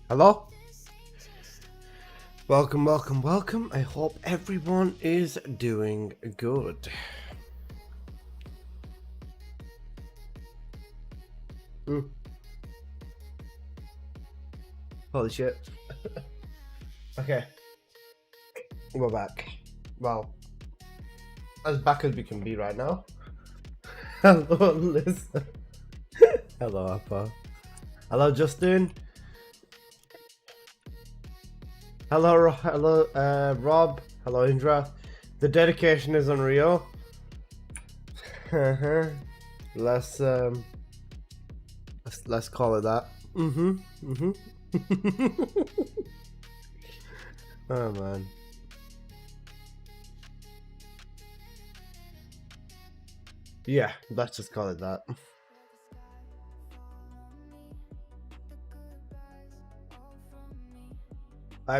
Hello? Welcome. I hope everyone is doing good. Mm. Holy shit. Okay. We're back. Well, as back as we can be right now. Hello, Liz. Hello, Appa. Hello, Justin. Hello, Rob. Hello, Indra. The dedication is unreal. let's call it that. Oh man. Yeah, let's just call it that.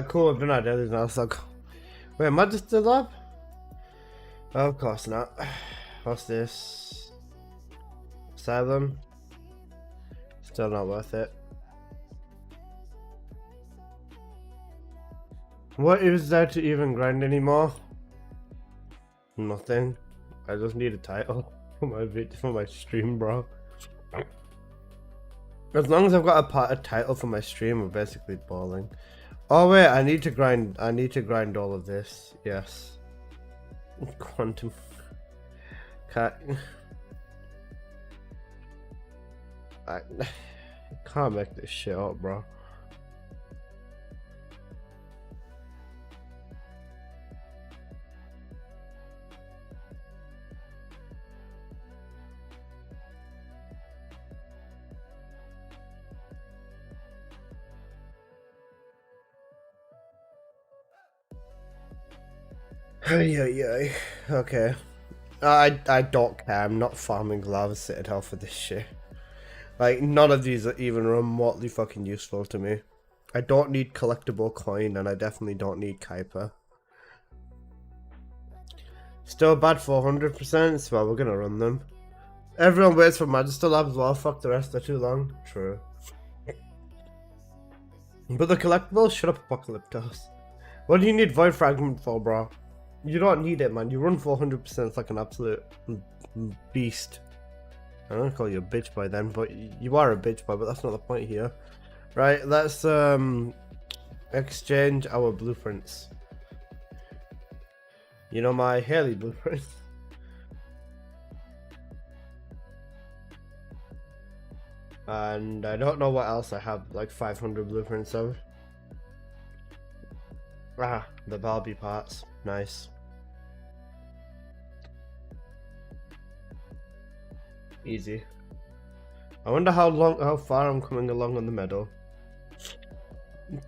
Cool, I've done our dailies now, so wait, am I just still up? Oh, of course not. What's this? Asylum? Still not worth it. What is there to even grind anymore? Nothing. I just need a title for my stream, bro. As long as I've got a title for my stream, we're basically balling. Oh wait, I need to grind all of this. Yes. Quantum. I can't make this shit up, bro. Yeah. Okay. I don't care. I'm not farming Lava Citadel for this shit. Like, none of these are even remotely fucking useful to me. I don't need collectible coin, and I definitely don't need Kuiper. Still bad 400%, so we're gonna run them. Everyone waits for Magister Lab as well. Fuck the rest, they're too long. True. But the collectibles? Shut up, Apocalyptos. What do you need Void Fragment for, bro? You don't need it, man. You run 400% like an absolute beast. I don't call you a bitch boy then, but you are a bitch boy, but that's not the point here. Right, let's exchange our blueprints. You know my Haley blueprint? And I don't know what else I have, like 500 blueprints of. Ah, the Barbie parts. Nice. Easy. I wonder how far I'm coming along on the medal.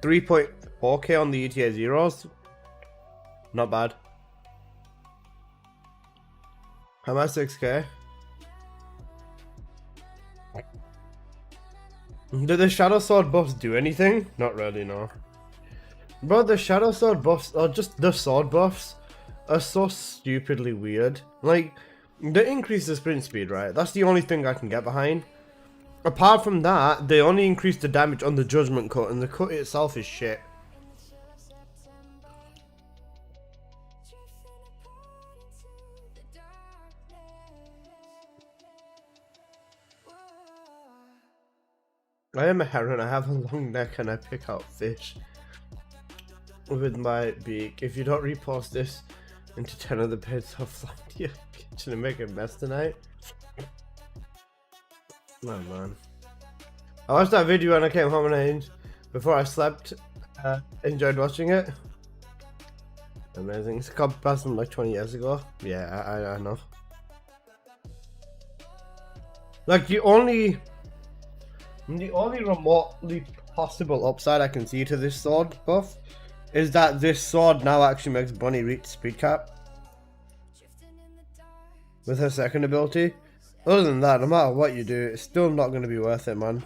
3.4k on the ETA zeros. Not bad. I'm at 6k. Did the Shadow Sword buffs do anything? Not really, no. Bro, the Shadow Sword buffs, or just the sword buffs, are so stupidly weird. Like, they increase the sprint speed, right? That's the only thing I can get behind. Apart from that, they only increase the damage on the Judgment Cut, and the cut itself is shit. I am a heron, I have a long neck, and I pick out fish with my beak. If you don't repost this into 10 other beds, I'll fly to your kitchen and make a mess tonight. Oh man. I watched that video when I came home and before I slept. Enjoyed watching it. Amazing. It's a copy from like 20 years ago. Yeah, I know. Like the only remotely possible upside I can see to this sword buff is that this sword now actually makes Bunny reach speed cap with her second ability. Other than that, no matter what you do, it's still not going to be worth it, man.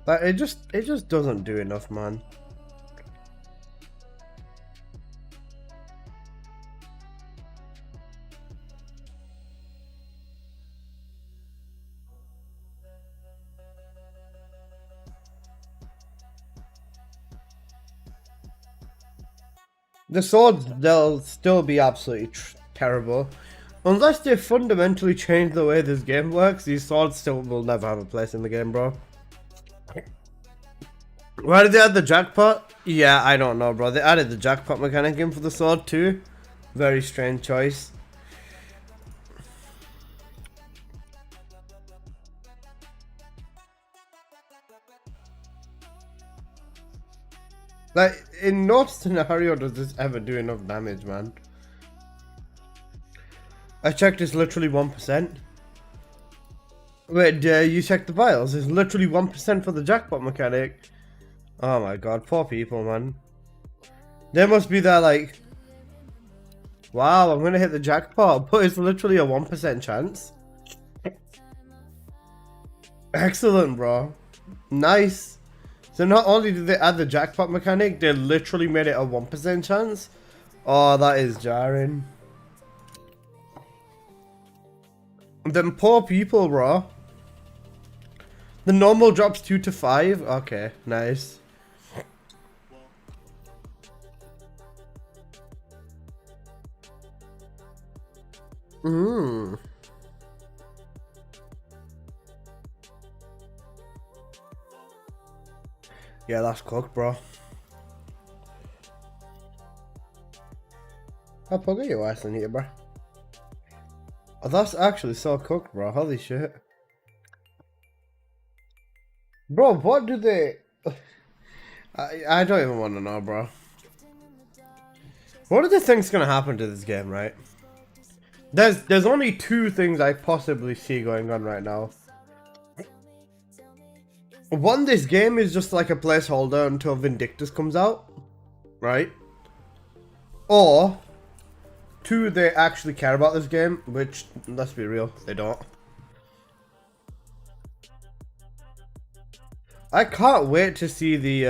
Like, it just doesn't do enough, man. The swords, they'll still be absolutely terrible. Unless they fundamentally change the way this game works, these swords still will never have a place in the game, bro. Why did they add the jackpot? Yeah, I don't know, bro. They added the jackpot mechanic in for the sword too. Very strange choice. Like, in no scenario does this ever do enough damage, man. I checked, it's literally 1%. Wait, you checked the vials? It's literally 1% for the jackpot mechanic. Oh my god, poor people, man. They must be there like, wow, I'm gonna hit the jackpot, but it's literally a 1% chance. Excellent, bro. Nice. So not only did they add the jackpot mechanic, they literally made it a 1% chance. Oh, that is jarring. Them poor people, bro. The normal drops 2 to 5. Okay, nice. Yeah, that's cooked, bro. How pug are you asking here, bro? Oh, that's actually so cooked, bro. Holy shit. Bro, what do they... I don't even want to know, bro. What do they think's gonna happen to this game, right? There's only two things I possibly see going on right now. One, this game is just like a placeholder until Vindictus comes out, right? Or two, they actually care about this game, which, let's be real, they don't. I can't wait to see the,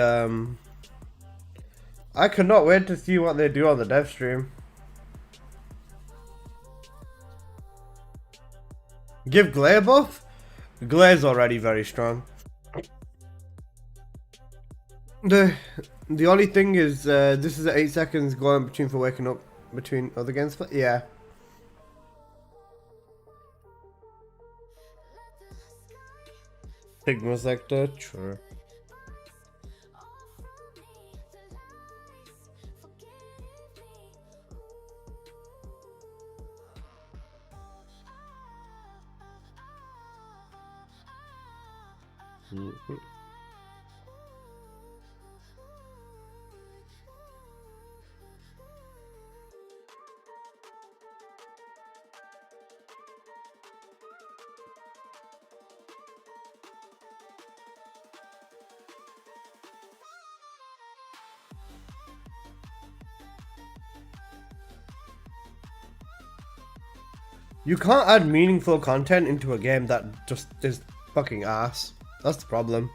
I cannot wait to see what they do on the dev stream. Give Glay a buff? Glay's already very strong. The only thing is, this is 8 seconds going between for waking up between other games, but yeah. Sigma sector, true. You can't add meaningful content into a game that just is fucking ass. That's the problem.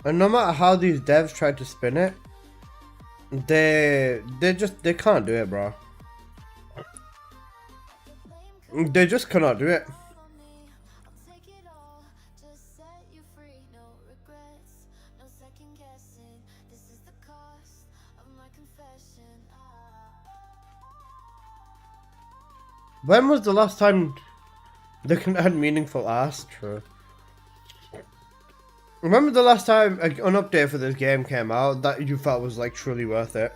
And no matter how these devs try to spin it, they can't do it, bro. They just cannot do it. When was the last time they can add meaningful ass? True. Remember the last time an update for this game came out that you felt was like truly worth it?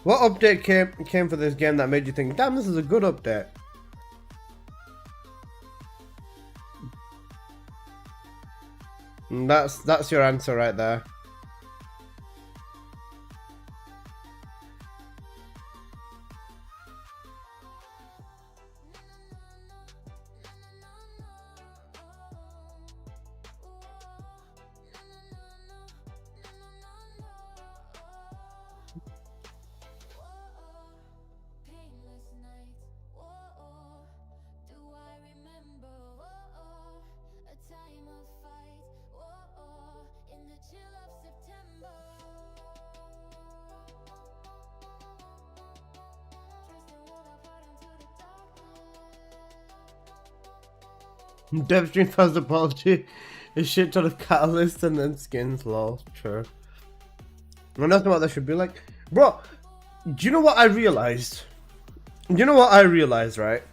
What update came for this game that made you think, damn, this is a good update? And that's your answer right there. Devstream first apology. A shit ton of catalysts and then skins, lol. Sure. And that's what that should be like. Bro, do you know what I realized? You know what I realized, right?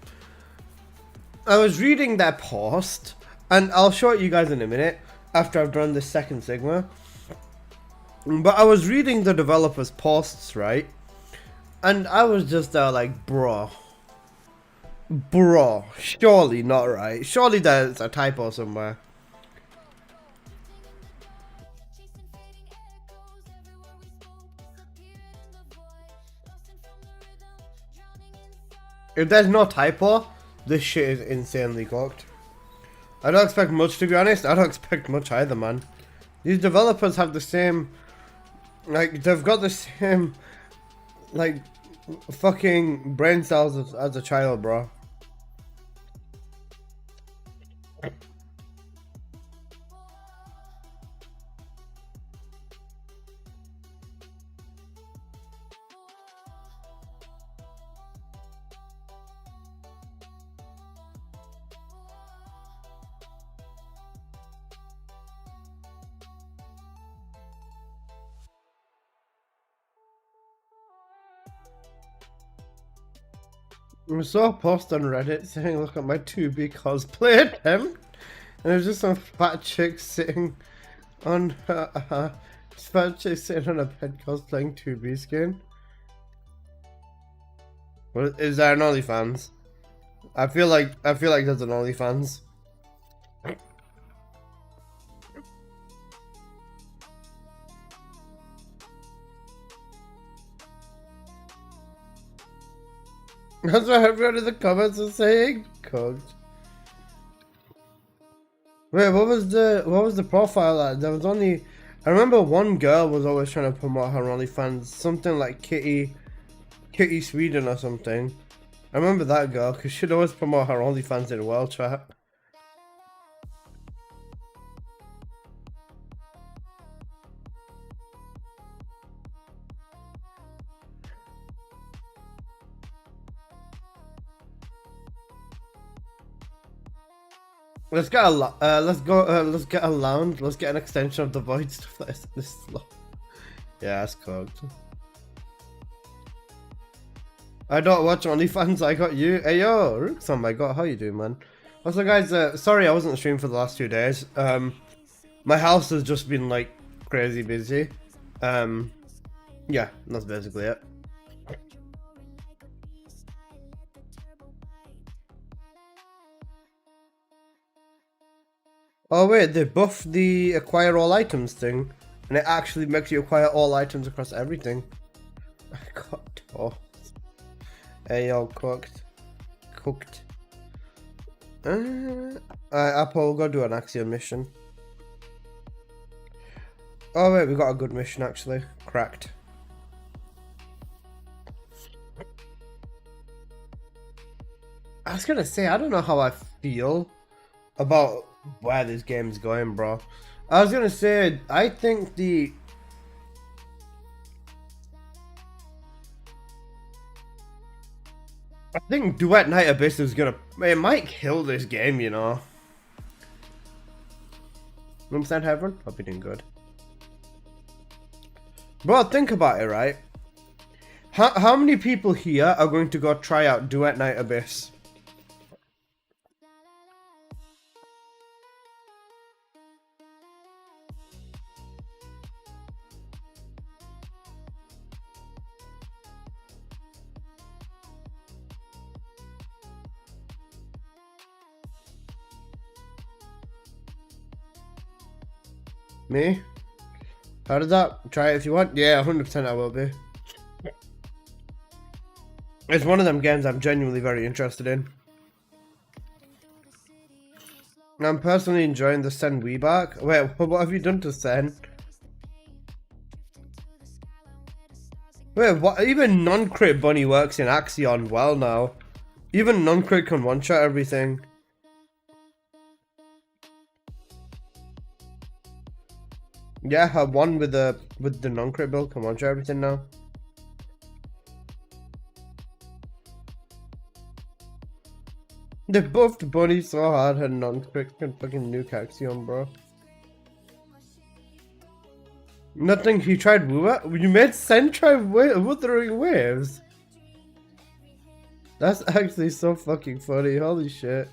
I was reading that post, and I'll show it you guys in a minute after I've done the second Sigma. But I was reading the developers' posts, right? And I was just like, bro, surely not right. Surely there's a typo somewhere. If there's no typo, this shit is insanely cooked. I don't expect much, to be honest. I don't expect much either, man. These developers have the same, like, they've got the same, like, fucking brain cells as a child, bro. I saw a post on Reddit saying, look at my 2B cosplay attempt. And there's just some fat chick sitting on fat chick sitting on a bed cosplaying 2B skin. What is there an OnlyFans? I feel like there's an OnlyFans. That's what everyone in the comments is saying. Cooked. Wait, what was the profile at? There was only, I remember one girl was always trying to promote her OnlyFans, something like Kitty Sweden or something. I remember that girl because she'd always promote her OnlyFans in World Chat. Let's get a let's get a lounge. Let's get an extension of the void stuff. This is slow. Yeah, that's cooked. I don't watch OnlyFans. I got you. Hey yo, Rooks. Oh my god, how you doing, man? Also, guys, sorry I wasn't streaming for the last 2 days. My house has just been like crazy busy. Yeah, that's basically it. Oh wait, they buffed the acquire all items thing, and it actually makes you acquire all items across everything. I got tossed. Hey yo, cooked. Apple, go do an Axiom mission. Oh wait, we got a good mission actually. Cracked. I was gonna say, I don't know how I feel about where this game's going, bro. I was gonna say, I think Duet Night Abyss is gonna, it might kill this game, you know. 1% heaven? Hope you're doing good. Bro, think about it, right? How many people here are going to go try out Duet Night Abyss? Me? How does that? Try it if you want. Yeah, 100% I will be. It's one of them games I'm genuinely very interested in. I'm personally enjoying the Sen Weeback. Wait, what have you done to Sen? Wait, what? Even non-crit bunny works in Axion well now. Even non-crit can one-shot everything. Yeah, her one with the non-crit build can one-shot everything now. They buffed Bunny so hard her non-quick can fucking nuke Axiom, bro. Nothing, he tried You made Sen try Wuthering Waves? That's actually so fucking funny, holy shit.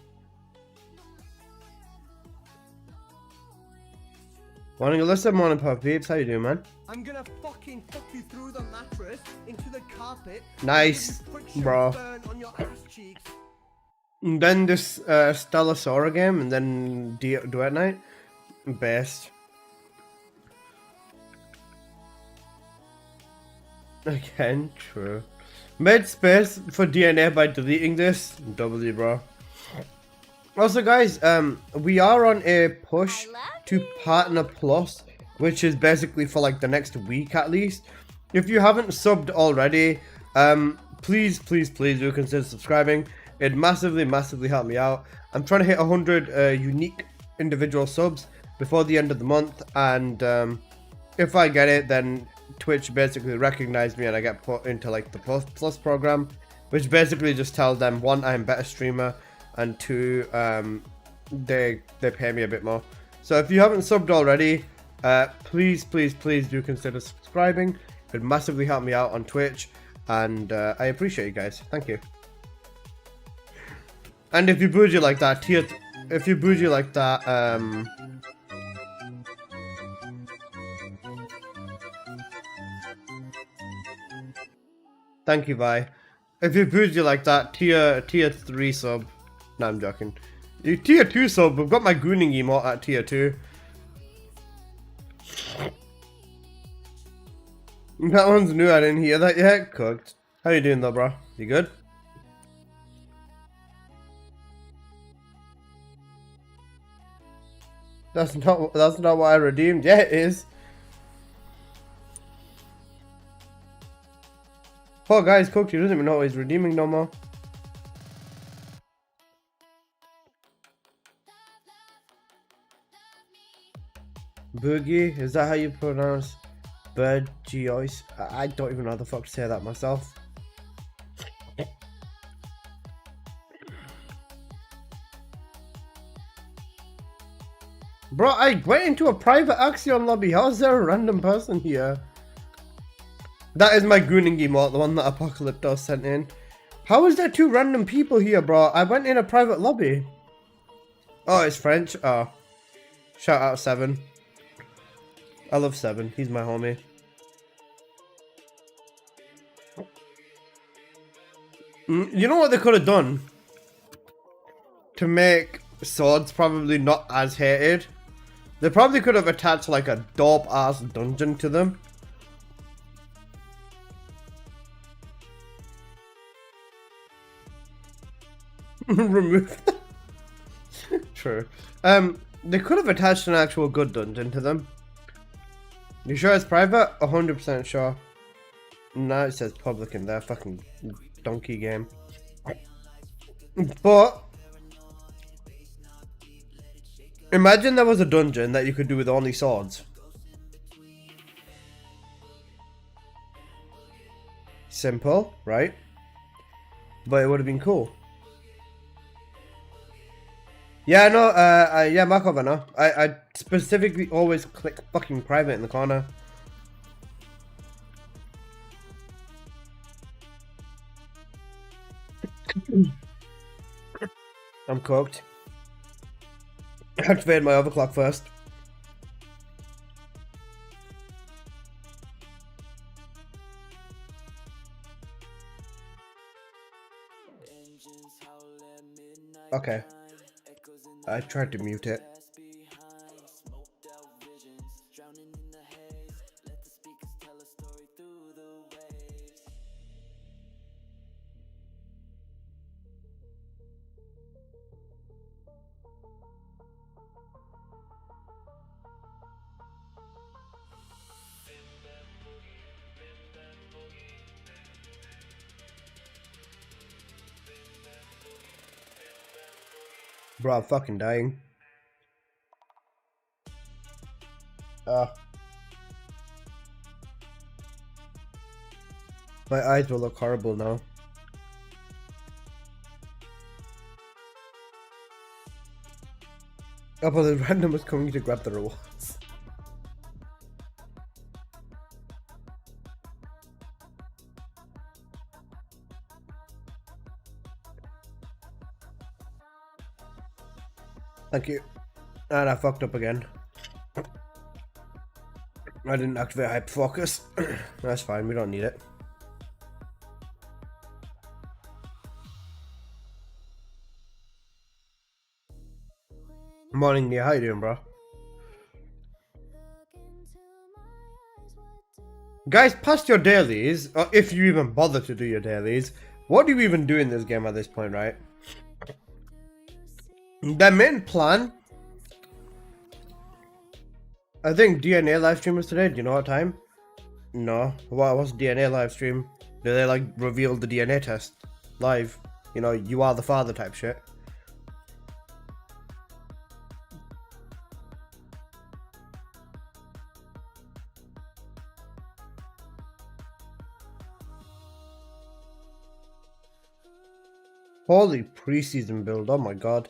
Morning Alyssa, morning Pop Peeps, how you doing, man? I'm gonna fucking fuck you through the mattress into the carpet. Nice, bro. Burn on your ass cheeks. And then this Stellasaura game, and then Duet Night. Best. Again, true. Made space for DNA by deleting this. W, bro. Also, guys, we are on a push to Partner Plus, which is basically for like the next week at least. If you haven't subbed already, please do consider subscribing. It'd massively help me out. I'm trying to hit 100 unique individual subs before the end of the month, and if I get it, then Twitch basically recognized me and I get put into like the Plus program, which basically just tells them, one, I'm a better streamer, and two, they pay me a bit more. So if you haven't subbed already, please do consider subscribing. It'd massively help me out on Twitch, and I appreciate you guys. Thank you. And if you bougie like that, thank you, Vi. If you bougie like that, tier 3 sub. No, I'm joking. You tier 2 sub, we've got my gooning emote at tier 2. That one's new, I didn't hear that yet. Cooked. How you doing though, bro? You good? That's not what I redeemed. Yeah, it is. Poor guy's cooked, he doesn't even know what he's redeeming no more. Boogie, is that how you pronounce Burgiois? I don't even know how the fuck to say that myself. Bro, I went into a private Axiom lobby. How is there a random person here? That is my gooning emote, the one that Apocalypto sent in. How is there 2 random people here, bro? I went in a private lobby. Oh, it's French? Oh. Shout out 7. I love 7. He's my homie. You know what they could have done? To make swords probably not as hated? They probably could have attached like a dope ass dungeon to them. Remove them. True. They could have attached an actual good dungeon to them. You sure it's private? 100% sure. No, it says public in there. Fucking donkey game. But imagine there was a dungeon that you could do with only swords. Simple, right? But it would have been cool. Yeah, no, yeah, Markov, I know. I specifically always click fucking private in the corner. I'm cooked. Activated my overclock first. Okay. I tried to mute it. Bro, I'm fucking dying. My eyes will look horrible now. Oh, but the random was coming to grab the rewards. Thank you. And I fucked up again. I didn't activate hyper focus. That's fine, we don't need it. Morning, Nia. How you doing, bro? Guys, past your dailies, or if you even bother to do your dailies, what do you even do in this game at this point, right? The main plan, I think DNA live stream was today. Do you know what time? No. What was DNA live stream? Do they like reveal the DNA test live? You know, you are the father type shit. Holy preseason build, oh my god.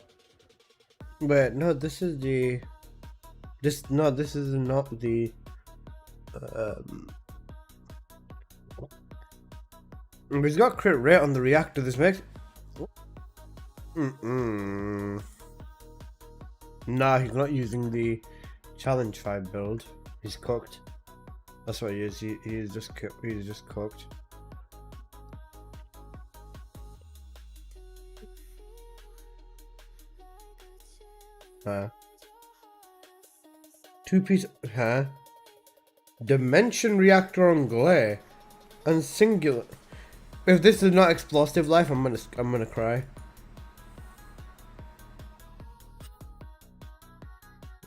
Wait, no, this is the... this is not the... He's got crit rate on the reactor, this makes... Nah, he's not using the challenge 5 build. He's cooked. That's what he is, he's just cooked. Two-piece, Dimension reactor on glare and singular. If this is not explosive life, I'm gonna cry.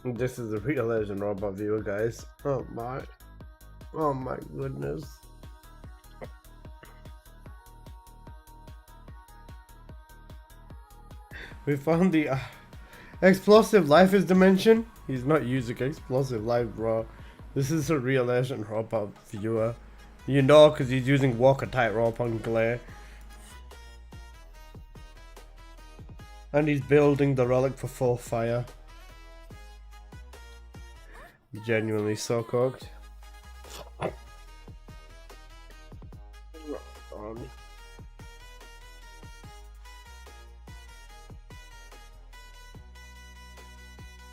This is a real legend robot viewer, guys. Oh my goodness. We found the explosive life is dimension. He's not using explosive life, bro. This is a real legend robot viewer. You know, because he's using walker tightrope on glare. And he's building the relic for full fire. Genuinely so cooked.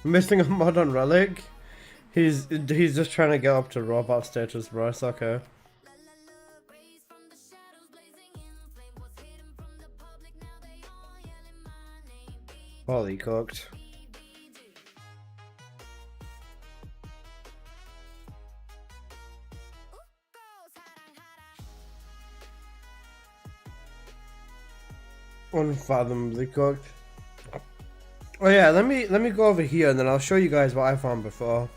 Missing a mod on relic. He's just trying to get up to robot status, bro. It's okay. Holy cooked. Unfathomably cooked. Oh yeah, let me go over here and then I'll show you guys what I found before.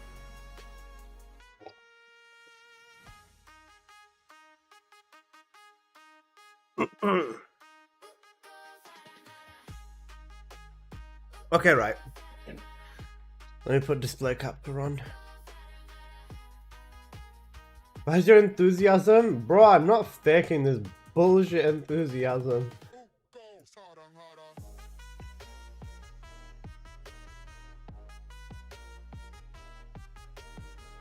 Okay, right. Let me put display capture on. Where's your enthusiasm? Bro, I'm not faking this bullshit enthusiasm.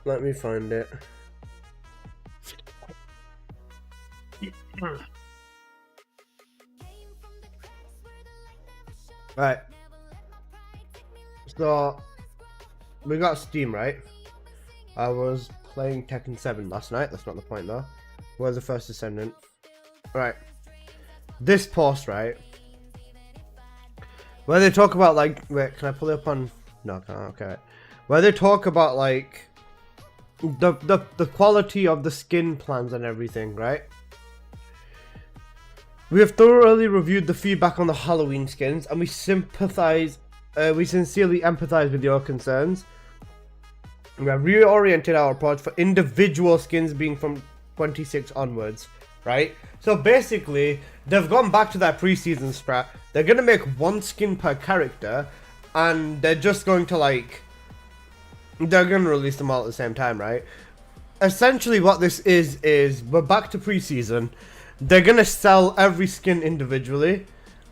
Let me find it. Right. So, we got Steam, right? I was playing Tekken 7 last night. That's not the point, though. Where's the First Descendant? Right. This post, right? Where they talk about, like... Wait, can I pull it up on... No, okay. Where they talk about, like... The quality of the skin plans and everything, right? We have thoroughly reviewed the feedback on the Halloween skins, and we sincerely empathize with your concerns. We have reoriented our approach for individual skins being from 26 onwards, right? So basically, they've gone back to that preseason strat. They're gonna make one skin per character, and they're just going to like... They're gonna release them all at the same time, right? Essentially what this is we're back to preseason. They're gonna sell every skin individually,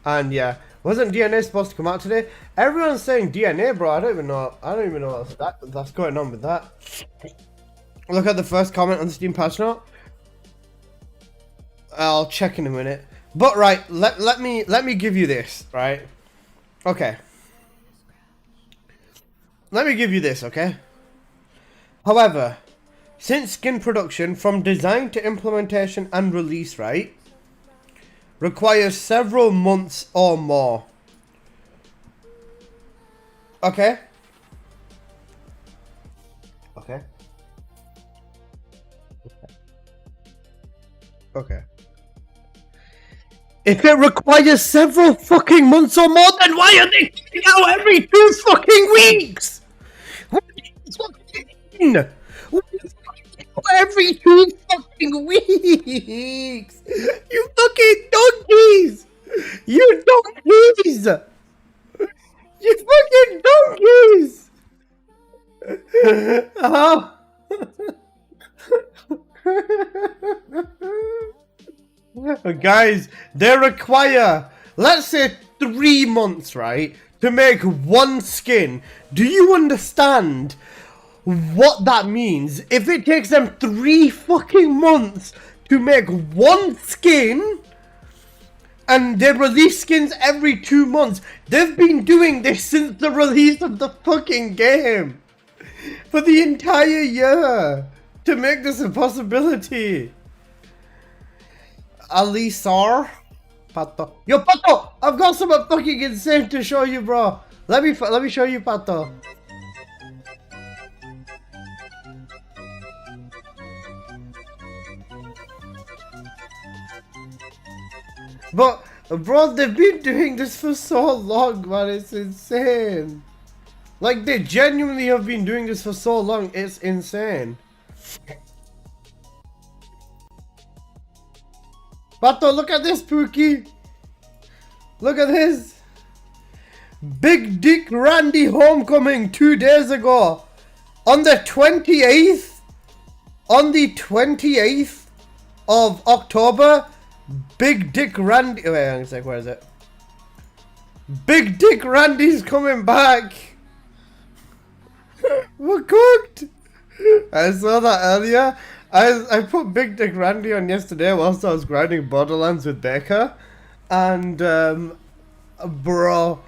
and yeah, Wasn't DNA supposed to come out today? Everyone's saying DNA, bro. I don't even know. I don't even know that's going on with that. Look at the first comment on the Steam patch note. I'll check in a minute. But right, let me give you this, right? Okay. Let me give you this, okay? However, since skin production from design to implementation and release, right, requires several months or more. Okay? Okay. Okay. If it requires several fucking months or more, then why are they coming out every 2 fucking weeks? What is fucking every 2 fucking weeks? You fucking donkeys! You donkeys! You fucking donkeys! Oh. Guys, they require, let's say, 3 months, right, to make one skin. Do you understand what that means? If it takes them 3 fucking months to make one skin, and they release skins every 2 months, they've been doing this since the release of the fucking game. For the entire year. To make this a possibility. Alisar? Pato. Yo, Pato! I've got something fucking insane to show you, bro. Let me show you, Pato. But, bro, they've been doing this for so long, man. It's insane. Like, they genuinely have been doing this for so long. It's insane. Pato, look at this, Pookie. Look at this. Big Dick Randy homecoming 2 days ago. On the 28th. On the 28th of October. Big Dick Randy. Wait, hang on a sec. Where is it? Big Dick Randy's coming back. We're cooked. I saw that earlier. I put Big Dick Randy on yesterday whilst I was grinding Borderlands with Becca, and bro,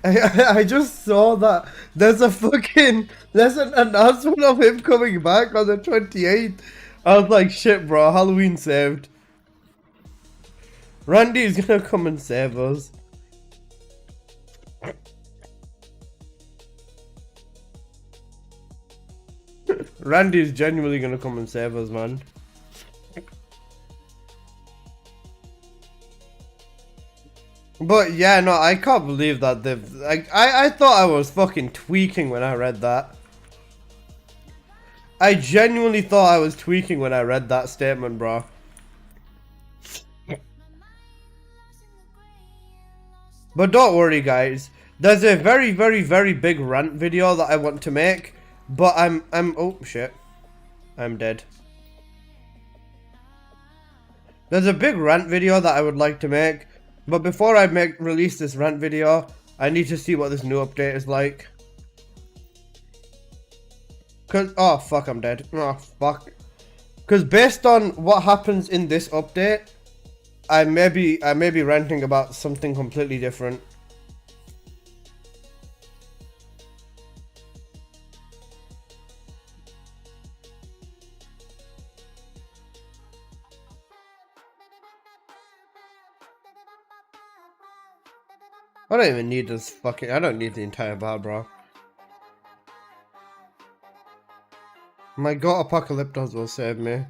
I just saw that there's an announcement of him coming back on the 28th. I was like, shit, bro, Halloween saved. Randy's gonna come and save us. Randy is genuinely gonna come and save us, man. But yeah, no, I can't believe that they've... Like, I thought I was fucking tweaking when I read that. I genuinely thought I was tweaking when I read that statement, bro. But don't worry, guys. There's a very, very, very big rant video that I want to make. But I'm oh shit. I'm dead. There's a big rant video that I would like to make, but before I release this rant video, I need to see what this new update is like. Cause oh fuck, I'm dead. Oh fuck. Cause based on what happens in this update, I may be ranting about something completely different. I don't even need this fucking... I don't need the entire bar, bro. My god, Apocalyptos will save me.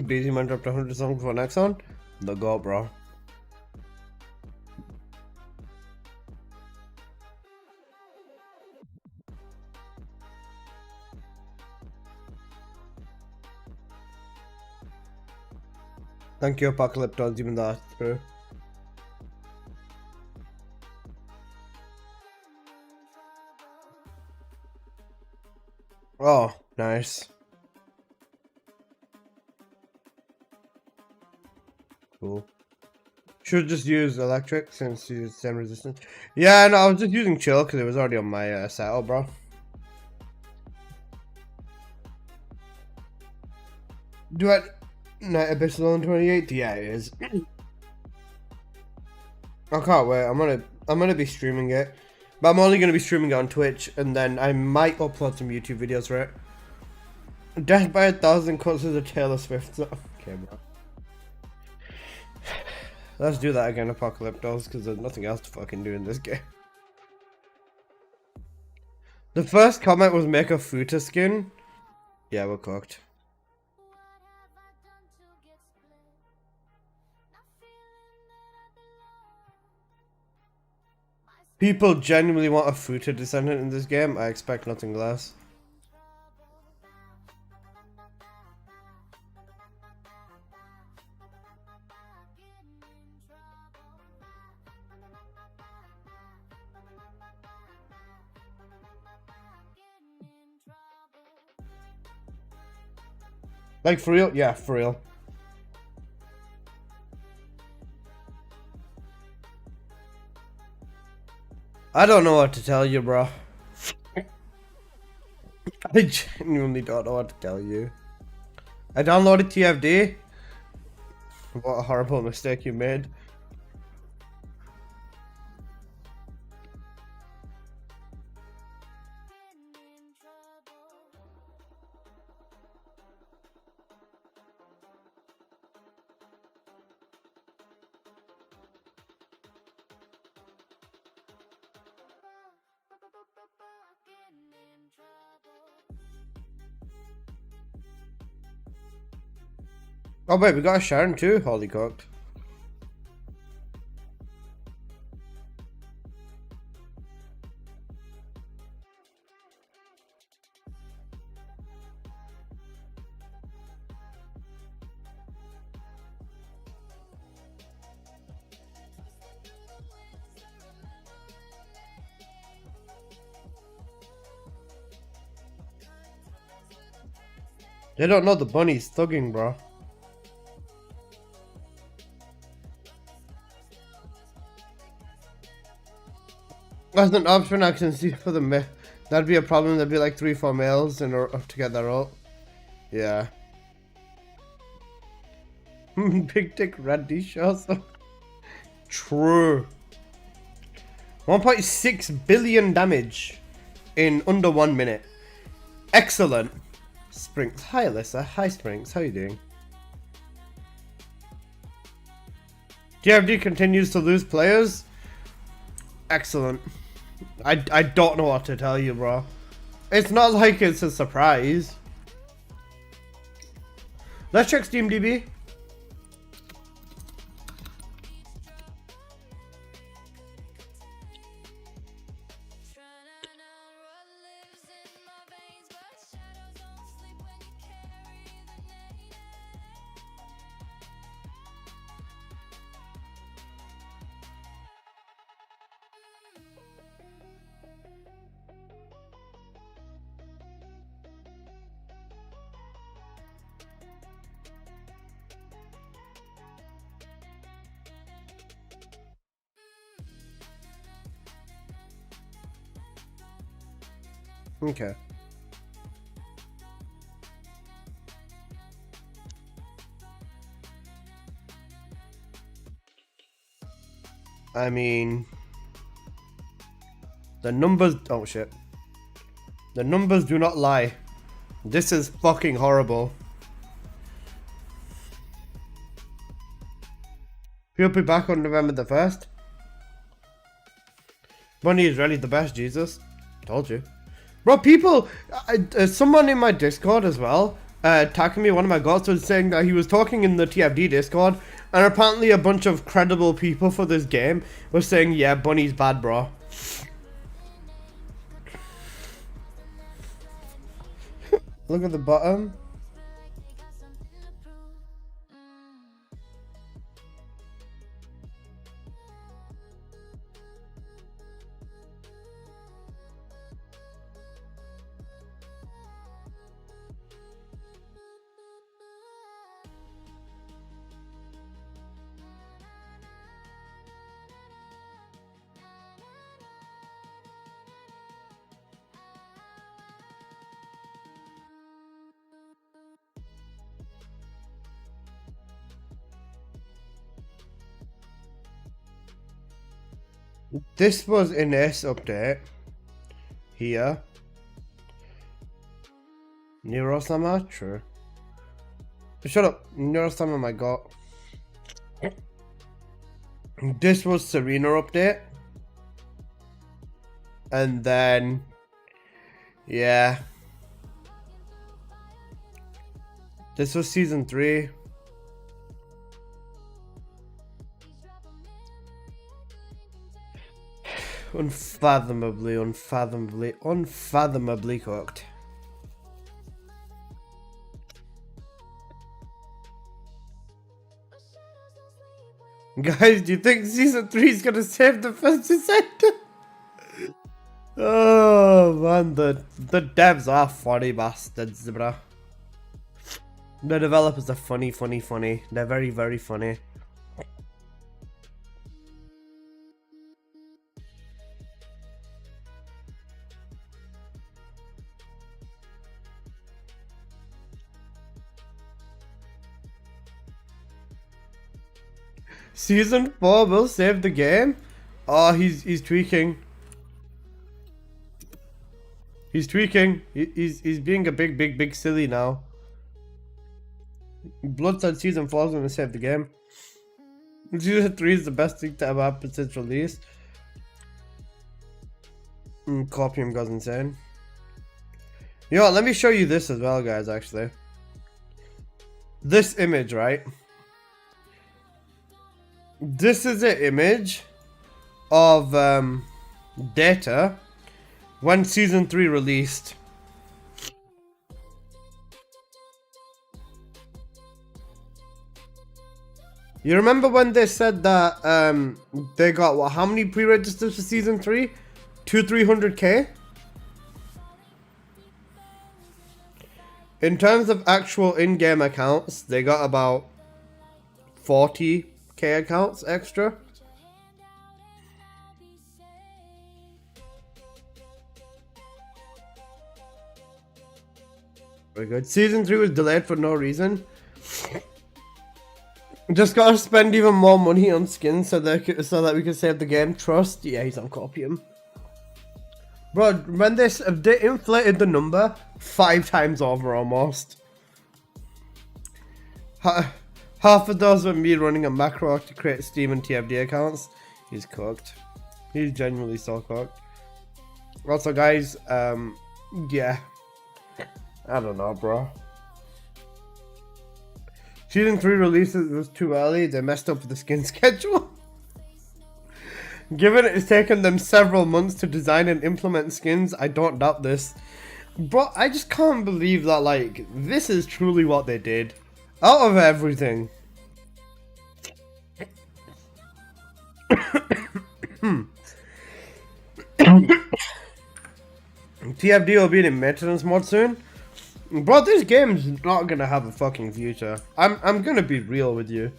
Busy Man dropped 100 songs for Nexon. The god, bro. Thank you, Apocalyptos, even though that's true. Oh, nice. Cool. Should just use electric since you use same resistance. Yeah, no, I was just using chill because it was already on my setup, bro. Do I? Night Abyss is on 28th? Yeah, it is. I can't wait. I'm gonna be streaming it, but I'm only gonna be streaming it on Twitch, and then I might upload some YouTube videos for it. Death by 1,000 cuts as a Taylor Swift. Okay, bro. Let's do that again, Apocalyptos, because there's nothing else to fucking do in this game. The first comment was make a Futa skin. Yeah, we're cooked. People genuinely want a Futa Descendant in this game. I expect nothing less. Like, for real? Yeah, for real. I don't know what to tell you, bro. I genuinely don't know what to tell you. I downloaded TFD. What a horrible mistake you made. Oh wait, we got a Sharon too? Holy cooked. They don't know the bunny's thugging, bro. That's an option I can see for the that'd be a problem. There'd be like 3-4 males in order to get that ult. Yeah. Big dick red dish also. True. 1.6 billion damage in under 1 minute. Excellent. Springs. Hi Alyssa. Hi Springs. How you doing? TFD continues to lose players. Excellent. I don't know what to tell you, bro. It's not like it's a surprise. Let's check SteamDB. Okay. I mean, the numbers. Oh shit. The numbers do not lie. This is fucking horrible. He'll be back on November the 1st. Bunny is really the best, Jesus. Told you. Bro, people, someone in my Discord as well, attacking me, one of my gods was saying that he was talking in the TFD Discord, and apparently a bunch of credible people for this game were saying, yeah, Bunny's bad, bro. Look at the bottom. This was in this update. Here. Neurosama? True. Shut up. Neurosama I got. This was Serena update. And then... yeah. This was season 3. Unfathomably cooked. Guys, do you think season 3 is gonna save the First Descendant? Oh man, the devs are funny bastards, bruh. The developers are funny. They're very, very funny. Season 4 will save the game? Oh, he's tweaking. He's tweaking. He's being a big silly now. Bloodstone season 4 is gonna save the game. Season 3 is the best thing to ever happen since release. Copium goes insane. You know what, let me show you this as well, guys, actually. This image, right? This is an image of data when season 3 released. You remember when they said that they got what, how many pre-registers for season 3? 300k? In terms of actual in-game accounts, they got about 40k accounts extra. Very good. Season 3 was delayed for no reason. Just gotta spend even more money on skins so that we can save the game. Trust? Yeah, he's on copium. Bro, when they inflated the number 5 times over almost. Half of those were me running a macro to create Steam and TFD accounts. He's cooked. He's genuinely so cooked. Also, guys, yeah. I don't know, bro. Season 3 releases was too early. They messed up the skin schedule. Given it's taken them several months to design and implement skins, I don't doubt this. But I just can't believe that, like, this is truly what they did. Out of everything. TFD will be in maintenance mode soon. Bro, this game's not gonna have a fucking future. I'm gonna be real with you.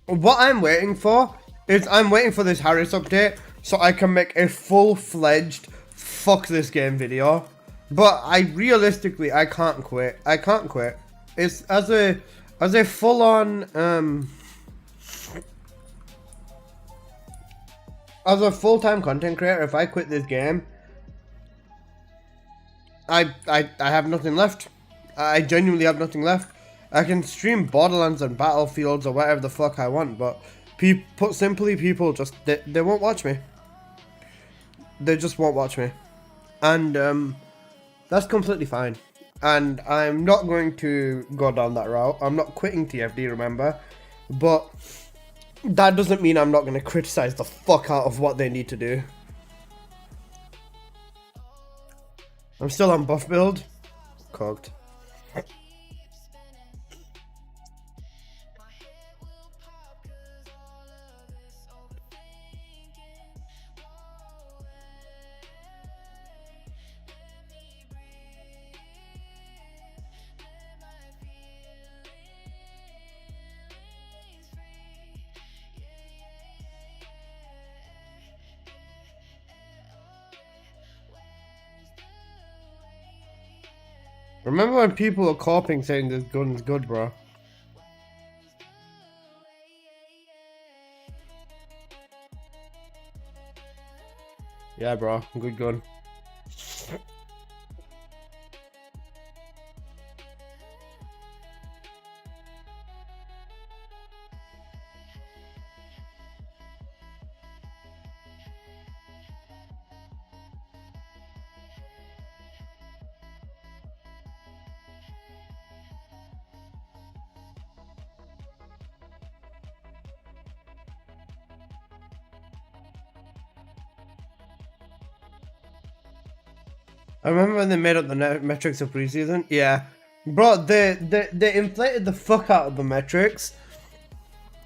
What I'm waiting for is I'm waiting for this Harris update so I can make a full-fledged fuck this game video. But I realistically I can't quit. I can't quit. It's as a full-on as a full-time content creator, if I quit this game, I have nothing left. I genuinely have nothing left. I can stream Borderlands and Battlefields or whatever the fuck I want, but put simply, people just they won't watch me. They just won't watch me, and that's completely fine. And I'm not going to go down that route. I'm not quitting TFD, remember, but that doesn't mean I'm not going to criticize the fuck out of what they need to do. I'm still on buff build. Cooked. Remember when people were copying saying this gun is good, bro? Yeah, bro. Good gun. I remember when they made up the metrics of preseason. Yeah, bro, they inflated the fuck out of the metrics.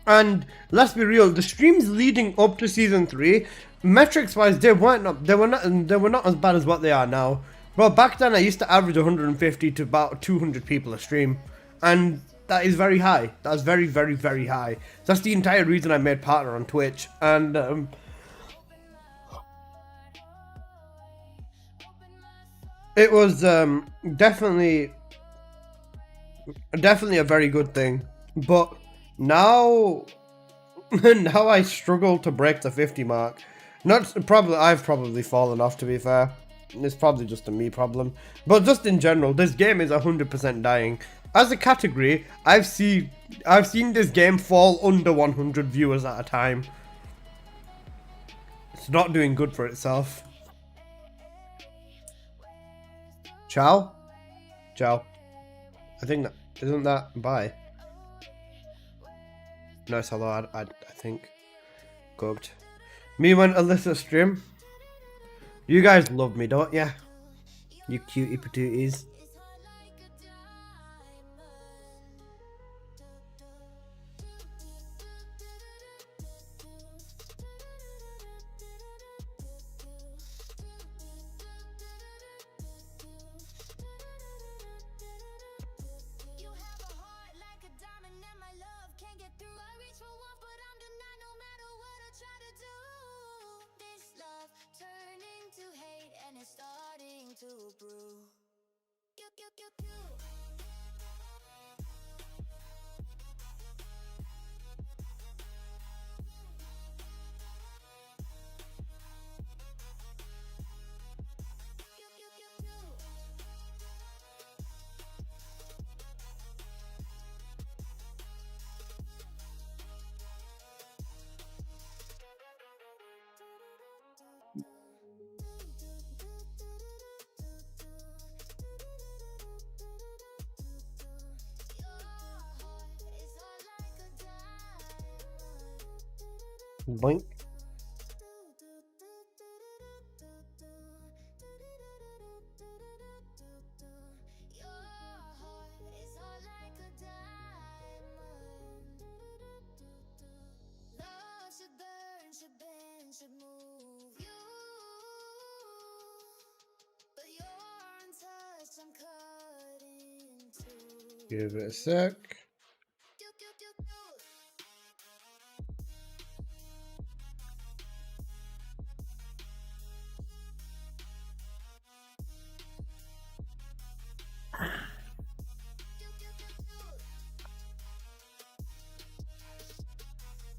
And let's be real, the streams leading up to season 3, metrics wise, they were not as bad as what they are now. Bro, back then I used to average 150 to about 200 people a stream, and that is very high. That's very, very, very high. That's the entire reason I made partner on Twitch, and it was definitely a very good thing. But now now I struggle to break the 50 mark. I've probably fallen off, to be fair. It's probably just a me problem. But just in general, this game is 100% dying. As a category, I've seen this game fall under 100 viewers at a time. It's not doing good for itself. Ciao? Ciao. I think that isn't that bye. No, it's hello, I think. Cooked. Me when Alyssa stream. You guys love me, don't ya? You cutie patooties. Boink. Give it a sec.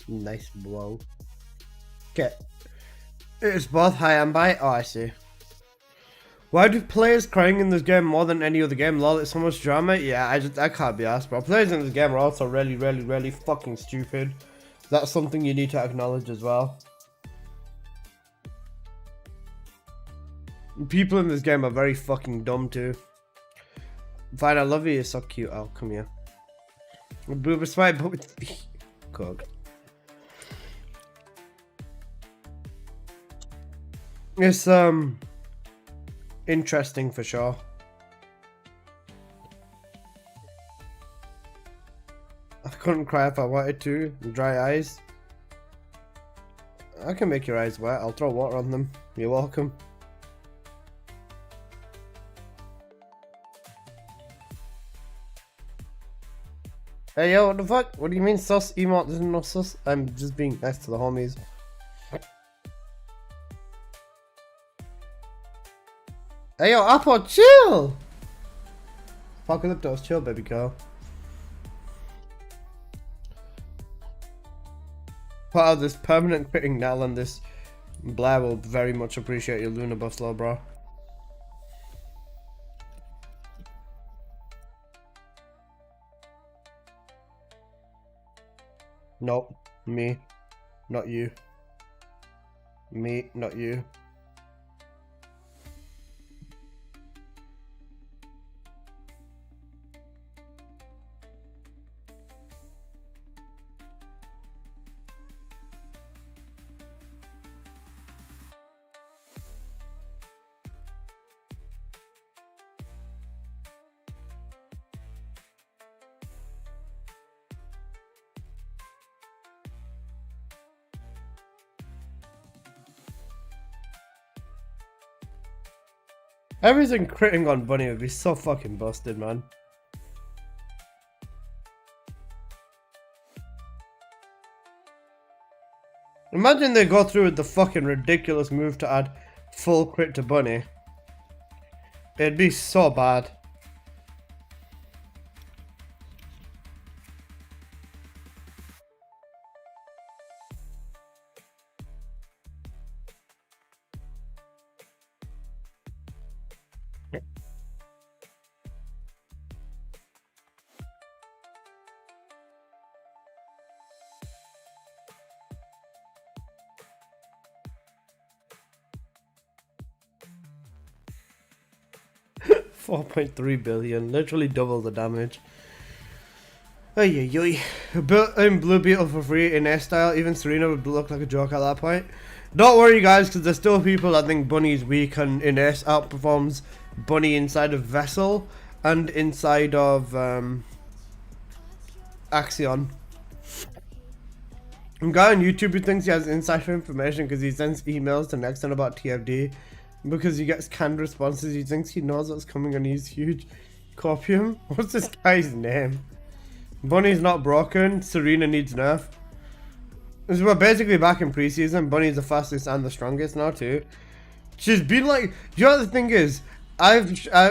Nice blow. Okay. It's both high and bite. Oh, I see. Why do players crying in this game more than any other game? Lol, it's so much drama. Yeah, I can't be asked, bro. Players in this game are also really, really, really fucking stupid. That's something you need to acknowledge as well. People in this game are very fucking dumb too. Fine, I love you. You're so cute. Oh, come here. Boober swipe. Cooked. It's interesting for sure. I couldn't cry if I wanted to. Dry eyes. I can make your eyes wet. I'll throw water on them. You're welcome. Hey yo, what the fuck? What do you mean sus? Emote isn't no sus? I'm just being nice to the homies. Hey yo, Apple, chill! Apocalyptos, chill, baby girl. Part of this permanent quitting now on this Blair will very much appreciate your Luna buffs, though, bro. Nope. Me. Not you. Me, not you. Everything critting on Bunny would be so fucking busted, man. Imagine they go through with the fucking ridiculous move to add full crit to Bunny. It'd be so bad. $4.3 billion, literally double the damage. Ay. Built in Blue Beetle for free in S style, even Serena would look like a joke at that point. Don't worry guys, because there's still people that think Bunny's weak and in S outperforms Bunny inside of Vessel and inside of Axion. A guy on YouTube who thinks he has insider information because he sends emails to Nexon about TFD. Because he gets canned responses, he thinks he knows what's coming and he's huge. Copium? What's this guy's name? Bunny's not broken, Serena needs nerf. So we're basically back in preseason. Bunny's the fastest and the strongest now too. She's been like, you know what the thing is?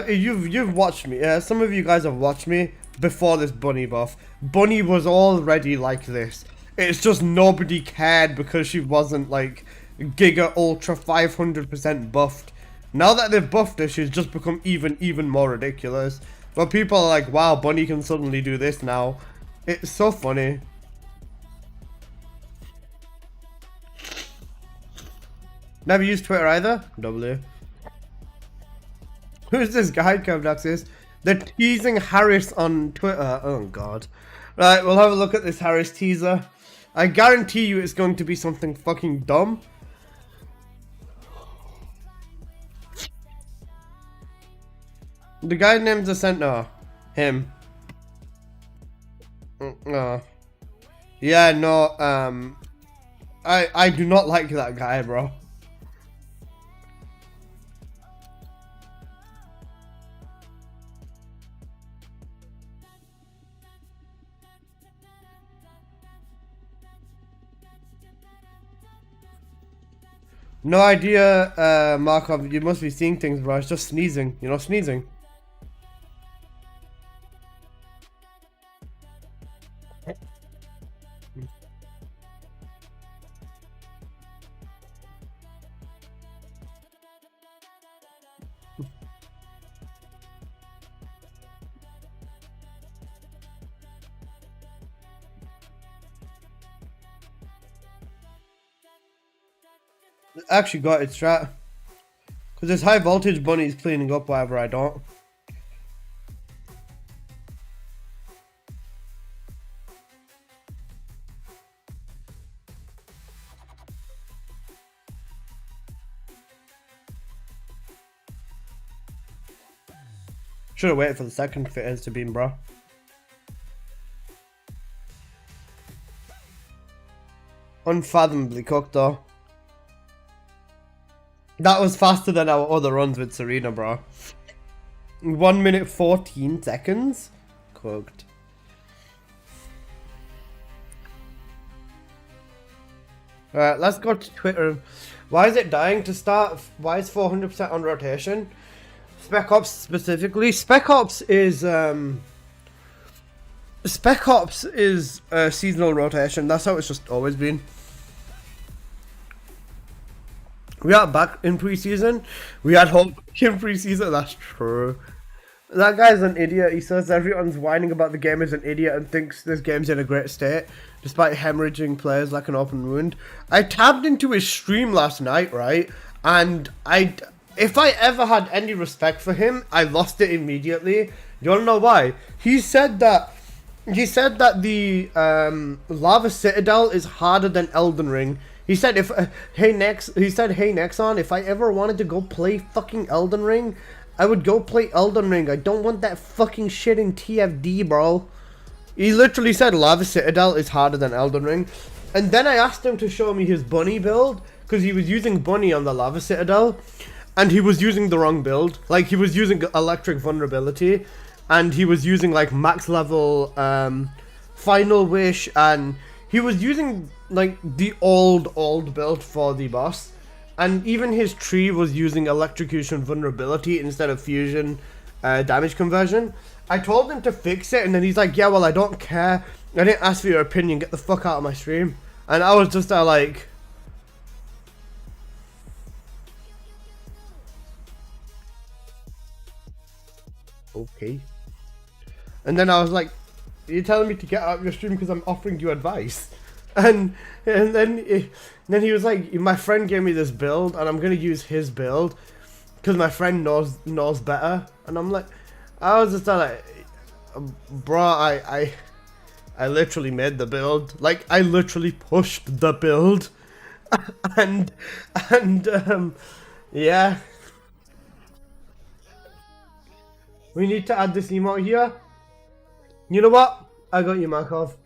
You've watched me. Some of you guys have watched me before this Bunny buff. Bunny was already like this. It's just nobody cared because she wasn't like Giga Ultra 500% buffed. Now that they've buffed her, she's just become even more ridiculous. But people are like, wow, Bunny can suddenly do this now. It's so funny. Never used Twitter either? W. Who's this guy, Kevdaxis? They're teasing Harris on Twitter. Oh god. Right, we'll have a look at this Harris teaser. I guarantee you it's going to be something fucking dumb. The guy named Descent. No. Him. No. Yeah, no, I do not like that guy, bro. No idea, Markov. You must be seeing things, bro. It's just sneezing. You know, sneezing. Actually got it strat. Because this high voltage Bunny is cleaning up whatever I don't. Should have waited for the second fitters to beam, bro. Unfathomably cooked though. That was faster than our other runs with Serena, bro. 1 minute 14 seconds? Cooked. Alright, let's go to Twitter. Why is it dying to start? Why is 400% on rotation? Spec Ops specifically. Spec Ops is seasonal rotation. That's how it's just always been. We are back in preseason. We had hope in preseason. That's true. That guy's an idiot. He says everyone's whining about the game is an idiot and thinks this game's in a great state, despite hemorrhaging players like an open wound. I tabbed into his stream last night, right? And if I ever had any respect for him, I lost it immediately. You wanna know why? He said that the Lava Citadel is harder than Elden Ring. He said hey Nexon, if I ever wanted to go play fucking Elden Ring, I would go play Elden Ring. I don't want that fucking shit in TFD, bro. He literally said Lava Citadel is harder than Elden Ring. And then I asked him to show me his bunny build, because he was using bunny on the Lava Citadel, and he was using the wrong build. Like, he was using electric vulnerability, and he was using like max level final wish, and he was using like the old build for the boss. And even his tree was using electrocution vulnerability instead of fusion damage conversion. I told him to fix it, and then he's like, yeah, well, I don't care. I didn't ask for your opinion. Get the fuck out of my stream. And I was just like... okay. And then I was like, you're telling me to get out of your stream because I'm offering you advice? And then he was like, my friend gave me this build and I'm gonna use his build because my friend knows better. And I'm like, I was just like, bro, I literally made the build. Like, I literally pushed the build. and yeah, we need to add this emote here. You know what? I got you, Markov.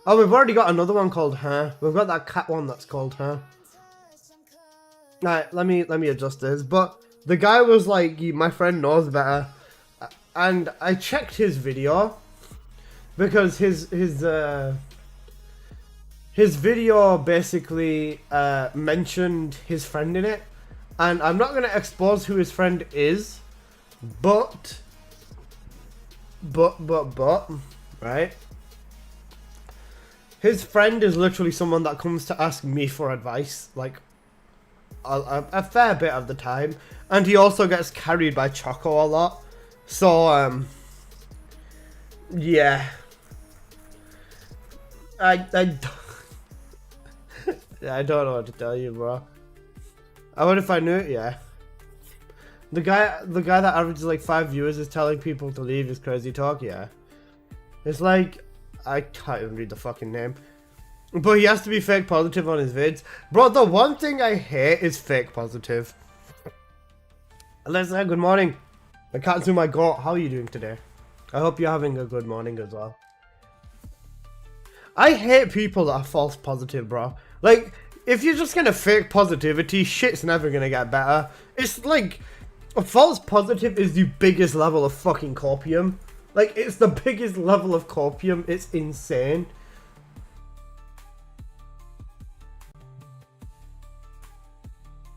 Oh, we've already got another one called Her. We've got that cat one that's called Her. Alright, let me adjust this. But the guy was like, my friend knows better. And I checked his video because his video basically mentioned his friend in it. And I'm not going to expose who his friend is, but, right? His friend is literally someone that comes to ask me for advice, like, a fair bit of the time. And he also gets carried by Choco a lot. So, yeah. I don't know what to tell you, bro. I would if I knew it, yeah. The guy that averages like 5 viewers is telling people to leave his crazy talk, yeah. It's like, I can't even read the fucking name. But he has to be fake positive on his vids. Bro, the one thing I hate is fake positive. Alexa, good morning. I can't do my goat. How are you doing today? I hope you're having a good morning as well. I hate people that are false positive, bro. Like, if you're just gonna fake positivity, shit's never gonna get better. It's like, a false positive is the biggest level of fucking copium. Like, it's the biggest level of copium. It's insane.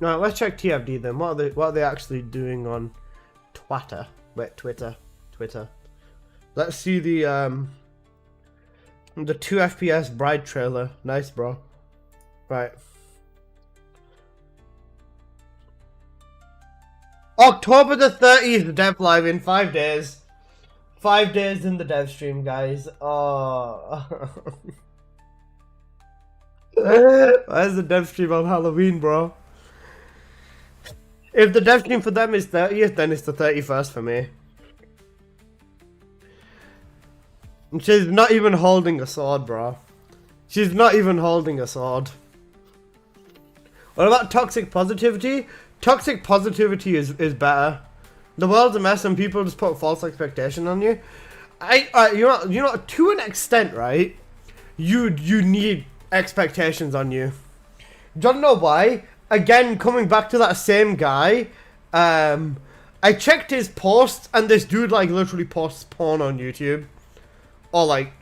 Right, let's check TFD then. What are they actually doing on Twitter? Wait, Twitter. Let's see the 2 FPS Bride trailer. Nice, bro. Right. October the 30th, dev live in 5 days. 5 days in the dev stream, guys. Oh. Where's the dev stream on Halloween, bro? If the dev stream for them is 30th, then it's the 31st for me. And she's not even holding a sword, bro. She's not even holding a sword. What about toxic positivity? Toxic positivity is better. The world's a mess and people just put false expectation on you. You know, to an extent, right? You need expectations on you. Don't know why. Again, coming back to that same guy, I checked his posts and this dude like literally posts porn on YouTube. Or like,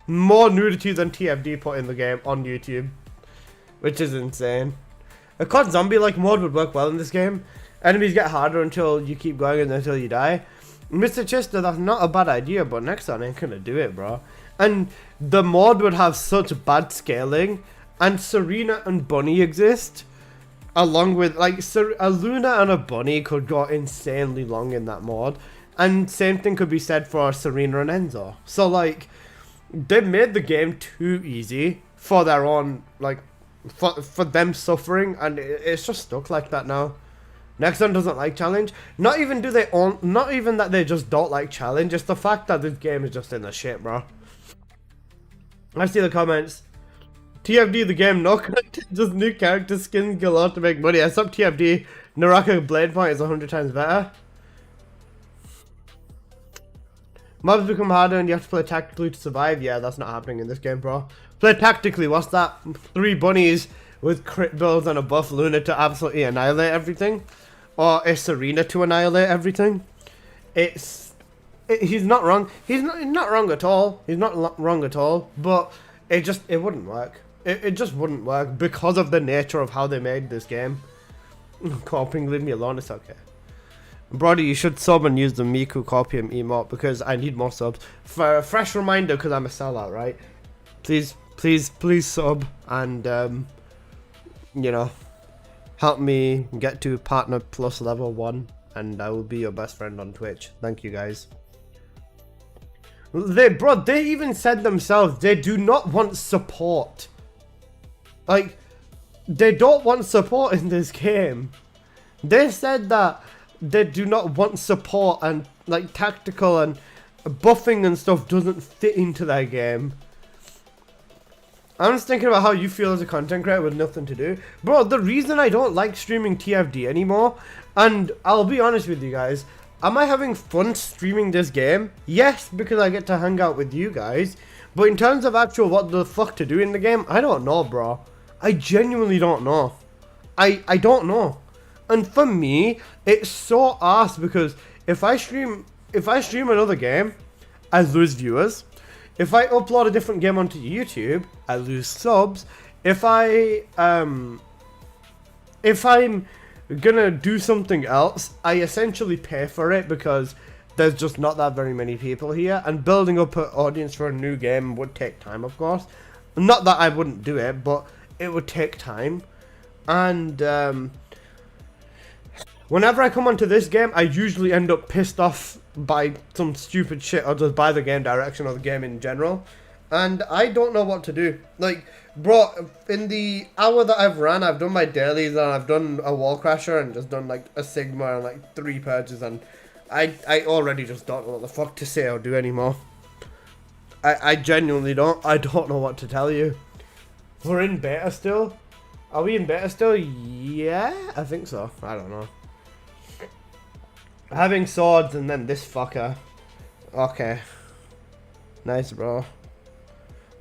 more nudity than TFD put in the game on YouTube. Which is insane. A COD zombie-like mode would work well in this game. Enemies get harder until you keep going and until you die. Mr. Chester, that's not a bad idea, but Nexon ain't gonna do it, bro. and the mod would have such bad scaling, and Serena and Bunny exist, along with, like, a Luna and a Bunny could go insanely long in that mod, and same thing could be said for Serena and Enzo. So, like, they made the game too easy for their own, like, for them suffering, and it's just stuck like that now. Nexon doesn't like challenge. Not even that they just don't like challenge. It's the fact that this game is just in the shit, bro. I see the comments. TFD the game, no content, just new character skins galore to make money. I stopped TFD. Naraka Blade Point is 100 times better. Mobs become harder and you have to play tactically to survive. Yeah, that's not happening in this game, bro. Play tactically, what's that? 3 bunnies with crit builds and a buff Luna to absolutely annihilate everything. Or a Serena to annihilate everything. He's not wrong. He's not wrong at all. He's not wrong at all. But it wouldn't work. It just wouldn't work because of the nature of how they made this game. Copying, leave me alone, it's okay. Brody, you should sub and use the Miku Copium emote because I need more subs. For a fresh reminder, because I'm a sellout, right? Please sub and, you know, help me get to partner plus level 1 and I will be your best friend on Twitch. Thank you guys. They even said themselves they do not want support. Like, they don't want support in this game. They said that they do not want support and, like, tactical and buffing and stuff doesn't fit into their game. I'm just thinking about how you feel as a content creator with nothing to do. Bro, the reason I don't like streaming TFD anymore, and I'll be honest with you guys, am I having fun streaming this game? Yes, because I get to hang out with you guys. But in terms of actual what the fuck to do in the game, I don't know, bro. I genuinely don't know. I don't know. And for me, it's so arse because if I stream another game, I lose viewers. If I upload a different game onto YouTube, I lose subs. If I'm gonna do something else, I essentially pay for it because there's just not that very many people here, and building up an audience for a new game would take time, of course. Not that I wouldn't do it, but it would take time. And whenever I come onto this game, I usually end up pissed off by some stupid shit or just by the game direction or the game in general. And I don't know what to do. Like, bro, in the hour that I've ran, I've done my dailies and I've done a wall crasher and just done like a Sigma and like 3 purges, and I already just don't know what the fuck to say or do anymore. I genuinely don't. I don't know what to tell you. We're in beta still? Are we in beta still? Yeah, I think so. I don't know. Having swords and then this fucker. Okay. Nice, bro.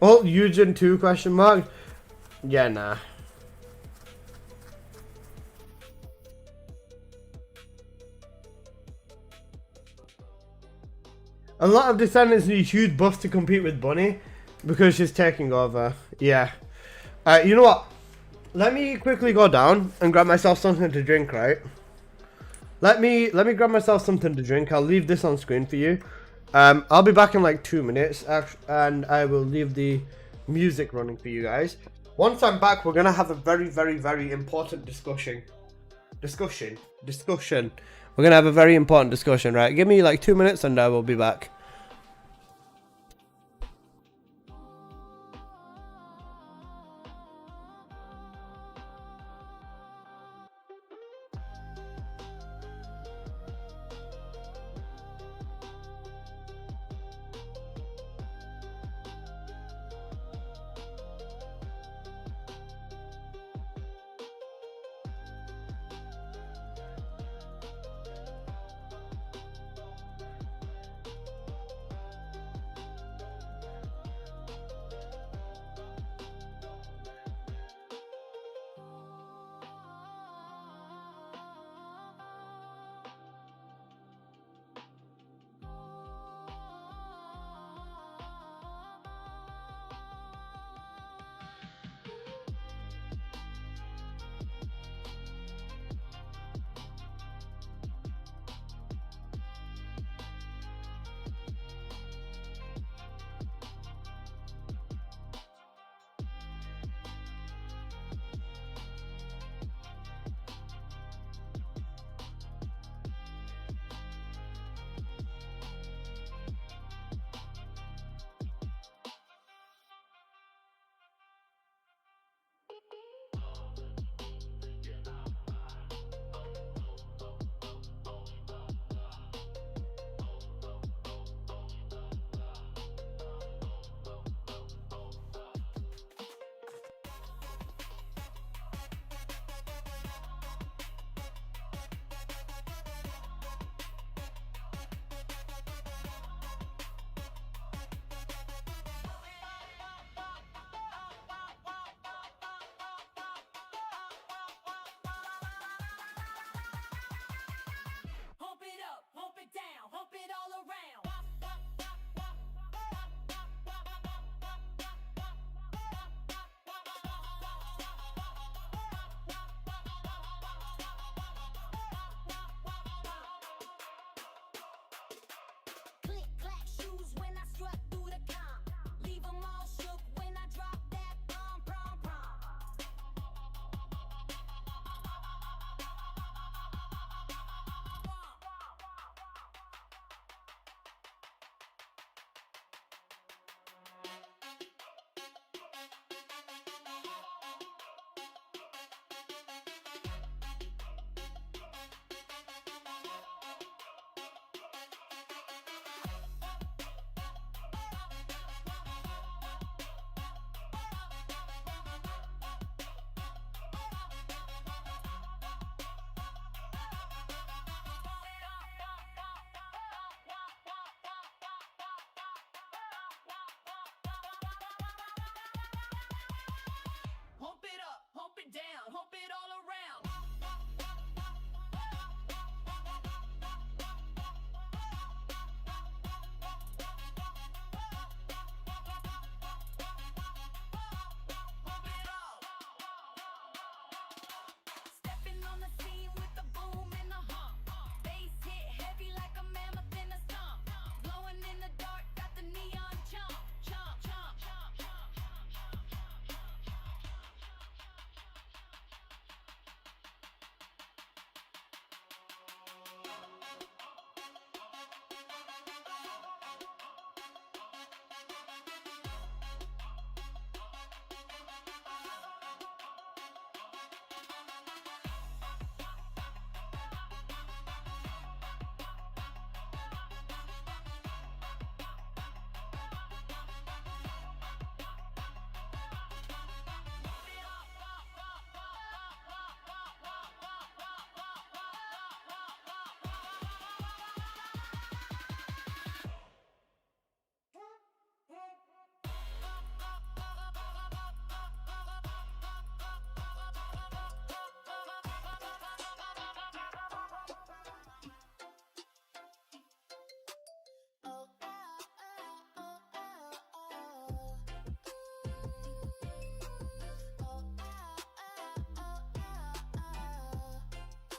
Oh, Eugen 2 question mark? Yeah, nah. A lot of Descendants need huge buffs to compete with Bunny because she's taking over. Yeah. You know what? Let me quickly go down and grab myself something to drink, right? Let me grab myself something to drink. I'll leave this on screen for you. I'll be back in like 2 minutes, and I will leave the music running for you guys. Once I'm back, we're gonna have a very, very, very important discussion. We're gonna have a very important discussion, right? Give me like 2 minutes, and I will be back.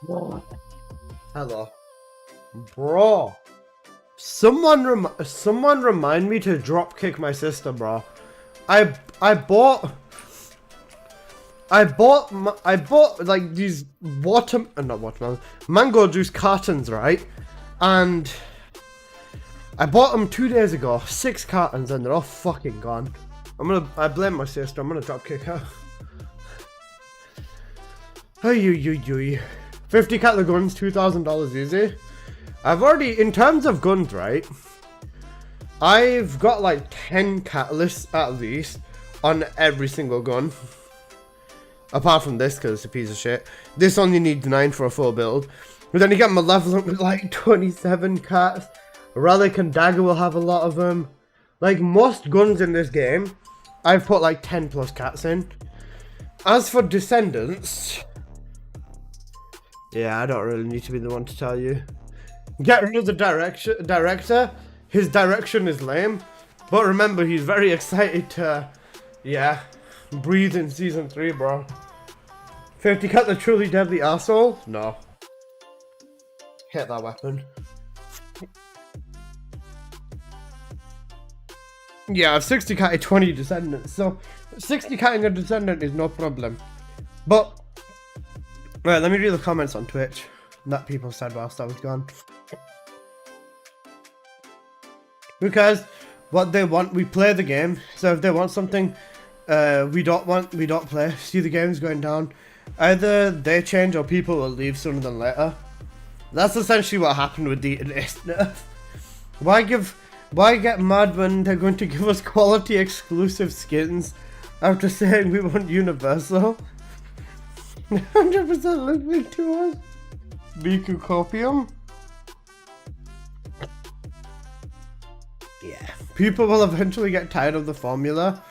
Hello. Bro. Someone remind me to drop kick my sister, bro. I bought like these not watermelon, mango juice cartons, right? And I bought them 2 days ago, 6 cartons, and they're all fucking gone. I blame my sister. I'm gonna drop kick her. Hey, 50 cat the guns, $2,000 easy. I've already, in terms of guns, right? I've got like 10 catalysts at least on every single gun. Apart from this, because it's a piece of shit. This only needs 9 for a full build. But then you get Malevolent with like 27 cats. Relic and Dagger will have a lot of them. Like most guns in this game, I've put like 10 plus cats in. As for Descendants, yeah, I don't really need to be the one to tell you. Get rid of the director. His direction is lame. But remember, he's very excited to, yeah, breathe in season 3, bro. 50 cat the truly deadly asshole? No. Hit that weapon. Yeah, I've 60 catted 20 Descendants, so 60 catting a Descendant is no problem. But, right, let me read the comments on Twitch that people said whilst I was gone. Because what they want, we play the game. So if they want something we don't play. See the game's going down. Either they change or people will leave sooner than later. That's essentially what happened with the nerf. Why get mad when they're going to give us quality exclusive skins after saying we want universal? 100% listening to us. Biku copium. Yeah. People will eventually get tired of the formula.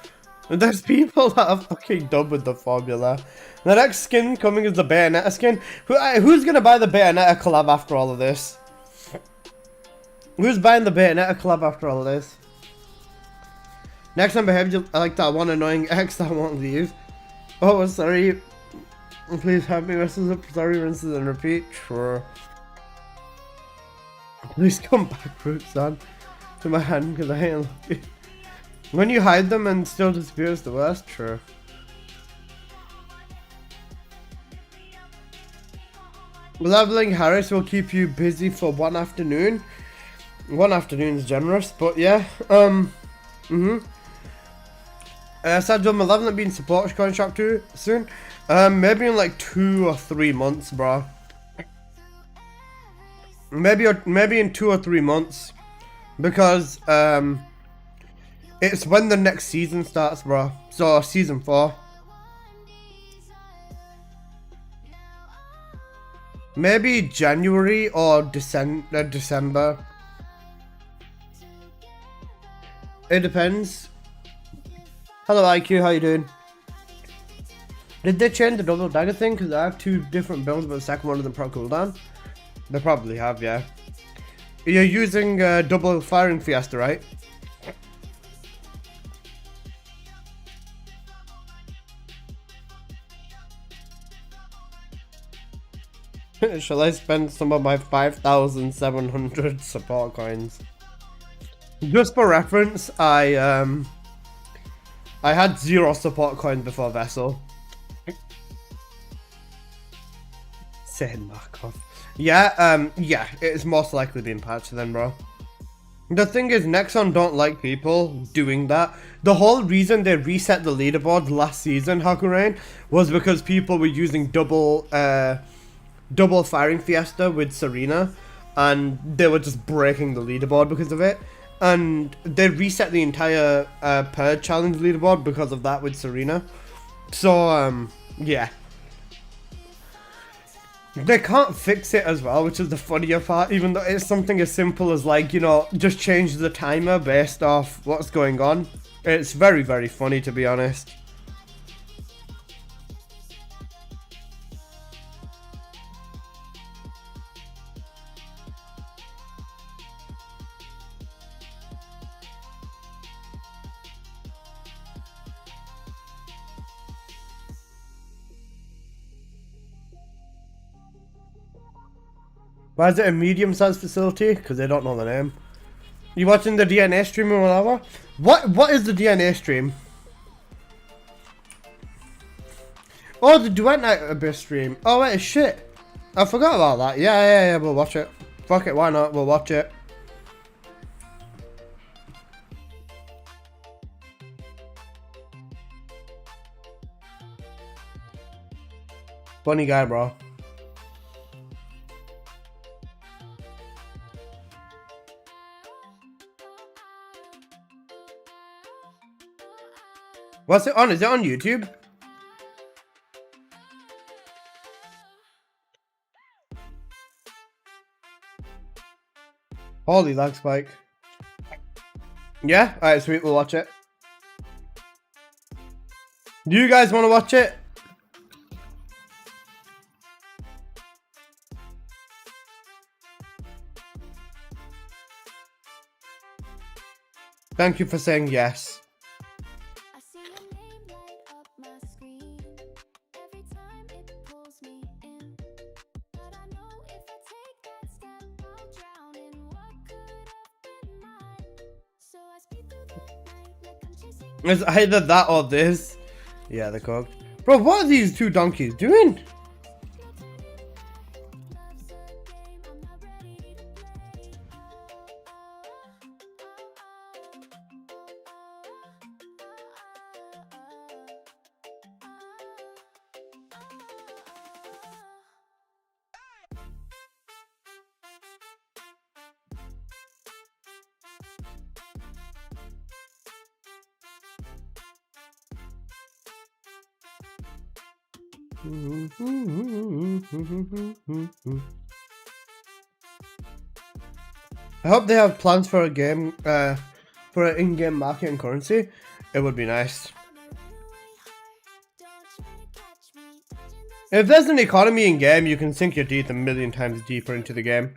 And there's people that are fucking done with the formula. The next skin coming is the Bayonetta skin. Who's gonna buy the Bayonetta collab after all of this? Who's buying the Bayonetta collab after all of this? Next time behaved like that one annoying ex that won't leave. Oh, sorry. Please help me. Sorry, rinses and repeat. Sure. Please come back, fruit son. To my hand, because I ain't lucky. When you hide them and still disappear is the worst. True. Leveling Harris will keep you busy for one afternoon. One afternoon is generous, but yeah. Said will Malevolent be in support coin shop too soon? Maybe in like 2 or 3 months, bro. Maybe in 2 or 3 months. Because it's when the next season starts, bro. So season 4. Maybe January or December. It depends. Hello IQ, how you doing? Did they change the double dagger thing? Because I have 2 different builds, but the second one doesn't pro cooldown. They probably have, yeah. You're using double firing Fiesta, right? Shall I spend some of my 5,700 support coins? Just for reference, I had 0 support coins before Vessel. Saying Markov. Yeah, yeah, it's most likely been patched then, bro. The thing is, Nexon don't like people doing that. The whole reason they reset the leaderboard last season, Hakurain, was because people were using double firing Fiesta with Serena, and they were just breaking the leaderboard because of it. And they reset the entire Purge Challenge leaderboard because of that with Serena. So, yeah. They can't fix it as well, which is the funnier part, even though it's something as simple as, like, you know, just change the timer based off what's going on. It's very, very funny, to be honest. Why is it a medium-sized facility? Because they don't know the name. You watching the DNA stream or whatever? What is the DNA stream? Oh, the Duet Night Abyss stream. Oh wait, shit. I forgot about that. Yeah, we'll watch it. Fuck it, why not? We'll watch it. Funny guy, bro. What's it on? Is it on YouTube? Holy lag spike. Yeah? Alright, sweet, we'll watch it. Do you guys want to watch it? Thank you for saying yes. I see your name light up my screen. Every time it pulls me in. But I know if I take that step, I'll drown in what could have been mine. So I speed through the night like I'm chasing. It's either that or this. Yeah, they're cooked. Bro, what are these two donkeys doing? Love's a game I'm not ready to play. I hope they have plans for a game, for an in-game market and currency. It would be nice. If there's an economy in game, you can sink your teeth a million times deeper into the game.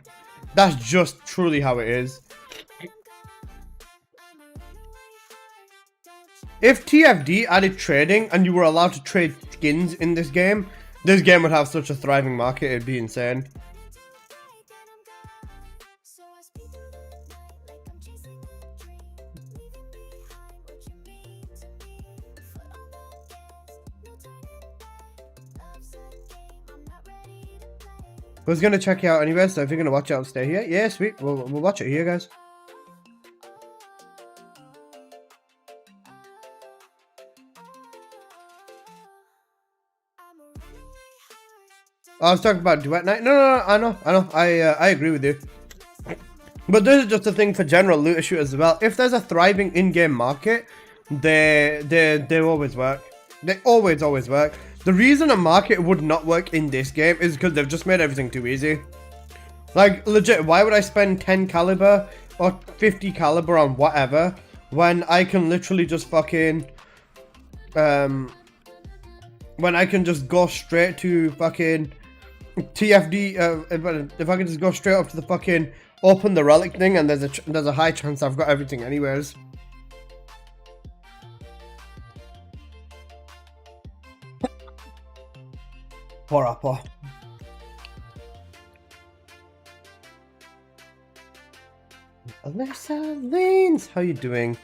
That's just truly how it is. If TFD added trading and you were allowed to trade skins in this game would have such a thriving market, it'd be insane. So I speed through the night like I'm chasing a dream, leaving behind what you mean to me. Foot on the gas, no turning back. Love's a game I'm not ready to play. I was gonna check you out anyway, so if you're gonna watch it, I'll stay here. Yeah, sweet. We'll watch it here, guys. I was talking about Duet Night. No, I know. I agree with you. But this is just a thing for general looter shooters as well. If there's a thriving in-game market, they always work. They always work. The reason a market would not work in this game is because they've just made everything too easy. Like, legit, why would I spend 10 caliber or 50 caliber on whatever when I can literally just fucking when I can just go straight to fucking TFD, if I can just go straight up to the fucking open the relic thing, and there's a high chance I've got everything anyways. Poor Apple. Alyssa Lanes, how you doing?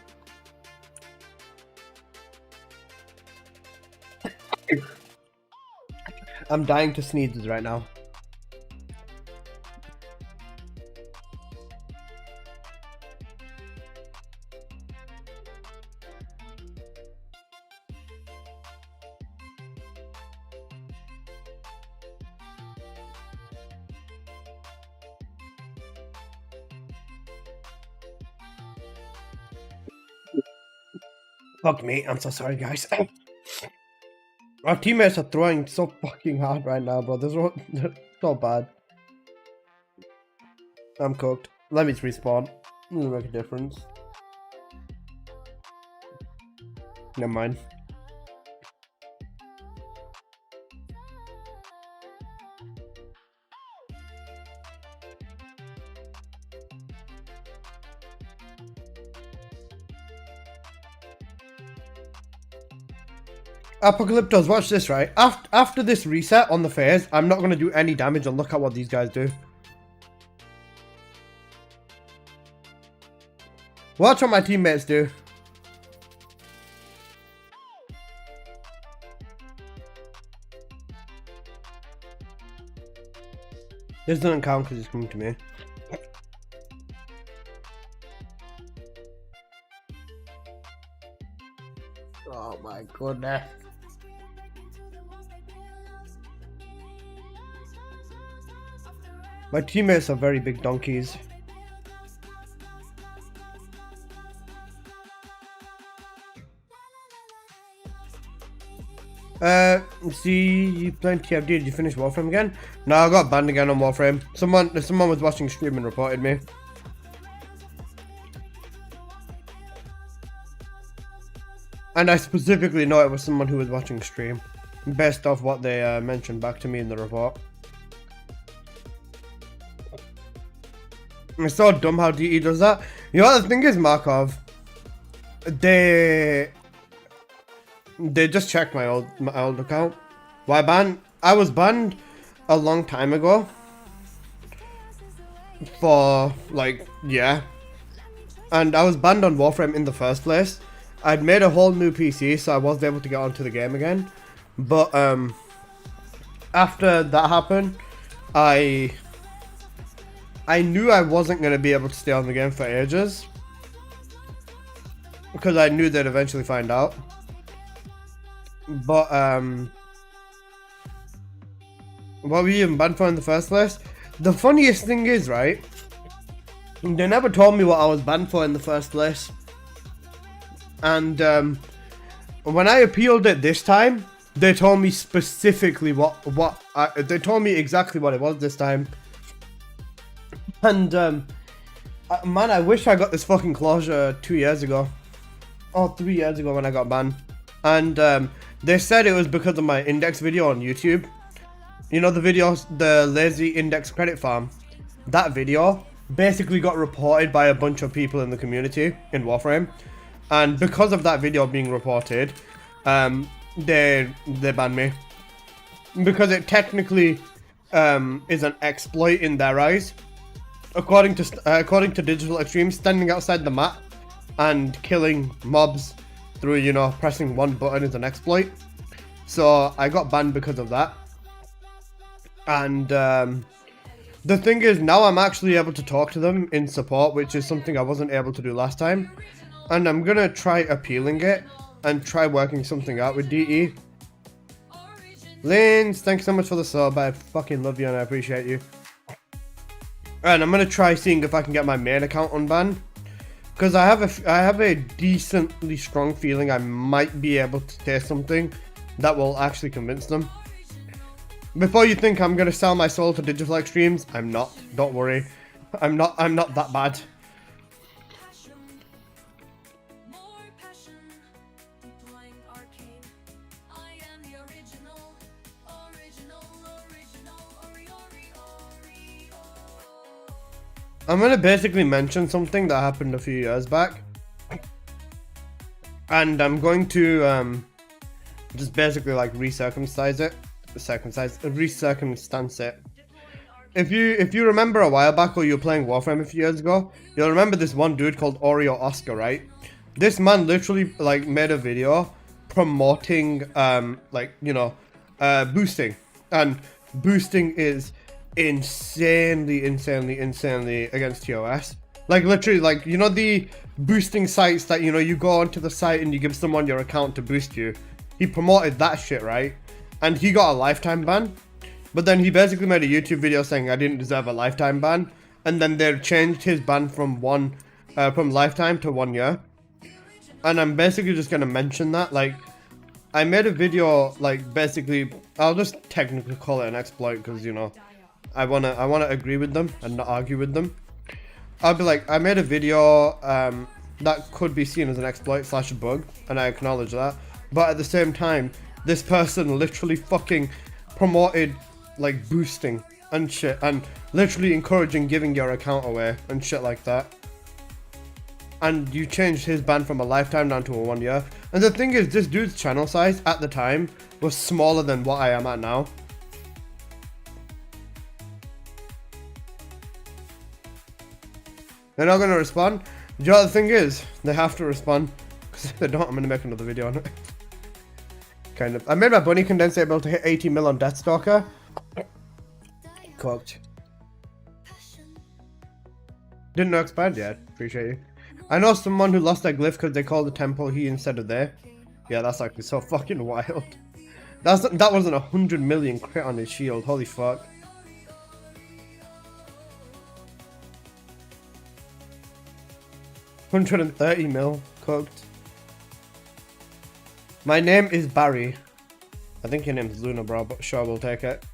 I'm dying to sneeze right now. Fuck me, I'm so sorry, guys. Our teammates are throwing so fucking hard right now, bro. They're so bad. I'm cooked. Let me respawn. Doesn't make a difference. Never mind. Apocalyptos, watch this, right? After this reset on the phase, I'm not going to do any damage, and look at what these guys do. Watch what my teammates do. This doesn't count because he's coming to me. Oh my goodness. My teammates are very big donkeys. See, you playing TFD, did you finish Warframe again? No, I got banned again on Warframe. Someone was watching stream and reported me. And I specifically know it was someone who was watching stream, based off what they mentioned back to me in the report. It's so dumb how DE does that. You know what the thing is, Markov? They just checked my old account. Why ban? I was banned a long time ago. For like, yeah. And I was banned on Warframe in the first place. I'd made a whole new PC, so I wasn't able to get onto the game again. But after that happened, I knew I wasn't going to be able to stay on the game for ages. Because I knew they'd eventually find out. But, what were you even banned for in the first place? The funniest thing is, right, they never told me what I was banned for in the first place. And, when I appealed it this time, they told me specifically they told me exactly what it was this time. And, man, I wish I got this fucking closure 2 years ago. Or 3 years ago when I got banned. And, they said it was because of my index video on YouTube. You know the video, the lazy index credit farm? That video basically got reported by a bunch of people in the community in Warframe. And because of that video being reported, they banned me. Because it technically is an exploit in their eyes. According to Digital Extreme, standing outside the map and killing mobs through, you know, pressing one button is an exploit. So I got banned because of that. And the thing is, now I'm actually able to talk to them in support, which is something I wasn't able to do last time. And I'm gonna try appealing it and try working something out with DE. Lins, thanks so much for the sub. I fucking love you and I appreciate you. And I'm gonna try seeing if I can get my main account unbanned. Because I have a decently strong feeling I might be able to say something that will actually convince them. Before you think I'm gonna sell my soul to Digital Extremes, I'm not. Don't worry. I'm not that bad. I'm gonna basically mention something that happened a few years back. And I'm going to just basically like recircumstance it. If you remember a while back, or you were playing Warframe a few years ago, you'll remember this one dude called Oreo Oscar, right? This man literally like made a video promoting like, you know, boosting. And boosting is insanely against TOS. Like literally, like, you know the boosting sites that, you know, you go onto the site and you give someone your account to boost you. He promoted that shit, right? And he got a lifetime ban. But then he basically made a YouTube video saying I didn't deserve a lifetime ban. And then they changed his ban from lifetime to 1 year. And I'm basically just gonna mention that, like, I made a video, like, basically, I'll just technically call it an exploit because, you know, I wanna agree with them and not argue with them. I'll be like, I made a video that could be seen as an exploit / bug, and I acknowledge that. But at the same time, this person literally fucking promoted like boosting and shit, and literally encouraging giving your account away and shit like that. And you changed his ban from a lifetime down to a 1 year. And the thing is, this dude's channel size at the time was smaller than what I am at now. They're not gonna respond. You know what the thing is? They have to respond. Because if they don't, I'm gonna make another video on it. Kind of. I made my bunny condenser able to hit 80 mil on Deathstalker. Cooked. Didn't know expired yet. Appreciate you. I know someone who lost their glyph because they called the temple he instead of they. Yeah, that's actually so fucking wild. That wasn't 100 million crit on his shield. Holy fuck. $130 mil cooked. My name is Barry. I think your name's Luna, bro, but sure, we'll take it.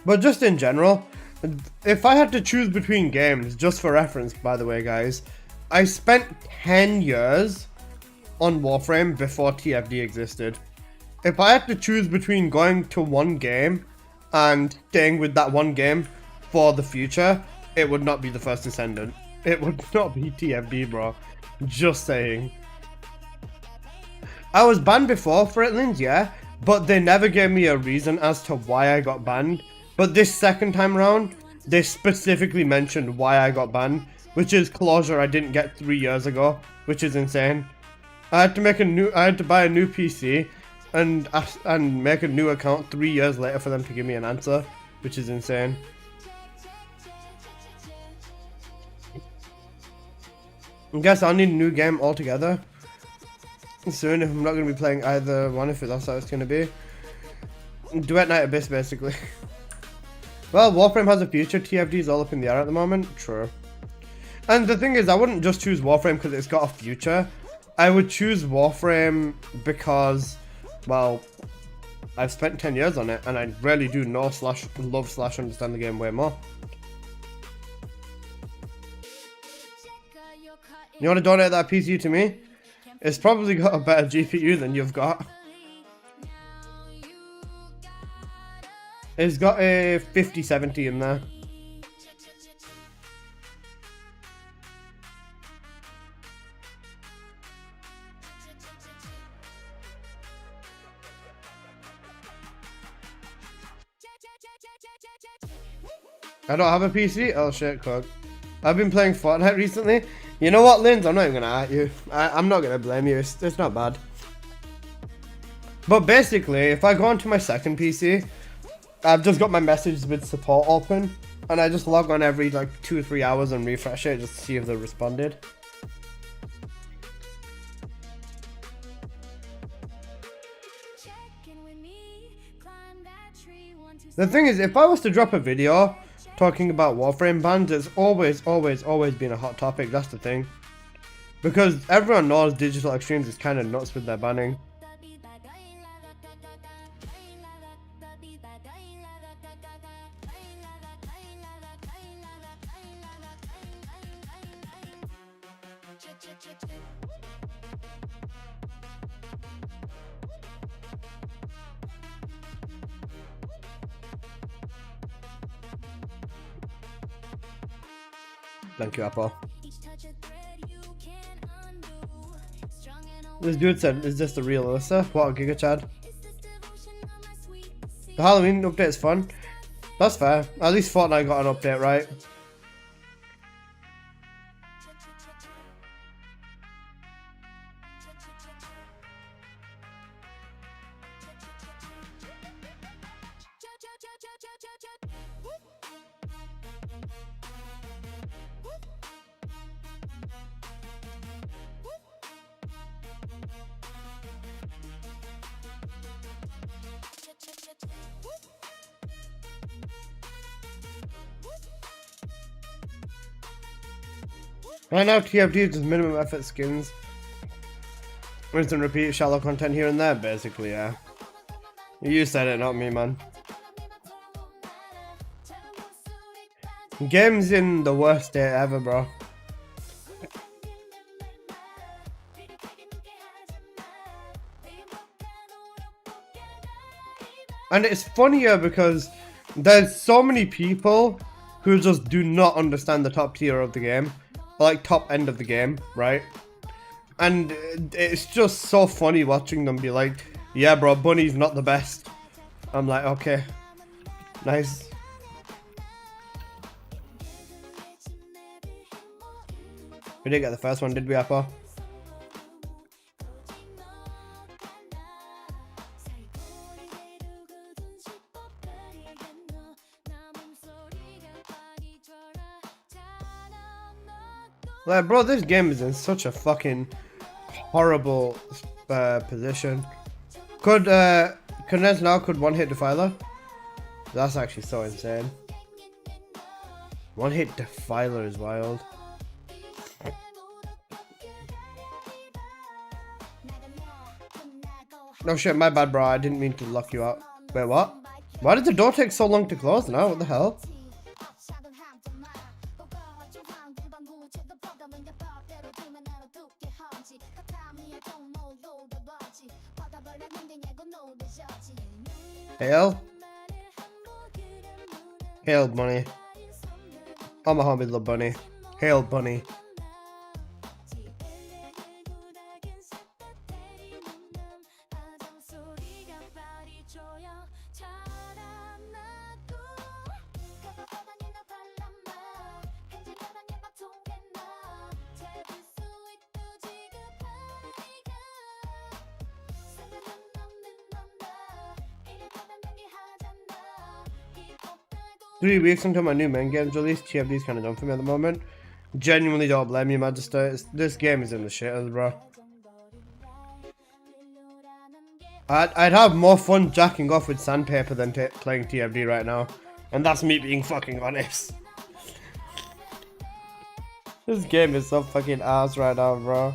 But just in general, if I had to choose between games, just for reference, by the way, guys, I spent 10 years on Warframe before TFD existed. If I had to choose between going to one game and staying with that one game for the future, it would not be the First Descendant. It would not be TFD, bro. Just saying. I was banned before for it, Linz, yeah, but they never gave me a reason as to why I got banned. But this second time round, they specifically mentioned why I got banned, which is closure I didn't get 3 years ago, which is insane. I had to buy a new PC and make a new account 3 years later for them to give me an answer, which is insane. I guess I'll need a new game altogether soon if I'm not going to be playing either one, if that's how it's going to be. Duet Night Abyss, basically. Well, Warframe has a future, TFD is all up in the air at the moment. True. And the thing is, I wouldn't just choose Warframe because it's got a future. I would choose Warframe because, well, I've spent 10 years on it and I really do know / love / understand the game way more. You want to donate that PC to me? It's probably got a better GPU than you've got. It's got a 5070 in there. I don't have a PC? Oh shit, Cog. I've been playing Fortnite recently. You know what, Linz? I'm not even gonna at you. I'm not gonna blame you. It's not bad. But basically, if I go onto my second PC, I've just got my messages with support open, and I just log on every like 2 or 3 hours and refresh it just to see if they responded. The thing is, if I was to drop a video talking about Warframe bans, it's always been a hot topic. That's the thing, because everyone knows Digital Extremes is kind of nuts with their banning. Thank you, Apple. This dude said, is this the real Alyssa? What, Giga Chad? The Halloween update's fun. That's fair. At least Fortnite got an update, right? Right now, TFD is just minimum effort skins. Rinse and repeat shallow content here and there, basically, yeah. You said it, not me, man. Game's in the worst state ever, bro. And it's funnier because there's so many people who just do not understand the top tier of the game. Like top end of the game, right? And it's just so funny watching them be like, Yeah, bro, Bunny's not the best. I'm like, okay. Nice. We didn't get the first one, did we, Apple? Like, bro, this game is in such a fucking horrible position. Could Condense now could one hit Defiler? That's actually so insane. One hit Defiler is wild. No shit, my bad, bro. I didn't mean to lock you out. Wait, what? Why did the door take so long to close now? What the hell? Hail? Hail, Bunny. Oh, my homie, little Bunny. Hail, Bunny. Three weeks until my new main game's released. TFD's kind of done for me at the moment. Genuinely don't blame you, Magister. This game is in the shitters, bro. I'd have more fun jacking off with sandpaper than playing TFD right now. And that's me being fucking honest. This game is so fucking ass right now, bro.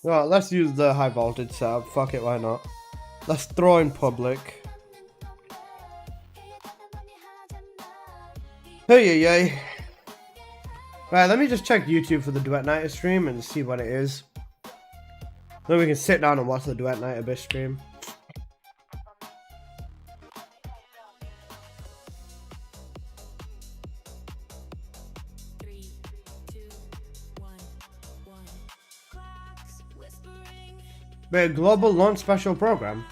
Right, let's use the high voltage setup. Fuck it, why not? Let's throw in public. Hey, yay. Right, let me just check YouTube for the Duet Night stream and see what it is. Then we can sit down and watch the Duet Night Abyss stream. Wait, global launch special program.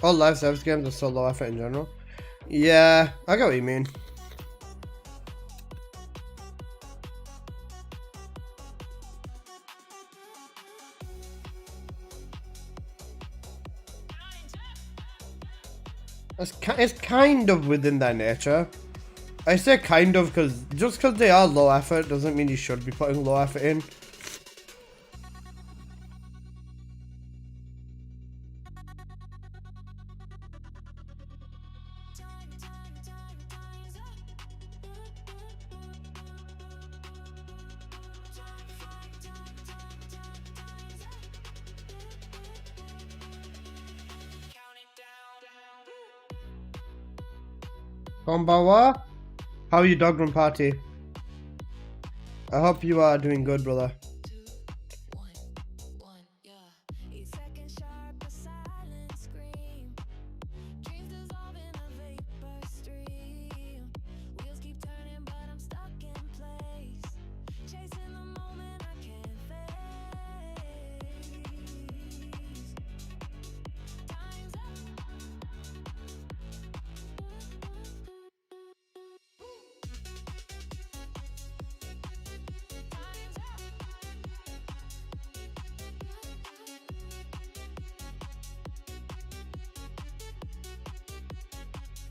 All live service games are so low effort in general. Yeah, I get what you mean. It's kind of within their nature. I say kind of because just because they are low effort doesn't mean you should be putting low effort in. Konbawa? How are you, Dogrun Party? I hope you are doing good, brother.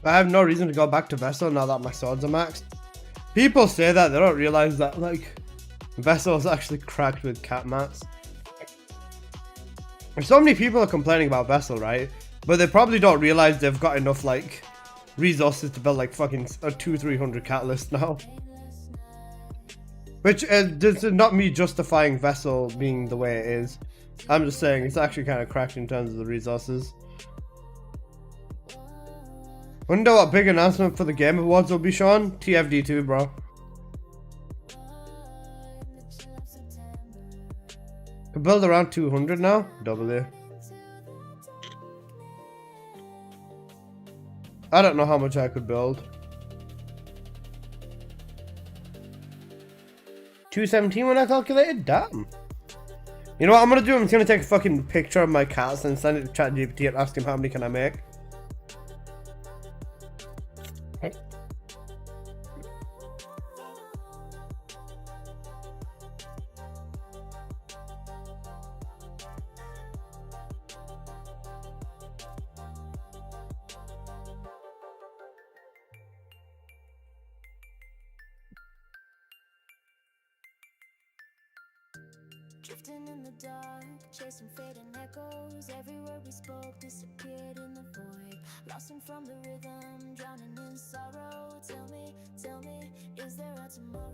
I have no reason to go back to Vessel now that my swords are maxed. People say that, they don't realize that, like, Vessel's actually cracked with cat mats. So many people are complaining about Vessel, right? But they probably don't realize they've got enough, like, resources to build, like, fucking a 200-300 catalyst now. Which, this is not me justifying Vessel being the way it is. I'm just saying it's actually kind of cracked in terms of the resources. Wonder what big announcement for the Game Awards will be, Sean? TFD2, bro. Could build around 200 now. W. I don't know how much I could build. 217 when I calculated? Damn. You know what I'm gonna do? I'm just gonna take a fucking picture of my cats and send it to ChatGPT and ask him how many can I make. Drifting in the dark, chasing fading echoes. Every word we spoke disappeared in the void. Lost from the rhythm, drowning in sorrow. Tell me, is there a tomorrow?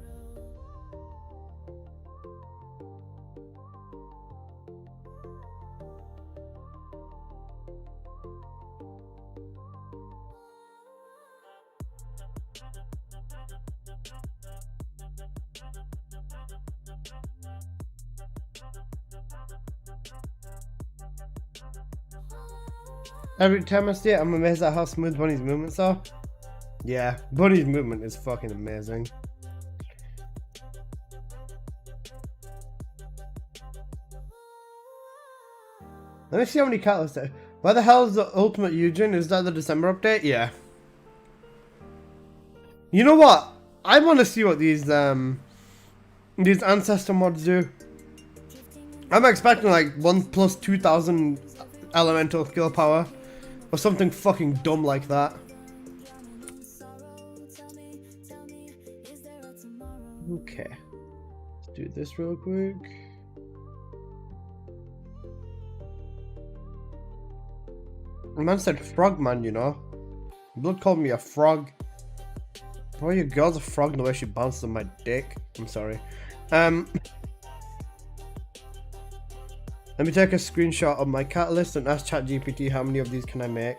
Every time I see it, I'm amazed at how smooth Bunny's movements are. Yeah, Bunny's movement is fucking amazing. Let me see how many catalysts there. Where the hell is the Ultimate Eugen? Is that the December update? Yeah. You know what? I want to see what these ancestor mods do. I'm expecting like 1 plus 2,000 elemental skill power. Or something fucking dumb like that. Okay. Let's do this real quick. The man said frogman, you know. Blood called me a frog. Boy, your girl's a frog the way she bounced on my dick. I'm sorry. Let me take a screenshot of my catalyst and ask ChatGPT how many of these can I make.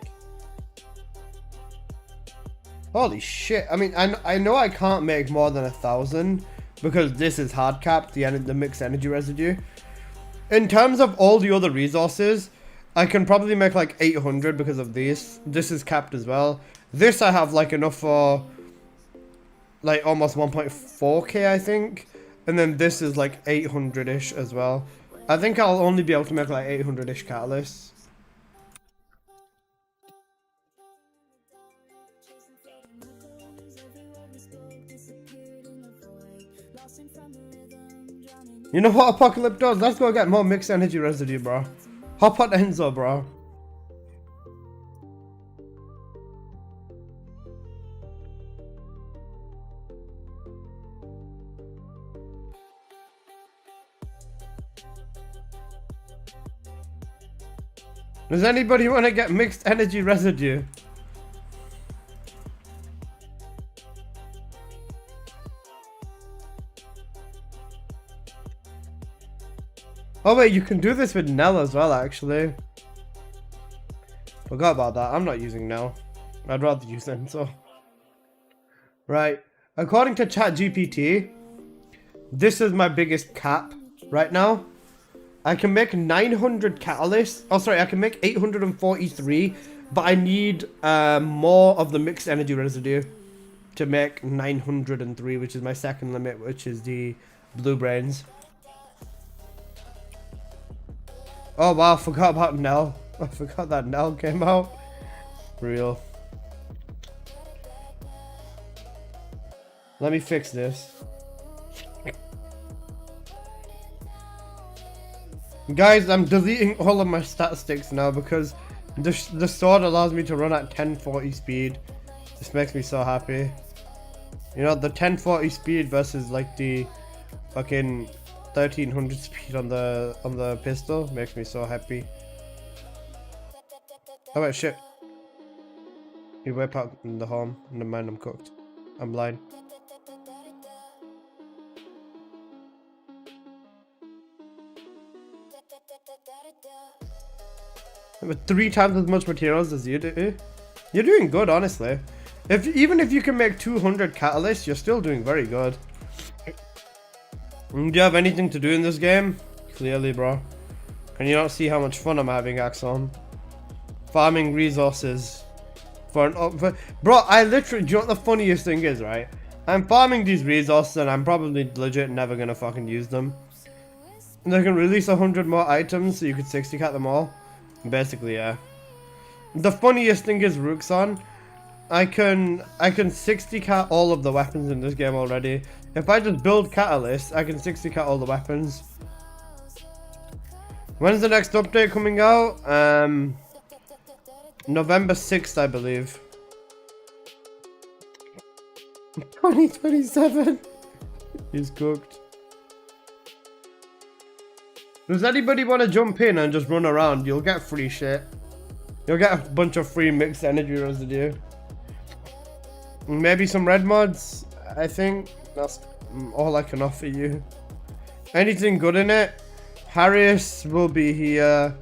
Holy shit. I mean, I know I can't make more than 1,000 because this is hard capped, the mixed energy residue. In terms of all the other resources, I can probably make like 800 because of these. This is capped as well. This I have like enough for like almost 1.4k I think. And then this is like 800-ish as well. I think I'll only be able to make like 800-ish catalysts. You know what Apocalypse does? Let's go get more mixed energy residue, bro. Hop on Enzo, bro. Does anybody want to get mixed energy residue? Oh wait, you can do this with Nell as well, actually. Forgot about that. I'm not using Nell. I'd rather use Enzo. Right. According to ChatGPT, this is my biggest cap right now. I can make 900 catalysts. Oh, sorry, I can make 843, but I need more of the mixed energy residue to make 903, which is my second limit, which is the blue brains. Oh wow, forgot about Nell. I forgot that Nell came out. Real. Let me fix this. Guys, I'm deleting all of my statistics now because the sword allows me to run at 1040 speed. This makes me so happy. You know, the 1040 speed versus like the fucking 1300 speed on the pistol makes me so happy. Oh wait, shit. You wipe out in the home. Never mind, I'm cooked. I'm blind. With 3 times as much materials as you do. You're doing good, honestly. Even if you can make 200 catalysts, you're still doing very good. Do you have anything to do in this game? Clearly, bro. Can you not see how much fun I'm having, Axon? Farming resources. Bro, I literally, do you know what the funniest thing is, right? I'm farming these resources and I'm probably legit never gonna fucking use them. And they can release 100 more items so you could 60 cat them all. Basically, yeah. The funniest thing is, Rookson, I can 60 cat all of the weapons in this game already. If I just build catalysts, I can 60 cat all the weapons. When's the next update coming out? November 6th, I believe. 2027. He's cooked. Does anybody want to jump in and just run around? You'll get free shit. You'll get a bunch of free mixed energy residue. Maybe some red mods, I think. That's all I can offer you. Anything good in it? Harris will be here.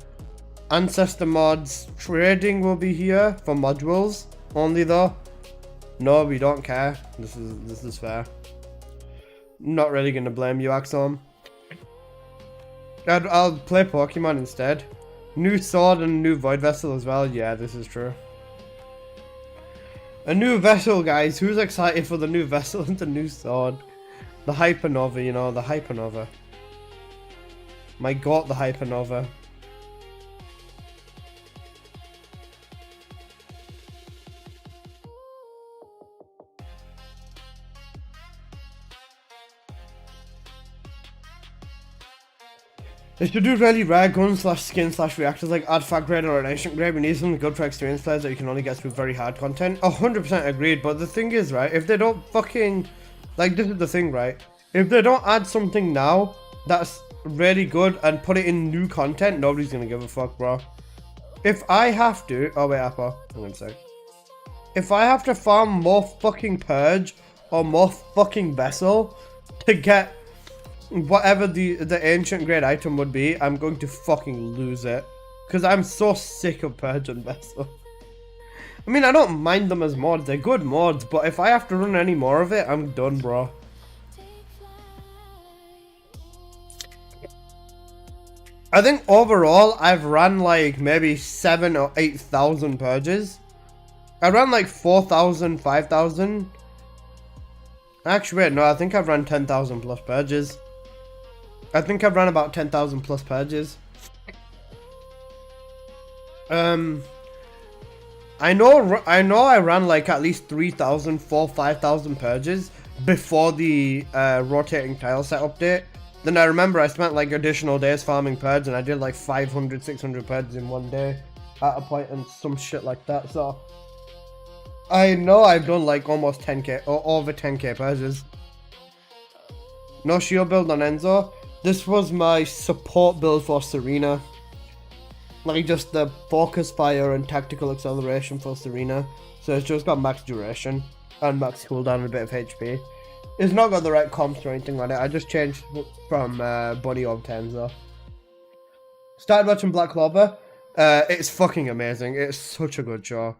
Ancestor mods. Trading will be here for modules only though. No, we don't care. This is fair. Not really gonna blame you, Axon. I'll play Pokemon instead. New sword and new void vessel as well. Yeah, this is true. A new vessel, guys. Who's excited for the new vessel and the new sword? The Hypernova, you know, the Hypernova. My god, the Hypernova. They should do really rare guns / skin / reactors like artifact grade or an ancient grade. We need something good for experienced players that you can only get through very hard content. 100% agreed, but the thing is, right, if they don't fucking, like, this is the thing, right, if they don't add something now that's really good and put it in new content, nobody's gonna give a fuck, bro. If I have to, oh wait, Apple, hang on a sec. If I have to farm more fucking purge or more fucking vessel to get whatever the ancient grade item would be, I'm going to fucking lose it. Because I'm so sick of Purge and Vessel. I mean, I don't mind them as mods. They're good mods. But if I have to run any more of it, I'm done, bro. I think overall, I've ran like maybe 7,000 or 8,000 Purges. I ran like 4,000, 5,000. Actually, wait, no, I think I've run 10,000 plus Purges. I think I've run about 10,000 plus purges. I know I ran like at least 3,000, 4,000, 5,000 purges before the rotating tile set update. Then I remember I spent like additional days farming purge and I did like 500, 600 purges in one day at a point and some shit like that. So I know I've done like almost 10k or over 10k purges. No shield build on Enzo. This was my support build for Serena. Like just the focus fire and tactical acceleration for Serena. So it's just got max duration and max cooldown and a bit of HP. It's not got the right comps or anything like that. I just changed from Bunny on Tenzo. Started watching Black Clover. It's fucking amazing. It's such a good show.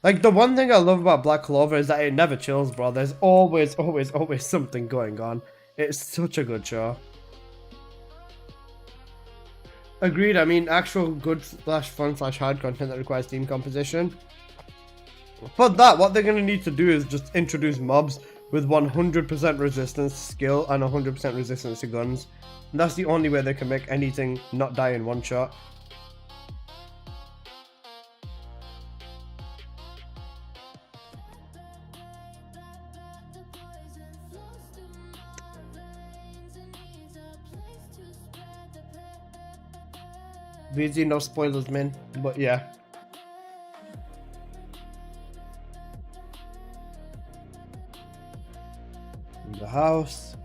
Like the one thing I love about Black Clover is that it never chills, bro. There's always something going on. It's such a good show. Agreed. I mean, actual good / fun / hard content that requires team composition. For that, what they're gonna need to do is just introduce mobs with 100% resistance to skill and 100% resistance to guns. And that's the only way they can make anything not die in one shot. VZ, no spoilers, man. But yeah. In the house.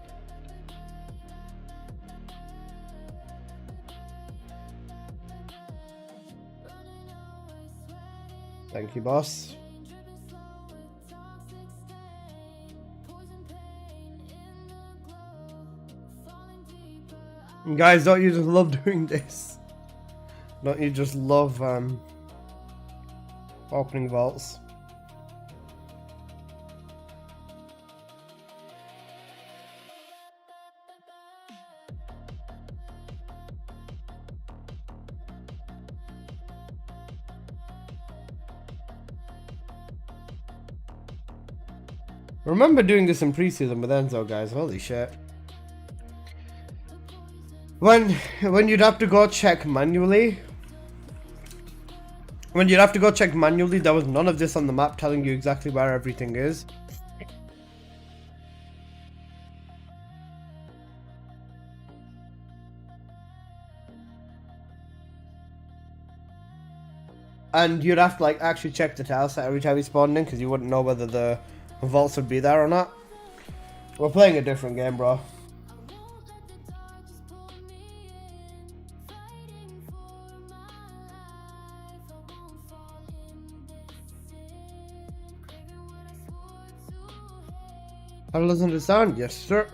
Thank you, boss. Guys, don't you just love doing this? Don't you just love opening vaults? Remember doing this in preseason with Enzo, guys. Holy shit. When you'd have to go check manually. When you'd have to go check manually, there was none of this on the map telling you exactly where everything is. And you'd have to like actually check the tile set every time you spawned in because you wouldn't know whether the vaults would be there or not. We're playing a different game, bro. How does it sound? Yes, sir.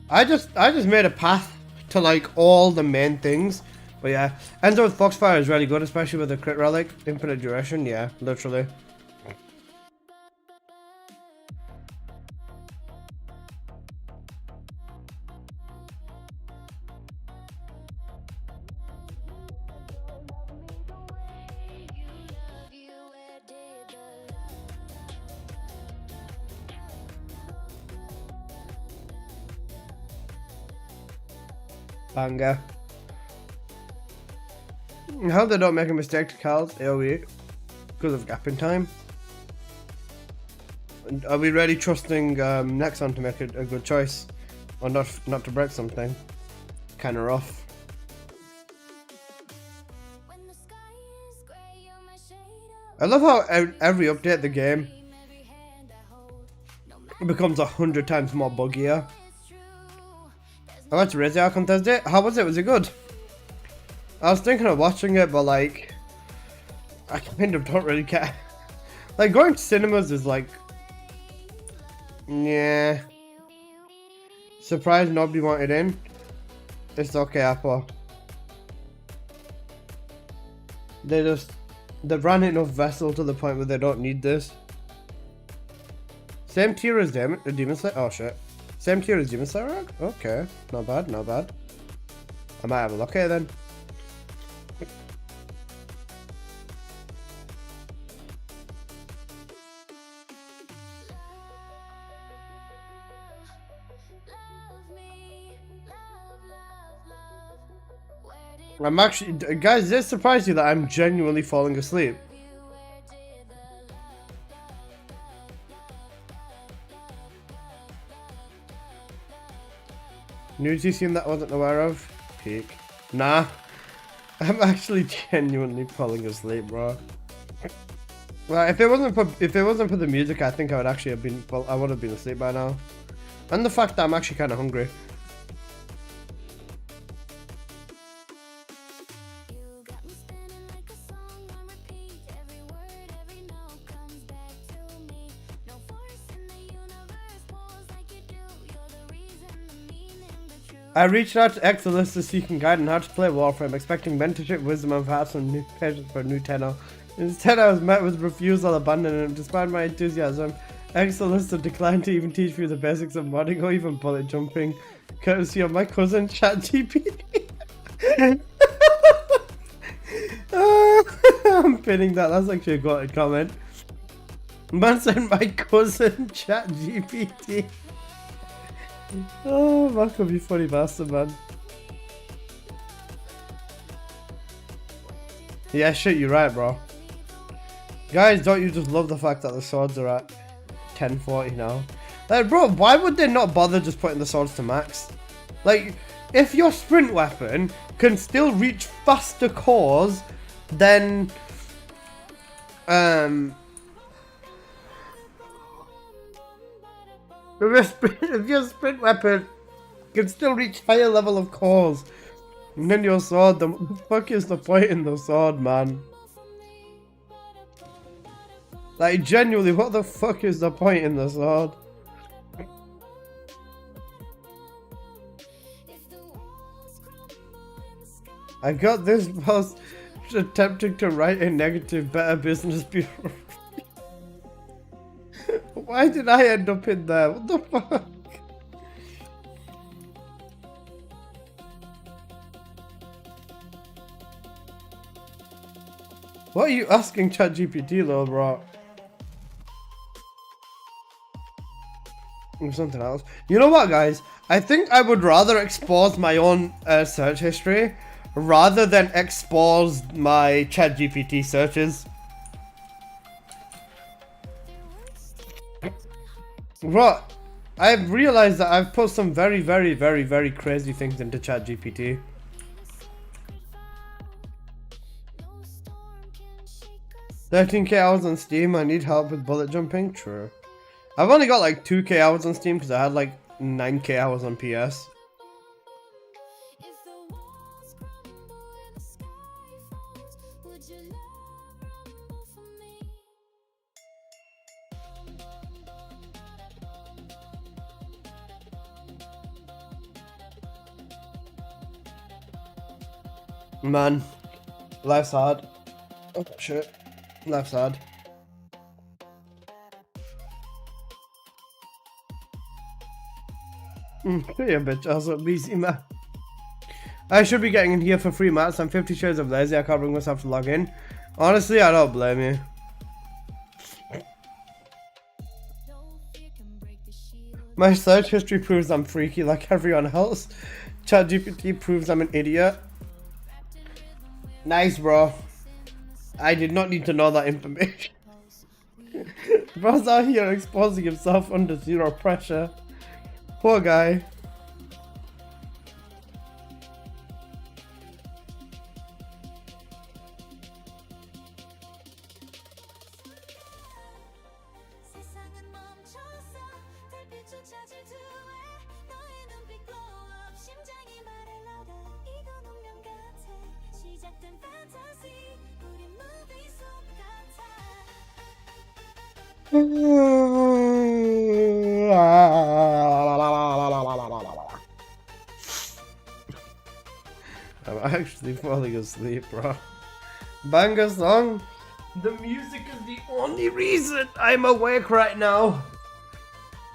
I just made a path to like all the main things. But yeah, Enzo with Foxfire is really good, especially with the crit relic, infinite duration. Yeah, literally. Banger. How they don't make a mistake to Cal's AoE because of gap in time. And are we really trusting Nexon to make a good choice, or not to break something? Kind of rough. I love how every update the game becomes 100 times more buggier. I went to Rizziark on Thursday. How was it? Was it good? I was thinking of watching it, but like, I kind of don't really care. Like, going to cinemas is like, yeah. Surprised nobody wanted in. It's okay, Apple. They ran enough vessel to the point where they don't need this. Same tier as Demon Slayer. Oh shit. Same tier as Demon Slayer? Okay. Not bad, not bad. I might have a look here then. I'm actually, guys, does it surprise you that I'm genuinely falling asleep? News you seen that I wasn't aware of? Peak. Nah. I'm actually genuinely falling asleep, bro. Well, if it wasn't for the music, I think I would actually have been, well, I would have been asleep by now. And the fact that I'm actually kind of hungry. I reached out to Exolista seeking guidance on how to play Warframe, expecting mentorship, wisdom, and perhaps some new patience for a new tenor. Instead, I was met with refusal, abandonment. Despite my enthusiasm, Exolista declined to even teach me the basics of modding or even bullet jumping, courtesy of my cousin ChatGPT. I'm pinning that. That's actually a good comment. Man said my cousin ChatGPT. Oh, Mark will be funny bastard, man. Yeah, shit, you're right, bro. Guys, don't you just love the fact that the swords are at 1040 now? Like, bro, why would they not bother just putting the swords to max? Like, if your sprint weapon can still reach faster cores than if your sprint weapon can still reach higher level of cores than your sword, then what the fuck is the point in the sword, man? Like, genuinely, what the fuck is the point in the sword? I got this post attempting to write a negative Better Business Bureau. Why did I end up in there? What the fuck? What are you asking ChatGPT though, bro? Or something else. You know what, guys? I think I would rather expose my own search history rather than expose my ChatGPT searches. Bro, I've realized that I've put some very, very, very, very crazy things into ChatGPT. 13k hours on Steam. I need help with bullet jumping. True. I've only got like 2k hours on Steam because I had like 9k hours on PS. Man, life's hard. Oh shit, life's hard. Yeah, bitch, also busy, man. I should be getting in here for free mats. I'm 50 Shades of Lazy. I can't bring myself to log in. Honestly, I don't blame you. My search history proves I'm freaky like everyone else. ChatGPT proves I'm an idiot. Nice, bro. I did not need to know that information. Bro's out here exposing himself under zero pressure. Poor guy. I'm actually falling asleep, bro. Banger song. The music is the only reason I'm awake right now.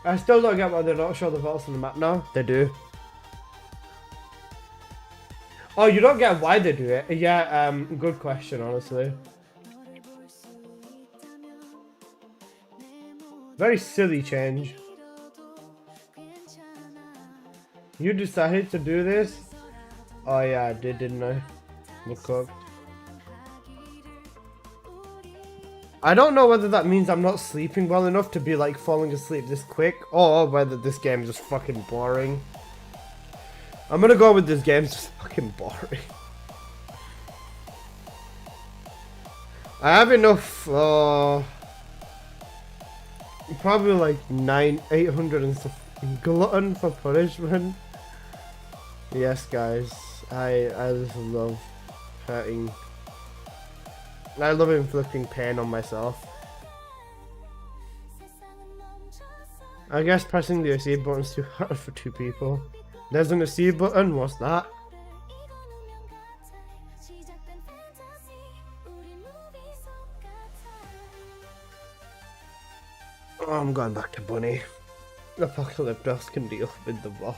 I still don't get why they don't show the votes on the map now. They do. Oh, you don't get why they do it? Yeah, good question, honestly. Very silly change. You decided to do this? Oh yeah, I did, didn't I? Look cooked. I don't know whether that means I'm not sleeping well enough to be like falling asleep this quick, or whether this game is just fucking boring. I'm gonna go with this game's just fucking boring. I have enough, probably like 800 and stuff. Glutton for punishment. Yes, guys, I just love hurting. I love inflicting pain on myself. I guess pressing the receive button is too hard for two people. There's an receive button. What's that? Oh, I'm going back to Bunny. Apocalyptos can deal with the boss.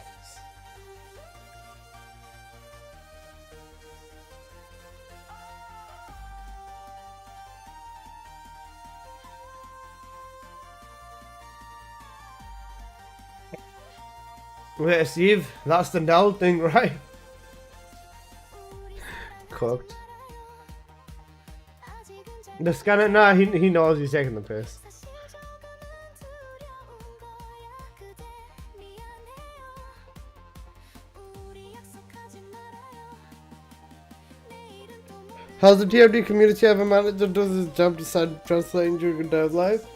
Wait, Steve, that's the Nell thing, right? Cooked. The scanner, nah, he knows he's taking the piss. Has the TRD community ever manager does his job decide translating during a dev live?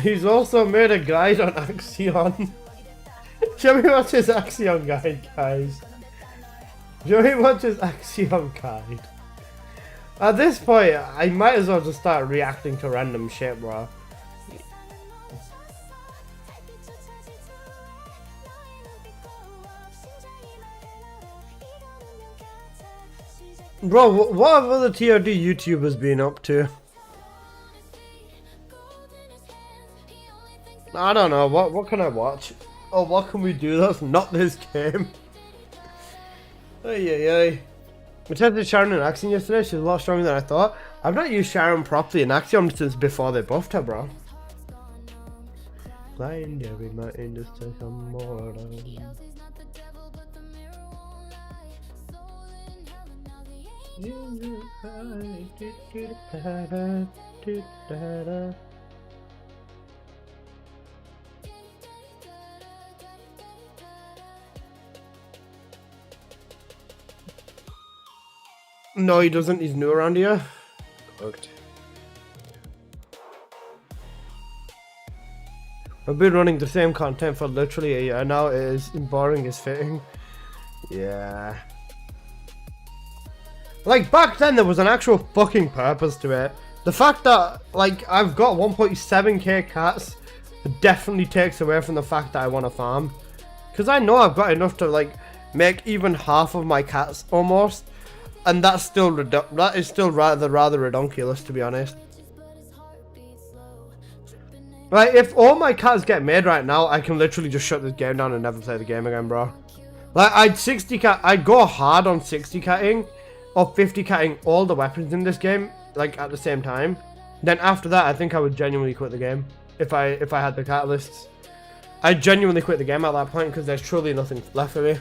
He's also made a guide on Axion. Show me watch his Axion guide, guys. Show me watch his Axion guide. At this point, I might as well just start reacting to random shit, bro. Bro, what have other TRD YouTubers been up to? I don't know, what can I watch? Oh, what can we do that's not this game? Ay. We tested Sharon in Axiom yesterday. She's a lot stronger than I thought. I've not used Sharon properly in Axiom since before they buffed her, bro. Blind every mountain just to come more. No, he doesn't. He's new around here. Cooked. I've been running the same content for literally a year now. It is boring as fitting. Yeah. Like, back then there was an actual fucking purpose to it. The fact that, like, I've got 1.7k cats definitely takes away from the fact that I want to farm. Because I know I've got enough to, like, make even half of my cats almost. And that's still that is still rather ridiculous, to be honest. Like, if all my cats get made right now, I can literally just shut this game down and never play the game again, bro. Like, I'd go hard on 60 catting or 50 catting all the weapons in this game, like, at the same time. Then after that, I think I would genuinely quit the game if I had the catalysts. I'd genuinely quit the game at that point because there's truly nothing left for me.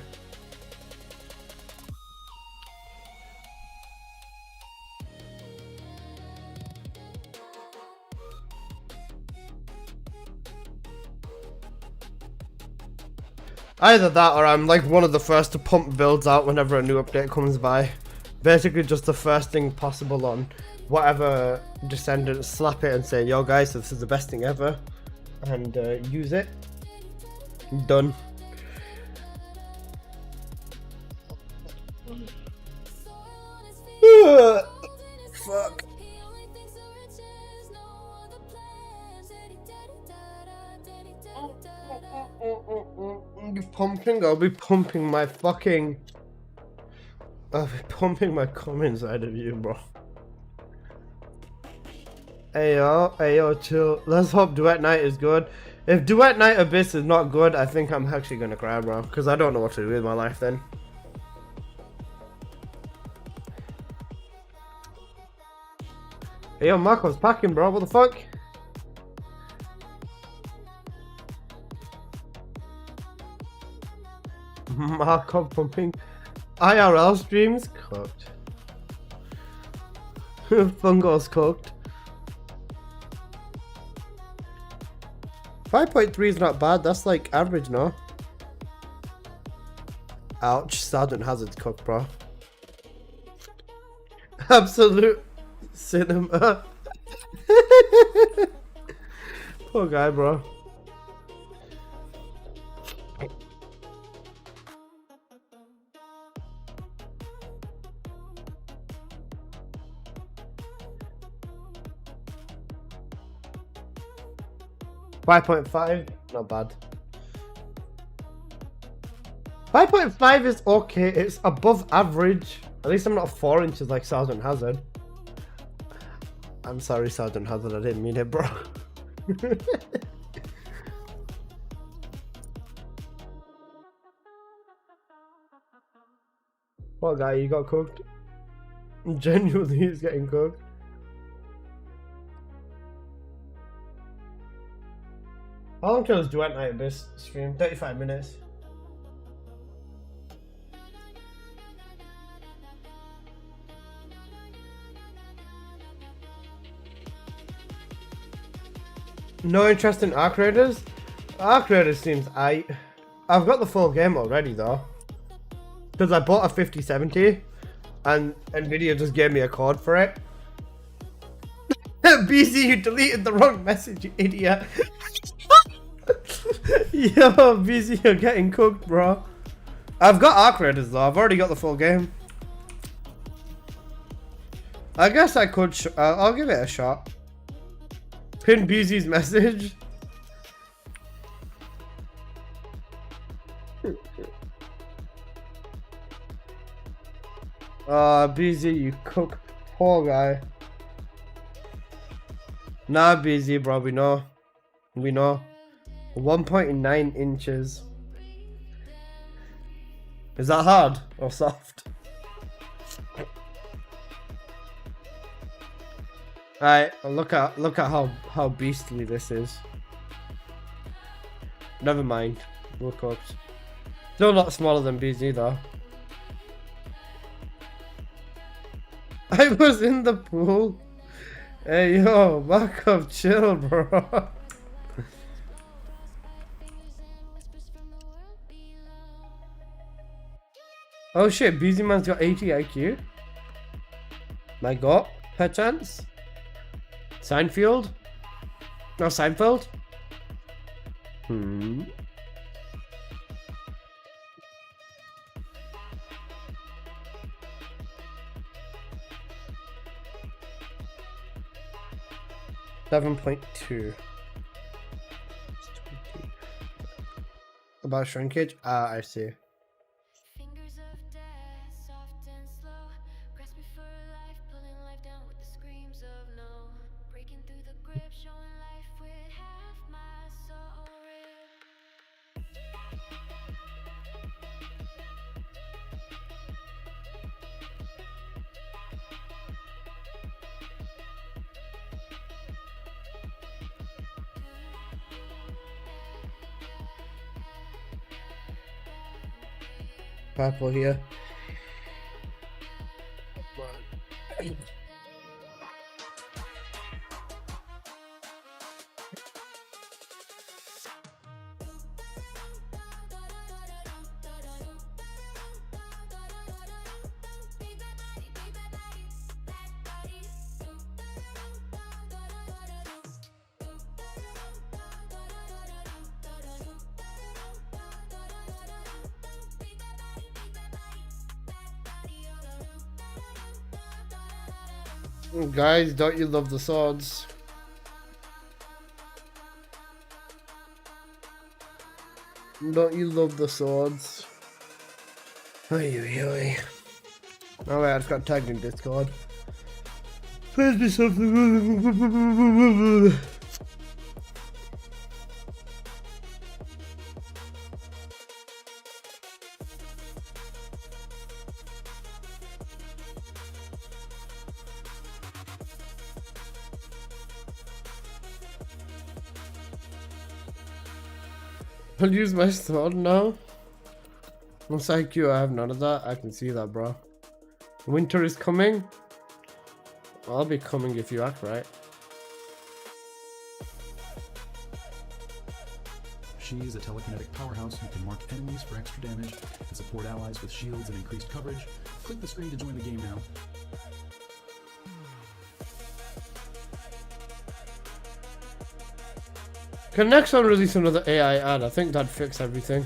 Either that or I'm like one of the first to pump builds out whenever a new update comes by. Basically just the first thing possible on whatever Descendant, slap it and say, yo guys, this is the best thing ever. And use it. Done. Fuck. I'll be pumping my fucking... I'll be pumping my cum inside of you, bro. Ayo, chill. Let's hope Duet Night is good. If Duet Night Abyss is not good, I think I'm actually gonna cry, bro. Because I don't know what to do with my life then. Ayo, Marco's packing, bro. What the fuck? Marco pumping IRL streams cooked. Fungo's cooked. 5.3 is not bad, that's like average, no? Ouch, Sergeant Hazard's cooked, bro. Absolute cinema. Poor guy, bro. .5, not bad. 5.5 is okay, it's above average. At least I'm not 4 inches like Sergeant Hazard. I'm sorry, Sergeant Hazard, I didn't mean it, bro. What guy, you got cooked? Genuinely, he's getting cooked. How long till Duet Night Abyss stream? 35 minutes. No interest in Arc Raiders? Arc Raiders seems I've got the full game already though. Because I bought a 5070 and Nvidia just gave me a code for it. BC, you deleted the wrong message, you idiot. Yo, BC, you're getting cooked, bro. I've got Arc Raiders though, I've already got the full game. I guess I could, I'll give it a shot. Pin BZ's message. BZ, you cook. Poor guy. Nah, BZ, bro, we know. We know. 1.9 inches. Is that hard or soft? Alright, look at how beastly this is. Never mind. We'll cooked. Still not smaller than BZ though. I was in the pool. Hey yo, back up, chill, bro. Oh shit, BZ Man's got 80 IQ. My god, perchance? Seinfeld? No, Seinfeld? 7.2. About shrinkage? Ah, I see. Fingers of death, soft and slow. Grasp me for life, pulling life down with the screams of no. Breaking through the grip, showing life with half my soul ripped. Purple here. Guys, don't you love the swords? Don't you love the swords? Oi, oi, oi. Oh wait, I just got tagged in Discord. Please be something. I'll use my sword now. Looks like you, I have none of that. I can see that, bro. Winter is coming. I'll be coming if you act right. She is a telekinetic powerhouse who can mark enemies for extra damage and support allies with shields and increased coverage. Click the screen to join the game now. Can next one release another AI ad? I think that'd fix everything.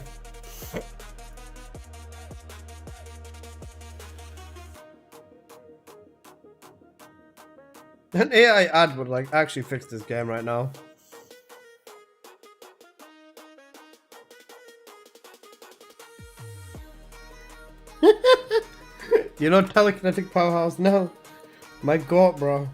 An AI ad would like actually fix this game right now. You know telekinetic powerhouse now? My god, bro.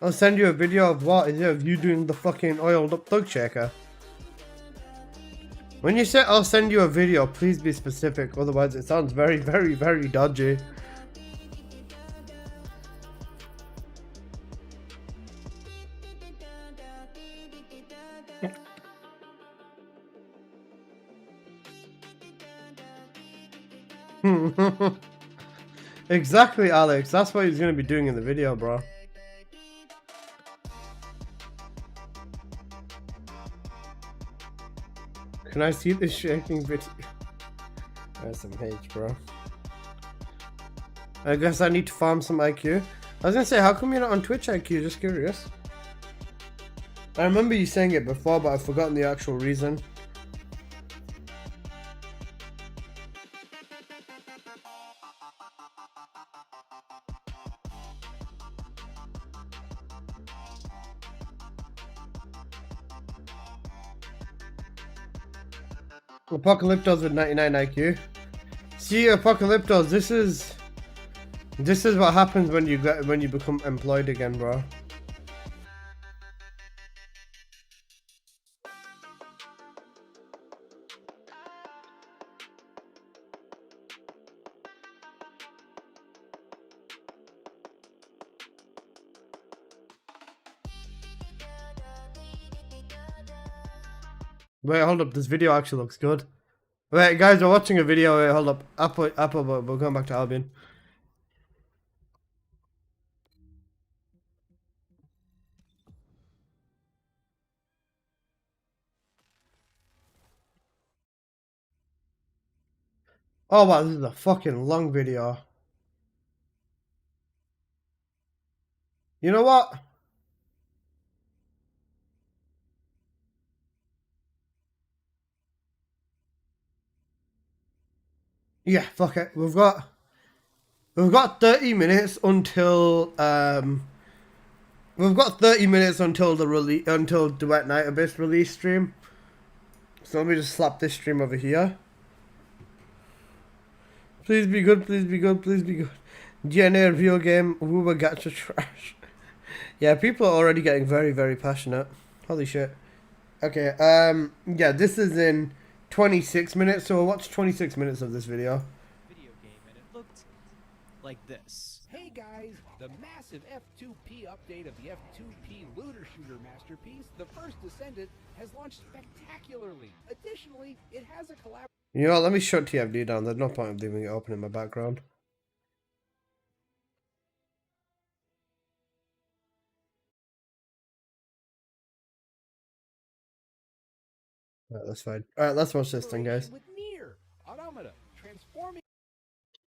I'll send you a video of what is it of you doing the fucking oiled up thug shaker. When you say I'll send you a video, please be specific, otherwise it sounds very, very, very dodgy. Exactly, Alex. That's what he's gonna be doing in the video, bro. Can I see this shaking video? There's some H, bro. I guess I need to farm some IQ. I was gonna say, how come you're not on Twitch IQ? Just curious. I remember you saying it before, but I've forgotten the actual reason. Apocalyptos with 99 IQ. See, Apocalyptos, this is what happens when you become employed again, bro. Wait, hold up. This video actually looks good. Wait, guys, we're watching a video. Wait, hold up. Apple, we're going back to Albion. Oh wow, this is a fucking long video. You know what? Yeah, fuck it. We've got 30 minutes until we've got 30 minutes until until Duet Night Abyss release stream. So let me just slap this stream over here. Please be good, please be good, please be good. DNA video game, Uber gacha trash. Yeah, people are already getting very, very passionate. Holy shit. Okay, yeah, this is in 26 minutes, so we'll watch 26 minutes of this video. Video game, and it looked like this. Hey guys, the massive F2P update of the F2P looter shooter masterpiece, The First Descendant, has launched spectacularly. Additionally, it has a collaboration. You know what, let me shut TFD down. There's no point in leaving it open in my background. Alright, that's fine. Alright, let's watch this thing, guys. With Nier Automata, transforming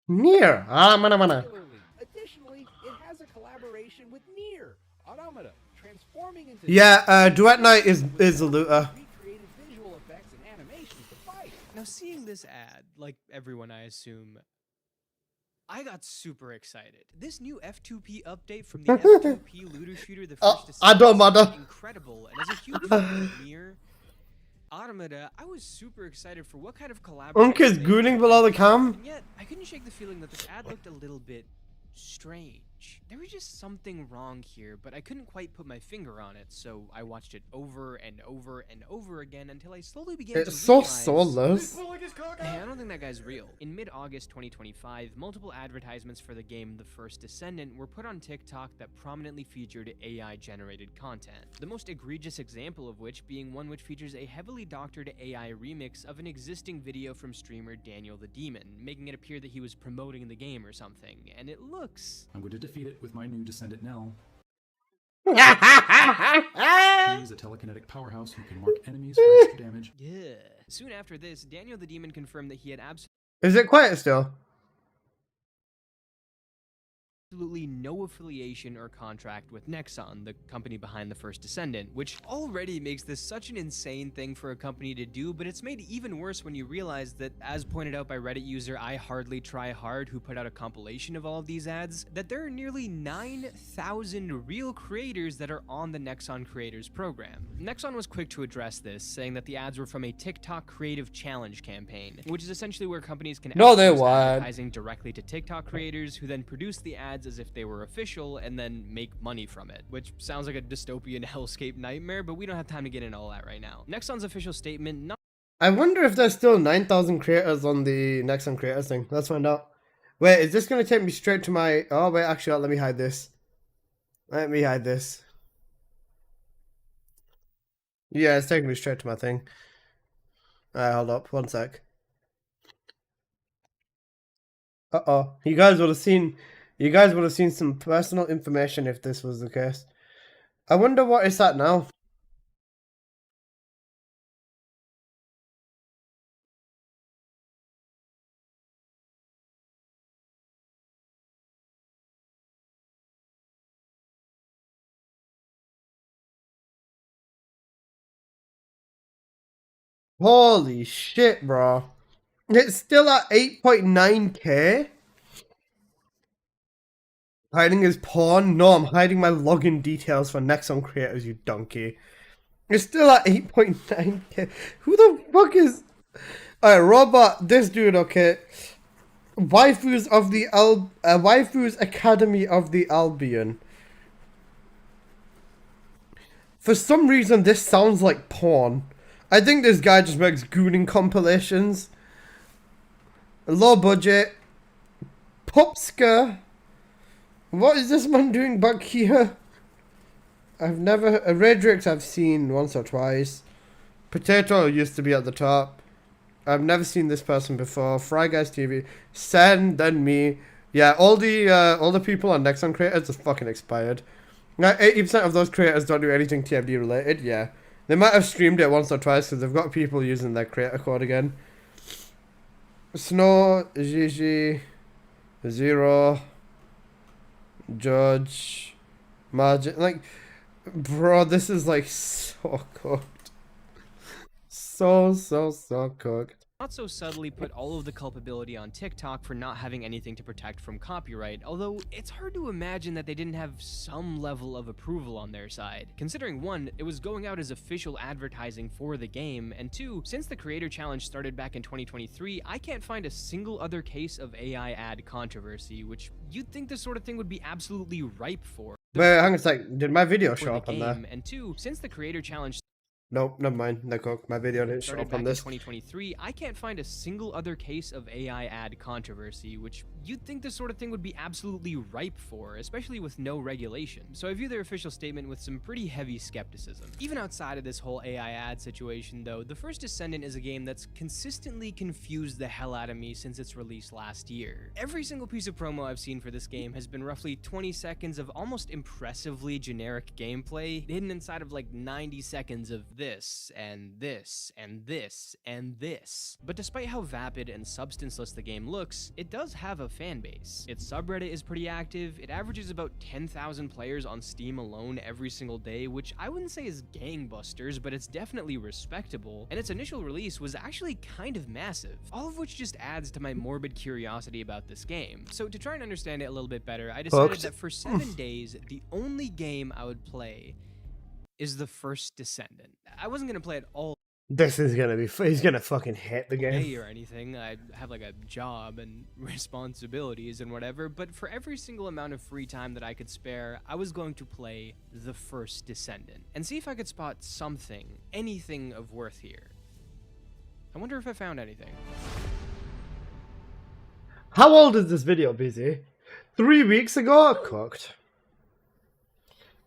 Nier! Mana. Additionally, it has a collaboration with Nier Automata, transforming into Yeah, Duet Night is a looter. recreated visual effects and animations to fight. Now, seeing this ad, like everyone I assume, I got super excited. This new F2P update from the F2P looter shooter, The First Descendant, I don't matter. is incredible. And as a huge fan of Nier Automata, I was super excited for what kind of collaboration. Unk is they gooning could below the make. cam. And yet, I couldn't shake the feeling that this ad looked a little bit strange. There was just something wrong here, but I couldn't quite put my finger on it, so I watched it over and over and over again until I slowly began to It's so realize, soulless. hey, I don't think that guy's real. In mid-August 2025, multiple advertisements for the game The First Descendant were put on TikTok that prominently featured AI-generated content. The most egregious example of which being one which features a heavily doctored AI remix of an existing video from streamer Daniel the Demon, making it appear that he was promoting the game or something, and it looks... I'm going to defeat it with my new descendant Nell. Ah! She is a telekinetic powerhouse who can mark enemies for extra damage. yeah. Soon after this, Daniel the Demon confirmed that he had Is it quiet still? absolutely no affiliation or contract with Nexon, the company behind The First Descendant, which already makes this such an insane thing for a company to do, but it's made even worse when you realize that, as pointed out by Reddit user I Hardly Try Hard, who put out a compilation of all of these ads, that there are nearly 9,000 real creators that are on the Nexon Creators program. Nexon was quick to address this, saying that the ads were from a TikTok Creative Challenge campaign, which is essentially where companies can No, they outsource weren't. advertising directly to TikTok creators who then produce the ads as if they were official and then make money from it, which sounds like a dystopian hellscape nightmare, but we don't have time to get into all that right now. Nexon's official statement, not I wonder if there's still 9,000 creators on the Nexon creators thing. Let's find out. Wait, is this going to take me straight to my... Oh, wait, actually, let me hide this. Let me hide this. Yeah, it's taking me straight to my thing. Alright, hold up. One sec. Uh-oh. You guys would have seen some personal information if this was the case. I wonder what it's at now. Holy shit, bro. It's still at 8.9k. Hiding his porn? No, I'm hiding my login details for Nexon creators, you donkey. It's still at 8.9k. Who the fuck is... Alright, Robot, this dude, okay. Waifus Academy of the Albion. For some reason, this sounds like porn. I think this guy just makes gooning compilations. Low budget. Popska. What is this man doing back here? I've never... Redrix I've seen once or twice. Potato used to be at the top. I've never seen this person before. Fry Guys TV. Sen, then me. Yeah, all the people on Nexon creators are fucking expired. Now, 80% of those creators don't do anything TFD related, yeah. They might have streamed it once or twice because they've got people using their creator code again. Snow, Gigi, Zero, Judge, Margin. Like, bro, this is like so cooked. So cooked. Not so subtly put all of the culpability on TikTok for not having anything to protect from copyright, although it's hard to imagine that they didn't have some level of approval on their side, considering 1, it was going out as official advertising for the game, and 2, since the Creator Challenge started back in 2023, I can't find a single other case of AI ad controversy, which you'd think this sort of thing would be absolutely ripe for. Wait, hang on a sec. Did my video show up on there? And 2, since the Creator Challenge Nope, never mind. No cook. My video didn't show started up back on in this. 2023, I can't find a single other case of AI ad controversy, which you'd think this sort of thing would be absolutely ripe for, especially with no regulation. So I view their official statement with some pretty heavy skepticism. Even outside of this whole AI ad situation though, The First Descendant is a game that's consistently confused the hell out of me since its release last year. Every single piece of promo I've seen for this game has been roughly 20 seconds of almost impressively generic gameplay, hidden inside of like 90 seconds of this, and this, and this, and this. But despite how vapid and substanceless the game looks, it does have a fan base. Its subreddit is pretty active, it averages about 10,000 players on Steam alone every single day, which I wouldn't say is gangbusters, but it's definitely respectable, and its initial release was actually kind of massive, all of which just adds to my morbid curiosity about this game. So to try and understand it a little bit better, I decided that for 7 days, the only game I would play is The First Descendant. I wasn't gonna play it all This is gonna be... He's gonna fucking hit the game. day or anything. I have like a job and responsibilities and whatever, but for every single amount of free time that I could spare, I was going to play The First Descendant and see if I could spot something, anything of worth here. I wonder if I found anything. How old is this video, Busy? 3 weeks ago? Cooked.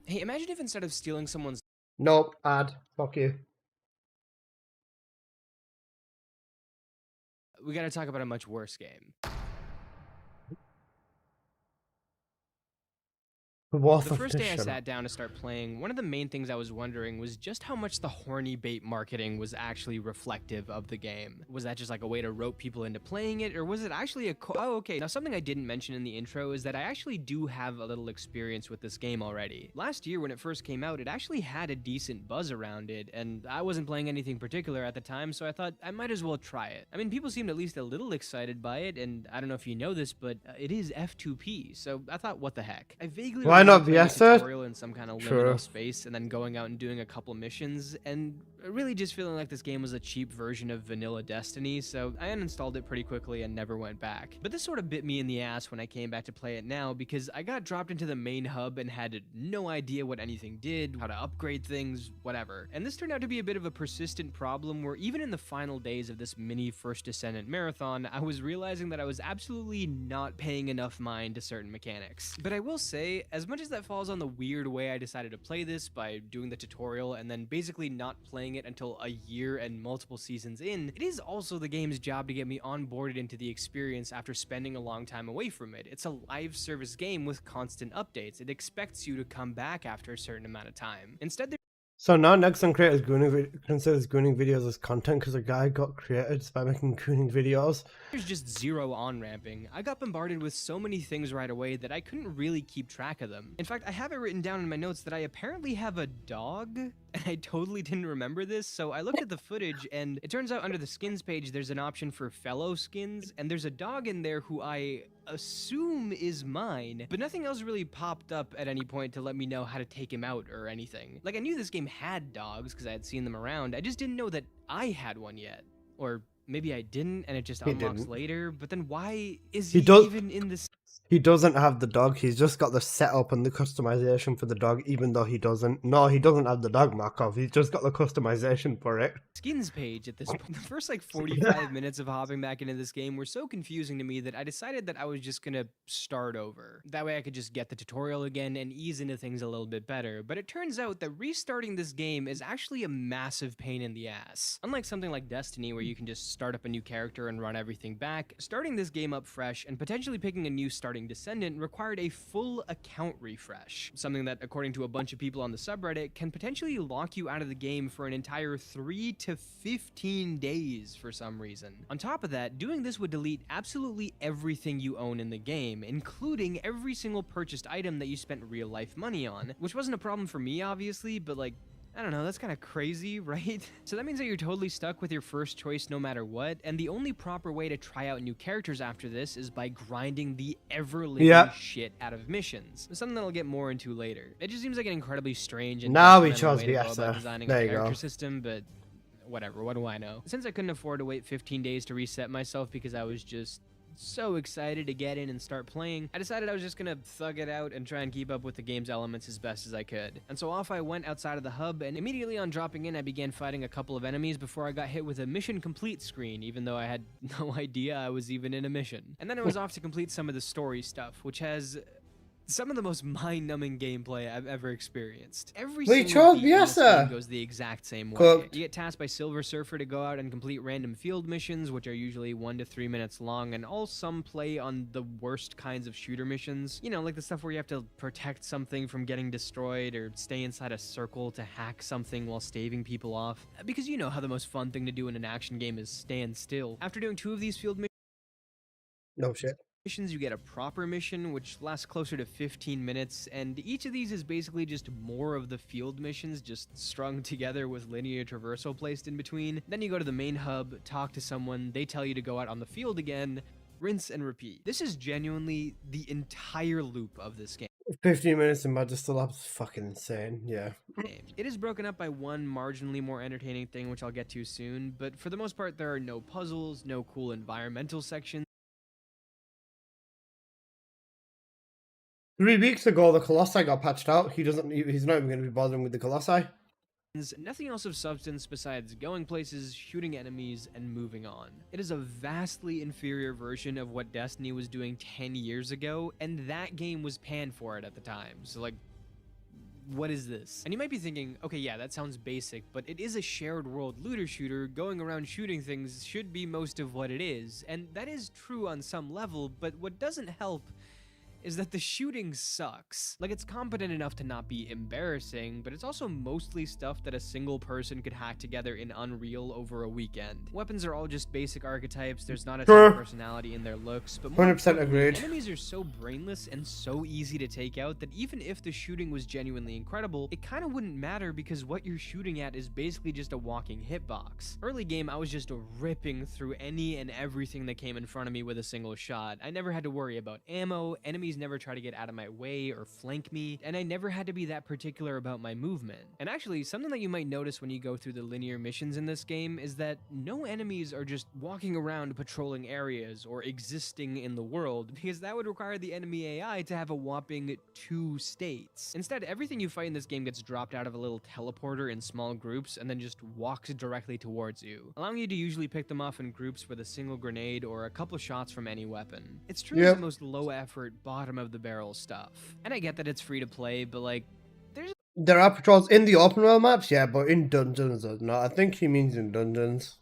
Hey, imagine if instead of stealing someone's Nope, ad. Fuck you. we gotta talk about a much worse game. What The first day I sat down to start playing, one of the main things I was wondering was just how much the horny bait marketing was actually reflective of the game. Was that just like a way to rope people into playing it, or was it actually a oh, okay. Now something I didn't mention in the intro is that I actually do have a little experience with this game already. Last year when it first came out, it actually had a decent buzz around it, and I wasn't playing anything particular at the time, so I thought I might as well try it. I mean, people seemed at least a little excited by it, and I don't know if you know this, but it is F2P, so I thought, what the heck. I vaguely Why not playing a VS? tutorial in some kind of Sure. liminal space and then going out and doing a couple missions, and really just feeling like this game was a cheap version of vanilla Destiny, so I uninstalled it pretty quickly and never went back. But this sort of bit me in the ass when I came back to play it now, because I got dropped into the main hub and had no idea what anything did, how to upgrade things, whatever. And this turned out to be a bit of a persistent problem where even in the final days of this mini First Descendant marathon, I was realizing that I was absolutely not paying enough mind to certain mechanics. But I will say, as much as that falls on the weird way I decided to play this by doing the tutorial and then basically not playing it until a year and multiple seasons in, it is also the game's job to get me onboarded into the experience after spending a long time away from it. It's a live service game with constant updates. It expects you to come back after a certain amount of time. Instead, So now Nexon creators considers gooning videos as content because a guy got created by making gooning videos. there's just zero on-ramping. I got bombarded with so many things right away that I couldn't really keep track of them. In fact, I have it written down in my notes that I apparently have a dog, and I totally didn't remember this, so I looked at the footage, and it turns out under the skins page there's an option for fellow skins, and there's a dog in there who I assume is mine, but nothing else really popped up at any point to let me know how to take him out or anything. Like, I knew this game had dogs because I had seen them around, I just didn't know that I had one yet. Or maybe I didn't and it just He unlocks didn't. later, but then why is He he does. even in this He doesn't have the dog. He's just got the setup and the customization for the dog, even though he doesn't. No, he doesn't have the dog, Markov. He's just got the customization for it. skins page at this point? The first like 45 minutes of hopping back into this game were so confusing to me that I decided that I was just gonna start over. That way I could just get the tutorial again and ease into things a little bit better. But it turns out that restarting this game is actually a massive pain in the ass. Unlike something like Destiny where you can just start up a new character and run everything back, starting this game up fresh and potentially picking a new starting Descendant required a full account refresh. Something that, according to a bunch of people on the subreddit, can potentially lock you out of the game for an entire 3 to 15 days for some reason. On top of that, doing this would delete absolutely everything you own in the game, including every single purchased item that you spent real life money on, which wasn't a problem for me obviously, but like, I don't know, that's kind of crazy, right? So that means that you're totally stuck with your first choice no matter what, and the only proper way to try out new characters after this is by grinding the ever-living shit out of missions. Something that I'll get more into later. It just seems like an incredibly strange and Now we detrimental chose way to go about Biasa. designing There a you character go. system, but whatever, what do I know? Since I couldn't afford to wait 15 days to reset myself because I was just so excited to get in and start playing, I decided I was just gonna thug it out and try and keep up with the game's elements as best as I could. And so off I went outside of the hub, and immediately on dropping in I began fighting a couple of enemies before I got hit with a mission complete screen, even though I had no idea I was even in a mission. And then I was off to complete some of the story stuff, which has some of the most mind-numbing gameplay I've ever experienced. Every We single chose beat in this Biasa. game goes the exact same way. Cooked. You get tasked by Silver Surfer to go out and complete random field missions, which are usually 1 to 3 minutes long, and all some play on the worst kinds of shooter missions. You know, like the stuff where you have to protect something from getting destroyed, or stay inside a circle to hack something while staving people off. Because you know how the most fun thing to do in an action game is stand still. After doing 2 of these field No shit. missions, you get a proper mission, which lasts closer to 15 minutes, and each of these is basically just more of the field missions, just strung together with linear traversal placed in between. Then you go to the main hub, talk to someone, they tell you to go out on the field again, rinse and repeat. This is genuinely the entire loop of this game. 15 minutes in Magister Lab's fucking insane. Yeah. It is broken up by one marginally more entertaining thing, which I'll get to soon, but for the most part there are no puzzles, no cool environmental sections. 3 weeks ago, the Colossi got patched out. He's not even going to be bothering with the Colossi. Nothing else of substance besides going places, shooting enemies, and moving on. It is a vastly inferior version of what Destiny was doing 10 years ago, and that game was panned for it at the time. So like, what is this? And you might be thinking, okay, yeah, that sounds basic, but it is a shared world looter shooter. Going around shooting things should be most of what it is, and that is true on some level, but what doesn't help is that the shooting sucks. Like, it's competent enough to not be embarrassing, but it's also mostly stuff that a single person could hack together in Unreal over a weekend. Weapons are all just basic archetypes, there's not a ton of personality in their looks, but more 100% importantly, agreed. enemies are so brainless and so easy to take out that even if the shooting was genuinely incredible, it kinda wouldn't matter because what you're shooting at is basically just a walking hitbox. Early game, I was just ripping through any and everything that came in front of me with a single shot. I never had to worry about ammo, enemies never try to get out of my way or flank me, and I never had to be that particular about my movement. And actually, something that you might notice when you go through the linear missions in this game is that no enemies are just walking around patrolling areas or existing in the world, because that would require the enemy AI to have a whopping 2 states. Instead, everything you fight in this game gets dropped out of a little teleporter in small groups and then just walks directly towards you, allowing you to usually pick them off in groups with a single grenade or a couple shots from any weapon. It's truly the most low effort, bottom of the barrel stuff. And I get that it's free to play, but like, There are patrols in the open world maps, yeah, but in dungeons, there's not. I think he means in dungeons.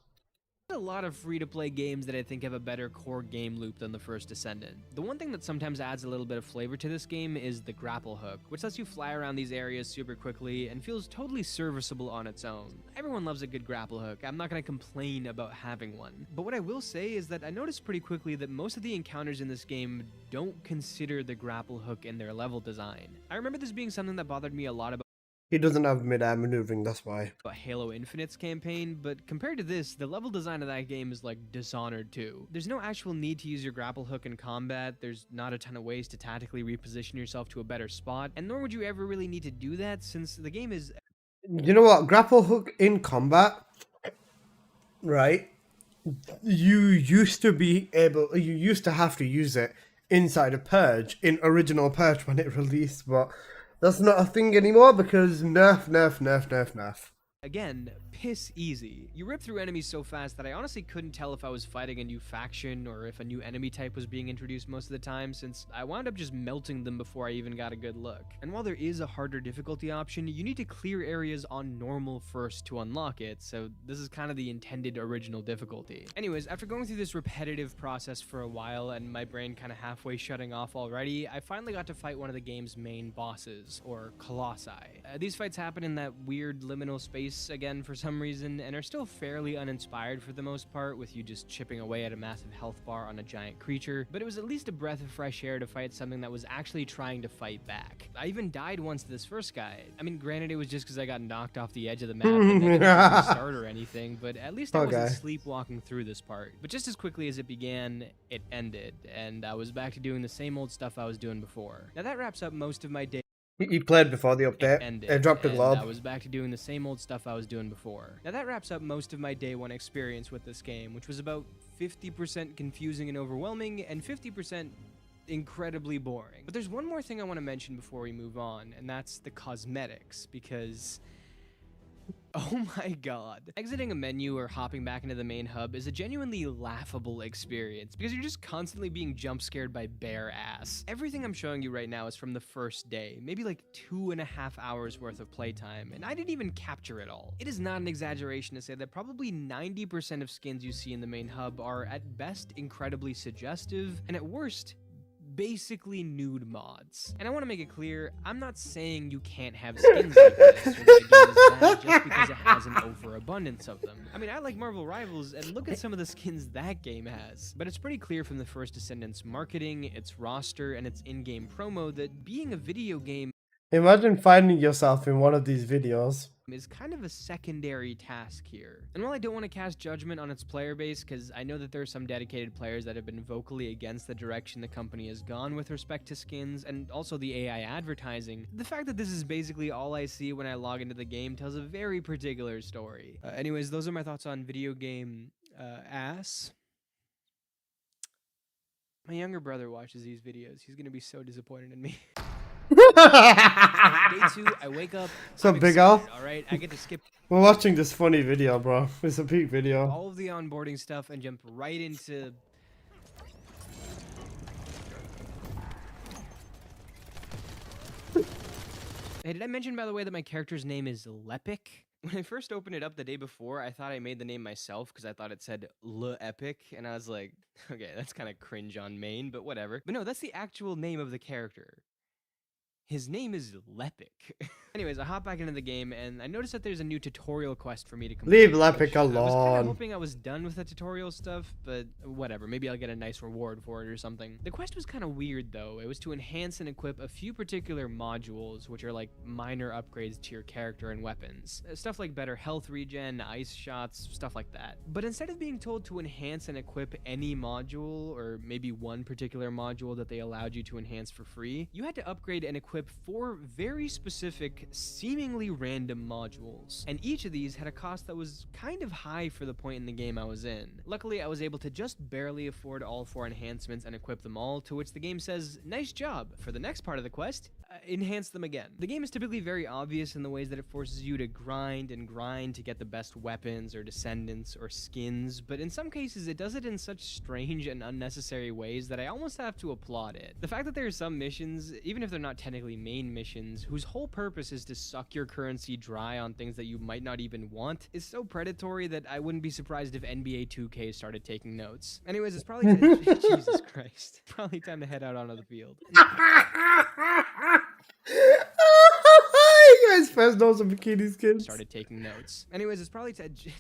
a lot of free-to-play games that I think have a better core game loop than the First Descendant. The one thing that sometimes adds a little bit of flavor to this game is the grapple hook, which lets you fly around these areas super quickly and feels totally serviceable on its own. Everyone loves a good grapple hook, I'm not going to complain about having one. But what I will say is that I noticed pretty quickly that most of the encounters in this game don't consider the grapple hook in their level design. I remember this being something that bothered me a lot about He doesn't have mid-air maneuvering, that's why. Halo Infinite's campaign, but compared to this, the level design of that game is like Dishonored 2. There's no actual need to use your grapple hook in combat, there's not a ton of ways to tactically reposition yourself to a better spot, and nor would you ever really need to do that since the game is... You know what? Grapple hook in combat, right? you used to have to use it inside a purge in original purge when it released, but that's not a thing anymore because nerf. Again, piss easy. You rip through enemies so fast that I honestly couldn't tell if I was fighting a new faction or if a new enemy type was being introduced most of the time, since I wound up just melting them before I even got a good look. And while there is a harder difficulty option, you need to clear areas on normal first to unlock it, so this is kind of the intended original difficulty. Anyways, after going through this repetitive process for a while and my brain kind of halfway shutting off already, I finally got to fight one of the game's main bosses, or Colossi. These fights happen in that weird liminal space again for some reason, and are still fairly uninspired for the most part, with you just chipping away at a massive health bar on a giant creature, but it was at least a breath of fresh air to fight something that was actually trying to fight back. I even died once to this first guy. I mean, granted, it was just because I got knocked off the edge of the map and didn't restart or anything, but at least I wasn't sleepwalking through this part. But just as quickly as it began, it ended, and I was back to doing the same old stuff I was doing before. Now that wraps up most of my day. He played before the update. It dropped a globe. I was back to doing the same old stuff I was doing before. Now that wraps up most of my day one experience with this game, which was about 50% confusing and overwhelming, and 50% incredibly boring. But there's one more thing I want to mention before we move on, and that's the cosmetics, because oh my god. Exiting a menu or hopping back into the main hub is a genuinely laughable experience because you're just constantly being jump scared by bare ass. Everything I'm showing you right now is from the first day, maybe like 2.5 hours worth of playtime, and I didn't even capture it all. It is not an exaggeration to say that probably 90% of skins you see in the main hub are at best incredibly suggestive, and at worst, basically nude mods. And I want to make it clear, I'm not saying you can't have skins like this or that the game is bad just because it has an overabundance of them. I mean, I like Marvel Rivals, and look at some of the skins that game has. But it's pretty clear from the First Descendant's marketing, its roster, and its in-game promo that being a video game Imagine finding yourself in one of these videos. Is kind of a secondary task here. And while I don't want to cast judgment on its player base, because I know that there are some dedicated players that have been vocally against the direction the company has gone with respect to skins, and also the AI advertising, the fact that this is basically all I see when I log into the game tells a very particular story. Anyways, those are my thoughts on video game ass. My younger brother watches these videos. He's gonna be so disappointed in me. Day 2, I wake up. So Big Al? Alright, I get to skip We're watching this funny video, bro. It's a peak video. all of the onboarding stuff and jump right into... Hey, did I mention, by the way, that my character's name is Lepic? When I first opened it up the day before, I thought I made the name myself because I thought it said Le-Epic, and I was like, okay, that's kind of cringe on main, but whatever. But no, that's the actual name of the character. His name is Lepic. Anyways, I hop back into the game, and I noticed that there's a new tutorial quest for me to complete. Leave Lepic which I was kind of alone. hoping I was done with the tutorial stuff, but whatever. Maybe I'll get a nice reward for it or something. The quest was kind of weird, though. It was to enhance and equip a few particular modules, which are like minor upgrades to your character and weapons. Stuff like better health regen, ice shots, stuff like that. But instead of being told to enhance and equip any module, or maybe one particular module that they allowed you to enhance for free, you had to upgrade and equip 4 very specific, seemingly random modules. And each of these had a cost that was kind of high for the point in the game I was in. Luckily, I was able to just barely afford all 4 enhancements and equip them all, to which the game says, nice job. For the next part of the quest, enhance them again. The game is typically very obvious in the ways that it forces you to grind and grind to get the best weapons or descendants or skins, but in some cases it does it in such strange and unnecessary ways that I almost have to applaud it. The fact that there are some missions, even if they're not technically main missions, whose whole purpose is to suck your currency dry on things that you might not even want, is so predatory that I wouldn't be surprised if NBA 2K started taking notes. Anyways, it's probably Jesus Christ. Probably time to head out onto the field. You guys first know some bikini skins. Started taking notes. Anyways, it's probably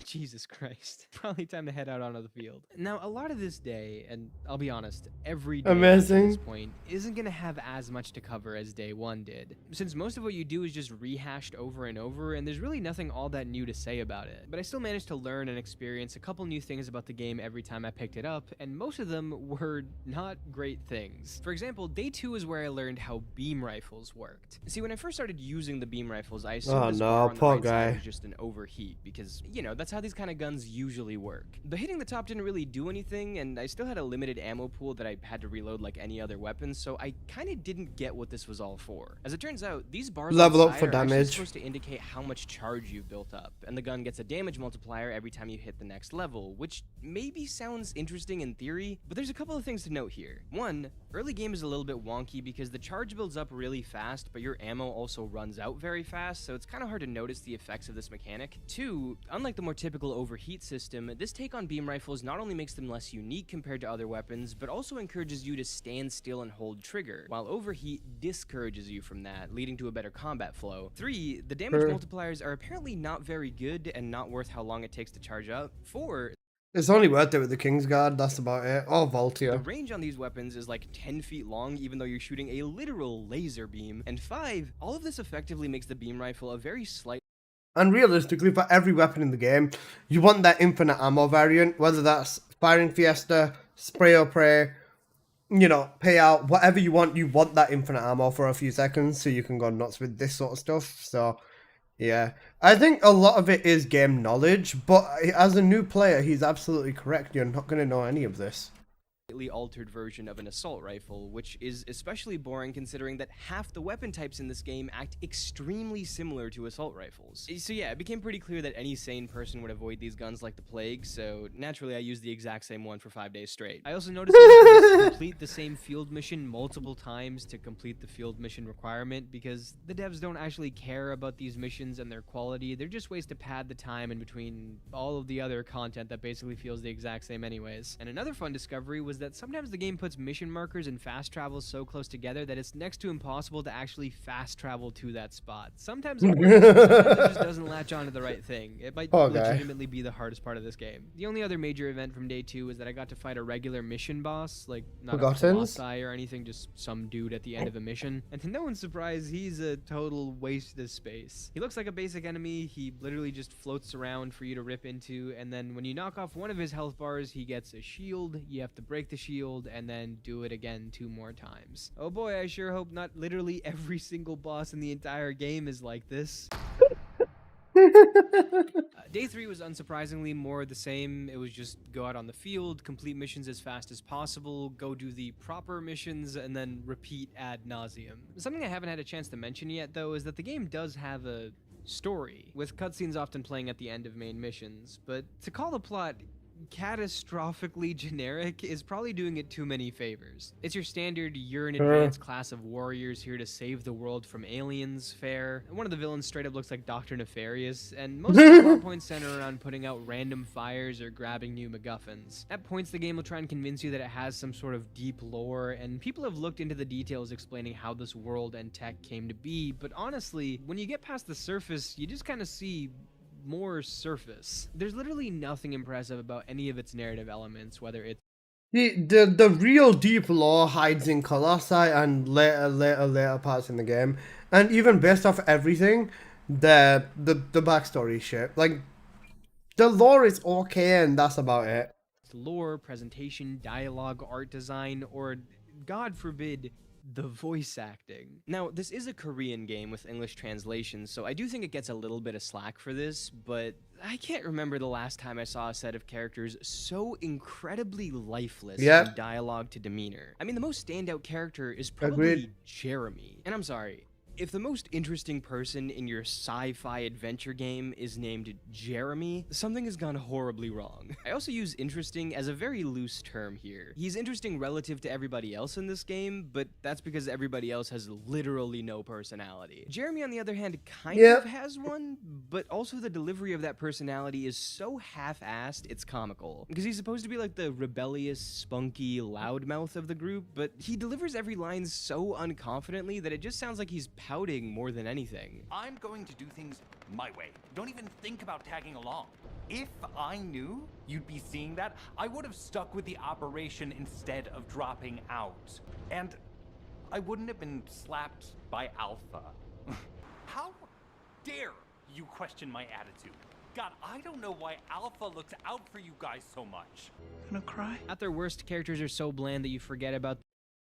Jesus Christ. Probably time to head out onto the field. Now, a lot of this day, and I'll be honest, every day Amazing. at this point isn't gonna have as much to cover as day 1 did, since most of what you do is just rehashed over and over, and there's really nothing all that new to say about it. But I still managed to learn and experience a couple new things about the game every time I picked it up, and most of them were not great things. For example, day 2 is where I learned how beam rifles worked. See, when I first started using the beam rifle rifles, I assumed Oh this no, bar on the poor right side guy. was just an overheat, because, you know, that's how these kind of guns usually work. But hitting the top didn't really do anything, and I still had a limited ammo pool that I had to reload like any other weapon, so I kind of didn't get what this was all for. As it turns out, these bars Level on up the for side are actually damage. supposed to indicate how much charge you've built up, and the gun gets a damage multiplier every time you hit the next level, which maybe sounds interesting in theory, but there's a couple of things to note here. One, early game is a little bit wonky because the charge builds up really fast, but your ammo also runs out very fast, so it's kind of hard to notice the effects of this mechanic. Two, unlike the more typical overheat system, this take on beam rifles not only makes them less unique compared to other weapons, but also encourages you to stand still and hold trigger, while overheat discourages you from that, leading to a better combat flow. Three, the damage multipliers are apparently not very good and not worth how long it takes to charge up. Four, It's only worth it with the Kingsguard, that's about it. Or the Voltia. range on these weapons is like 10 feet long, even though you're shooting a literal laser beam. And five, all of this effectively makes the beam rifle a very slight. And realistically, for every weapon in the game, you want that infinite ammo variant, whether that's Firing Fiesta, Spray or Pray, you know, Payout, whatever you want that infinite ammo for a few seconds so you can go nuts with this sort of stuff. So, yeah. I think a lot of it is game knowledge, but as a new player, he's absolutely correct. You're not going to know any of this. Altered version of an assault rifle, which is especially boring considering that half the weapon types in this game act extremely similar to assault rifles. So yeah, it became pretty clear that any sane person would avoid these guns like the plague, so naturally I used the exact same one for 5 days straight. I also noticed that you can complete the same field mission multiple times to complete the field mission requirement, because the devs don't actually care about these missions and their quality. They're just ways to pad the time in between all of the other content that basically feels the exact same anyways. And another fun discovery was that sometimes the game puts mission markers and fast travel so close together that it's next to impossible to actually fast travel to that spot. Sometimes it works, sometimes it just doesn't latch on to the right thing. It might Poor guy. legitimately be the hardest part of this game. The only other major event from day 2 was that I got to fight a regular mission boss, like not a Forgottens? Colossi or anything, just some dude at the end of a mission. And to no one's surprise, he's a total waste of space. He looks like a basic enemy, he literally just floats around for you to rip into, and then when you knock off one of his health bars, he gets a shield, you have to break the shield, and then do it again 2 more times. Oh boy, I sure hope not literally every single boss in the entire game is like this. Day 3 was unsurprisingly more of the same. It was just go out on the field, complete missions as fast as possible, go do the proper missions, and then repeat ad nauseum. Something I haven't had a chance to mention yet, though, is that the game does have a story, with cutscenes often playing at the end of main missions, but to call the plot catastrophically generic is probably doing it too many favors. It's your standard you're an advanced class of warriors here to save the world from aliens fare. One of the villains straight up looks like Dr. Nefarious, and most of the plot points center around putting out random fires or grabbing new MacGuffins. At points the game will try and convince you that it has some sort of deep lore, and people have looked into the details explaining how this world and tech came to be, but honestly, when you get past the surface, you just kind of see more surface. There's literally nothing impressive about any of its narrative elements, whether it's The real deep lore hides in Colossi and later parts in the game, and even based off everything, the backstory shit. Like, the lore is okay, and that's about it. lore, presentation, dialogue, art design, or, God forbid, the voice acting. Now, this is a Korean game with English translation, so I do think it gets a little bit of slack for this, but I can't remember the last time I saw a set of characters so incredibly lifeless from dialogue to demeanor. I mean, the most standout character is probably Jeremy. And I'm sorry, if the most interesting person in your sci-fi adventure game is named Jeremy, something has gone horribly wrong. I also use interesting as a very loose term here. He's interesting relative to everybody else in this game, but that's because everybody else has literally no personality. Jeremy, on the other hand, kind of has one, but also the delivery of that personality is so half-assed, it's comical. Because he's supposed to be like the rebellious, spunky loudmouth of the group, but he delivers every line so unconfidently that it just sounds like he's pouting more than anything. I'm going to do things my way. Don't even think about tagging along. If I knew you'd be seeing that, I would have stuck with the operation instead of dropping out. And I wouldn't have been slapped by Alpha. How dare you question my attitude? God, I don't know why Alpha looks out for you guys so much. Gonna cry? At their worst, characters are so bland that you forget about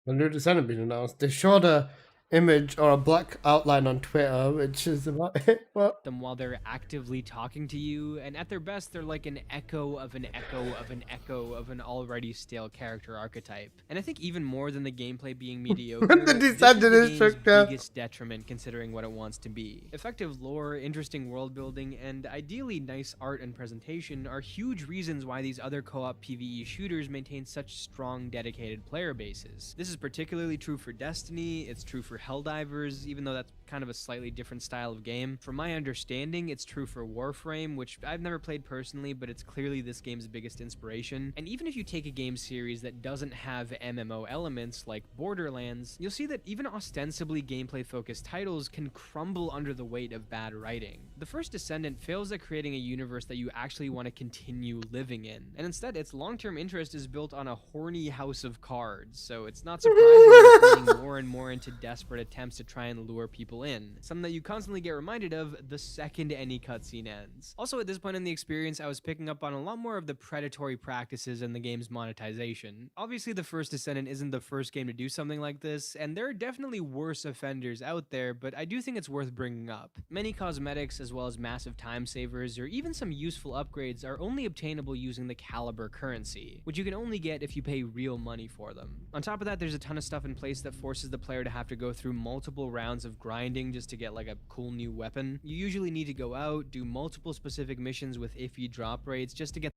The new Descendant being announced. They showed a image or a black outline on Twitter, which is about it. What? them while they're actively talking to you, and at their best, they're like an echo of an echo of an echo of an already stale character archetype. And I think even more than the gameplay being mediocre, The this is Descendant the is game's tricked out. biggest detriment considering what it wants to be. Effective lore, interesting world building, and ideally nice art and presentation are huge reasons why these other co-op PvE shooters maintain such strong, dedicated player bases. This is particularly true for Destiny, it's true for Helldivers, even though that's kind of a slightly different style of game. From my understanding, it's true for Warframe, which I've never played personally, but it's clearly this game's biggest inspiration. And even if you take a game series that doesn't have MMO elements like Borderlands, you'll see that even ostensibly gameplay-focused titles can crumble under the weight of bad writing. The First Descendant fails at creating a universe that you actually want to continue living in, and instead its long-term interest is built on a horny house of cards, so it's not surprising that it's leaning more and more into desperate attempts to try and lure people in, something that you constantly get reminded of the second any cutscene ends. Also, at this point in the experience, I was picking up on a lot more of the predatory practices in the game's monetization. Obviously, the First Descendant isn't the first game to do something like this, and there are definitely worse offenders out there, but I do think it's worth bringing up. Many cosmetics, as well as massive time savers, or even some useful upgrades are only obtainable using the Caliber currency, which you can only get if you pay real money for them. On top of that, there's a ton of stuff in place that forces the player to have to go through multiple rounds of grinding just to get like a cool new weapon. You usually need to go out, do multiple specific missions with iffy drop rates just to get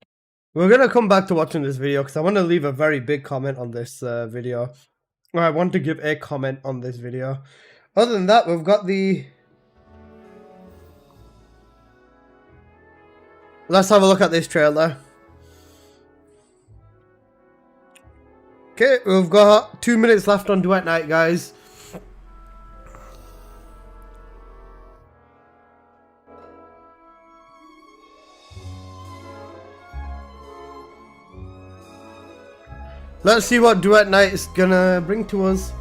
We're gonna come back to watching this video because I want to leave a very big comment on this video. Or I want to give a comment on this video. Other than that, we've got the... Let's have a look at this trailer. Okay, we've got 2 minutes left on Duet Night, guys. Let's see what Duet Night is gonna bring to us.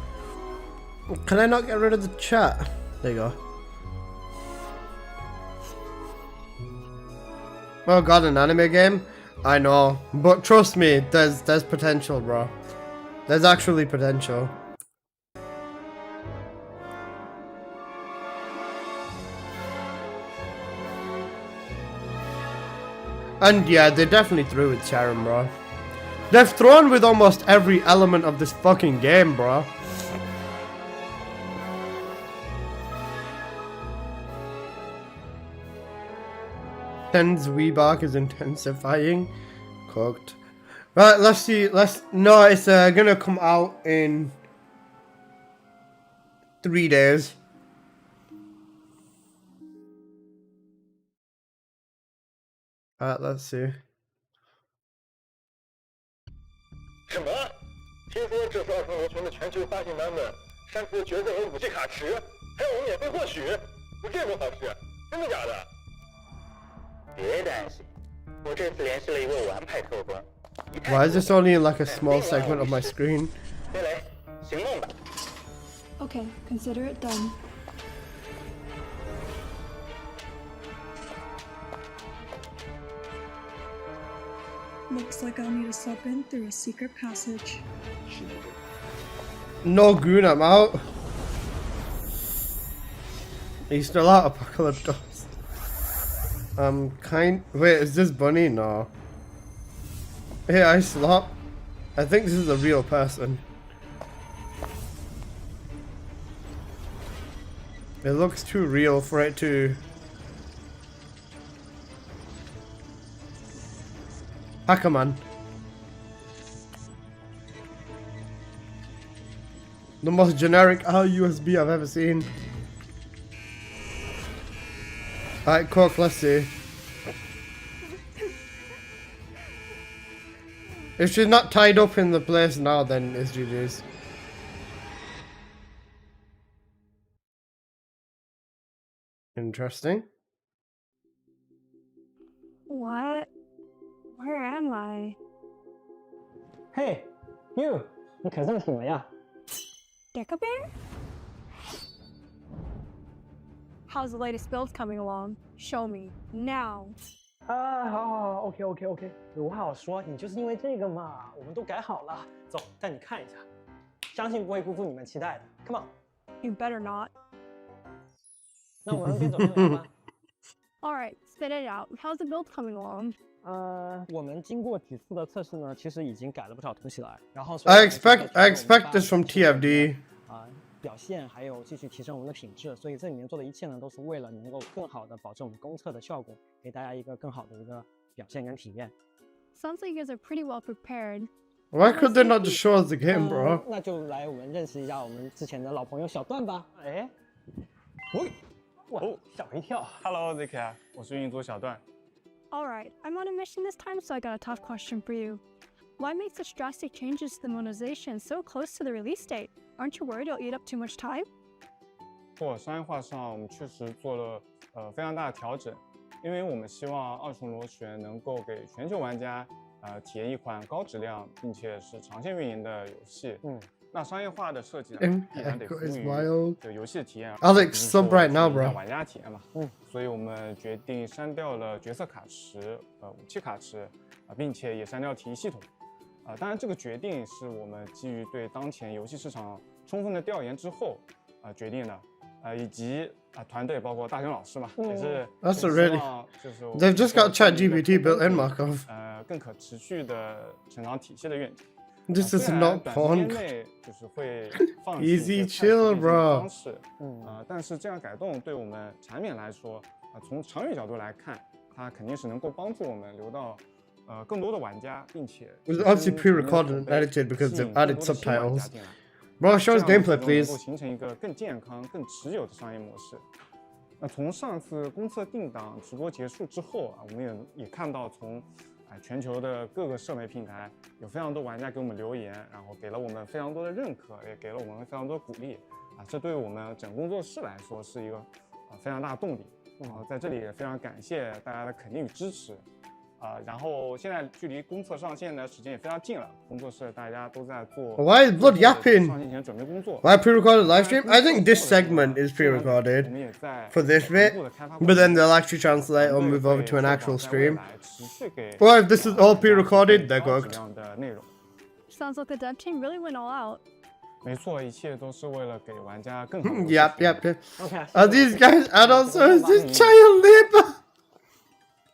Can I not get rid of the chat? There you go. Oh god, an anime game? I know, but trust me, there's potential, bro. There's actually potential. And yeah, they definitely threw with Sharon, bro. They've thrown with almost every element of this fucking game, bro. Ten's Weebark is intensifying. Cooked. Right, let's see. No, it's gonna come out in 3 days. Let's see. 什么？听说这次二创螺旋的全球发行版本删除了角色和武器卡池，还有免费获取，有这种好事？真的假的？别担心，我这次联系了一位玩派特工。 Why is this only in like a small segment of my screen? 飞雷，行动吧。 Okay, consider it done. Looks like I'll need to slip in through a secret passage. No goon, I'm out. Are you still out, Apocalyptos? Wait, is this Bunny? No. Hey, I slop. I think this is a real person. It looks too real for it to... Hackerman. The most generic USB I've ever seen. Alright, Cook, let's see. If she's not tied up in the place now, then it's GG's. Interesting. What? Where am I? 嘿，you，你可这么醒了呀？ Gecko Bear? How's the latest build coming along? Show me, now. 啊，好，OK，有话好说，你就是因为这个嘛，我们都改好了，走，带你看一下，相信不会辜负你们期待的。Come on。You better not. 那我们边走边聊吧。 Alright, spit it out. How's the build coming along? 我们经过几次的测试呢，其实已经改了不少东西了。然后 I expect this from TFD. 表现还有继续提升我们的品质，所以这里面做的一切呢，都是为了能够更好的保证我们公测的效果，给大家一个更好的一个表现跟体验。 Sounds like you guys are pretty well prepared. Why could they not just show us the game, bro? 那就来我们认识一下我们之前的老朋友小段吧。哎，哇，吓我一跳。 Hello ZK， 我是运营组小段。 Alright, I'm on a mission this time, so I got a tough question for you. Why make such drastic changes to the monetization so close to the release date? Aren't you worried it'll eat up too much time? 商业化上我们确实做了非常大的调整，因为我们希望二重螺旋能够给全球玩家体验一款高质量并且是长线运营的游戏。那商业化的设计呢，必然得服务于这游戏的体验。Alex, so bright now, bro. 玩家体验嘛。所以我们决定删掉了角色卡池、武器卡池并且也删掉体育系统。当然，这个决定是我们基于对当前游戏市场充分的调研之后决定的。以及团队包括大雄老师嘛，也是 That's 希 really. 望就是 They've just got ChatGPT built in, Markov. 更可持续的成长体系的愿景。 This is not 短时间 Pong. 内就是会放弃 Easy 一些 chill, 太 bro. 方式，但是这样改动对我们产品来说，从长远角度来看，它肯定是能够帮助我们留到更多的玩家，并且 It was obviously pre-recorded and edited because they've added subtitles. Bro, show us gameplay, 能够 please. 形成一个更健康、更持久的商业模式。那从上次公测定档直播结束之后我们也看到从全球的各个社媒平台有非常多玩家给我们留言，然后给了我们非常多的认可，也给了我们非常多鼓励这对于我们整工作室来说是一个非常大的动力。在这里也非常感谢大家的肯定与支持。然后现在距离公测上线的时间也非常近了，工作室大家都在做 Why is blood yapping? 上线前准备工作。 Why pre-recorded live stream? I think this segment is pre-recorded for this bit, but then they'll actually translate or move over to an actual stream. Or if this is all pre-recorded, they're cooked. Sounds like the dev team really went all out. 没错，一切都是为了给玩家更好的。Yep, yep, yep. Are these guys adults or is this child labor?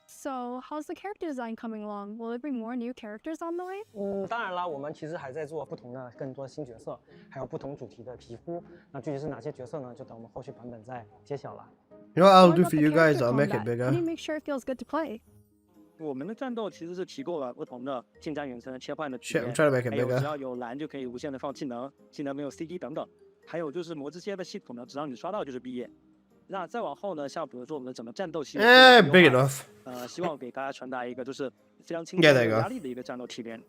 So, how's the character design coming along? Will there be more new characters on the way? 当然啦，我们其实还在做不同的、更多新角色，还有不同主题的皮肤。那具体是哪些角色呢？就等我们后续版本再揭晓了。You know what I'll What do about for the you guys? character I'll make it combat? How do bigger. you make sure it feels good to play? 我们的战斗其实是提供了不同的近战远程的切换的体 Shit, 验， I'm trying to make it 还有只 bigger. 要有蓝就可以无限的放技能，技能没有 CD 等等。还有就是魔之切的系统呢，只要你刷到就是毕业。那再往后呢，像比如说我们的整个战斗系统， Big enough. 希望给大家传达一个就是非常轻松、 Yeah, 没 there you 有 go. 压力的一个战斗体验。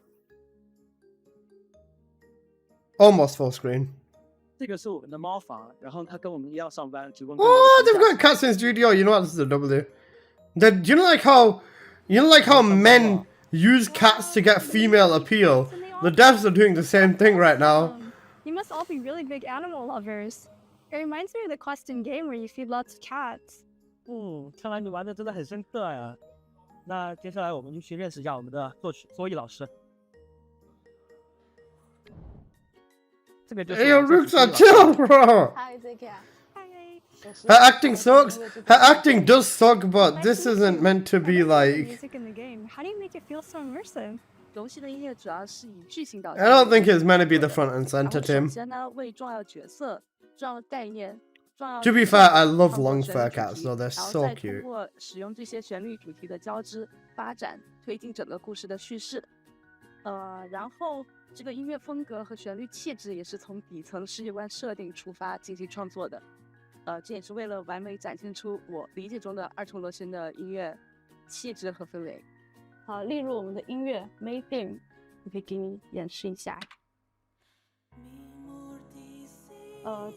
Almost full screen. 这个是我们的猫房，然后它跟我们一样上班，提供 Oh, they've got cuts in studio. You know what? This is a W. You know like how men use cats to get female appeal. The devs are doing the same thing right now. You must all be really big animal lovers. It reminds me of the quest in game where you feed lots of cats. 看来你玩的真的很深刻呀。那接下来我们就去认识一下我们的作曲作艺老师。这个就是 Hey, your roots are chill, bro. Hi, Zika. Hi. Her acting sucks. Her acting does suck, but this isn't meant to be like. Music in the game. How do you make it feel so immersive? 游戏的音乐主要是以剧情导 I don't think it's meant to be the front and center, 首 Tim. 先呢，为重要角色、重要概念、重要 To be fair, I love 创作 long 旋 fur 律主 cats, 题 though. They're 然后 so 再通 cute. 过使用这些旋律主题的交织发展，推进整个故事的叙事。然后这个音乐风格和旋律气质也是从底层世界观设定出发进行创作的。这也是为了完美展现出我理解中的二重螺旋的音乐气质和氛围。好，例如我们的音乐 Main Theme， 我可以给你演示一下。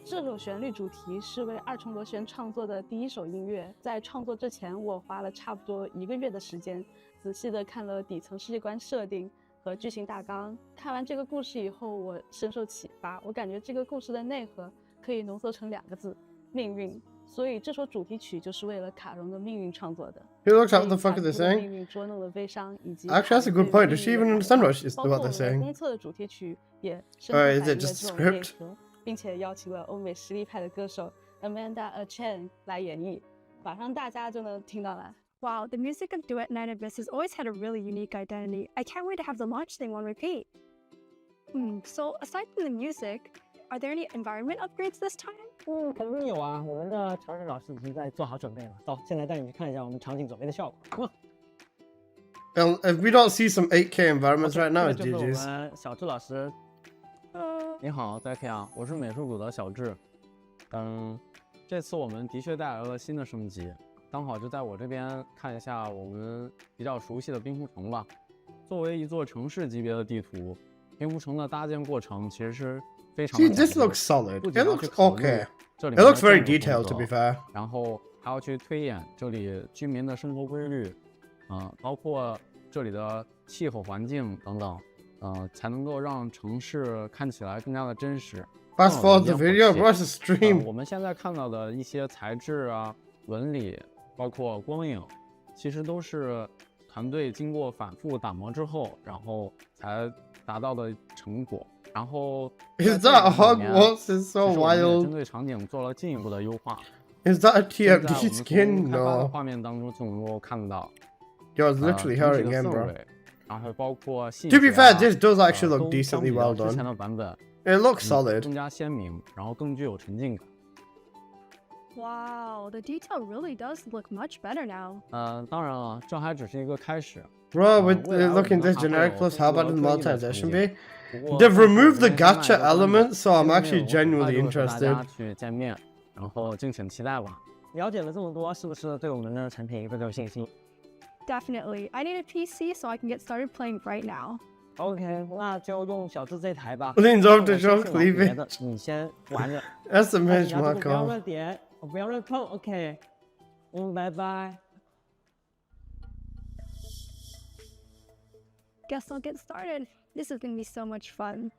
这首旋律主题是为二重螺旋创作的第一首音乐。在创作之前，我花了差不多1个月的时间，仔细的看了底层世界观设定和剧情大纲。看完这个故事以后，我深受启发。我感觉这个故事的内核可以浓缩成2个字：命运。所以这首主题曲就是为了卡戎的命运创作的。 Who looks up? What the fuck are they 命 saying? 运捉弄了悲伤，以及 Actually, that's a good point. Does she even understand what they're 包括我们 saying? 公测的主题曲也深 Or 刻 is 反映 it 了 just 这种内 script? 核。并且邀请了欧美实力派的歌手 Amanda Chen 来演绎，马上大家就能听到了。Wow, the music of Duet 9 Abyss has always had a really unique identity. I can't wait to have the launch thing on repeat. So aside from the music, are there any environment upgrades this time? 肯定有啊，我们的常识老师已经在做好准备了。走，现在带你去看一下我们场景准备的效果。Well, if we don't see some 8K environments right now, 这 it's 就是我 GG's. 们小智老师。你好 ，Zaki 啊，我是美术组的小智。这次我们的确带来了新的升级，刚好就在我这边看一下我们比较熟悉的冰湖城吧。作为一座城市级别的地图，冰湖城的搭建过程其实是非常。See, this looks solid. It looks okay. 这里 It looks very detailed, to be fair. 然后还要去推演这里居民的生活规律，包括这里的气候环境等等，才能够让城市看起来更加的真实。Fast forward the video, watch the stream. 我们现在看到的一些材质啊、纹理，包括光影，其实都是团队经过反复打磨之后，然后才达到的成果。然后 Is that Hogwarts? It's so 针 wild. 对场景做了进一步的优化。Is that a 现在 TFT 我们 skin? 从开发的 No. 画面当中就能够看到。 Yo, it's literally her 整体的 again, 氛 bro. 围，然后包括细 To 节 be fair, this does actually 都 look 相 decently 比较 well 之前 done. 的版本 It looks solid. 更加鲜明，然后更具有沉浸感。 Wow, the detail really does look much better now. 当然了，这还只是一个开始。 Bro, with 未来我 looking 们 this 还会 generic 有 plus, 更 how 多 about the 推进的 monetization 空 be? 间。不过 They've 暂时 removed the 我们先 gacha 卖个关子 element, so I'm 因为 actually 我很快 genuinely 就会和大 interested. 家去见面，然后敬请期待吧。了解了这么多，是不是对我们的产品更有信心？ Definitely. I need a PC so I can get started playing right now. OK， 那就用小智这台吧。 Leans over to 我 show 先去玩别 cleavage. 的，你先玩着。 That's the 你 match 要这个 mark 不要 off. 乱点，我不要乱碰。OK，拜拜。 Guess I'll get started. This is gonna be so much fun.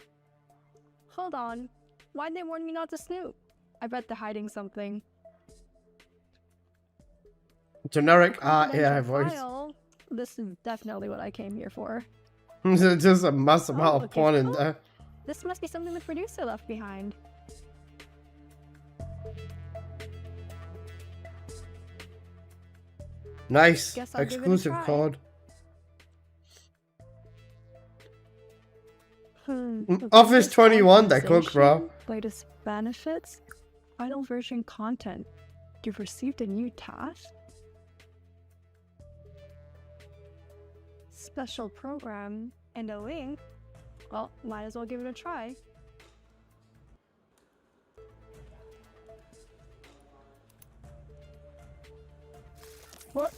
Hold on. Why'd they warn me not to snoop? I bet they're hiding something. Generic AI Confidential voice. file. This is definitely what I came here for. There's just a mass amount of okay, porn in cool. there. This must be something the producer left behind. Nice. Guess I'll give it a Exclusive try. code. Office 21, that cook, bro. Latest benefits. Final version content. You've received a new task. Special program and a link. Well, might as well give it a try. What?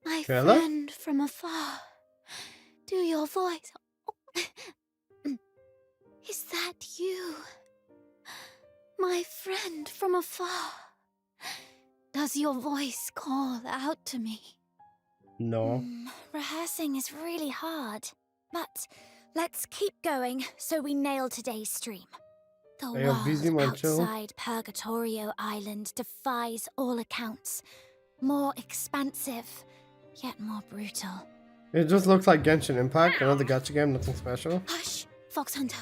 My Hello? friend from afar. Do your voice. Is that you? My friend from afar. Does your voice call out to me? No. Rehearsing is really hard. But let's keep going so we nail today's stream. The Are you busy, world Mancho? outside Purgatorio Island defies all accounts. More expansive, yet more brutal. It just looks like Genshin Impact, another gacha game, nothing special. Hush, Fox Hunter.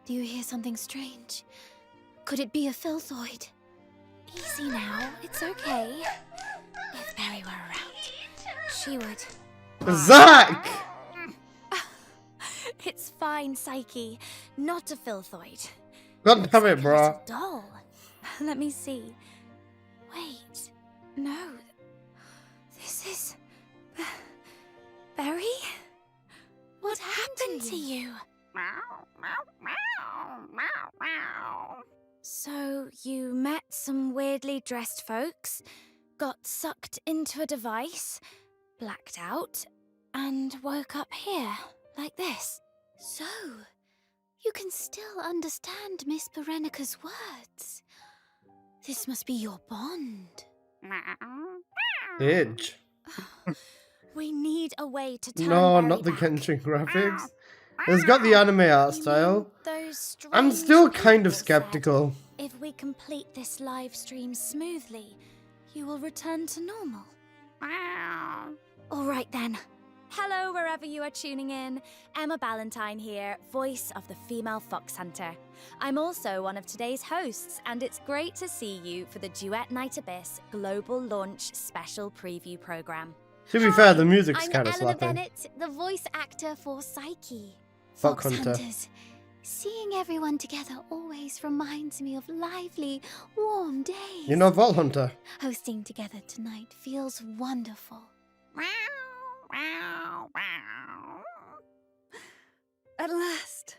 Do you hear something strange? Could it be a filthoid? Easy now, it's okay. If Barry were around, she would. Zach! It's fine, Psyche. Not a filthoid. God damn it, bro. It's a doll. Let me see. Wait. No. This is... Barry? What happened to you? So, you met some weirdly dressed folks, got sucked into a device, blacked out, and woke up here, like this. So, you can still understand Miss Berenica's words. This must be your bond. Edge. We need a way to turn No, Barry not the back. Genshin graphics. It's got the anime art style. Those I'm strange still kind of people said, skeptical. if we complete this live stream smoothly, you will return to normal. All right then. Hello, wherever you are tuning in. Emma Ballantyne here, voice of the female fox hunter. I'm also one of today's hosts, and it's great to see you for the Duet Night Abyss Global Launch Special Preview Program. To be fair, the music's I'm kind of Eleanor slapping. Bennett, the voice actor for Psyche. Fox Hunter. Hunters. Seeing everyone together always reminds me of lively, warm days. You're not Vault Hunter. Hosting together tonight feels wonderful. At last,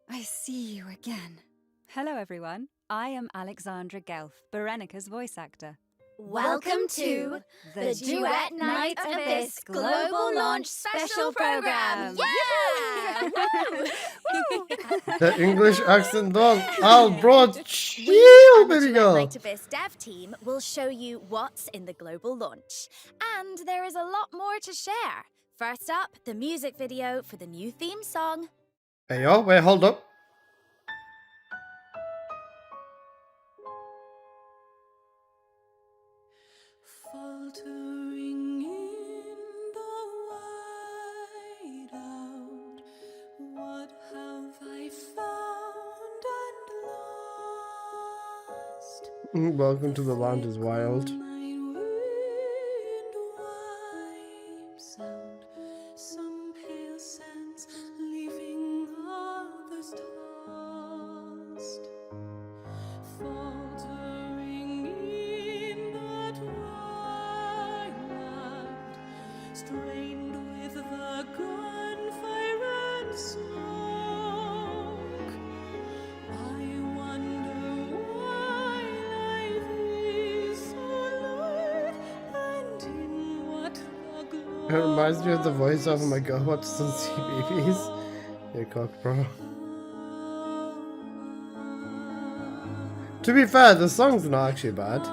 I see you again. Hello, everyone. I am Alexandra Gelf, Berenica's voice actor. Welcome to the Duet Night Abyss Global Launch Special Program. Yeah! The English accent dog. I'll brought We chill, and the baby Duet girl. Night Abyss dev team will show you what's in the global launch. And there is a lot more to share. First up, the music video for the new theme song. Hey yo, wait, hold up. Faltering in the whiteout, what have I found and lost? Welcome to the Land is Wild. Sound, some pale sense, leaving others tossed. Faltering in the twilight, strained with the gunfire and smoke. I wonder why life is so light, and in what the It reminds me of the voice of my god, what's some CBBS? Yeah, cock, bro. To be fair, the song's not actually bad.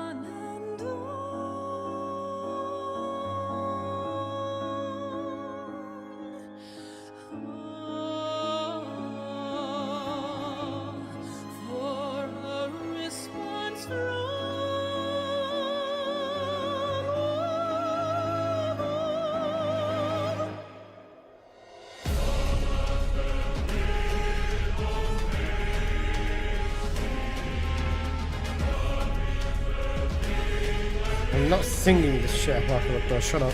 for a response from I'm not singing this shit, bro. Shut up.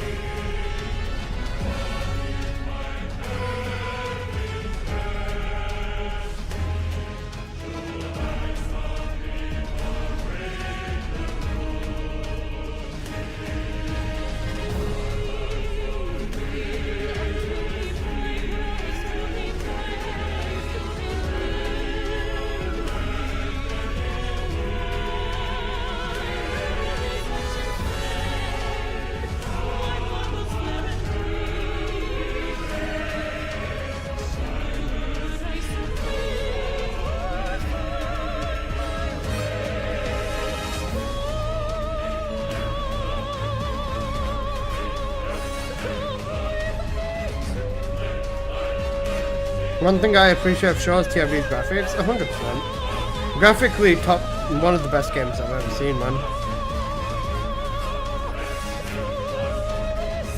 One thing I appreciate of shows TFV's graphics, 100%. Graphically, top, one of the best games I've ever seen, man.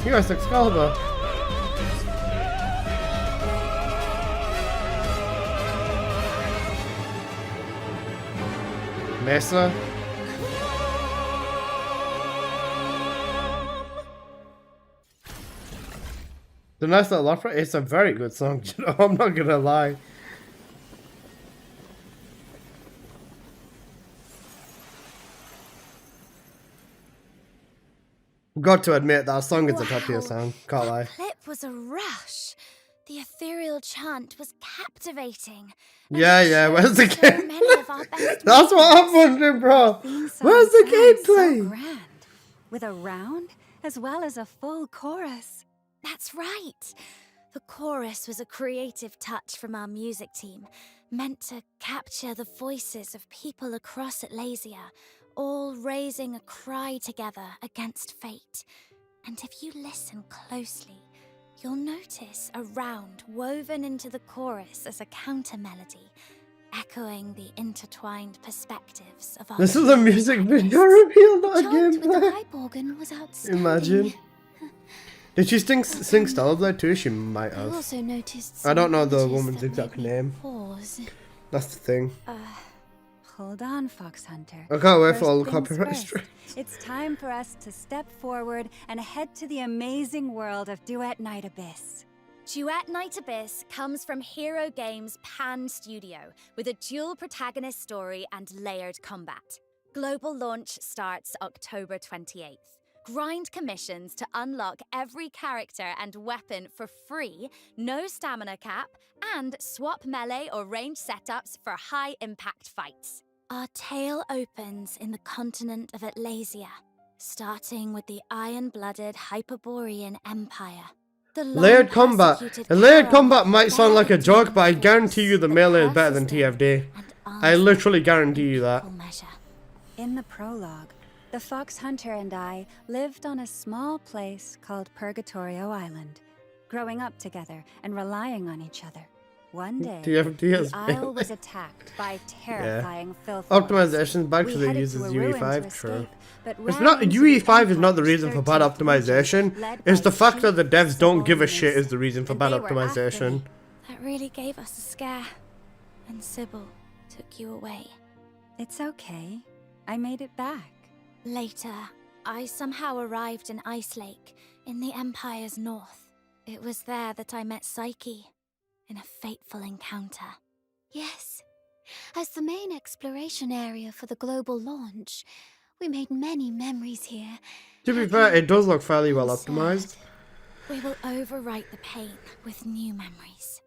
US Excalibur. Mesa. The Nice Little Opera is a very good song, you know, I'm not gonna lie. Got to admit that song is a top tier song, can't lie. The clip was a rush. The ethereal chant was captivating. Yeah, where's the game? Many of our best That's what I'm wondering, bro. Where's the gameplay? So grand, with a round as well as a full chorus. That's right. The chorus was a creative touch from our music team, meant to capture the voices of people across Atlasia, all raising a cry together against fate. And if you listen closely, you'll notice a round woven into the chorus as a counter melody, echoing the intertwined perspectives of our This is a music video reveal, not a Chant with the gameplay. pipe organ was outstanding. Imagine. Did she sing Starblade too? She might I have. also noticed I don't know the some woman's images that exact made me name. Pause. That's the thing. Hold on, Fox Hunter. I can't wait for First all the things copyright first. strikes. It's time for us to step forward and head to the amazing world of Duet Night Abyss. Duet Night Abyss comes from Hero Games' Pan Studio with a dual protagonist story and layered combat. Global launch starts October 28th. Grind commissions to unlock every character and weapon for free, no stamina cap, and swap melee or range setups for high-impact fights. Our tale opens in the continent of Atlasia, starting with the iron-blooded Hyperborean Empire. The Layered combat. long-persecuted Layered Charon combat might sound like a bear joke, but I demon guarantee you the force melee is that better than curses them TFD. and I arms literally them guarantee you in that. equal measure. In the prologue, the Fox Hunter and I lived on a small place called Purgatorio Island, growing up together and relying on each other. One day, TFD has the isle was attacked by terrifying filth. Optimization's back to the headed users a ruin to UE5, escape, true. but It's ran not into UE5 the is not the Empire's reason for bad 13th optimization. legion, led It's by the fact that the Chief devs don't give a Sibyl shit is Nisa. the reason for And bad they were after optimization. me. That really gave us a scare. And Sybil took you away. It's okay. I made it back. Later, I somehow arrived in Ice Lake, in the Empire's north. It was there that I met Psyche, in a fateful encounter. Yes, as the main exploration area for the global launch, we made many memories here. To be fair, it does look fairly well optimized. We will overwrite the pain with new memories.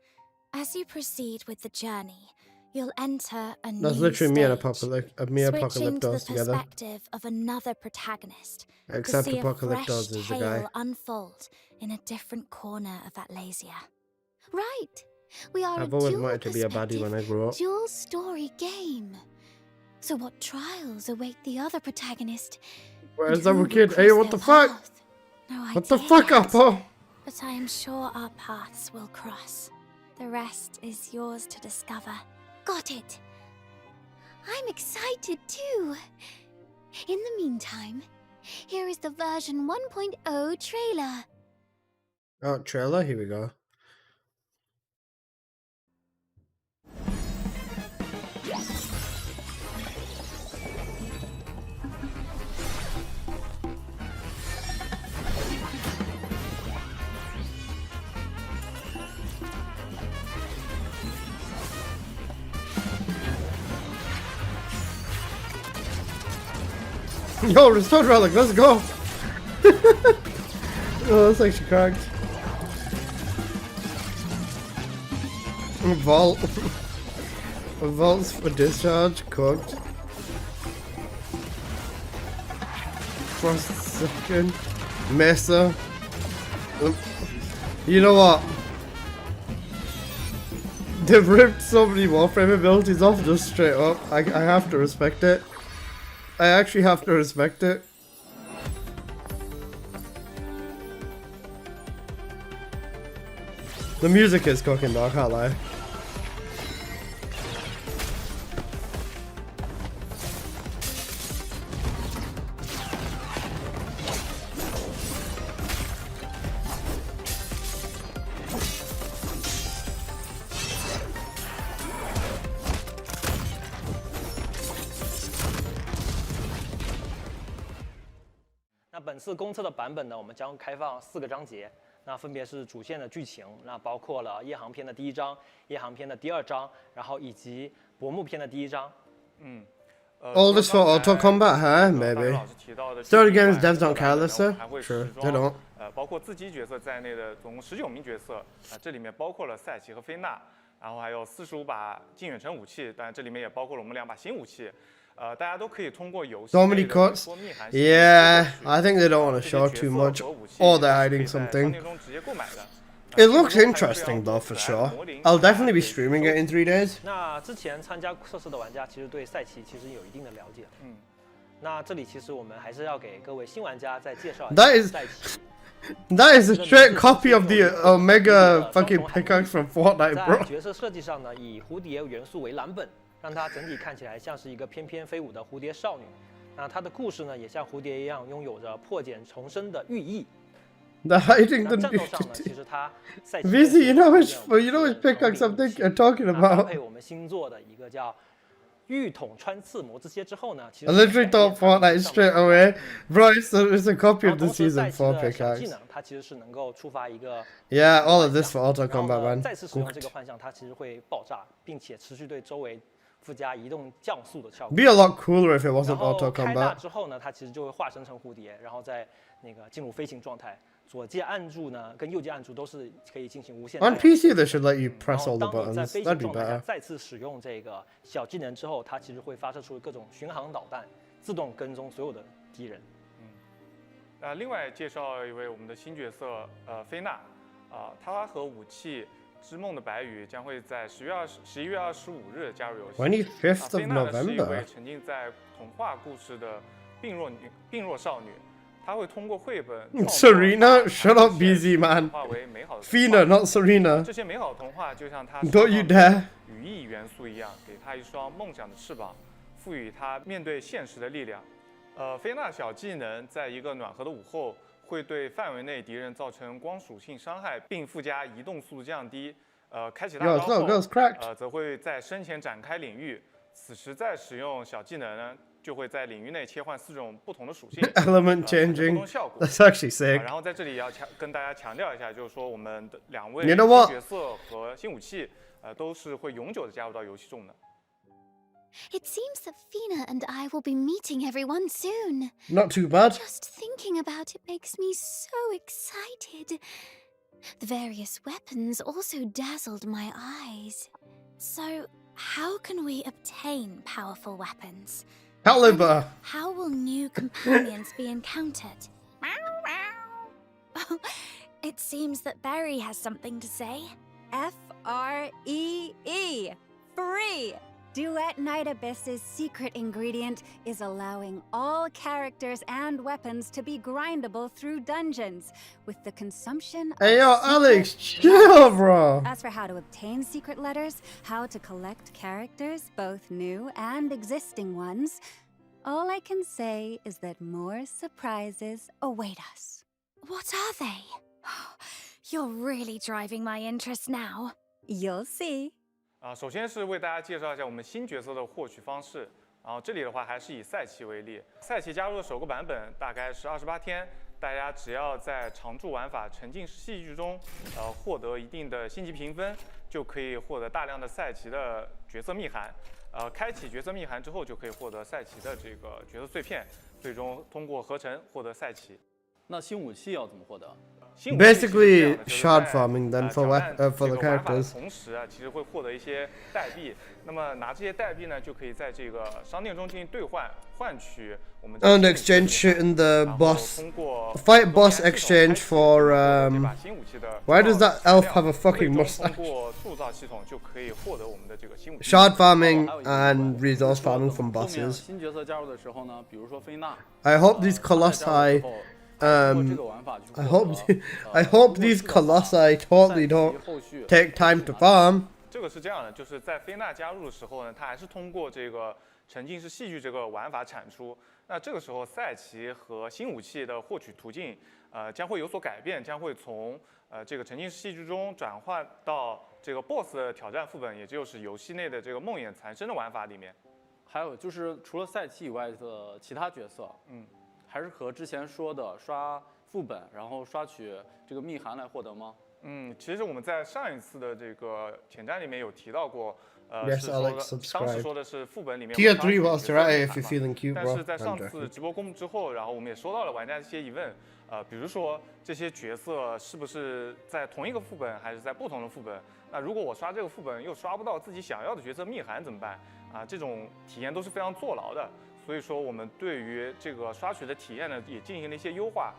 As you proceed with the journey, you'll enter a new That's literally me and stage, Apocalyptos switching to the together. perspective of another protagonist, Except to see a Apocalyptos fresh is the tale guy. unfold in a different corner of Atlasia. Right, we are I've a always dual wanted to be a baddie when I grow up. dual story game. So what trials await the other protagonist? Where's and who our will kid? Hey, cross what their the fuck? path? No What the idea fuck, yet, Apo? but I am sure our paths will cross. The rest is yours to discover. Got it. I'm excited too. In the meantime, here is the version 1.0 trailer. Oh, trailer, here we go. Yo, restored relic, let's go! Oh, that's actually cracked. A vault. A vault's for discharge, cooked. Frost second. Mesa. You know what? They've ripped so many Warframe abilities off just straight up. I have to respect it. I actually have to respect it. The music is cooking though, I can't lie.那本次公测的版本呢，我们将开放4个章节，那分别是主线的剧情，那包括了夜航篇的第1章、夜航篇的第2章，然后以及薄暮篇的第1章。All this for auto combat, huh? Maybe. Story games devs don't care, let's say. Sure, they don't. 包括自己角色在内的总共19名角色，这里面包括了赛奇和菲娜，然后还有45把近远程武器，当然这里面也包括了我们2把新武器。大家都可以通过游戏 So many cuts. Yeah, I think they don't want to show too much, or they're hiding something. It looks interesting though, for sure. I'll definitely be streaming it in 3 days. 那之前参加测试的玩家其实对赛奇其实有一定的了解。那这里其实我们还是要给各位新玩家再介绍一下赛奇。That is a straight copy of the Omega fucking pickaxe from Fortnite, 在 bro. 角色设计上呢，以蝴蝶元素为蓝本，让它整体看起来像是一个翩翩飞舞的蝴蝶少女。那她的故事呢，也像蝴蝶一样，拥有着破茧重生的寓意。The hiding 那 the 战斗上呢，其实它赛期 Vizzy, you know which 是 you know which pickaxe I'm talking 那搭 about. 配我们新做的一个叫玉筒穿刺魔之蝎之后呢，其 I 实 literally thought Fortnite straight away. Bro, it's a copy 然 of 后 the 同时 season 赛期 4的小技 pickaxe. 能，它其实是能够触发一个 Yeah, all of this for 幻 auto 象然后 combat, 呢 man. 再次使用这 Cooked. 个幻象，它其实会爆炸，并且持续对周围附加移动降速的效果。 Be a lot cooler if it 然 wasn't 后 auto 开大 combat. 之后呢，它其实就会化身成蝴蝶，然后再那个进入飞行状态。左键按住呢，跟右键按住都是可以进行无限。 On PC, they should let you 然 press 后 all the 当你在 buttons. 飞 That'd 行 be 状态下 better. 再次使用这个小技能之后，它其实会发射出各种巡航导弹，自动跟踪所有的敌人。另外介绍一位我们的新角色，菲娜，她和武器之梦的白羽将会在11月25日加入游戏。 25th of 菲娜呢是一 November. 位沉浸在童话故事的病弱少女，她会通过绘本 Serena, shut up, BZ, man. 化为美好的 Fina, not Serena. 这些美好的童话就像她 Don't you dare. 语义元素一样，给她一双梦想的翅膀，赋予她面对现实的力量。菲娜小技能在一个暖和的午后，会对范围内敌人造成光属性伤害，并附加移动速度降低。开启大招 Yo, it's not 后 cracked.，则会在身前展开领域。此时再使用小技能呢，就会在领域内切换4种不同的属性 Element 不同 changing. 效果。 That's actually sick. 然后在这里要跟大家强调一下，就是说我们的2位 You know what? 新角色和新武器，都是会永久的加入到游戏中的。 It seems that Fina and I will be meeting everyone soon. Not too bad. Just thinking about it makes me so excited. The various weapons also dazzled my eyes. So, how can we obtain powerful weapons? Caliber. How will new companions be encountered? Oh, it seems that Barry has something to say. FREE. Free! Duet Night Abyss's secret ingredient is allowing all characters and weapons to be grindable through dungeons, with the consumption of Hey, yo, secret Alex, chill, letters. bro. As for how to obtain secret letters, how to collect characters, both new and existing ones, all I can say is that more surprises await us. What are they? You're really driving my interest now. You'll see. 首先是为大家介绍一下我们新角色的获取方式。然后这里的话还是以赛期为例，赛期加入的首个版本大概是28天，大家只要在常驻玩法沉浸式戏剧中，获得一定的星级评分，就可以获得大量的赛期的角色密函。开启角色密函之后，就可以获得赛期的这个角色碎片，最终通过合成获得赛期。那新武器要怎么获得？ Basically, shard farming then for for the characters. 同时啊，其实会获得一些代币。那么拿这些代币呢，就可以在这个商店中进行兑换，换取我们 And exchange shit in the boss. Fight boss exchange for Why does that elf have a fucking mustache? 通过铸造系统就可以获得我们的这个新武器。 Shard farming and resource farming from bosses. 新角色加入的时候呢，比如说菲娜。 I hope these colossi. I hope these colossi totally don't take time to farm. 这个是这样的，就是在菲娜加入的时候呢，它还是通过这个沉浸式戏剧这个玩法产出。那这个时候赛期和新武器的获取途径，将会有所改变，将会从这个沉浸式戏剧中转换到这个 BOSS 的挑战副本，也就是游戏内的这个梦魇残生的玩法里面。还有就是除了赛期以外的其他角色，还是和之前说的刷副本，然后刷取这个密函来获得吗？其实我们在上一次的这个前瞻里面有提到过， Yes, 是 Alex, 说 subscribe. 当时说的是副本里面 Tier 3 was right if you're feeling cute, 但 bro. 是在上 I'm 次 joking. 直播公布之后，然后我们也收到了玩家的一些疑问，比如说这些角色是不是在同一个副本，还是在不同的副本？那如果我刷这个副本又刷不到自己想要的角色密函怎么办？这种体验都是非常坐牢的。所以说我们对于这个刷取的体验呢，也进行了一些优化。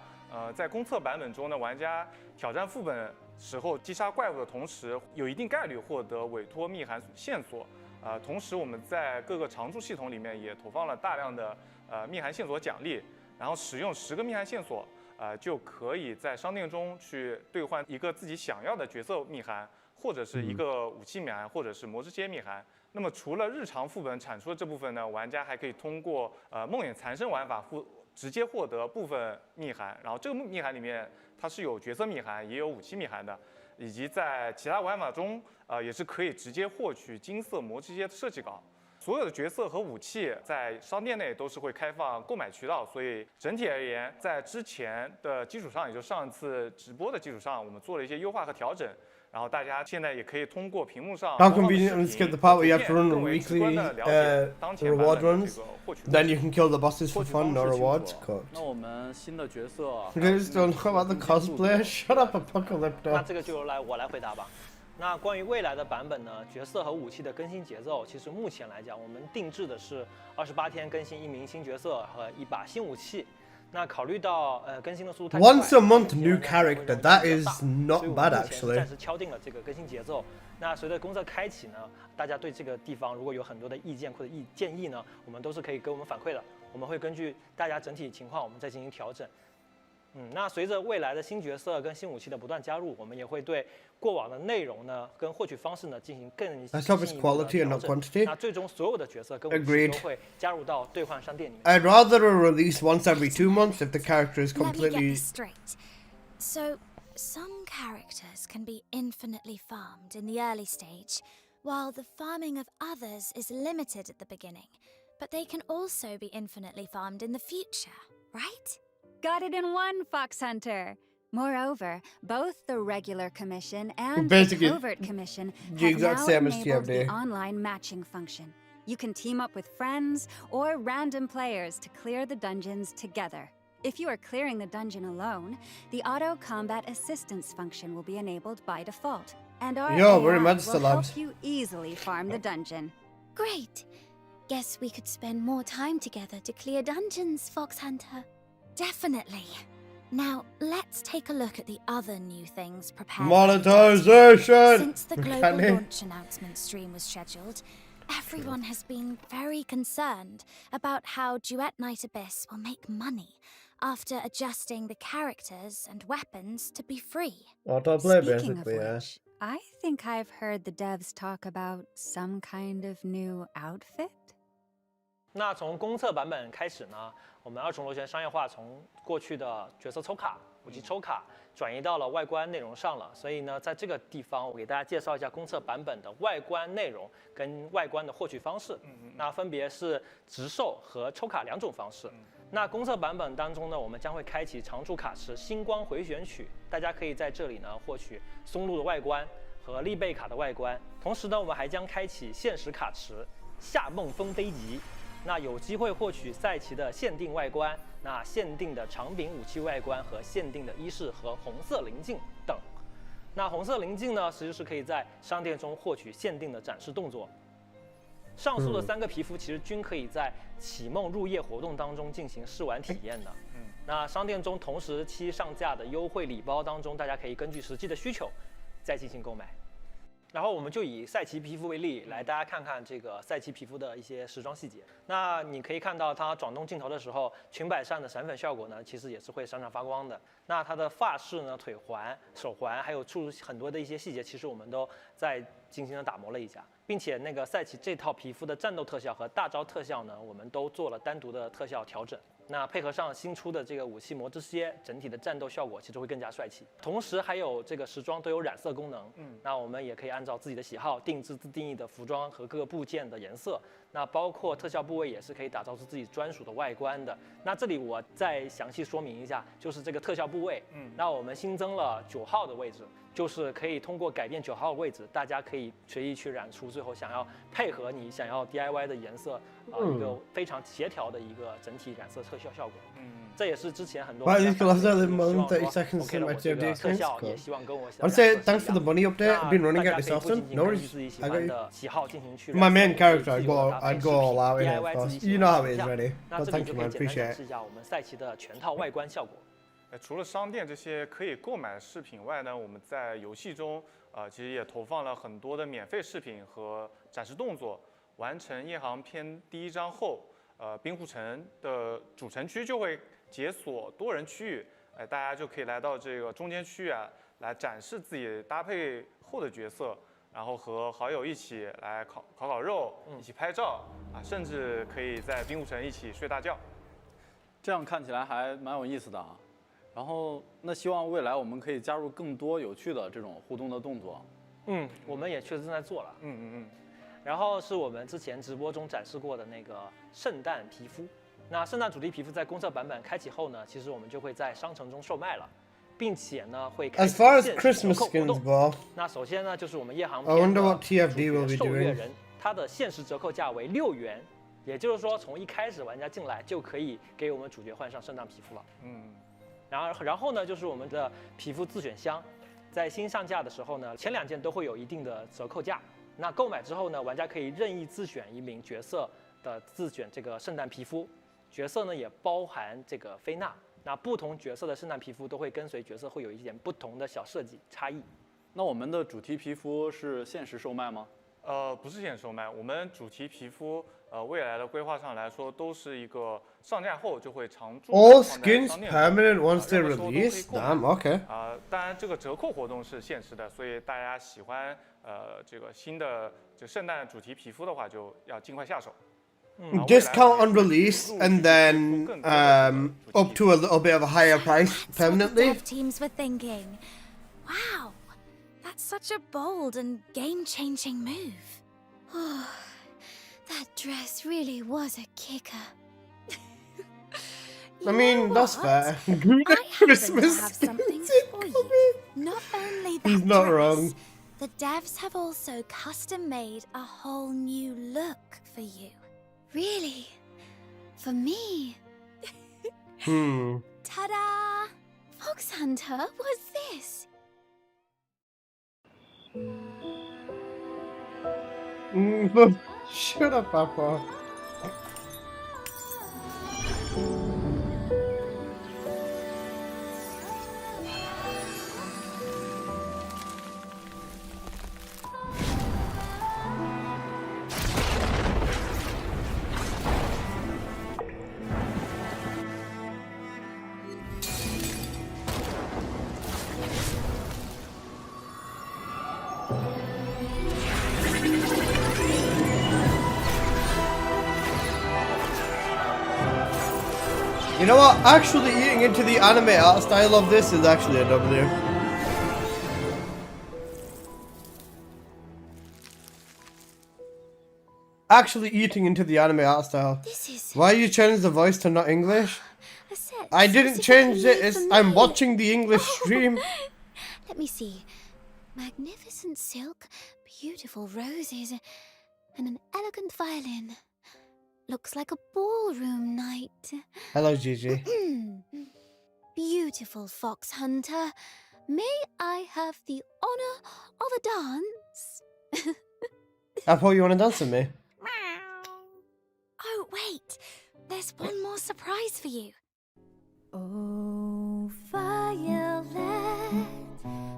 在公测版本中呢，玩家挑战副本时候击杀怪物的同时，有一定概率获得委托密函线索。同时我们在各个常驻系统里面也投放了大量的密函线索奖励，然后使用10个密函线索，就可以在商店中去兑换一个自己想要的角色密函，或者是一个武器密函，或者是魔之蝎密函。那么除了日常副本产出的这部分呢，玩家还可以通过梦魇残生玩法直接获得部分密函，然后这个密函里面它是有角色密函，也有武器密函的，以及在其他玩法中，也是可以直接获取金色魔之街的设计稿。所有的角色和武器在商店内都是会开放购买渠道，所以整体而言，在之前的基础上，也就上一次直播的基础上，我们做了一些优化和调整。然后大家现在也可以通过屏幕上 How convenient and skip the part where you have to run weekly reward runs. Then you can kill the bosses for fun, no rewards. Cooked. 那我们新的角色 Guys don't know about the cosplay. Shut up, Apocalypto. 那这个就我来回答吧。那关于未来的版本呢，角色和武器的更新节奏，其实目前来讲，我们定制的是28天更新1名新角色和1把新武器。那考虑到更新的速度太快 Once a month new character, that is not bad 暂 actually. 时敲定了这个更新节奏。那随着公测开启呢，大家对这个地方如果有很多的意见或者建议呢，我们都是可以给我们反馈的。我们会根据大家整体情况，我们再进行调整。那随着未来的新角色跟新武器的不断加入，我们也会对过往的内容呢跟获取方式呢进行更进一步的 quality and not 调整。 quantity. 那最终所有的角色跟武器 Agreed. 都会加入到兑换商店里面。 I'd rather a release once every 2 months if the character is Let me get completely. this straight. So, some characters can be infinitely farmed in the early stage, while the farming of others is limited at the beginning. But they can also be infinitely farmed in the future, right? Got it in one, Fox Hunter. Moreover, both the regular commission and Basically, the covert commission the have exact now same as enabled the TFD. online matching function. You can team up with friends or random players to clear the dungeons together. If you are clearing the dungeon alone, the auto combat assistance function will be enabled by default, and our Yo, we're AI in will Manchester Labs. help you easily farm the dungeon. Great. Guess we could spend more time together to clear dungeons, Fox Hunter. Definitely. Now, let's take a look at the other new things prepared. Monetization! Since the global Mechanic. launch announcement stream was scheduled, everyone has been very concerned about how Duet Night Abyss will make money after adjusting the characters and weapons to be free. Autoplay Speaking of basically, yeah. which, I think I've heard the devs talk about some kind of new outfit. 那从公测版本开始呢，我们二重螺旋商业化从过去的角色抽卡、武器抽卡转移到了外观内容上了。所以呢，在这个地方我给大家介绍一下公测版本的外观内容跟外观的获取方式。那分别是直售和抽卡2种方式。那公测版本当中呢，我们将会开启常驻卡池星光回旋曲，大家可以在这里呢获取松露的外观和利贝卡的外观。同时呢，我们还将开启限时卡池夏梦风飞级。那有机会获取赛奇的限定外观，那限定的长柄武器外观和限定的衣饰和红色棱镜等。那红色棱镜呢，其实是可以在商店中获取限定的展示动作。上述的3个皮肤其实均可以在启梦入夜活动当中进行试玩体验的。那商店中同时期上架的优惠礼包当中，大家可以根据实际的需求再进行购买。然后我们就以赛奇皮肤为例，来大家看看这个赛奇皮肤的一些时装细节。那你可以看到它转动镜头的时候，裙摆上的闪粉效果呢，其实也是会闪闪发光的。那它的发饰呢、腿环、手环，还有很多的一些细节，其实我们都在精心的打磨了一下，并且那个赛奇这套皮肤的战斗特效和大招特效呢，我们都做了单独的特效调整。那配合上新出的这个武器魔之蝎，整体的战斗效果其实会更加帅气。同时还有这个时装都有染色功能，那我们也可以按照自己的喜好定制自定义的服装和各个部件的颜色。那包括特效部位也是可以打造出自己专属的外观的。那这里我再详细说明一下，就是这个特效部位，那我们新增了9号的位置。就是可以通过改变9号的位置，大家可以随意去染出最后想要配合你想要 DIY 的颜色，一个非常协调的一个整体染色特效效果。这也是之前很多 Right, these colours are the 希 moment 望 30 说 seconds OK 了，我 in 这 my 个 TFD 特效 experience. 也希望跟我 I'd say thanks for the bunny update. I've been running at this 大家可以 often. 不仅 No 根据 worries. 自己喜 I 欢 got 的喜好进行去 you. My 染 main 色， character, 自 I'd 由 go, 地搭配 I'd 视 go 频 all out in it, of DIY 自 course. 己喜 You 欢 know 的 how it is, 形象。 really. 那 But 这里 thank 就 you, 可以 man. 简单 Appreciate 展 it. 示一下我们赛奇的全套外观效果。除了商店这些可以购买的饰品外呢，我们在游戏中其实也投放了很多的免费饰品和展示动作。完成夜航篇第1章后，冰湖城的主城区就会解锁多人区域，大家就可以来到这个中间区域啊，来展示自己搭配后的角色，然后和好友一起来烤肉，一起拍照啊，甚至可以在冰湖城一起睡大觉。这样看起来还蛮有意思的啊。然后，那希望未来我们可以加入更多有趣的这种互动的动作。我们也确实正在做了。然后是我们之前直播中展示过的那个圣诞皮肤。那圣诞主题皮肤在公测版本开启后呢，其实我们就会在商城中售卖了，并且呢会开 As 启 far as 限时折 Christmas 扣活 skins 动。 go, 那首先呢就是我们夜航 I 片 wonder 的 what 主 TFD will 角 be 狩猎 doing. 人，它的限时折扣价为6元，也就是说从一开始玩家进来就可以给我们主角换上圣诞皮肤了。然后呢就是我们的皮肤自选箱，在新上架的时候呢，前2件都会有一定的折扣价。那购买之后呢，玩家可以任意自选一名角色的自选这个圣诞皮肤，角色呢也包含这个菲娜。那不同角色的圣诞皮肤都会跟随角色会有一点不同的小设计差异。那我们的主题皮肤是限时售卖吗？不是限时售卖，我们主题皮肤未来的规划上来说，都是一个上架后就会常驻 All 放在 skins 商店 permanent once they 任何时候都可以 release? 购买 Damn, okay. 当然这个折扣活动是限时的，所以大家喜欢这个新的就圣诞主题皮肤的话，就要尽快下手。Discount on release and then up to a little bit of a higher price permanently. Dev teams were thinking. Wow, that's such a bold and game-changing move. Oh, that dress really was a kicker. I mean, that's fair. Christmas have something for you. Not only that He's not dress, wrong. the devs have also custom-made a whole new look for you. Really? For me? Ta-da! Fox Hunter, what's this? Shut up, Papa. You know what? Actually eating into the anime art style of this is actually a W. Actually eating into the anime art style. Why you changed the voice to not English? I didn't change it. I'm watching the English stream. Let me see. Magnificent silk, beautiful roses, and an elegant violin. Looks like a ballroom night. Hello, Gigi. Beautiful Fox Hunter. May I have the honor of a dance? I thought you want to dance with me. Oh, wait. There's one more surprise for you. Oh, violet,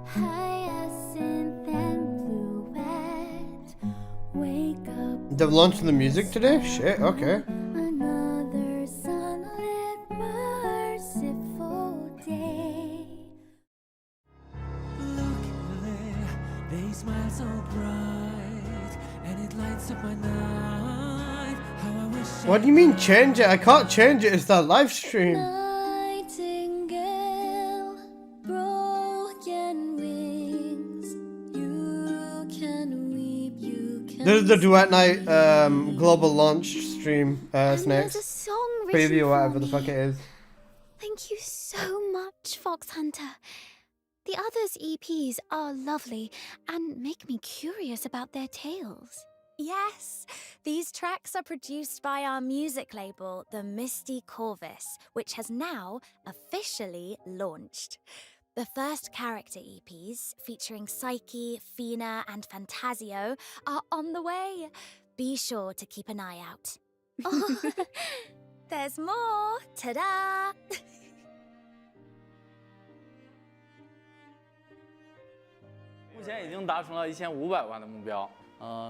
hyacinth and bluet. Wake up. They've launched the music today? Shit, okay. Another sunlit, merciful day. Look there, they smile so bright, and it lights up my night. How I wish What do you mean change it? I can't change it. It's that live stream. Nightingale, broken wings. You can weep, you can. This is the Duet Night global launch stream, There's a Snakes. song written Preview, for whatever the me. fuck it is. Thank you so much, Fox Hunter. The others' EPs are lovely and make me curious about their tales. Yes, these tracks are produced by our music label, the Misty Corvus, which has now officially launched. The first character EPs, featuring Psyche, Fina, and Fantasio, are on the way. Be sure to keep an eye out. Oh, there's more! Ta-da! 目前已经达成了1500万的目标，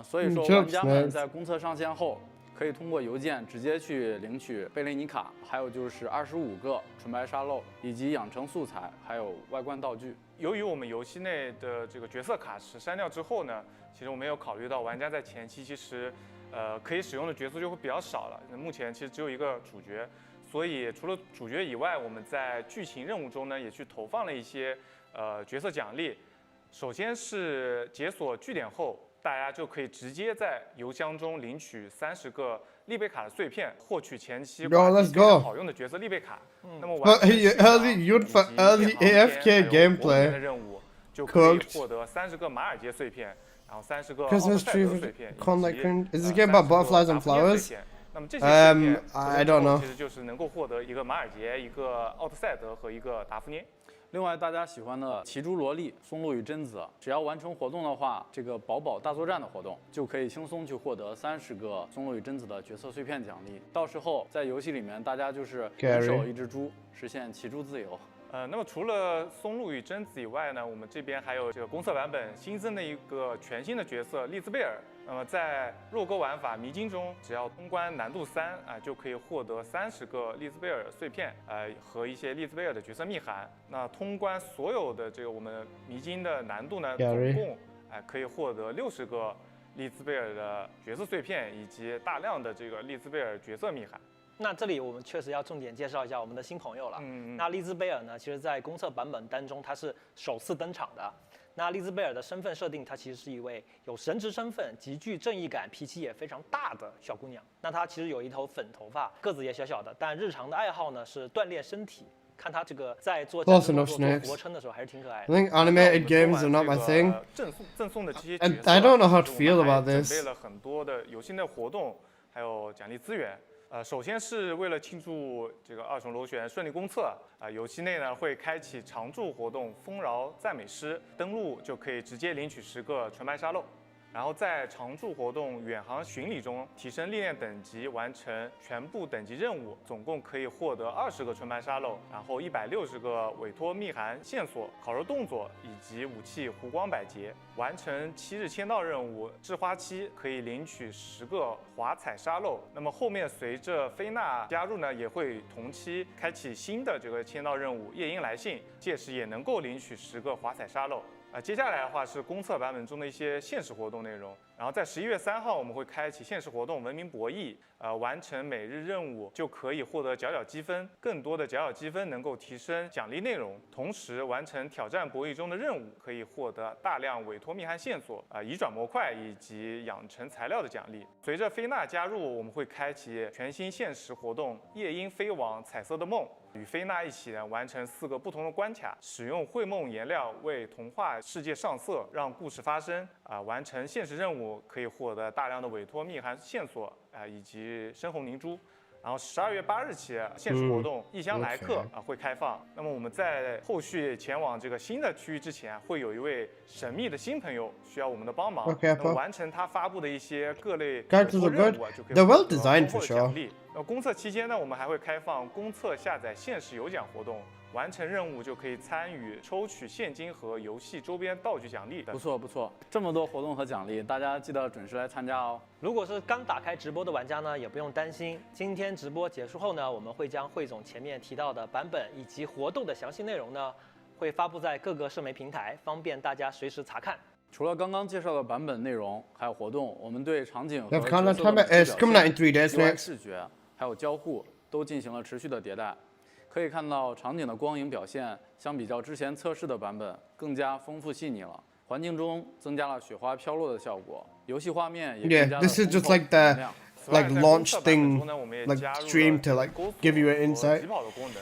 所以说玩家们在公测上线后，可以通过邮件直接去领取贝雷尼卡，还有就是25个纯白沙漏，以及养成素材，还有外观道具。由于我们游戏内的这个角色卡池删掉之后呢，其实我们有考虑到玩家在前期其实可以使用的角色就会比较少了。目前其实只有一个主角，所以除了主角以外，我们在剧情任务中呢也去投放了一些角色奖励。首先是解锁据点后，大家就可以直接在邮箱中领取30个立贝卡的碎片，获取前期挂机非常好用的角色立贝卡。那么完成early AFK gameplay 的任务，就可以获得30个马尔街碎片，然后30个奥特赛德碎片，以及Is this game about butterflies and flowers? 那么这些碎片 I don't know. 其实就是能够获得一个马尔杰、一个奥特赛德和一个达芙涅。另外，大家喜欢的奇珠萝莉、松露与贞子，只要完成活动的话，这个宝宝大作战的活动就可以轻松去获得30个松露与贞子的角色碎片奖励。到时候在游戏里面，大家就是一手一只猪，实现骑猪自由。那么除了松露与贞子以外呢，我们这边还有这个公测版本新增的一个全新的角色丽兹贝尔。那么在弱钩玩法迷津中，只要通关难度3就可以获得30个丽兹贝尔碎片和一些丽兹贝尔的角色密函。那通关所有的这个我们迷津的难度呢，总共可以获得60个丽兹贝尔的角色碎片以及大量的这个丽兹贝尔角色密函。那这里我们确实要重点介绍一下我们的新朋友了。那丽兹贝尔呢，其实在公测版本当中，他是首次登场的。那丽兹贝尔的身份设定，她其实是一位有神职身份、极具正义感、脾气也非常大的小姑娘。那她其实有一头粉头发，个子也小小的，但日常的爱好呢是锻炼身体。看她这个在做战斗做俯卧撑的时候，还是挺可爱的。I think animated games are not my thing. 赠送的这些 I don't know how to feel about this. 准备了很多的有新的活动，还有奖励资源。首先是为了庆祝这个2重螺旋顺利公测游戏内呢会开启常驻活动丰饶赞美诗，登录就可以直接领取10个纯白沙漏。然后在常驻活动远航巡礼中提升历练等级，完成全部等级任务，总共可以获得20个纯白沙漏，然后160个委托密函线索、烤肉动作以及武器弧光百节。完成7日签到任务制花期可以领取10个华彩沙漏。那么后面随着菲娜加入呢，也会同期开启新的这个签到任务夜莺来信，届时也能够领取10个华彩沙漏。接下来的话是公测版本中的一些限时活动内容。然后在11月3号，我们会开启限时活动文明博弈，完成每日任务就可以获得角角积分，更多的角角积分能够提升奖励内容。同时完成挑战博弈中的任务，可以获得大量委托密函线索、移转模块以及养成材料的奖励。随着菲娜加入，我们会开启全新限时活动夜莺飞往彩色的梦。与菲娜一起呢，完成4个不同的关卡，使用绘梦颜料为童话世界上色，让故事发生。完成现实任务可以获得大量的委托密函线索以及深红凝珠。然后12月8日起，限时活动异乡来客会开放。那么我们在后续前往这个新的区域之前，会有一位神秘的新朋友需要我们的帮忙。那么完成他发布的一些各类任务就可以获得丰厚的奖励。那公测期间呢，我们还会开放公测下载限时有奖活动。完成任务就可以参与抽取现金和游戏周边道具奖励等。不错不错，这么多活动和奖励，大家记得准时来参加哦。如果是刚打开直播的玩家呢，也不用担心。今天直播结束后呢，我们会将汇总前面提到的版本以及活动的详细内容呢，会发布在各个社媒平台，方便大家随时查看。除了刚刚介绍的版本内容，还有活动，我们对场景和角色的UI视觉还有交互都进行了持续的迭代。可以看到场景的光影表现，相比较之前测试的版本更加丰富细腻了。环境中增加了雪花飘落的效果，游戏画面也更加的 this is just like the launch thing, like stream to like give you an insight. 疾跑的功能，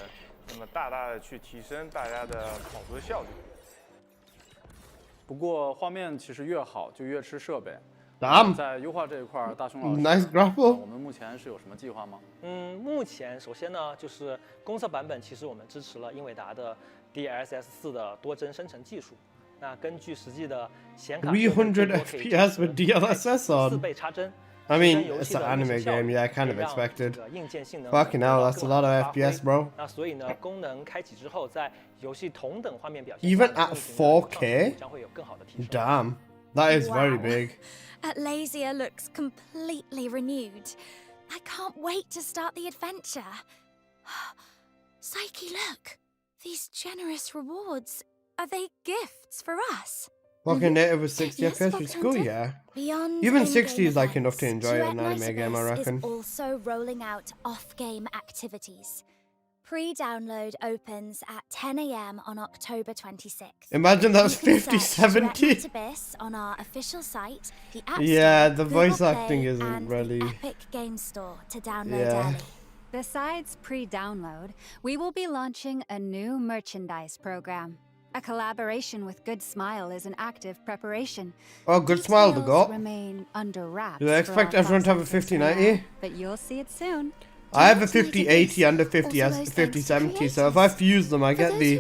那么大大的去提升大家的跑步的效率。不过画面其实越好就越吃设备。在优化这一块，大雄老师 ，Nice grapple。我们目前是有什么计划吗？目前首先呢，就是公测版本，其实我们支持了英伟达的 DLSS 4的多帧生成技术。那根据实际的显卡300 FPS with DLSS on 4倍插帧。I mean, it's an anime game, yeah, I kind of expected. Fucking hell, that's a lot of FPS, bro. 那所以呢，功能开启之后，在游戏同等画面表现 Even at 4K? 将会有更好的提升。 Damn, that is very big. Atlasia looks completely renewed. I can't wait to start the adventure. Psyche, look. These generous rewards, are they gifts for us? Walking native with 60 Yes, FPS, Fox which is cool, Hunter. yeah. Even Even 60 is like enough to events, enjoy Duet an Night anime game, I Abyss reckon. is also rolling out off-game activities. Pre-download opens at 10 a.m. on October 26th. Imagine that was You can 50, search Duet 70. Night Abyss on our official site, the App Yeah, Store, the Google voice Play, acting isn't and really. the Epic Game Store to download Yeah. early. Besides pre-download, we will be launching a new merchandise program. A collaboration with Good Smile is in active preparation. Oh, Good Smile they Details got. remain under wraps. Do I expect for our everyone to have a Fox Hunters for 5090? now, but you'll see it soon. I have a 5080 and a 5070, so if I fuse them, I get the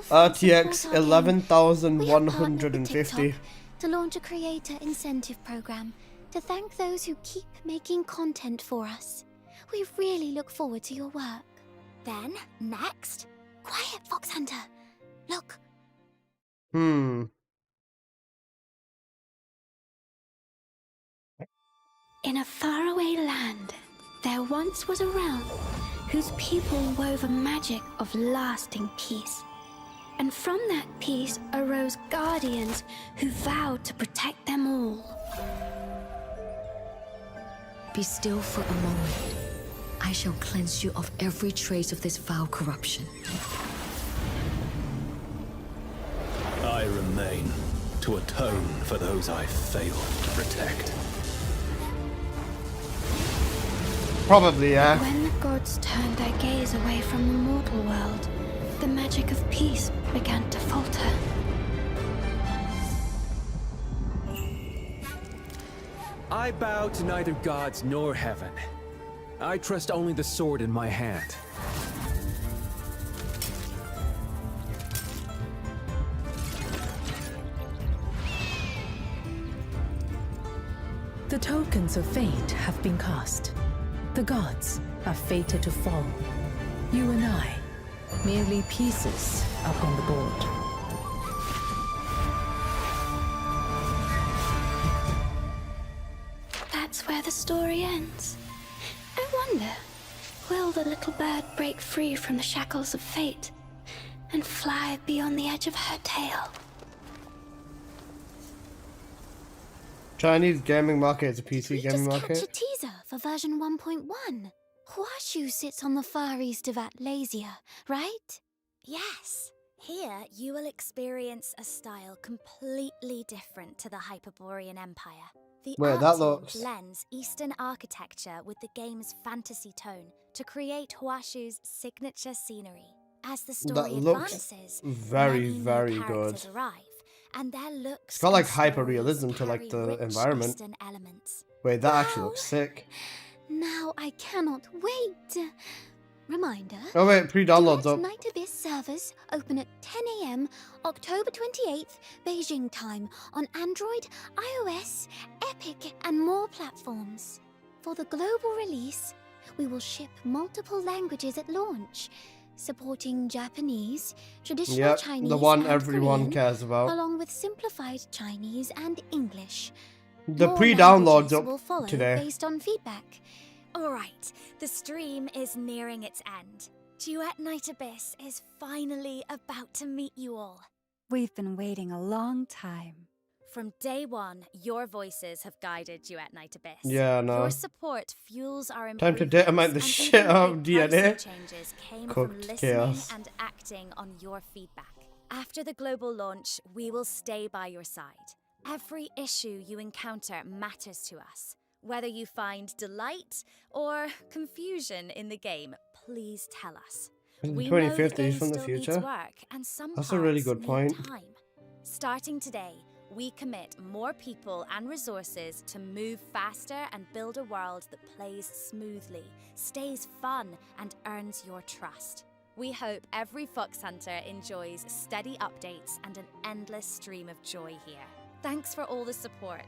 RTX 11150. To launch a creator incentive program to thank those who keep making content for us. We really look forward to your work. Then, next, Quiet Fox Hunter. Look. Hmm. In a faraway land, there once was a realm whose people wove a magic of lasting peace. And from that peace arose guardians who vowed to protect them all. Be still for a moment. I shall cleanse you of every trace of this foul corruption. I remain to atone for those I failed to protect. Probably, yeah. When the gods turned their gaze away from the mortal world, the magic of peace began to falter. I bow to neither gods nor heaven. I trust only the sword in my hand. The tokens of fate have been cast. The gods are fated to fall. You and I, merely pieces upon the board. That's where the story ends. I wonder, will the little bird break free from the shackles of fate and fly beyond the edge of her tail? Chinese gaming market is a PC gaming Catch a market. teaser for version 1.1. Huashu sits on the far east of Atlasia, right? Yes. Here, you will experience a style completely different to the Hyperborean Empire. The Wait, art that team looks- blends Eastern architecture with the game's fantasy tone to create Huashu's signature scenery. As the story That looks advances, very, many new very characters good. arrive, and their looks It's got like and hyper stories realism to like carry the rich environment. Eastern elements. Wait, that actually looks sick. Now I cannot wait. Reminder. Oh wait, pre-download's up. Night Abyss servers open at 10 a.m. October 28th, Beijing time on Android, iOS, Epic, and more platforms. For the global release, we will ship multiple languages at launch, supporting Japanese, traditional Yep, Chinese, the one and everyone Korean, cares about. along with simplified Chinese and English. The More pre-download's languages will up follow today. based on feedback. Alright, the stream is nearing its end. Duet Night Abyss is finally about to meet you all. We've been waiting a long time. From day one, your voices have guided Duet Night Abyss. Yeah, I know. Your support fuels our Time to data mine the improvements, and shit even out of big policy DNA. changes came Cooked from listening chaos. and acting on your feedback. After the global launch, we will stay by your side. Every issue you encounter matters to us. Whether you find delight or confusion in the game, please tell us. Isn't We the know the 25th game is from the still needs future? work, and some That's a really parts good need point. time. Starting today, we commit more people and resources to move faster and build a world that plays smoothly, stays fun, and earns your trust. We hope every Fox Hunter enjoys steady updates and an endless stream of joy here. Thanks for all the support.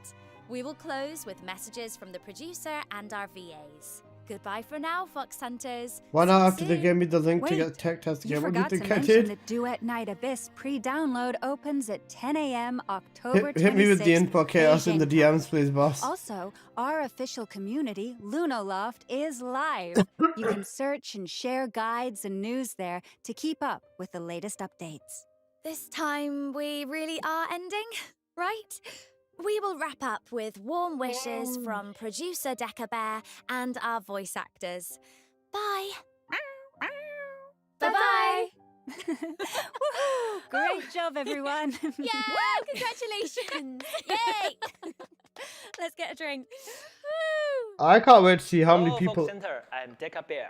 We will close with messages from the producer and our VAs. Goodbye for now, Fox Hunters. Why not See you after they soon. gave me the link to Wait, get tech test You again? What do you forgot to think I mention did? that Duet Night Abyss pre-download opens at 10 a.m. October 26th. Hit me with the info chaos in the Beijing time. DMs, please, boss. Also, our official community, Lunaloft, is live. You can search and share guides and news there to keep up with the latest updates. This time we really are ending? right? We will wrap up with warm wishes from producer Decker Bear and our voice actors. Bye. Bye-bye. Woohoo! Great job, everyone. Yeah, congratulations. Yay. Let's get a drink. Woo. I can't wait to see how many Hello, people. Folk Center, I'm Deca Bear。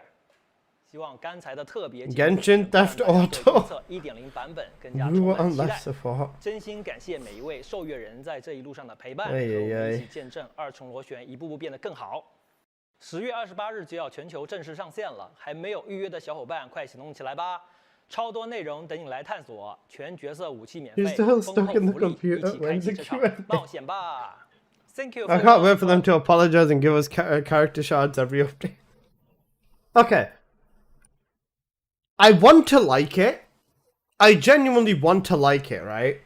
希望刚才的特别 Genshin Theft Auto 1.0版本更加 We 充 were 满 on 期待 life。support. 真心感谢每一位受阅人在这一路上的陪伴，和哎我呀们一起见证二重螺旋一步步变得更好。10月28日就要全球正式上线了，还没有预约的小伙伴快行动起来吧！超多内容等你来探索，全角色武器免费， He's still 丰厚 stuck in the 福利， computer. 一起开 When's 启 the 这场 Q&A? 冒险吧 ！Thank you. I can't wait for them to apologize and give us character shards every update. Okay. I want to like it. I genuinely want to like it, right?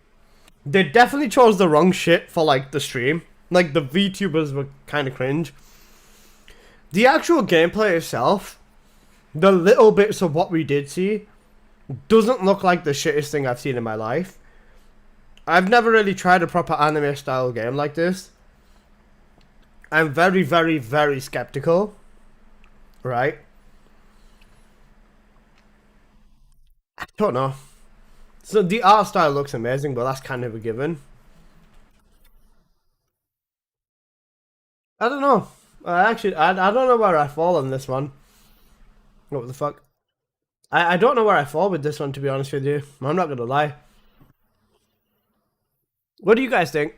They definitely chose the wrong shit for like the stream. Like the VTubers were kind of cringe. The actual gameplay itself, the little bits of what we did see, doesn't look like the shittest thing I've seen in my life. I've never really tried a proper anime style game like this. I'm very, very, very skeptical. Right? I don't know. So the art style looks amazing, but that's kind of a given. I don't know. I don't know where I fall on this one. What the fuck? I don't know where I fall with this one, to be honest with you. I'm not gonna lie. What do you guys think?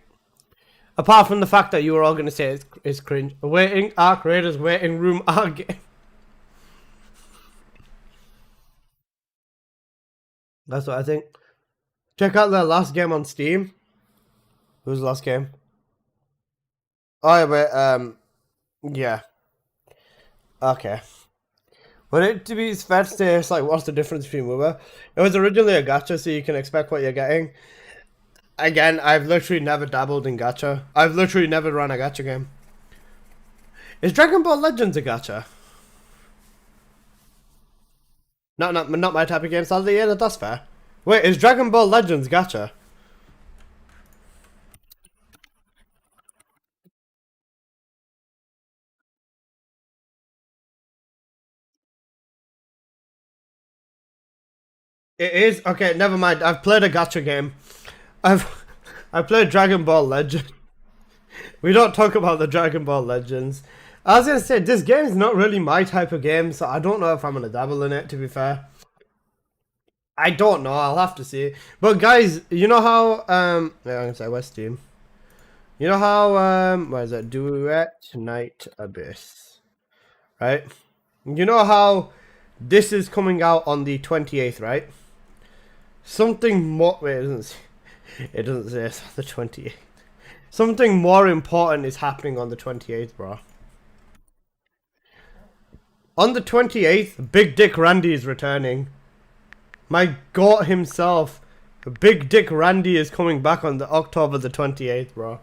Apart from the fact that you were all gonna say it's cringe. Waiting, our creators, waiting room, our game. That's what I think. Check out their last game on Steam. Who's the last game? Oh yeah, wait, yeah. Okay. But it, to be fair to say, it's like, what's the difference between Woowa? It was originally a gacha, so you can expect what you're getting. Again, I've literally never dabbled in gacha. I've literally never run a gacha game. Is Dragon Ball Legends a gacha? Not my type of game, sadly. Yeah, that's fair. Wait, is Dragon Ball Legends gacha? It is? Okay, never mind. I've played a gacha game. I played Dragon Ball Legend. We don't talk about the Dragon Ball Legends. I was gonna say, this game's not really my type of game, so I don't know if I'm gonna dabble in it, to be fair. I don't know, I'll have to see. But guys, you know how, yeah, I'm gonna say, where's Steam? You know how, where is it? Duet Night Abyss. Right? You know how this is coming out on the 28th, right? Something more, wait, it doesn't say it's on the 28th. Something more important is happening on the 28th, bro. On the 28th, Big Dick Randy is returning. My god himself, Big Dick Randy is coming back on the October the 28th, bro.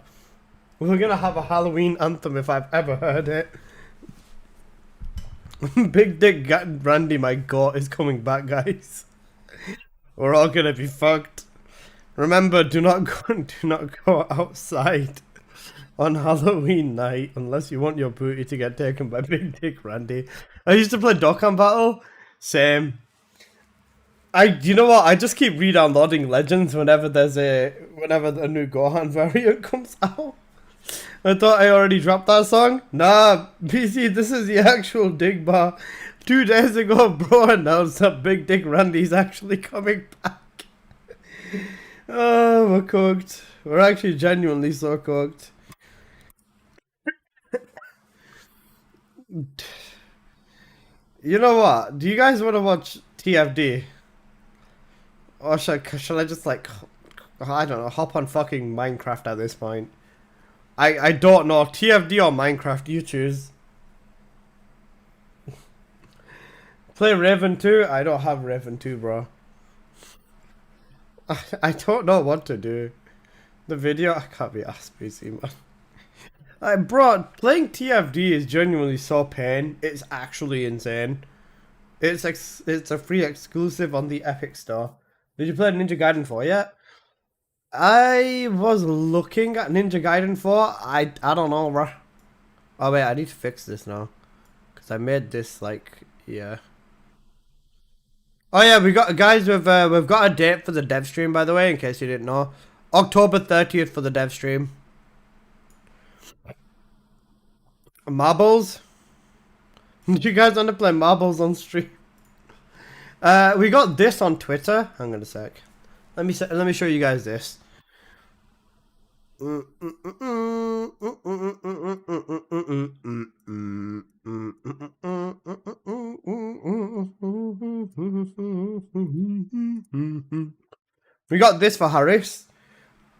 We're gonna have a Halloween anthem if I've ever heard it. Big Dick Randy, my god, is coming back, guys. We're all gonna be fucked. Remember, do not go outside on Halloween night unless you want your booty to get taken by Big Dick Randy. I used to play Dokkan Battle. Same. You know what? I just keep re-downloading Legends whenever a new Gohan variant comes out. I thought I already dropped that song. Nah, PC, this is the actual dig bar. 2 days ago, bro announced that Big Dick Randy's actually coming back. Oh, we're cooked. We're actually genuinely so cooked. You know what? Do you guys want to watch TFD? Or shall I just like, I don't know, hop on fucking Minecraft at this point? I don't know. TFD or Minecraft, you choose. Play Raven 2? I don't have Raven 2, bro. I don't know what to do. The video, I can't be asked, PC, man. Bro, playing TFD is genuinely so pain. It's actually insane. It's a free exclusive on the Epic Store. Did you play Ninja Gaiden 4 yet? I was looking at Ninja Gaiden 4. I don't know, bro. Oh wait, I need to fix this now. Cause I made this like, yeah. Oh yeah, we got guys. We've got a date for the dev stream, by the way, in case you didn't know. October 30th for the dev stream. Marbles. Do you guys want to play marbles on stream? We got this on Twitter. Hang on a sec. Let me show you guys this. We got this for Harris.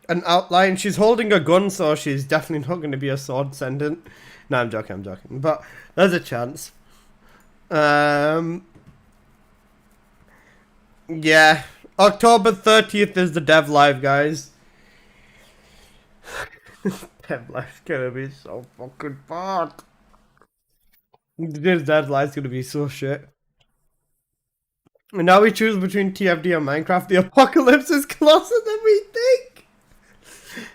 An outline. She's holding a gun, so she's definitely not going to be a sword descendant. No, I'm joking. But there's a chance. Yeah. October 30th is the dev live, guys. Dev live's gonna be so fucking fun. This dev live's gonna be so shit. And now we choose between TFD and Minecraft. The apocalypse is closer than we think.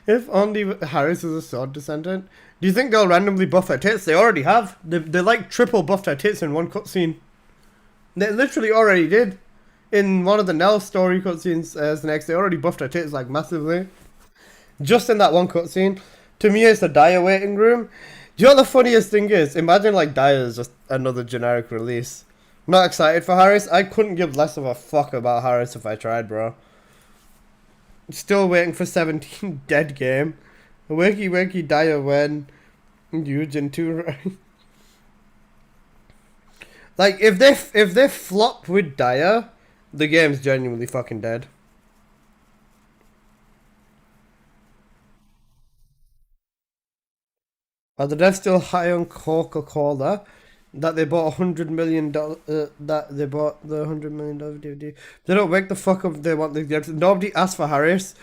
If only Harris is a sword descendant. Do you think they'll randomly buff their tits? They already have. They like triple buffed their tits in one cutscene. They literally already did. In one of the Nell story cutscenes as the next, they already buffed her tits like massively. Just in that one cutscene. To me, it's the Daya waiting room. Do you know what the funniest thing is? Imagine like Daya is just another generic release. Not excited for Harris. I couldn't give less of a fuck about Harris if I tried, bro. Still waiting for 17 dead game. Wakey wakey Daya when Eugen 2, right? Like if they flop with Daya, the game's genuinely fucking dead. Are the devs still high on Coca-Cola? That they bought $100 million. That they bought the $100 million DVD. They don't wake the fuck up. They want the games. Nobody asked for Harris.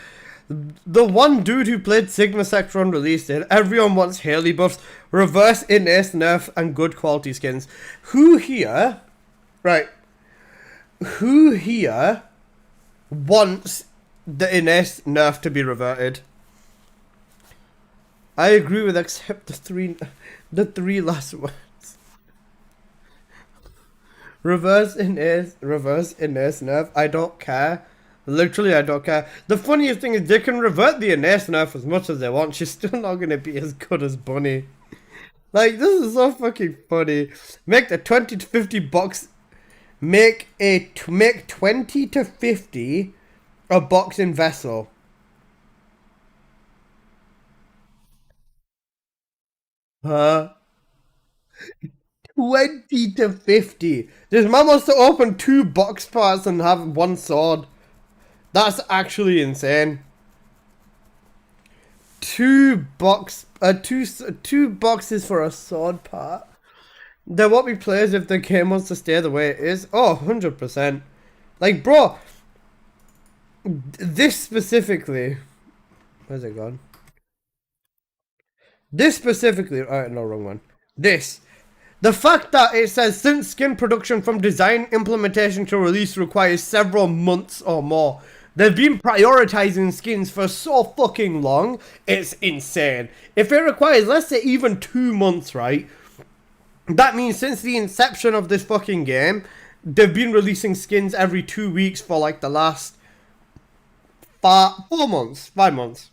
The one dude who played Sigma Sector released it. Everyone wants Haley buffs, reverse Inés nerf, and good quality skins. Who here, right? Who here wants the Inés nerf to be reverted? I agree with except the three last words. Reverse Inés nerf. I don't care. Literally, I don't care. The funniest thing is they can revert the Inés nerf as much as they want. She's still not going to be as good as Bunny. Like, this is so fucking funny. Make the 20 to 50 box. Make 20 to 50 a boxing vessel. Huh? 20 to 50. This man wants to open 2 box parts and have 1 sword. That's actually insane. 2 boxes for a sword part. There won't be players if the game wants to stay the way it is. Oh, 100%. Like, bro. This specifically. Where's it gone? This specifically. Alright, no, wrong one. This. The fact that it says since skin production from design implementation to release requires several months or more. They've been prioritizing skins for so fucking long. It's insane. If it requires, let's say, even 2 months, right? That means since the inception of this fucking game, they've been releasing skins every 2 weeks for like the last 4 months. 5 months.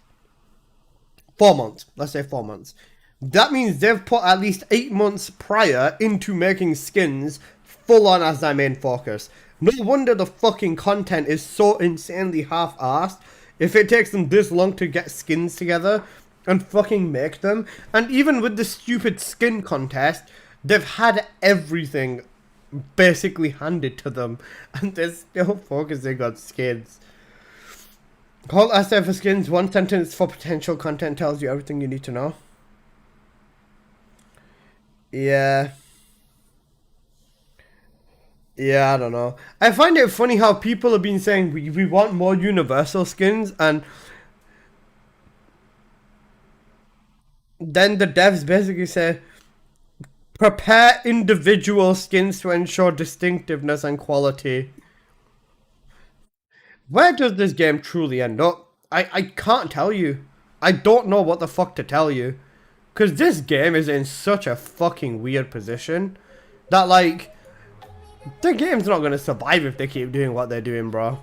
4 months. Let's say 4 months. That means they've put at least 8 months prior into making skins full on as their main focus. No wonder the fucking content is so insanely half-assed if it takes them this long to get skins together and fucking make them. And even with the stupid skin contest, they've had everything basically handed to them and they're still focusing on skins. Call SF for skins, 1 sentence for potential content tells you everything you need to know. Yeah, I don't know. I find it funny how people have been saying we want more universal skins, and then the devs basically say prepare individual skins to ensure distinctiveness and quality. Where does this game truly end up? I can't tell you. I don't know what the fuck to tell you. Because this game is in such a fucking weird position that, like, the game's not going to survive if they keep doing what they're doing, bro.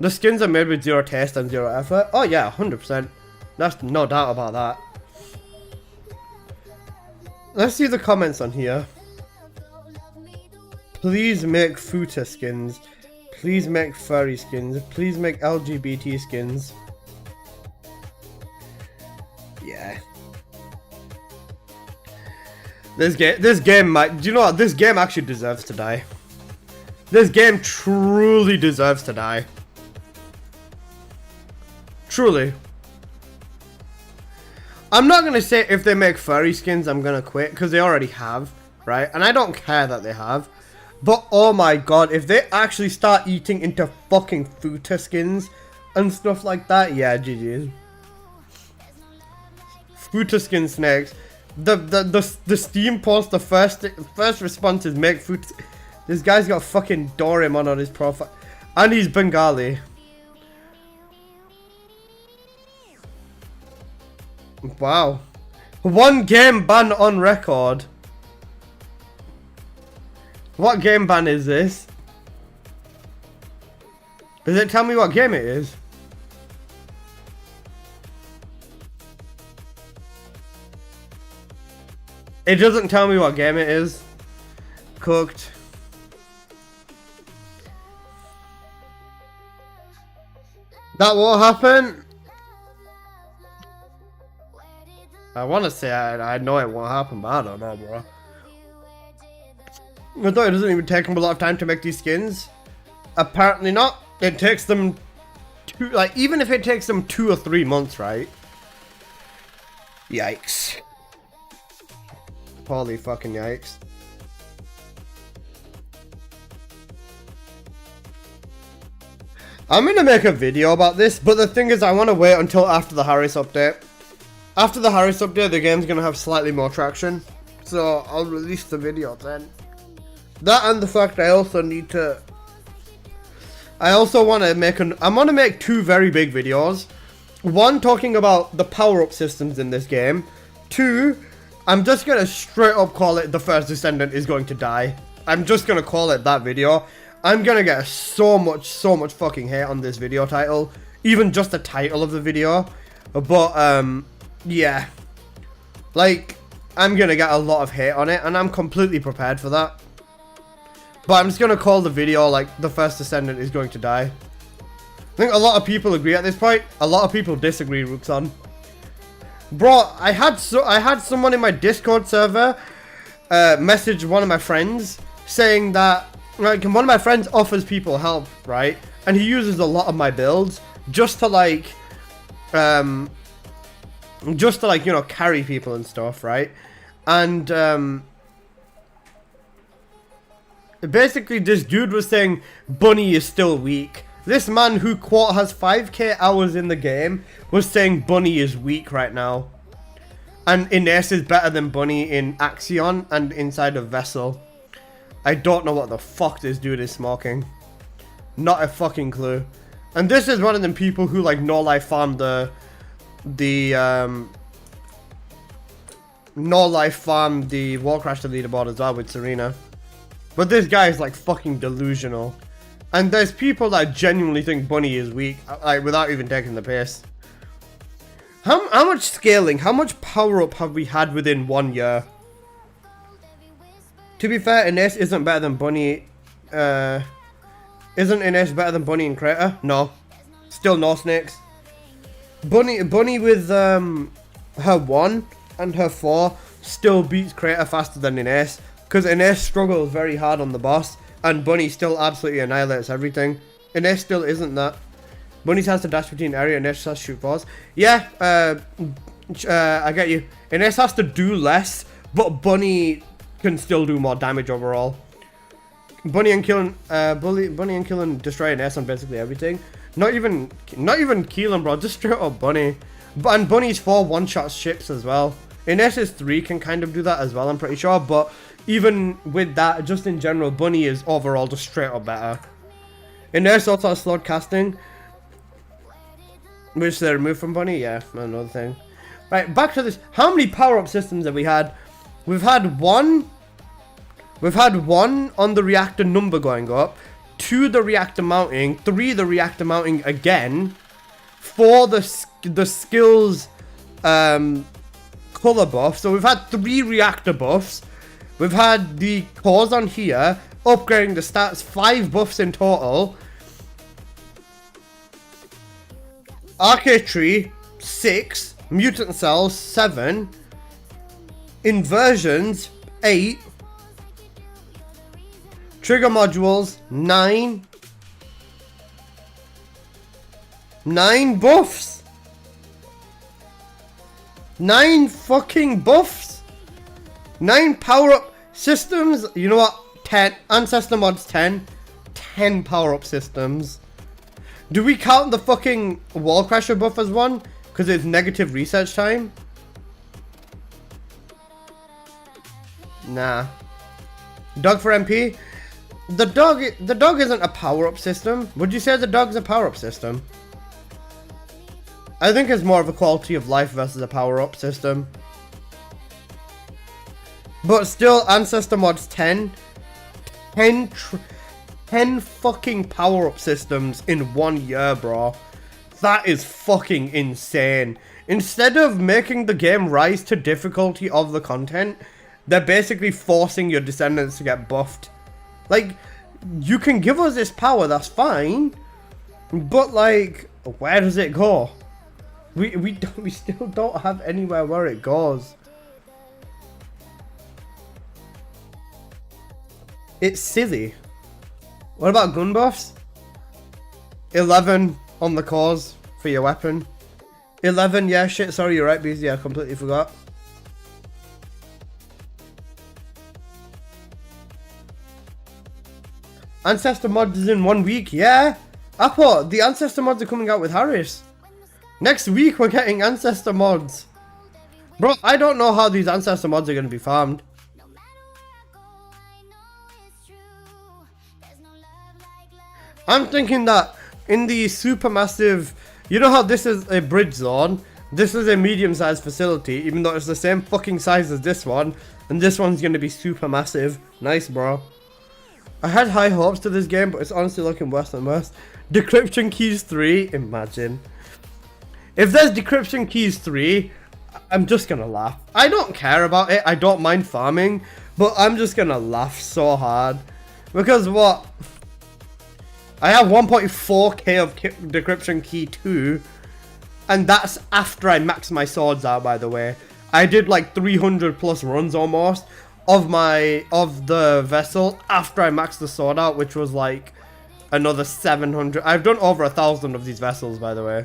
The skins are made with zero taste and zero effort. Oh yeah, 100%. That's no doubt about that. Let's see the comments on here. Please make Futa skins. Please make furry skins. Please make LGBT skins. Yeah. This game might, do you know what? This game actually deserves to die. This game truly deserves to die. Truly. I'm not gonna say if they make furry skins I'm gonna quit, because they already have, right? And I don't care that they have. But oh my god, if they actually start eating into fucking Futa skins and stuff like that, yeah, GG's. Futa skin snakes. The Steam post, the first response is make Futa. This guy's got fucking Doraemon on his profile. And he's Bengali. Wow. 1 game ban on record. What game ban is this? Does it tell me what game it is? It doesn't tell me what game it is. Cooked. That won't happen. I want to say I know it won't happen, but I don't know, bro. I thought it doesn't even take them a lot of time to make these skins. Apparently not. It takes them even if it takes them 2 or 3 months, right? Yikes. Holy fucking yikes. I'm gonna make a video about this, but the thing is I want to wait until after the Harris update. After the Harris update, the game's gonna have slightly more traction, so I'll release the video then. That and the fact I also need to... I also want to make I want to make 2 very big videos. 1 talking about the power-up systems in this game. 2, I'm just gonna straight up call it the First Descendant is going to die. I'm just gonna call it that video. I'm gonna get so much fucking hate on this video title. Even just the title of the video. But, yeah. Like, I'm gonna get a lot of hate on it, and I'm completely prepared for that. But I'm just gonna call the video, like, the First Descendant is going to die. I think a lot of people agree at this point. A lot of people disagree, Ruxon. Bro, I had someone in my Discord server message one of my friends saying that, like, one of my friends offers people help, right? And he uses a lot of my builds just to, like, you know, carry people and stuff, right? And, basically this dude was saying Bunny is still weak. This man who, quote, has 5k hours in the game was saying Bunny is weak right now. And Ines is better than Bunny in Axion and inside of Vessel. I don't know what the fuck this dude is smoking. Not a fucking clue. And this is one of them people who, like, no-life farmed no-life farmed the Warcrafter leaderboard as well with Serena. But this guy is, like, fucking delusional. And there's people that genuinely think Bunny is weak, like, without even taking the piss. How much scaling, how much power-up have we had within 1 year? To be fair, Ines isn't better than Bunny. Isn't Ines better than Bunny in Crater? No. Still no snakes. Bunny with her 1 and her 4 still beats Crater faster than Ines. Because Ines struggles very hard on the boss. And Bunny still absolutely annihilates everything. Ines still isn't that. Bunny has to dash between area, Ines has to shoot balls. Yeah, I get you. Ines has to do less, but Bunny can still do more damage overall. Bunny and Keelan destroy Ines on basically everything. Not even Keelan, bro. Just straight up Bunny. And Bunny's 4 one-shot ships as well. Ines's 3 can kind of do that as well, I'm pretty sure. But even with that, just in general, Bunny is overall just straight up better. Ines also has slowed casting. Which they removed from Bunny? Yeah, another thing. Right, back to this. How many power-up systems have we had? We've had one. We've had one on the reactor number going up. 2 the reactor mounting. 3 the reactor mounting again. 4 the skills color buff. So we've had 3 reactor buffs. We've had the cores on here. Upgrading the stats. 5 buffs in total. Arcade Tree, 6. Mutant Cells, 7. Inversions, 8. Trigger Modules, 9. 9 buffs. 9 fucking buffs. 9 power-up systems. You know what? 10. Ancestor Mods, 10. 10 power-up systems. Do we count the fucking Wall Crasher buff as one? Because it's negative research time? Nah. Dog for MP? The dog isn't a power-up system. Would you say the dog's a power-up system? I think it's more of a quality of life versus a power-up system. But still, Ancestor Mods 10. 10 fucking power-up systems in 1 year, bro. That is fucking insane. Instead of making the game rise to difficulty of the content, they're basically forcing your descendants to get buffed. Like, you can give us this power, that's fine. But, like, where does it go? We still don't have anywhere where it goes. It's silly. What about gun buffs? 11 on the cores for your weapon. 11, yeah, shit, sorry, you're right, BZ, I completely forgot. Ancestor mods is in 1 week, yeah. I thought the Ancestor mods are coming out with Harris. Next week we're getting Ancestor mods. Bro, I don't know how these Ancestor mods are going to be farmed. I'm thinking that in the supermassive, you know how this is a bridge zone, this is a medium-sized facility, even though it's the same fucking size as this one, and this one's going to be super massive. Nice, bro. I had high hopes to this game, but it's honestly looking worse and worse. Decryption Keys 3, imagine. If there's Decryption Keys 3, I'm just going to laugh. I don't care about it, I don't mind farming, but I'm just going to laugh so hard. Because what? I have 1.4k of Decryption Key 2, and that's after I max my swords out, by the way. I did like 300 plus runs almost of the vessel after I maxed the sword out, which was like another 700. I've done over 1,000 of these vessels, by the way.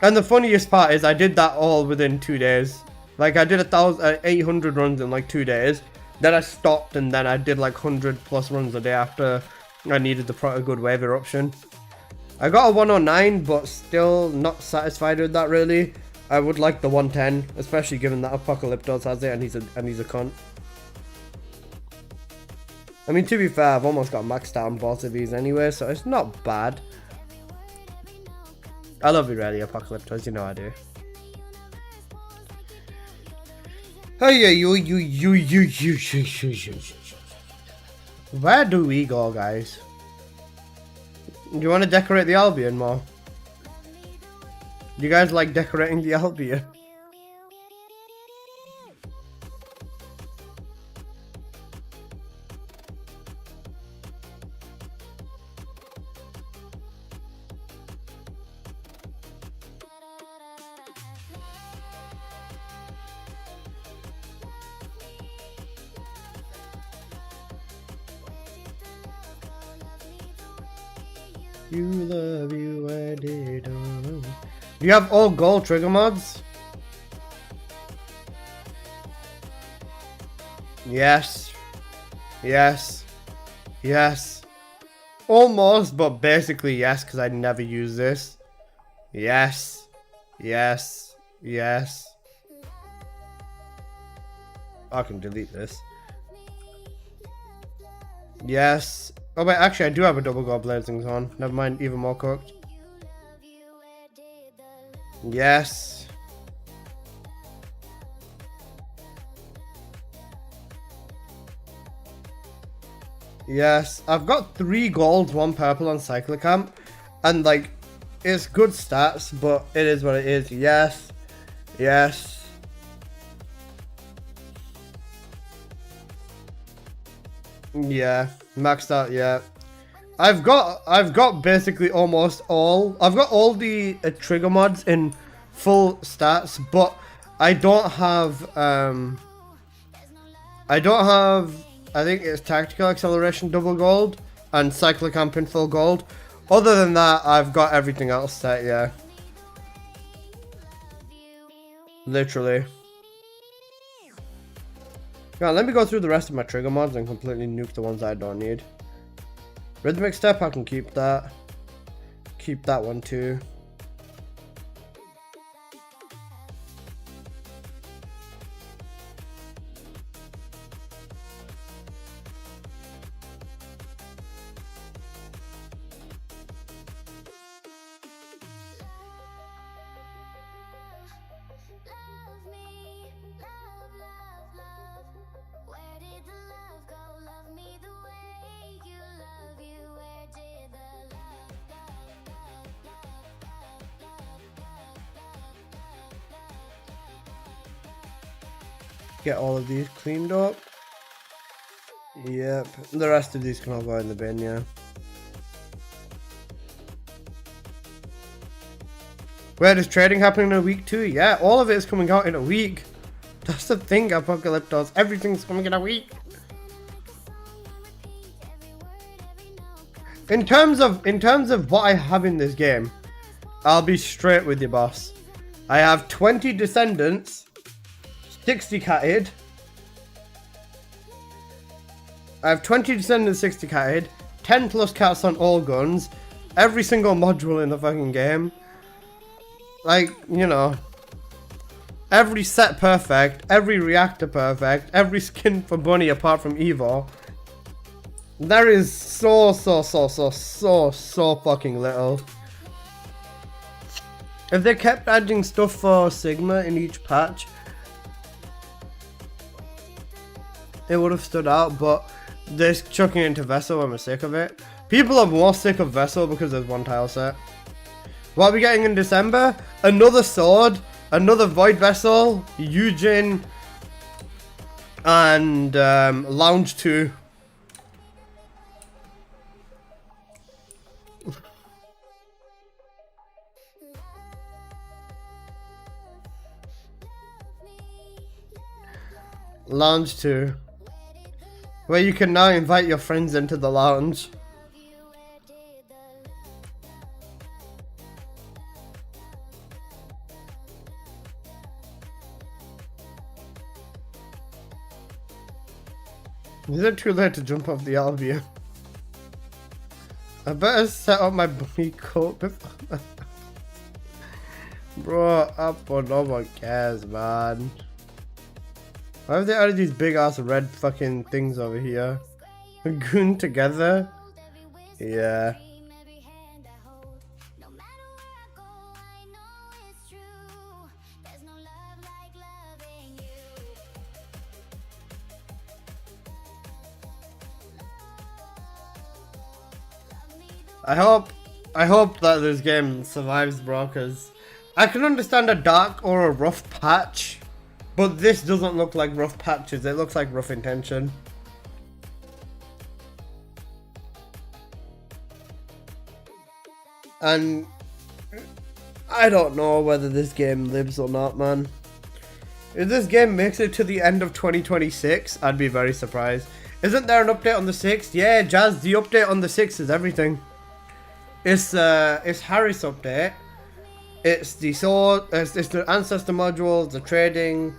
And the funniest part is I did that all within 2 days. Like I did 800 runs in like 2 days. Then I stopped, and then I did like 100 plus runs a day after I needed a good wave eruption. I got a 109, but still not satisfied with that really. I would like the 110, especially given that Apocalyptos has it and he's a cunt. I mean, to be fair, I've almost got maxed out on both of these anyway, so it's not bad. I love you really, Apocalyptos, you know I do. Oh yeah, you. Where do we go, guys? Do you want to decorate the Albion more? Do you guys like decorating the Albion? You love you, I did. Do you have all gold trigger mods? Yes. Yes. Yes. Almost, but basically yes, because I never use this. Yes. Yes. Yes. I can delete this. Yes. Oh wait, actually I do have a double gold blazing on. Never mind, even more cooked. Yes. Yes. I've got 3 gold, 1 purple on Cyclocamp. And like, it's good stats, but it is what it is. Yes. Yes. Yeah. Maxed out, yeah. I've got basically almost all. I've got all the trigger mods in full stats, but I don't have I think it's tactical acceleration double gold and cyclocamp in full gold. Other than that, I've got everything else set, yeah. Literally. Yeah, let me go through the rest of my trigger mods and completely nuke the ones I don't need. Rhythmic step, I can keep that. Keep that one too. Get all of these cleaned up. Yep. The rest of these can all go in the bin, yeah. Where is trading happening in a week too? Yeah, all of it is coming out in a week. That's the thing, Apocalyptos. Everything's coming in a week. In terms of what I have in this game, I'll be straight with you, boss. I have 20 Descendants. 60 catted. I have 20 Descendants, 60 catted, 10 plus cats on all guns, every single module in the fucking game. Like, you know, every set perfect, every reactor perfect, every skin for Bunny apart from Evo. There is so fucking little. If they kept adding stuff for Sigma in each patch, it would have stood out, but they're chucking it into Vessel and we're sick of it. People are more sick of Vessel because there's 1 tile set. What are we getting in December? Another sword, another Void Vessel, Eugen, and Lounge 2. Lounge 2. Where you can now invite your friends into the lounge. Is it too late to jump off the Albion? I better set up my bunny coat before. Bro, no one cares, man. Why have they added these big ass red fucking things over here? Goon together? Yeah. I hope that this game survives, bro, because I can understand a dark or a rough patch. But this doesn't look like rough patches, it looks like rough intention. And I don't know whether this game lives or not, man. If this game makes it to the end of 2026, I'd be very surprised. Isn't there an update on the 6th? Yeah, Jazz, the update on the 6th is everything. It's Harris update. It's the sword, it's the ancestor modules, the trading,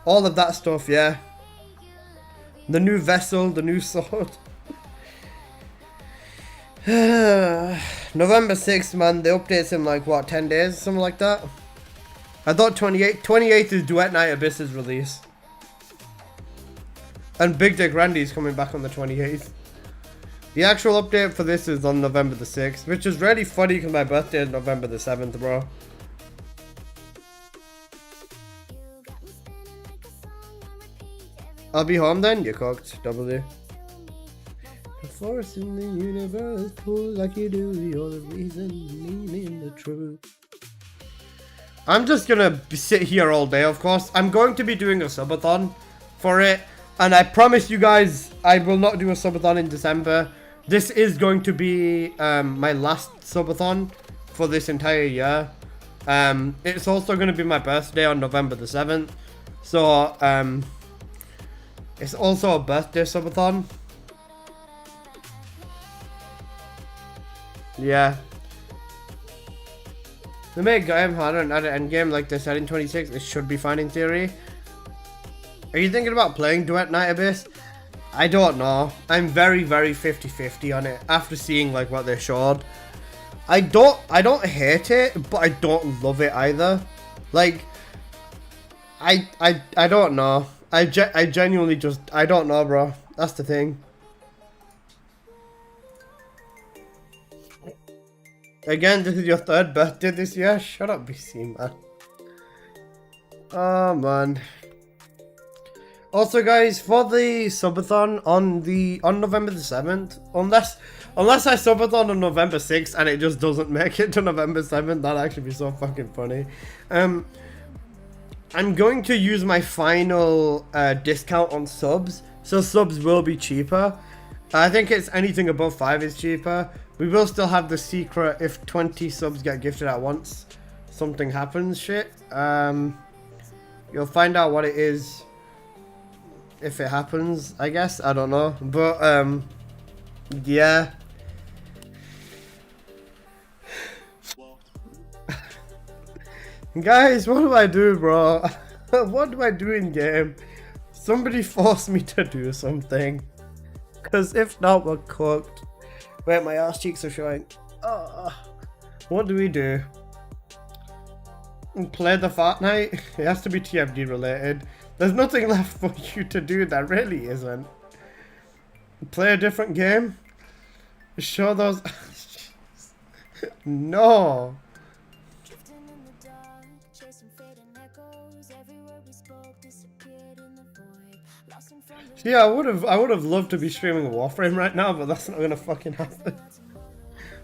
all of that stuff, yeah. The new vessel, the new sword. November 6th, man, the update's in like, what, 10 days? Something like that? I thought 28th is Duet Night Abyss's release. And Big Dick Randy's coming back on the 28th. The actual update for this is on November the 6th, which is really funny because my birthday is November the 7th, bro. I'll be home then. You're cooked. W. The force in the universe pull like you do. You're the reason, meaning the truth. I'm just gonna sit here all day, of course. I'm going to be doing a subathon for it. And I promise you guys, I will not do a subathon in December. This is going to be my last subathon for this entire year. It's also going to be my birthday on November the 7th. So, it's also a birthday subathon. Yeah. They make game harder and add an endgame like they said in 26. It should be fine in theory. Are you thinking about playing Duet Night Abyss? I don't know. I'm very 50-50 on it after seeing like what they showed. I don't hate it, but I don't love it either. Like I don't know. I genuinely just I don't know, bro. That's the thing. Again, this is your third birthday this year? Shut up, BC, man. Oh, man. Also, guys, for the subathon on November the 7th, unless I subathon on November 6th and it just doesn't make it to November 7th, that'd actually be so fucking funny. I'm going to use my final discount on subs, so subs will be cheaper. I think it's anything above 5 is cheaper. We will still have the secret if 20 subs get gifted at once. Something happens shit. You'll find out what it is if it happens, I guess. I don't know. But, yeah. Guys, what do I do, bro? What do I do in game? Somebody force me to do something. Because if not, we're cooked. Wait, my ass cheeks are showing. What do we do? Play the Fortnite? It has to be TFD related. There's nothing left for you to do, that really isn't. Play a different game? Show those... No! Yeah, I would have loved to be streaming Warframe right now, but that's not gonna fucking happen.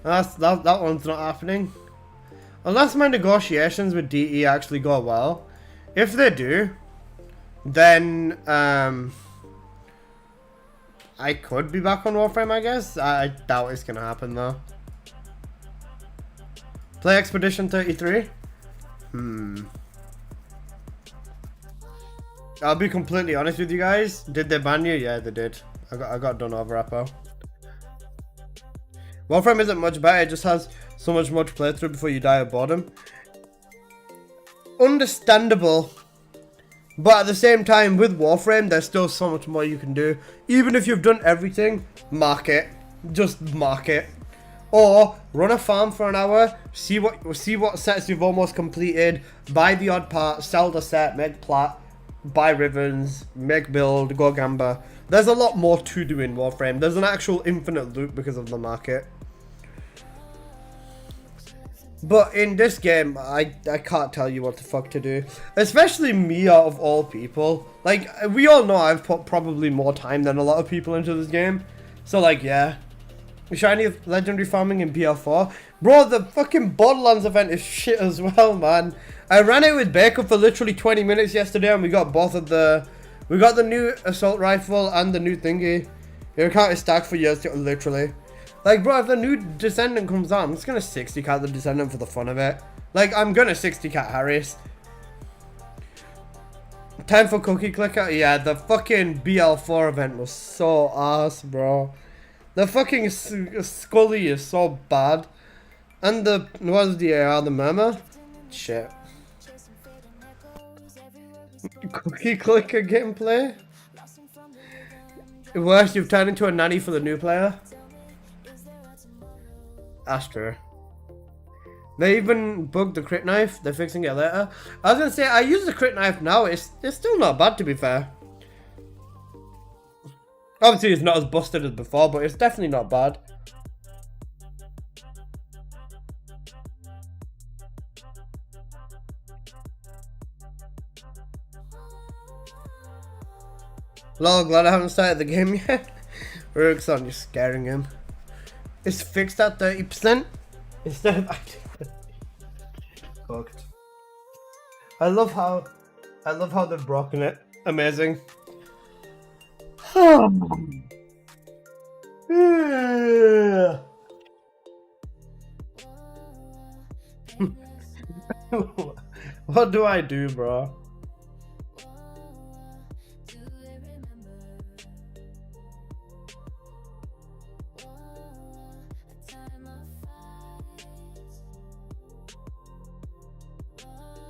That one's not happening. Unless my negotiations with DE actually go well. If they do, then I could be back on Warframe, I guess. I doubt it's gonna happen though. Play Expedition 33? I'll be completely honest with you guys. Did they ban you? Yeah, they did. I got done over, Apple. Warframe isn't much better. It just has so much more to play through before you die of boredom. Understandable. But at the same time, with Warframe, there's still so much more you can do. Even if you've done everything, mark it. Just mark it. Or run a farm for an hour, see what sets you've almost completed, buy the odd part, sell the set, make plat, buy ribbons, make build, go gamba. There's a lot more to do in Warframe. There's an actual infinite loop because of the market. But in this game, I can't tell you what the fuck to do. Especially me, out of all people. Like, we all know I've put probably more time than a lot of people into this game. So, like, yeah. Shiny legendary farming in BL4. Bro, the fucking Borderlands event is shit as well, man. I ran it with Baker for literally 20 minutes yesterday and we got both of the... We got the new assault rifle and the new thingy. Your account is stacked for years, literally. Like, bro, if the new Descendant comes out, I'm just gonna 60 cat the Descendant for the fun of it. Like, I'm gonna 60 cat Harris. Time for Cookie Clicker? Yeah, the fucking BL4 event was so ass, bro. The fucking Scully is so bad. And the... What was the AR? The Murmur? Shit. Cookie Clicker gameplay? Worse, you've turned into a nanny for the new player. That's true. They even bugged the crit knife. They're fixing it later. I was gonna say, I use the crit knife now. It's still not bad, to be fair. Obviously, it's not as busted as before, but it's definitely not bad. Lol, glad I haven't started the game yet. Rookson, you're scaring him. It's fixed at 30% instead of active. Cooked. I love how they've broken it. Amazing. What do I do, bro?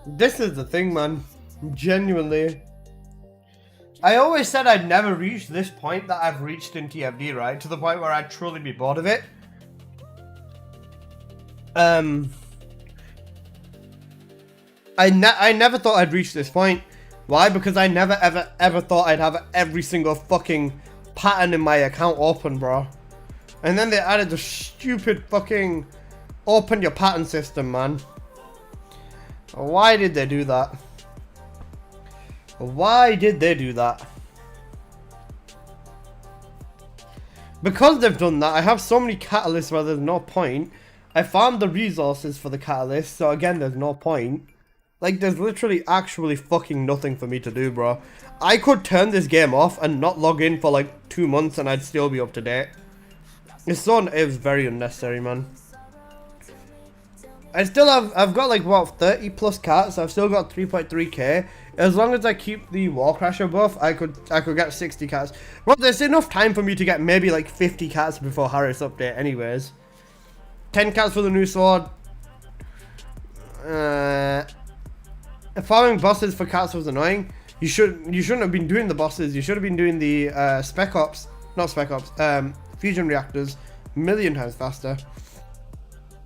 This is the thing, man. Genuinely. I always said I'd never reach this point that I've reached in TFD, right? To the point where I'd truly be bored of it. I never thought I'd reach this point. Why? Because I never ever thought I'd have every single fucking pattern in my account open, bro. And then they added the stupid fucking open your pattern system, man. Why did they do that? Why did they do that? Because they've done that, I have so many catalysts where there's no point. I farmed the resources for the catalyst, so again, there's no point. Like, there's literally actually fucking nothing for me to do, bro. I could turn this game off and not log in for like 2 months and I'd still be up to date. It's very unnecessary, man. I've got like, what, 30 plus cats. I've still got 3.3k. As long as I keep the Wall Crasher buff, I could get 60 cats. Well, there's enough time for me to get maybe like 50 cats before Harris update anyways. 10 cats for the new sword. Farming bosses for cats was annoying. You shouldn't have been doing the bosses. You should have been doing the fusion reactors a million times faster.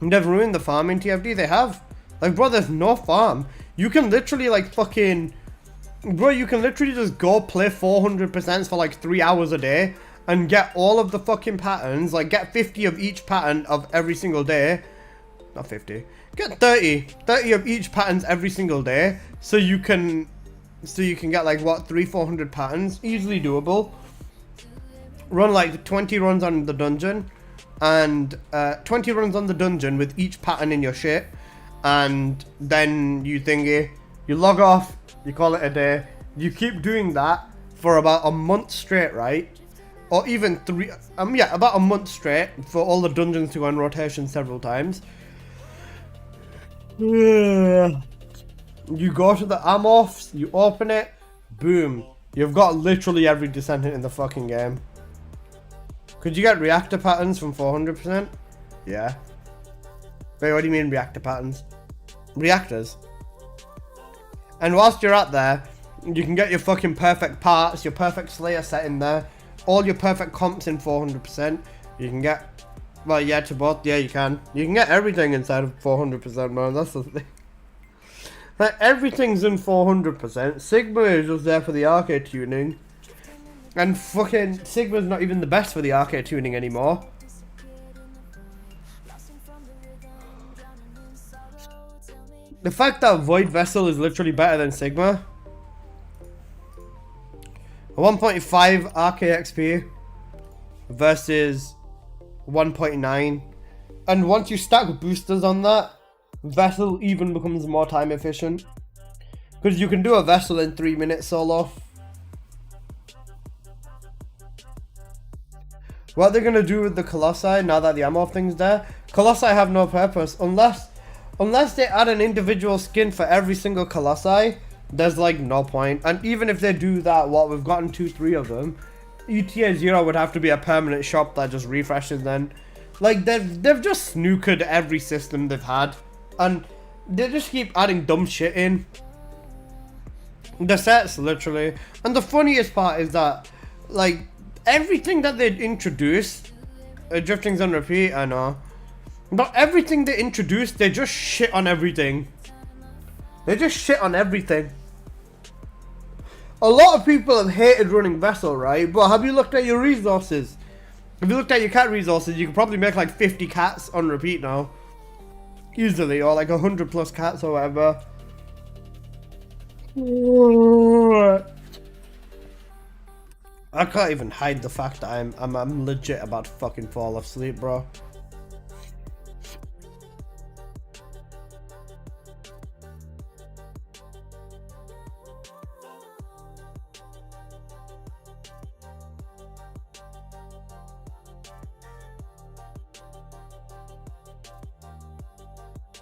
They've ruined the farm in TFD. They have. Like, bro, there's no farm. You can literally like fucking, bro, you can literally just go play 400% for like 3 hours a day and get all of the fucking patterns. Like, get 50 of each pattern of every single day. Not 50. Get 30 of each patterns every single day, so you can get like, what, 300-400 patterns, easily doable. Run like 20 runs on the dungeon, and 20 runs on the dungeon with each pattern in your shit, and then you log off, you call it a day. You keep doing that for about a month straight, right? Or even about a month straight for all the dungeons to go on rotation several times. You go to the Amorphs, you open it, boom. You've got literally every Descendant in the fucking game. Could you get reactor patterns from 400%? Yeah. Wait, what do you mean reactor patterns? Reactors. And whilst you're out there, you can get your fucking perfect parts, your perfect Slayer set in there, all your perfect comps in 400%. You can get, well, yeah, to both. Yeah, you can. You can get everything inside of 400%, man. That's the thing. Like, everything's in 400%. Sigma is just there for the arcade tuning. And fucking Sigma's not even the best for the arcade tuning anymore. The fact that Void Vessel is literally better than Sigma. 1.5 RKXP versus 1.9. And once you stack boosters on that, Vessel even becomes more time efficient. Because you can do a Vessel in 3 minutes solo. What they're gonna do with the Colossi now that the ammo thing's there? Colossi have no purpose unless they add an individual skin for every single Colossi. There's like no point. And even if they do that, what, we've gotten 2-3 of them, ETA 0 would have to be a permanent shop that just refreshes then. Like, they've just snookered every system they've had, and they just keep adding dumb shit in the sets, literally. And the funniest part is that, like, everything that they introduced, drifting's on repeat, I know, but everything they introduced, they just shit on everything. They just shit on everything. A lot of people have hated running Vessel, right? But have you looked at your resources? If you looked at your cat resources, you could probably make like 50 cats on repeat now. Easily, or like 100 plus cats or whatever. I can't even hide the fact that I'm legit about to fucking fall asleep, bro.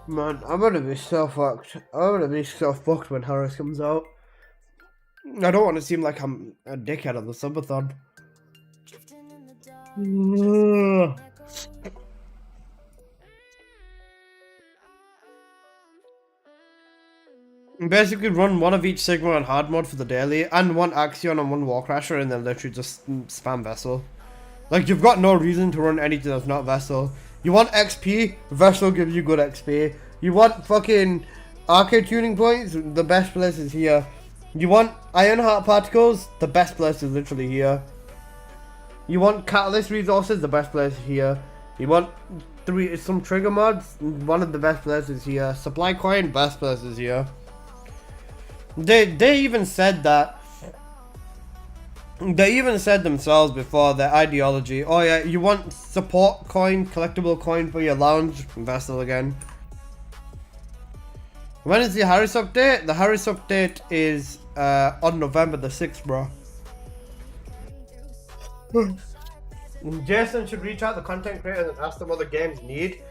Man, I'm gonna be so fucked. I'm gonna be so fucked when Harris comes out. I don't want to seem like I'm a dickhead on the subathon. Basically run one of each Sigma on hard mode for the daily, and one Axion and one Warcrasher, and then literally just spam Vessel. Like, you've got no reason to run anything that's not Vessel. You want XP? Vessel gives you good XP. You want fucking arcade tuning points? The best place is here. You want Ironheart particles? The best place is literally here. You want catalyst resources? The best place is here. You want some trigger mods? One of the best places here. Supply coin? Best places here. They even said that. They even said themselves before their ideology. Oh yeah, you want support coin, collectible coin for your lounge? Vessel again. When is the Harris update? The Harris update is on November the 6th, bro. Jason should reach out to content creators and ask them what the games need.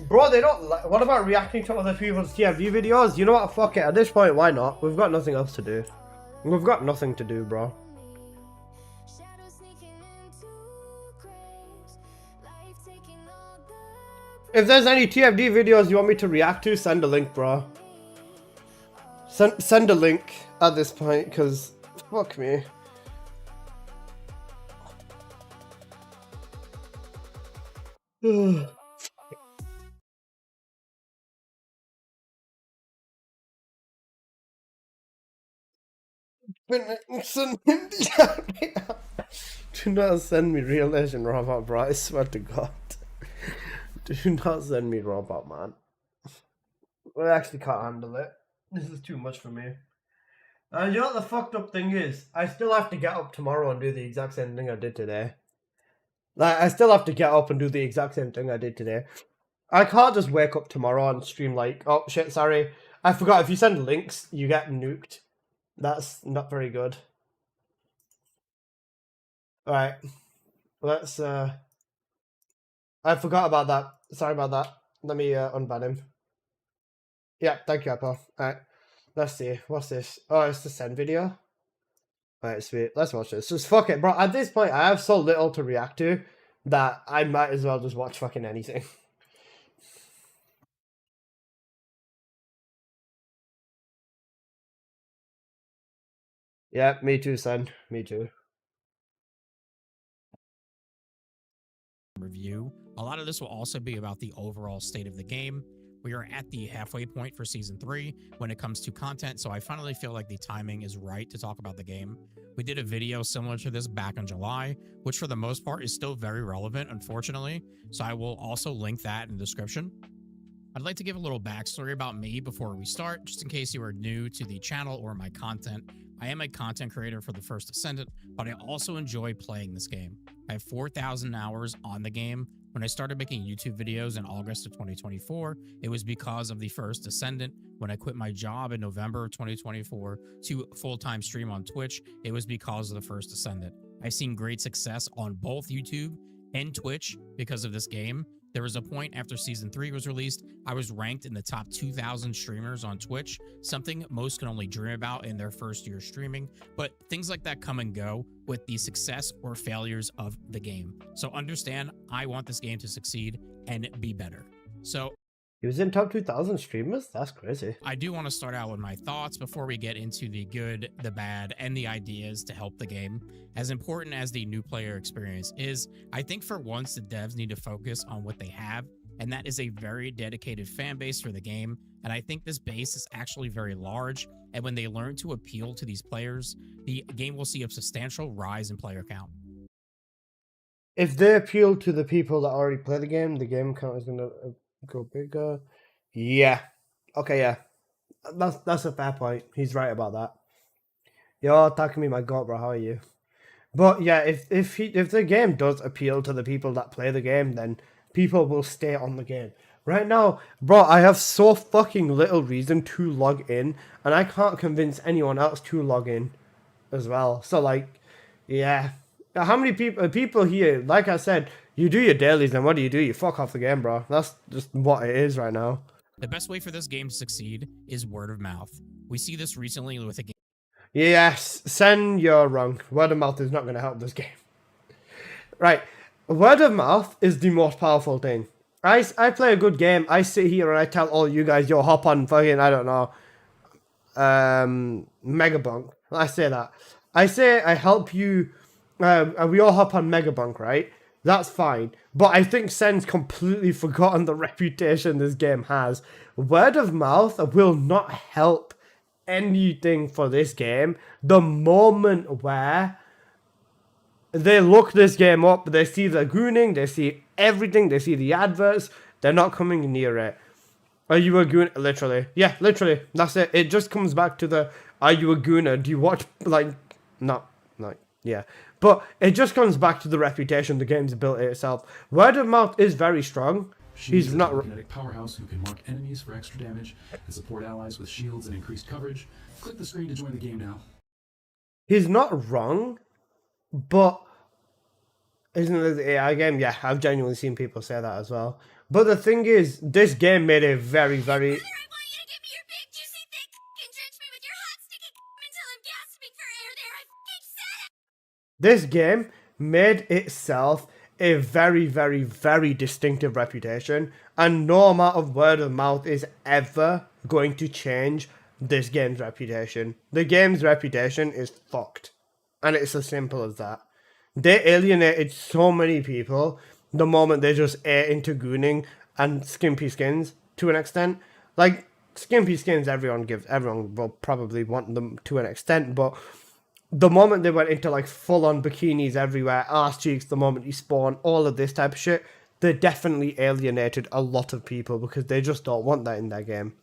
Bro, they don't like. What about reacting to other people's TFV videos? You know what? Fuck it. At this point, why not? We've got nothing else to do. We've got nothing to do, bro. If there's any TFD videos you want me to react to, send a link, bro. Send a link at this point, because fuck me. Do not send me Real Asian Robot, bro. I swear to God. Do not send me Robot, man. I actually can't handle it. This is too much for me. And you know what the fucked up thing is? I still have to get up tomorrow and do the exact same thing I did today. Like, I still have to get up and do the exact same thing I did today. I can't just wake up tomorrow and stream like, oh shit, sorry. I forgot, if you send links, you get nuked. That's not very good. Alright. Let's, I forgot about that. Sorry about that. Let me unban him. Yeah, thank you, Apple. Alright. Let's see. What's this? Oh, it's the send video. Alright, sweet. Let's watch this. Just fuck it, bro. At this point, I have so little to react to that I might as well just watch fucking anything. Yeah, me too, son. Me too. Review. A lot of this will also be about the overall state of the game. We are at the halfway point for Season 3 when it comes to content, so I finally feel like the timing is right to talk about the game. We did a video similar to this back in July, which for the most part is still very relevant, unfortunately, so I will also link that in the description. I'd like to give a little backstory about me before we start, just in case you are new to the channel or my content. I am a content creator for the First Descendant, but I also enjoy playing this game. I have 4,000 hours on the game. When I started making YouTube videos in August of 2024, it was because of the First Descendant. When I quit my job in November of 2024 to full-time stream on Twitch, it was because of the First Descendant. I've seen great success on both YouTube and Twitch because of this game. There was a point after Season 3 was released, I was ranked in the top 2,000 streamers on Twitch, something most can only dream about in their first year streaming, but things like that come and go with the success or failures of the game. So understand, I want this game to succeed and be better. So he was in top 2,000 streamers? That's crazy. I do want to start out with my thoughts before we get into the good, the bad, and the ideas to help the game. As important as the new player experience is, I think for once the devs need to focus on what they have, and that is a very dedicated fan base for the game, and I think this base is actually very large, and when they learn to appeal to these players, the game will see a substantial rise in player count. If they appeal to the people that already play the game count is going to go bigger. Yeah. Okay, yeah. That's a fair point. He's right about that. Yo, Takumi, my god, bro. How are you? But yeah, if the game does appeal to the people that play the game, then people will stay on the game. Right now, bro, I have so fucking little reason to log in, and I can't convince anyone else to log in as well. So like, yeah. How many people here, like I said, you do your dailies, and what do? You fuck off the game, bro. That's just what it is right now. The best way for this game to succeed is word of mouth. We see this recently with a game. Yes, Sen, you're wrong. Word of mouth is not going to help this game. Right, word of mouth is the most powerful thing. I play a good game. I sit here and I tell all you guys, yo, hop on fucking, I don't know, Megabunk. I say that. I say I help you, we all hop on Megabunk, right? That's fine. But I think Sen's completely forgotten the reputation this game has. Word of mouth will not help anything for this game. The moment where they look this game up, they see the gooning, they see everything, they see the adverts, they're not coming near it. Are you a goon? Literally. Yeah, literally. That's it. It just comes back to the, are you a gooner? Do you watch, like, not, like, yeah. But it just comes back to the reputation the game's built itself. Word of mouth is very strong. He's not... telekinetic powerhouse who can mark enemies for extra damage and support allies with shields and increased coverage. Click the screen to join the game now. He's not wrong, but isn't it the AI game? Yeah, I've genuinely seen people say that as well. But the thing is, this game made a very, very... This game made itself a very, very, very distinctive reputation, and no amount of word of mouth is ever going to change this game's reputation. The game's reputation is fucked, and it's as simple as that. They alienated so many people the moment they just ate into gooning and skimpy skins to an extent. Like, skimpy skins, everyone will probably want them to an extent, but the moment they went into like full-on bikinis everywhere, arse cheeks the moment you spawn, all of this type of shit, they definitely alienated a lot of people because they just don't want that in their game.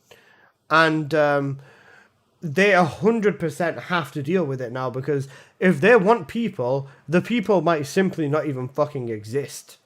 And they 100% have to deal with it now, because if they want people, the people might simply not even fucking exist.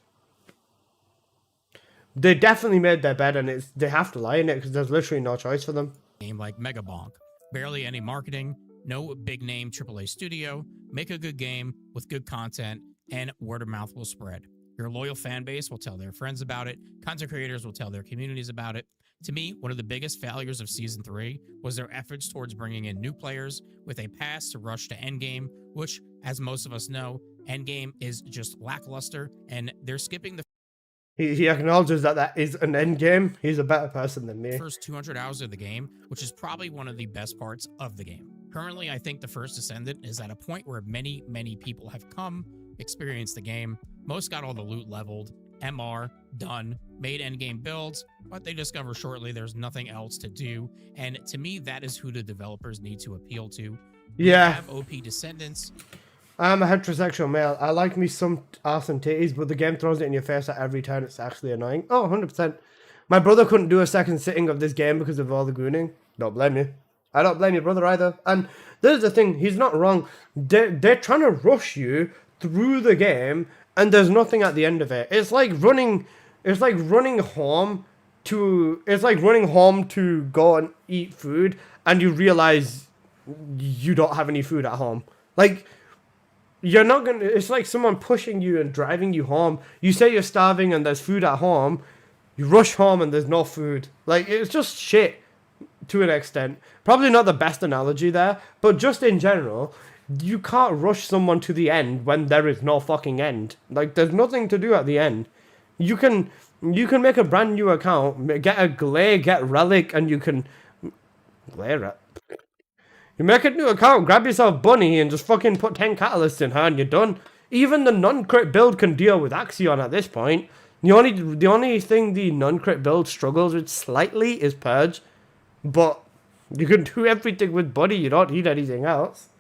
They definitely made their bed, and they have to lie in it because there's literally no choice for them. Game like Megabonk. Barely any marketing, no big name AAA studio, make a good game with good content, and word of mouth will spread. Your loyal fan base will tell their friends about it, content creators will tell their communities about it. To me, one of the biggest failures of Season 3 was their efforts towards bringing in new players with a pass to rush to Endgame, which, as most of us know, Endgame is just lackluster, and they're skipping the He acknowledges that that is an end game. He's a better person than me. first 200 hours of the game, which is probably one of the best parts of the game. Currently, I think the First Descendant is at a point where many, many people have come, experienced the game. Most got all the loot leveled, MR, done, made endgame builds, but they discover shortly there's nothing else to do. And to me, that is who the developers need to appeal to. Yeah. You have OP Descendants. I'm a heterosexual male. I like me some arse and titties, but the game throws it in your face at every turn. It's actually annoying. Oh, 100%. My brother couldn't do a second sitting of this game because of all the gooning. Don't blame you. I don't blame your brother either. And there's the thing, he's not wrong. They're trying to rush you through the game, and there's nothing at the end of it. It's like running home to go and eat food, and you realize you don't have any food at home. Like, you're not gonna, it's like someone pushing you and driving you home. You say you're starving and there's food at home, you rush home and there's no food. Like, it's just shit to an extent. Probably not the best analogy there, but just in general, you can't rush someone to the end when there is no fucking end. Like, there's nothing to do at the end. You can make a brand new account, get a Glay, get Relic, and you can you make a new account, grab yourself Bunny, and just fucking put 10 catalysts in her, and you're done. Even the non-crit build can deal with Axion at this point. The only thing the non-crit build struggles with slightly is Purge, but you can do everything with Bunny. You don't need anything else.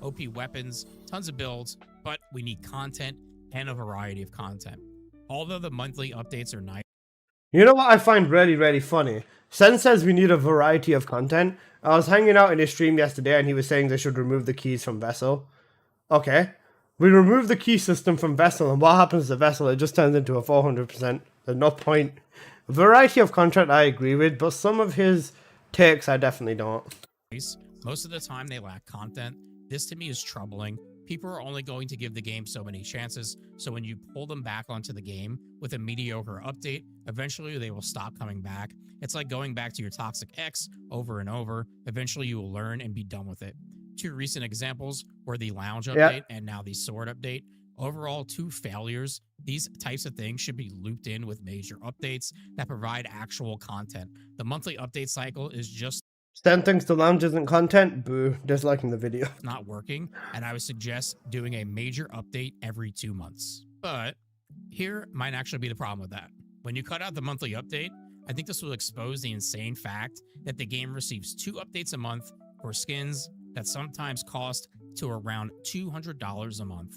OP weapons, tons of builds, but we need content and a variety of content. Although the monthly updates are nice. You know what I find really, really funny? Sen says we need a variety of content. I was hanging out in his stream yesterday and he was saying they should remove the keys from Vessel. Okay, We remove the key system from Vessel, and what happens to Vessel? It just turns into a 400%. There's no point. Variety of contract I agree with, but some of his takes I definitely don't. Most of the time they lack content. This to me is troubling. People are only going to give the game so many chances, so when you pull them back onto the game with a mediocre update, eventually they will stop coming back. It's like going back to your toxic ex over and over. Eventually you will learn and be done with it. Two recent examples were the lounge update and now the sword update. Overall, two failures. These types of things should be looped in with major updates that provide actual content. The monthly update cycle is just Stan thinks the lounge isn't content. Boo. Disliking the video. not working, and I would suggest doing a major update every 2 months. But here might actually be the problem with that. When you cut out the monthly update, I think this will expose the insane fact that the game receives 2 updates a month for skins that sometimes cost to around $200 a month.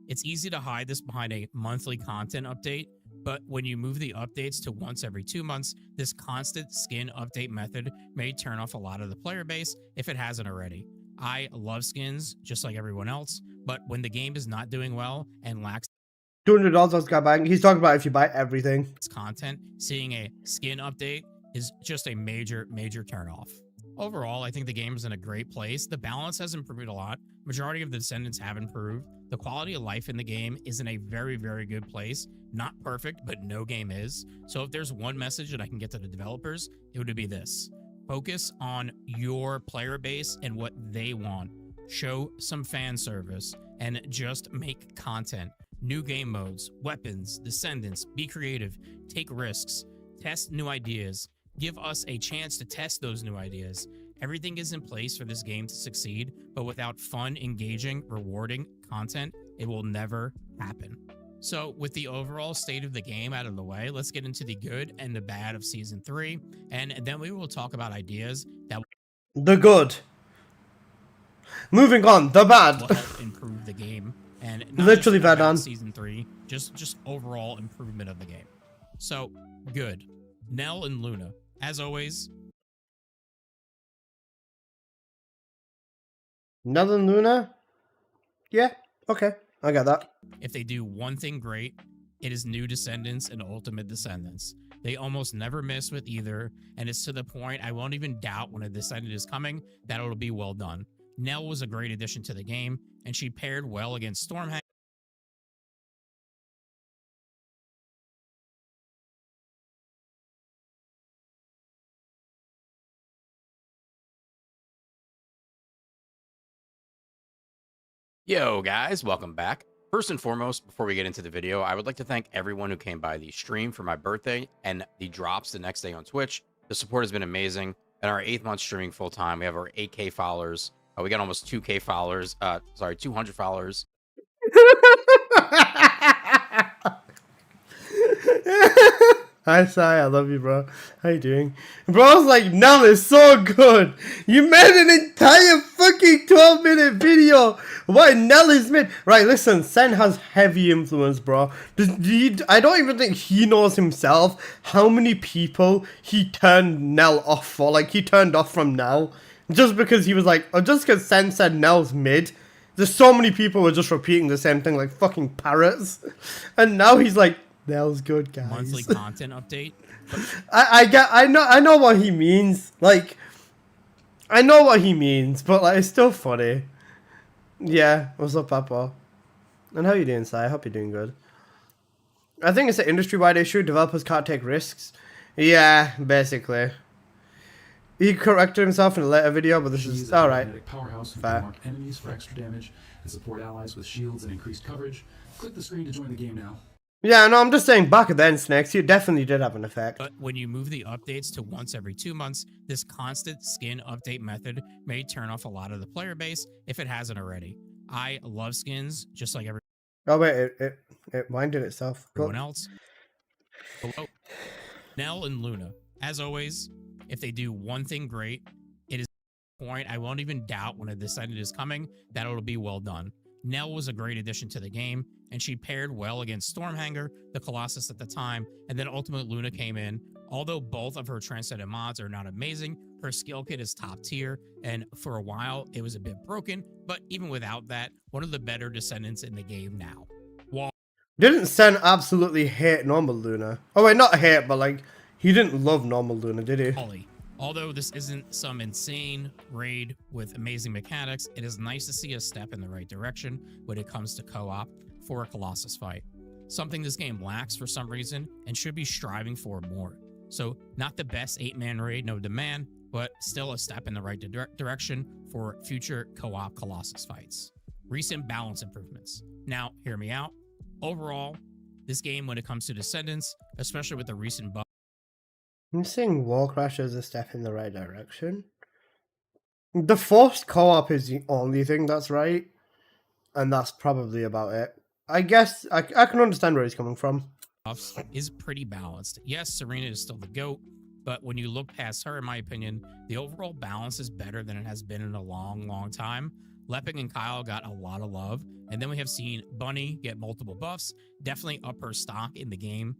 It's easy to hide this behind a monthly content update, but when you move the updates to once every 2 months, this constant skin update method may turn off a lot of the player base if it hasn't already. I love skins just like everyone else, but when the game is not doing well and lacks $200 got buying. He's talking about if you buy everything. content, seeing a skin update is just a major turnoff. Overall, I think the game is in a great place. The balance has improved a lot. Majority of the Descendants have improved. The quality of life in the game is in a very good place. Not perfect, but no game is. So if there's one message that I can get to the developers, it would be this. Focus on your player base and what they want. Show some fan service and just make content. New game modes, weapons, Descendants, be creative, take risks, test new ideas. Give us a chance to test those new ideas. Everything is in place for this game to succeed, but without fun, engaging, rewarding content, it will never happen. So with the overall state of the game out of the way, let's get into the good and the bad of Season 3, and then we will talk about ideas that The good. Moving on, the bad. will help improve the game. And not Literally just bad about on. Season 3, just overall improvement of the game. So, good. Nell and Luna. As always, Nothing Luna? Yeah, okay. I got that. if they do one thing great, it is new Descendants and Ultimate Descendants. They almost never miss with either, and it's to the point I won't even doubt when a Descendant is coming that it'll be well done. Nell was a great addition to the game, and she paired well against Stormhanger. Yo guys, welcome back. First and foremost, before we get into the video, I would like to thank everyone who came by the stream for my birthday and the drops the next day on Twitch. The support has been amazing. In our 8th month streaming full time, we have our 8K followers. We got almost 2K followers. 200 followers. Hi, Sai. I love you, bro. How you doing? Bro, I was like, Nell is so good. You made an entire fucking 12-minute video. What Nell is made. Right, listen. Sen has heavy influence, bro. I don't even think he knows himself how many people he turned Nell off for. Like, he turned off from Nell. Just because he was like, or just because Sen said Nell's mid. There's so many people who are just repeating the same thing like fucking parrots. And now he's like, Nell's good, guys. Monthly content update. I know what he means. Like, I know what he means, but like, it's still funny. Yeah, what's up, Papa? And how you doing, Si? I hope you're doing good. I think it's an industry-wide issue. Developers can't take risks. Yeah, basically. He corrected himself in a later video, but this is alright. Powerhouse who Fair. can mark enemies for extra damage and support allies with shields and increased coverage. Click the screen to join the game now. Yeah, no, I'm just saying back then, Snakes, you definitely did have an effect. But when you move the updates to once every 2 months, this constant skin update method may turn off a lot of the player base if it hasn't already. I love skins just like Oh wait, it winded itself. Cool. everyone else. Below, Nell and Luna. As always, if they do one thing great, it is the point I won't even doubt when a Descendant is coming that it'll be well done. Nell was a great addition to the game, and she paired well against Stormhanger, the Colossus at the time, and then Ultimate Luna came in, Although both of her Transcendent mods are not amazing, her skill kit is top tier, and for a while it was a bit broken, but even without that, one of the better Descendants in the game now. Didn't Sen absolutely hate normal Luna? Oh wait, not hate, but like, he didn't love normal Luna, did he? Wally. Although this isn't some insane raid with amazing mechanics, it is nice to see a step in the right direction when it comes to co-op for a Colossus fight. Something this game lacks for some reason and should be striving for more. So not the best 8-man raid, no demand, but still a step in the right direction for future co-op Colossus fights. Recent balance improvements. Now, hear me out. Overall, this game, when it comes to Descendants, especially with the recent buff, I'm saying Wall Crash is a step in the right direction. The forced co-op is the only thing that's right, and that's probably about it. I guess I can understand where he's coming from. Is pretty balanced. Yes, Serena is still the GOAT, but when you look past her, in my opinion, the overall balance is better than it has been in a long time. Leping and Kyle got a lot of love, and then we have seen Bunny get multiple buffs, definitely up her stock in the game.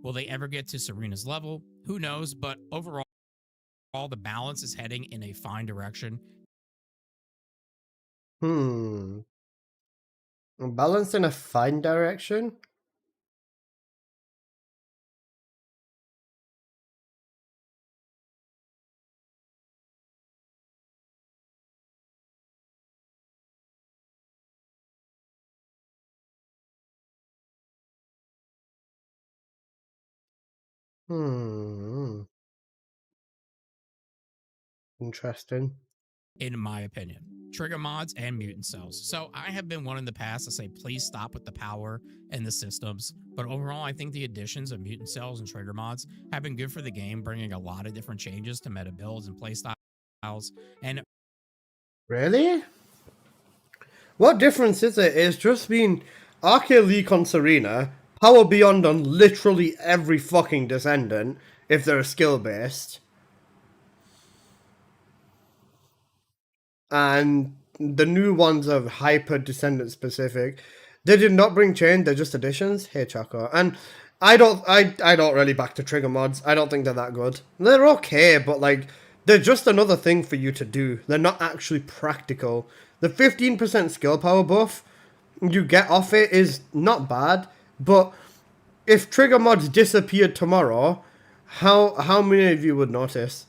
Will they ever get to Serena's level? Who knows, but overall, the balance is heading in a fine direction. Balance in a fine direction? Interesting. In my opinion, trigger mods and mutant cells. So I have been one in the past to say, please stop with the power and the systems. But overall, I think the additions of mutant cells and trigger mods have been good for the game, bringing a lot of different changes to meta builds and playstyles. And really? What difference is it? It's just been Arcade Leak on Serena, Power Beyond on literally every fucking Descendant, if they're skill-based. And the new ones are hyper Descendant specific. They did not bring change, they're just additions. Hey Chaco. And I don't really back to trigger mods. I don't think they're that good. They're okay, but like, they're just another thing for you to do. They're not actually practical. The 15% skill power buff you get off it is not bad, but if trigger mods disappeared tomorrow, how many of you would notice?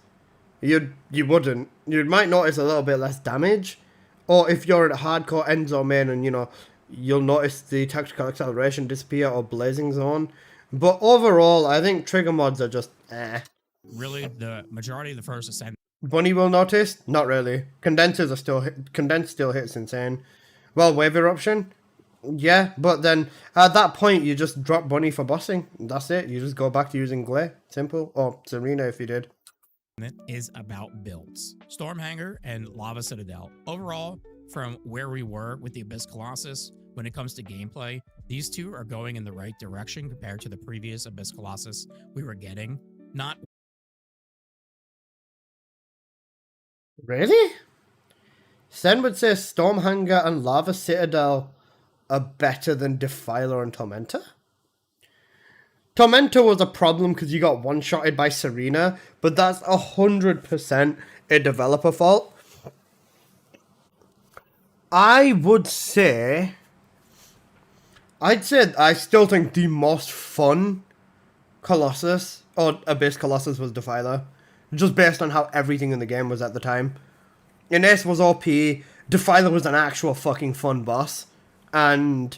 You wouldn't. You might notice a little bit less damage, or if you're at hardcore end zone main and you'll notice the tactical acceleration disappear or blazing zone. But overall, I think trigger mods are just really, the majority of the First Descendant. Bunny will notice? Not really. Condensers are still condensed still hits insane. Well, wave eruption, yeah, but then at that point you just drop Bunny for bossing. That's it. You just go back to using Glare. Simple. Or Serena if you did. Is about builds. Stormhanger and Lava Citadel. Overall, from where we were with the Abyss Colossus, when it comes to gameplay, these two are going in the right direction compared to the previous Abyss Colossus we were getting. Not really? Sen would say Stormhanger and Lava Citadel are better than Defiler and Tormentor? Tormentor was a problem because you got one-shotted by Serena, but that's 100% a developer fault. I'd say I still think the most fun Colossus, or Abyss Colossus, was Defiler. Just based on how everything in the game was at the time. Ines was OP, Defiler was an actual fucking fun boss, and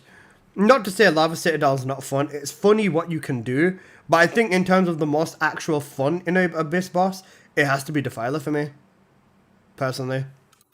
not to say Lava Citadel's not fun, it's funny what you can do, but I think in terms of the most actual fun in an Abyss boss, it has to be Defiler for me, personally.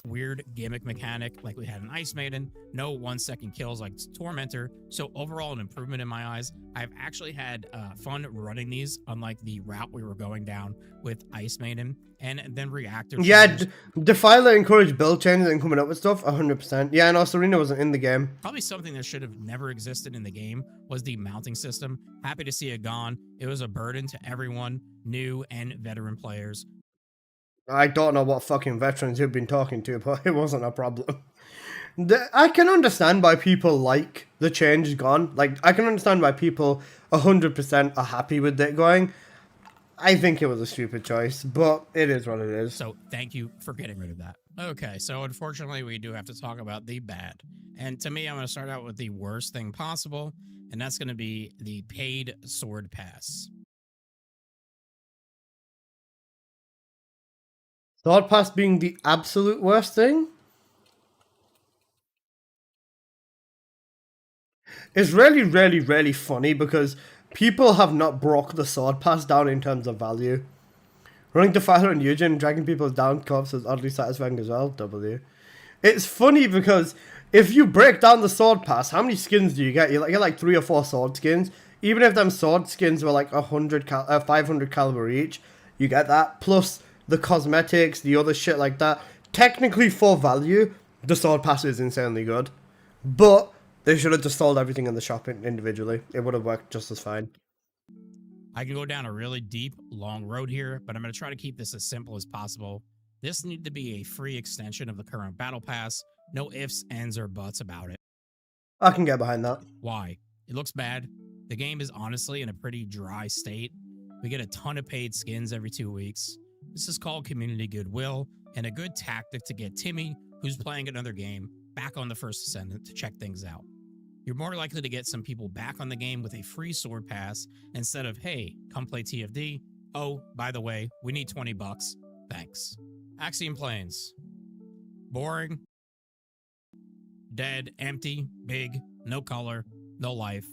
Weird gimmick mechanic like we had in Ice Maiden, no 1-second kills like Tormentor, so overall an improvement in my eyes. I've actually had fun running these, unlike the route we were going down with Ice Maiden, and then reactor. Yeah, Defiler encouraged build changes and coming up with stuff, 100%. Yeah, no, Serena wasn't in the game. Probably something that should have never existed in the game was the mounting system. Happy to see it gone. It was a burden to everyone, new and veteran players. I don't know what fucking veterans you've been talking to, but it wasn't a problem. I can understand why people like the change gone. Like, I can understand why people 100% are happy with it going. I think it was a stupid choice, but it is what it is. So thank you for getting rid of that. Okay, so unfortunately, we do have to talk about the bad. And to me, I'm going to start out with the worst thing possible, and that's going to be the paid sword pass. Sword pass being the absolute worst thing? It's really, really, really funny because people have not broke the sword pass down in terms of value. Running Defiler and Eugen, dragging people down corpse is oddly satisfying as well, W. It's funny because if you break down the sword pass, how many skins do you get? You get like 3 or 4 sword skins. Even if them sword skins were like 500 caliber each, you get that. Plus the cosmetics, the other shit like that. Technically for value, the sword pass is insanely good. But they should have just sold everything in the shop individually. It would have worked just as fine. I can go down a really deep, long road here, but I'm going to try to keep this as simple as possible. This needs to be a free extension of the current battle pass. No ifs, ands, or buts about it. I can get behind that. Why? It looks bad. The game is honestly in a pretty dry state. We get a ton of paid skins every 2 weeks. This is called community goodwill and a good tactic to get Timmy, who's playing another game, back on the First Descendant to check things out. You're more likely to get some people back on the game with a free sword pass instead of, hey, come play TFD. Oh, by the way, we need 20 bucks. Thanks. Axiom Plains. Boring. Dead, empty, big, no color, no life.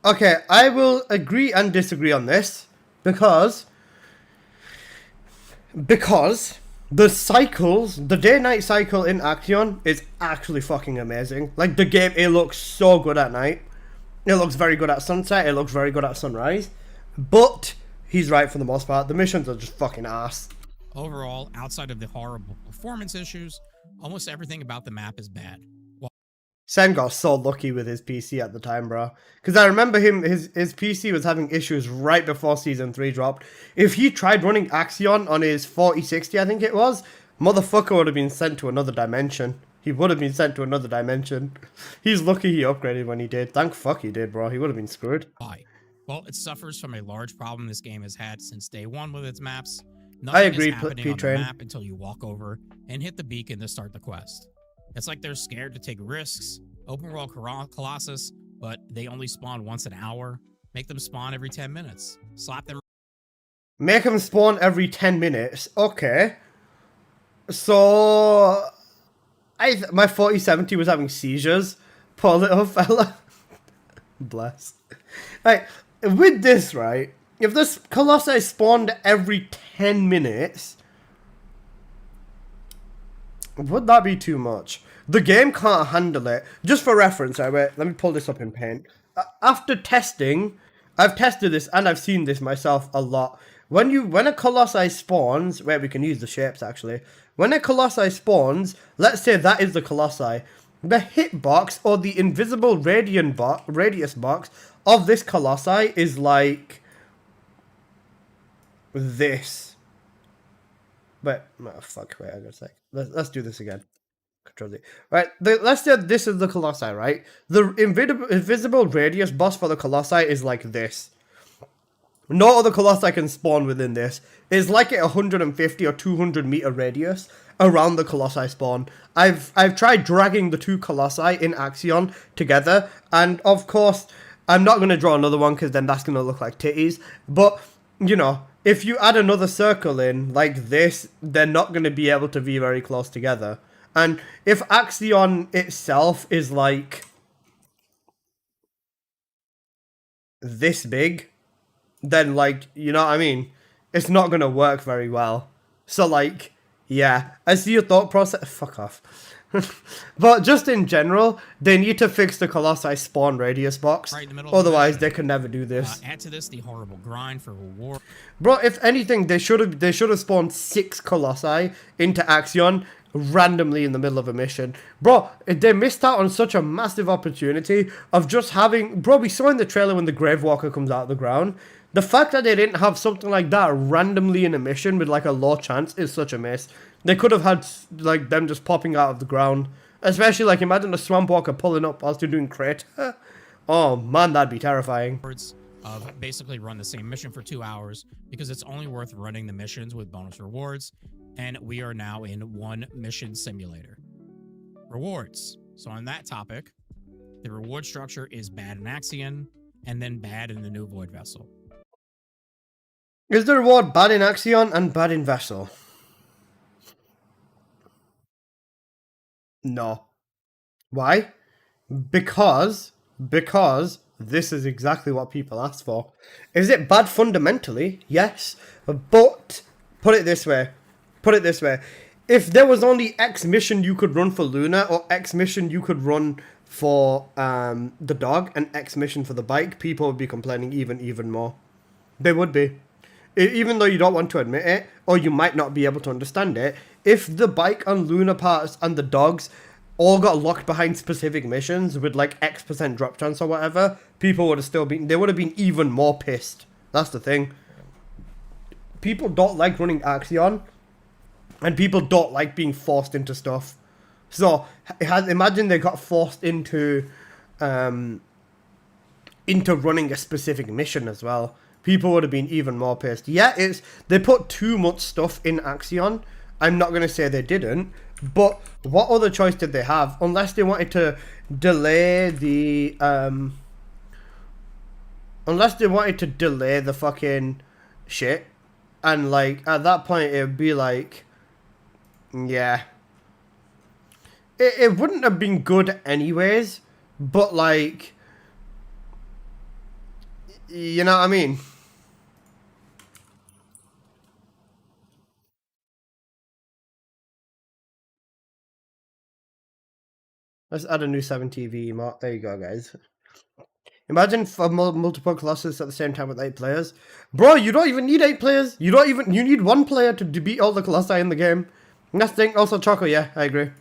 Okay, I will agree and disagree on this because the cycles, the day-night cycle in Axion is actually fucking amazing. Like, the game, it looks so good at night. It looks very good at sunset. It looks very good at sunrise. But he's right for the most part. The missions are just fucking ass. Overall, outside of the horrible performance issues, almost everything about the map is bad. Sen got so lucky with his PC at the time, bro. Because I remember his PC was having issues right before Season 3 dropped. If he tried running Axion on his 4060, I think it was, motherfucker would have been sent to another dimension. He would have been sent to another dimension. He's lucky he upgraded when he did. Thank fuck he did, bro. He would have been screwed. Why? Well, it suffers from a large problem this game has had since day one with its maps. I agree, is happening on the P-Train. map until you walk over and hit the beacon to start the quest. It's like they're scared to take risks. Open world Colossus, but they only spawn once an hour. Make them spawn every 10 minutes. Slap them. Make them spawn every 10 minutes. Okay. So my 4070 was having seizures. Poor little fella. Bless. Right, with this, right, if this Colossi spawned every 10 minutes, would that be too much? The game can't handle it. Just for reference, right, wait, let me pull this up in Paint. After testing, I've tested this and I've seen this myself a lot. When a Colossi spawns, where we can use the shapes actually. When a Colossi spawns, let's say that is the Colossi. The hitbox or the invisible radius box of this Colossi is like this. But oh, fuck, wait, I gotta say. Let's do this again. Control Z. Right, let's say this is the Colossi, right? The invisible radius boss for the Colossi is like this. No other Colossi can spawn within this. It's like a 150 or 200 meter radius around the Colossi spawn. I've tried dragging the two Colossi in Axion together, and of course, I'm not going to draw another one because then that's going to look like titties. But, you know, if you add another circle in like this, they're not going to be able to be very close together. And if Axion itself is like this big, then like, you know what I mean? It's not going to work very well. So like, yeah, I see your thought process. Fuck off. But just in general, they need to fix the Colossi spawn radius box. Right in the middle Otherwise, they could never do this. Add to this the horrible grind for reward. Bro, if anything, they should have spawned 6 Colossi into Axion randomly in the middle of a mission. Bro, they missed out on such a massive opportunity of just having... Bro, we saw in the trailer when the Gravewalker comes out of the ground. The fact that they didn't have something like that randomly in a mission with like a low chance is such a miss. They could have had like them just popping out of the ground. Especially like imagine a Swamp Walker pulling up whilst you're doing crit. Oh man, that'd be terrifying. of basically run the same mission for 2 hours because it's only worth running the missions with bonus rewards. And we are now in one mission simulator. Rewards. So on that topic, the reward structure is bad in Axion and then bad in the new Void Vessel. Is the reward bad in Axion and bad in Vessel? No. Why? Because this is exactly what people ask for. Is it bad fundamentally? Yes. But put it this way. If there was only X mission you could run for Luna or X mission you could run for the dog and X mission for the bike, people would be complaining even more. They would be. Even though you don't want to admit it, or you might not be able to understand it, if the bike and Luna parts and the dogs all got locked behind specific missions with like X% drop chance or whatever, people would have still been, they would have been even more pissed. That's the thing. People don't like running Axion, and people don't like being forced into stuff. So, imagine they got forced into running a specific mission as well. People would have been even more pissed. Yeah, they put too much stuff in Axion. I'm not going to say they didn't, but what other choice did they have? Unless they wanted to delay the fucking shit, and like at that point it would be like, yeah, it wouldn't have been good anyways. But like, you know what I mean? Let's add a new 7TV emote. There you go, guys. Imagine for multiple Colossus at the same time with 8 players. Bro, you don't even need 8 players. You need 1 player to beat all the Colossi in the game. And that's the thing. Also, Choco, yeah, I agree.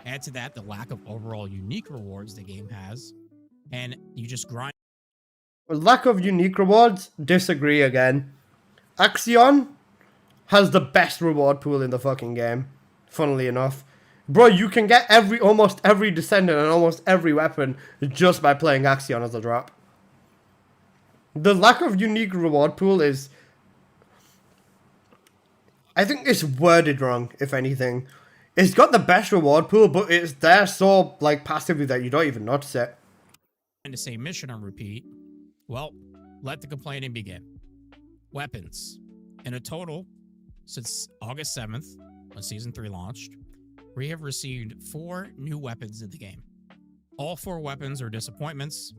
Add to that the lack of overall unique rewards the game has, and you just grind. Lack of unique rewards? Disagree again. Axion has the best reward pool in the fucking game, funnily enough. Bro, you can get almost every Descendant and almost every weapon just by playing Axion as a drop. The lack of unique reward pool is... I think it's worded wrong, if anything. It's got the best reward pool, but it's there so like passively that you don't even notice it. And the same mission on repeat. Well, let the complaining begin. Weapons. In a total, since August 7th, when Season 3 launched, we have received 4 new weapons in the game. All 4 weapons are disappointments.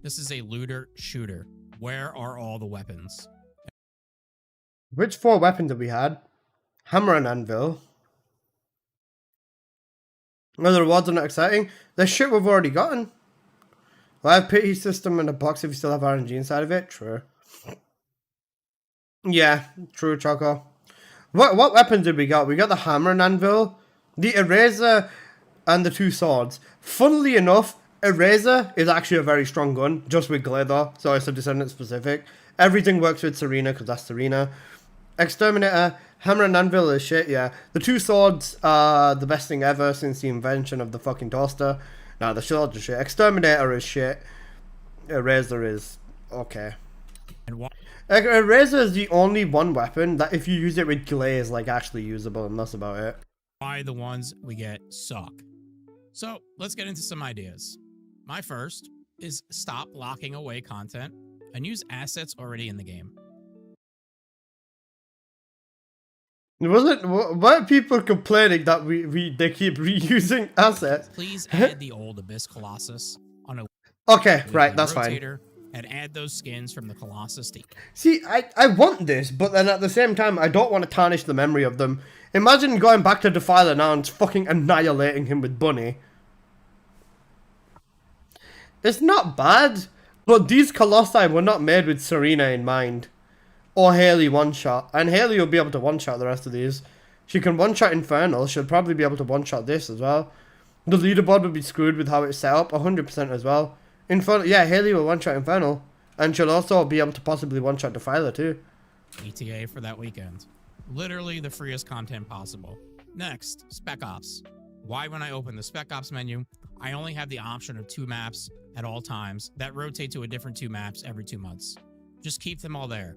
This is a looter shooter. Where are all the weapons? Which 4 weapons have we had? Hammer and Anvil. No, the rewards are not exciting. The shit we've already gotten. Live pity system in a box if you still have RNG inside of it. True. Yeah, true, Choco. What weapons did we got? We got the hammer and anvil, the eraser, and the 2 swords. Funnily enough, eraser is actually a very strong gun, just with glare though, so it's a Descendant specific. Everything works with Serena, because that's Serena. Exterminator, hammer and anvil is shit, yeah. The 2 swords are the best thing ever since the invention of the fucking toaster. Nah, the swords are shit. Exterminator is shit. Eraser is okay. And what? Eraser is the only one weapon that if you use it with glare is like actually usable, and that's about it. Why the ones we get suck. So let's get into some ideas. My first is stop locking away content and use assets already in the game. Why are people complaining that they keep reusing assets? Please add the old Abyss Colossus on a okay, right, that's rotator fine. And add those skins from the Colossus team. See, I want this, but then at the same time, I don't want to tarnish the memory of them. Imagine going back to Defiler now and fucking annihilating him with Bunny. It's not bad, but these Colossi were not made with Serena in mind. Or Haley one-shot. And Haley will be able to one-shot the rest of these. She can one-shot Infernal. She'll probably be able to one-shot this as well. The leaderboard would be screwed with how it's set up. 100% as well. Infernal, yeah, Haley will one-shot Infernal. And she'll also be able to possibly one-shot Defiler too. ETA for that weekend. Literally the freest content possible. Next, Spec Ops. Why, when I open the Spec Ops menu, I only have the option of 2 maps at all times that rotate to a different 2 maps every 2 months. Just keep them all there.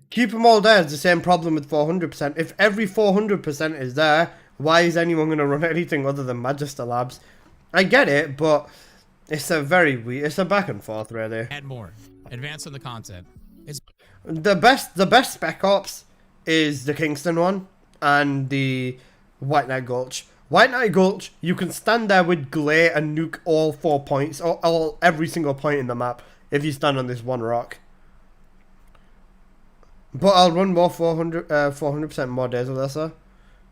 Keep them all there is the same problem with 400%. If every 400% is there, why is anyone going to run anything other than Magister Labs? I get it, but it's a very weird, it's a back and forth, really. Add more. Advance on the content. It's The best Spec Ops is the Kingston one and the White Knight Gulch. White Knight Gulch, you can stand there with Glare and nuke all 4 points, or every single point in the map, if you stand on this one rock. But I'll run more 400% more days of lesser.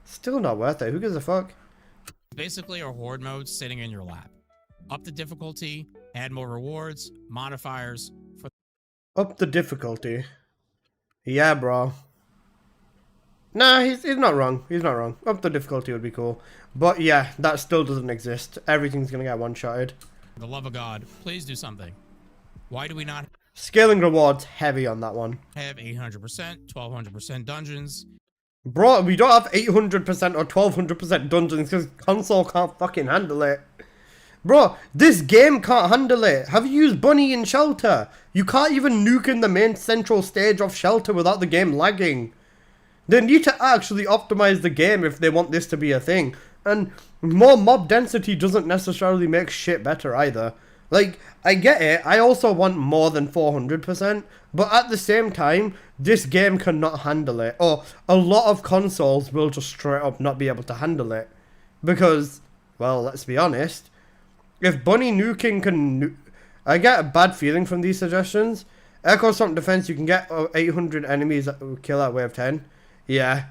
Still not worth it. Who gives a fuck? basically a horde mode sitting in your lap. Up the difficulty, add more rewards, modifiers for Up the difficulty. Yeah, bro. Nah, he's not wrong. He's not wrong. Up the difficulty would be cool. But yeah, that still doesn't exist. Everything's gonna get one-shotted. For the love of God, please do something. Why do we not Scaling rewards heavy on that one. have 800%, 1200% dungeons? Bro, we don't have 800% or 1200% dungeons because console can't fucking handle it. Bro, this game can't handle it. Have you used Bunny in Shelter? You can't even nuke in the main central stage of Shelter without the game lagging. They need to actually optimize the game if they want this to be a thing. And more mob density doesn't necessarily make shit better either. Like, I get it, I also want more than 400%, but at the same time, this game cannot handle it. Or a lot of consoles will just straight up not be able to handle it. Because, well, let's be honest, if Bunny nuking can I get a bad feeling from these suggestions. Echo Stomp Defense, you can get 800 enemies that will kill at wave 10. Yeah.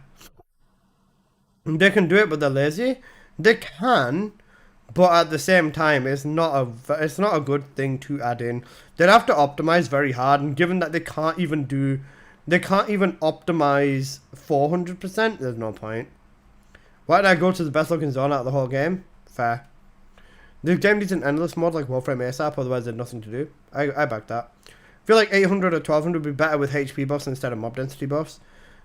They can do it, but they're lazy. They can, but at the same time, it's not a good thing to add in. They'd have to optimize very hard, and given that they can't even optimize 400%, there's no point. Why did I go to the best looking zone out of the whole game? Fair. The game needs an endless mode like Warframe ASAP, otherwise there's nothing to do. I back that. I feel like 800 or 1200 would be better with HP buffs instead of mob density buffs.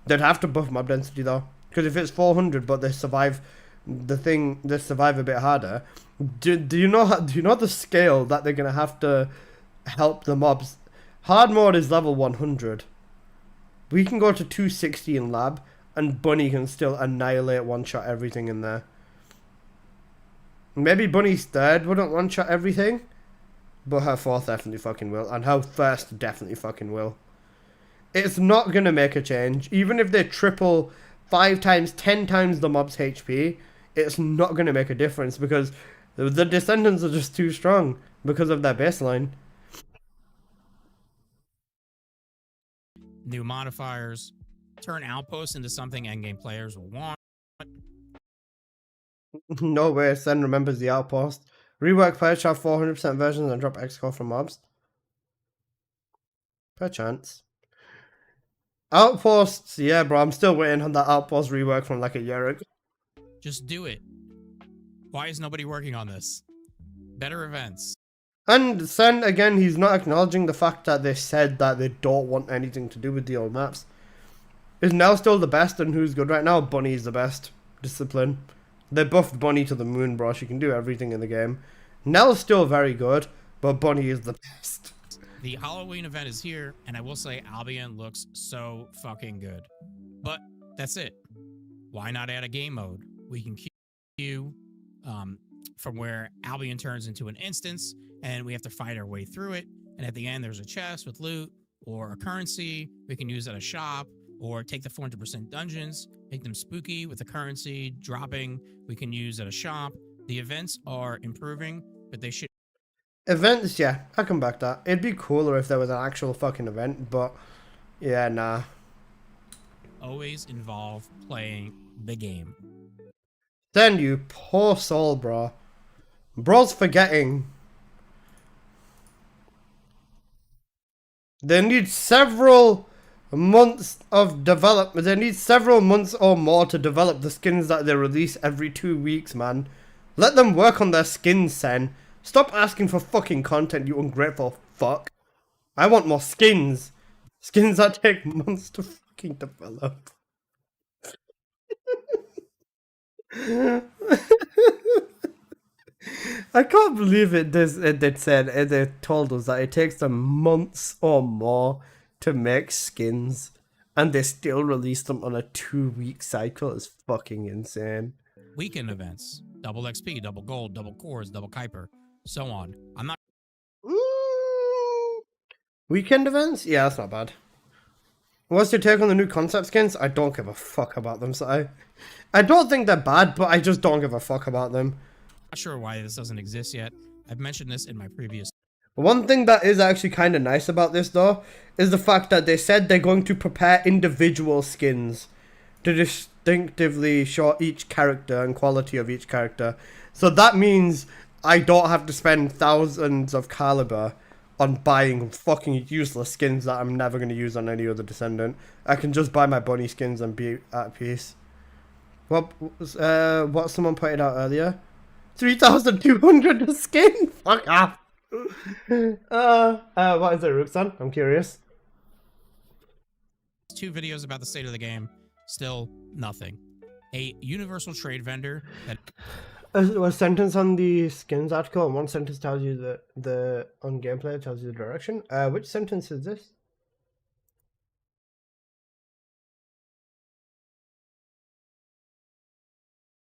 They'd have to buff mob density though, because if it's 400 but they survive a bit harder. Do you know the scale that they're gonna have to help the mobs? Hard mode is level 100. We can go to 260 in lab, and Bunny can still annihilate one-shot everything in there. Maybe Bunny's third wouldn't one-shot everything, but her fourth definitely fucking will, and her first definitely fucking will. It's not gonna make a change. Even if they triple 5 times, 10 times the mob's HP, it's not gonna make a difference because the Descendants are just too strong because of their baseline. New modifiers, turn outposts into something endgame players will want. No way, Sen remembers the outpost. Rework Perchance 400% versions and drop X-Core from mobs. Perchance. Outposts, yeah, bro, I'm still waiting on that outpost rework from like a year ago. Just do it. Why is nobody working on this? Better events. And Sen, again, he's not acknowledging the fact that they said that they don't want anything to do with the old maps. Is Nell still the best, and who's good right now? Bunny's the best. Discipline. They buffed Bunny to the moon, bro. She can do everything in the game. Nell's still very good, but Bunny is the best. The Halloween event is here, and I will say Albion looks so fucking good. But that's it. Why not add a game mode? We can queue from where Albion turns into an instance, and we have to fight our way through it. And at the end, there's a chest with loot or a currency we can use at a shop, or take the 400% dungeons, make them spooky with the currency dropping we can use at a shop. The events are improving, but they should. Events, yeah, I can back that. It'd be cooler if there was an actual fucking event, but yeah, nah. Always involve playing the game. Then you poor soul, bro. Bro's forgetting. They need several months of development. They need several months or more to develop the skins that they release every 2 weeks, man. Let them work on their skins, Sen. Stop asking for fucking content, you ungrateful fuck. I want more skins. Skins that take months to fucking develop. I can't believe it said it told us that it takes them months or more to make skins, and they still release them on a 2-week cycle. It's fucking insane. Weekend events, double XP, double gold, double cores, double Kuiper, so on. I'm not Weekend events? Yeah, that's not bad. What's your take on the new concept skins? I don't give a fuck about them, so I don't think they're bad, but I just don't give a fuck about them. not sure why this doesn't exist yet. I've mentioned this in my previous. One thing that is actually kind of nice about this, though, is the fact that they said they're going to prepare individual skins to distinctively show each character and quality of each character. So that means I don't have to spend thousands of caliber on buying fucking useless skins that I'm never going to use on any other Descendant. I can just buy my bunny skins and be at peace. What someone pointed out earlier? 3,200 a skin? Fuck off. What is it, Rooksan? I'm curious. 2 videos about the state of the game, still nothing. A universal trade vendor that A sentence on the skins article, and one sentence tells you the on gameplay tells you the direction. Which sentence is this?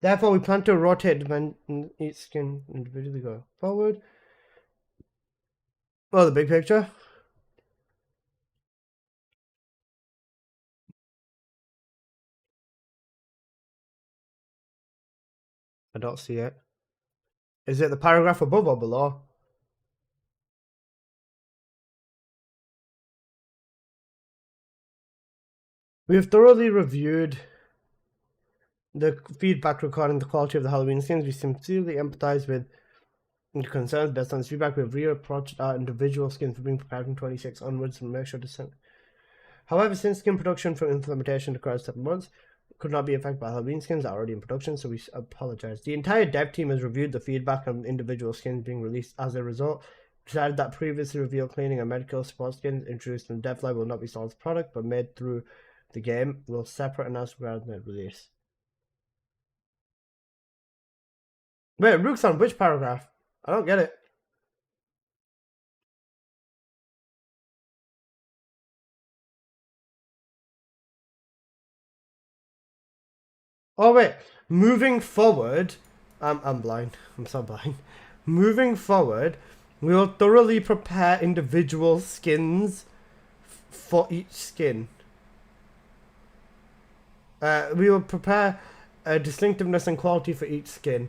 Therefore, we plan to rotate when each skin individually go forward. Oh, the big picture. I don't see it. Is it the paragraph above or below? We have thoroughly reviewed the feedback regarding the quality of the Halloween skins. We sincerely empathize with the concerns. Based on this feedback, we have reapproached our individual skins for being prepared from 26 onwards and make sure to send. However, since skin production from implementation requires 7 months, could not be affected by Halloween skins that are already in production, so we apologize. The entire dev team has reviewed the feedback on individual skins being released. As a result, decided that previously revealed cleaning and medical support skins introduced in the dev lab will not be sold as product, but made through the game will separate announcement rather than release. Wait, Rook's which paragraph? I don't get it. Oh wait, moving forward, I'm blind. I'm so blind. Moving forward, we will thoroughly prepare individual skins for each skin. We will prepare distinctiveness and quality for each skin.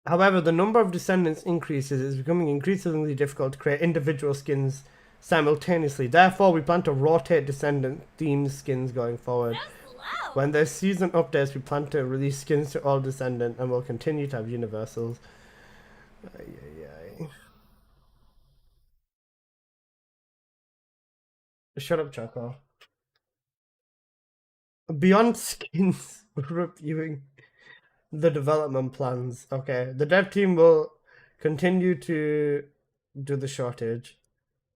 However, the number of Descendants increases. It's becoming increasingly difficult to create individual skins simultaneously. Therefore, we plan to rotate Descendant themed skins going forward. When there's season updates, we plan to release skins to all Descendant and will continue to have universals. Shut up, Choco. Beyond skins, we're reviewing the development plans. Okay, the dev team will continue to do the shortage.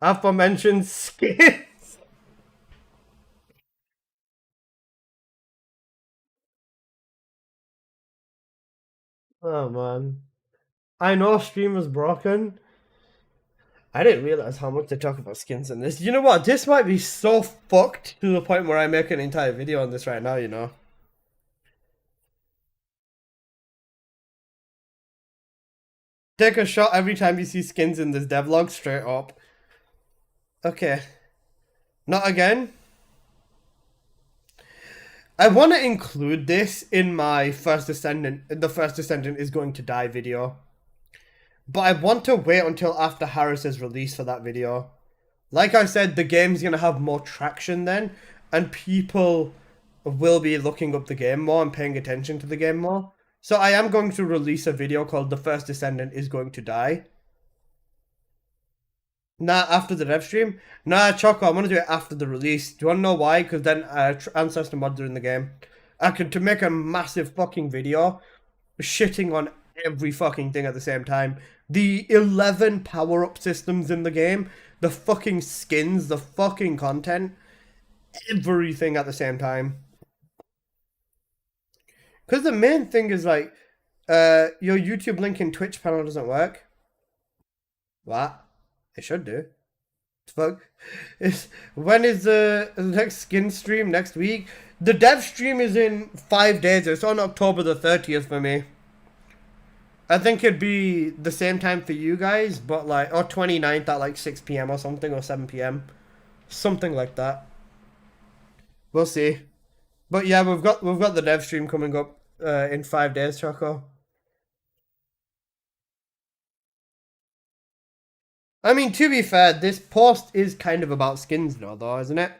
Aforementioned skins. Oh man, I know stream was broken. I didn't realize how much they talk about skins in this. You know what? This might be so fucked to the point where I make an entire video on this right now, you know. Take a shot every time you see skins in this devlog, straight up. Okay. Not again. I want to include this in my First Descendant, the First Descendant is going to die video. But I want to wait until after Harris is released for that video. Like I said, the game's going to have more traction then, and people will be looking up the game more and paying attention to the game more. So I am going to release a video called The First Descendant is Going to Die. Nah, after the dev stream? Nah, Choco, I want to do it after the release. Do you want to know why? Because then Ancestor mods are in the game. I could to make a massive fucking video shitting on every fucking thing at the same time. The 11 power-up systems in the game, the fucking skins, the fucking content, everything at the same time. Because the main thing is like, your YouTube link and Twitch panel doesn't work. What? It should do. Fuck. When is the next skin stream? Next week? The dev stream is in 5 days. It's on October the 30th for me. I think it'd be the same time for you guys, but like, or 29th at like 6 p.m. or something, or 7 p.m. Something like that. We'll see. But yeah, we've got the dev stream coming up in 5 days, Choco. I mean, to be fair, this post is kind of about skins now, though, isn't it?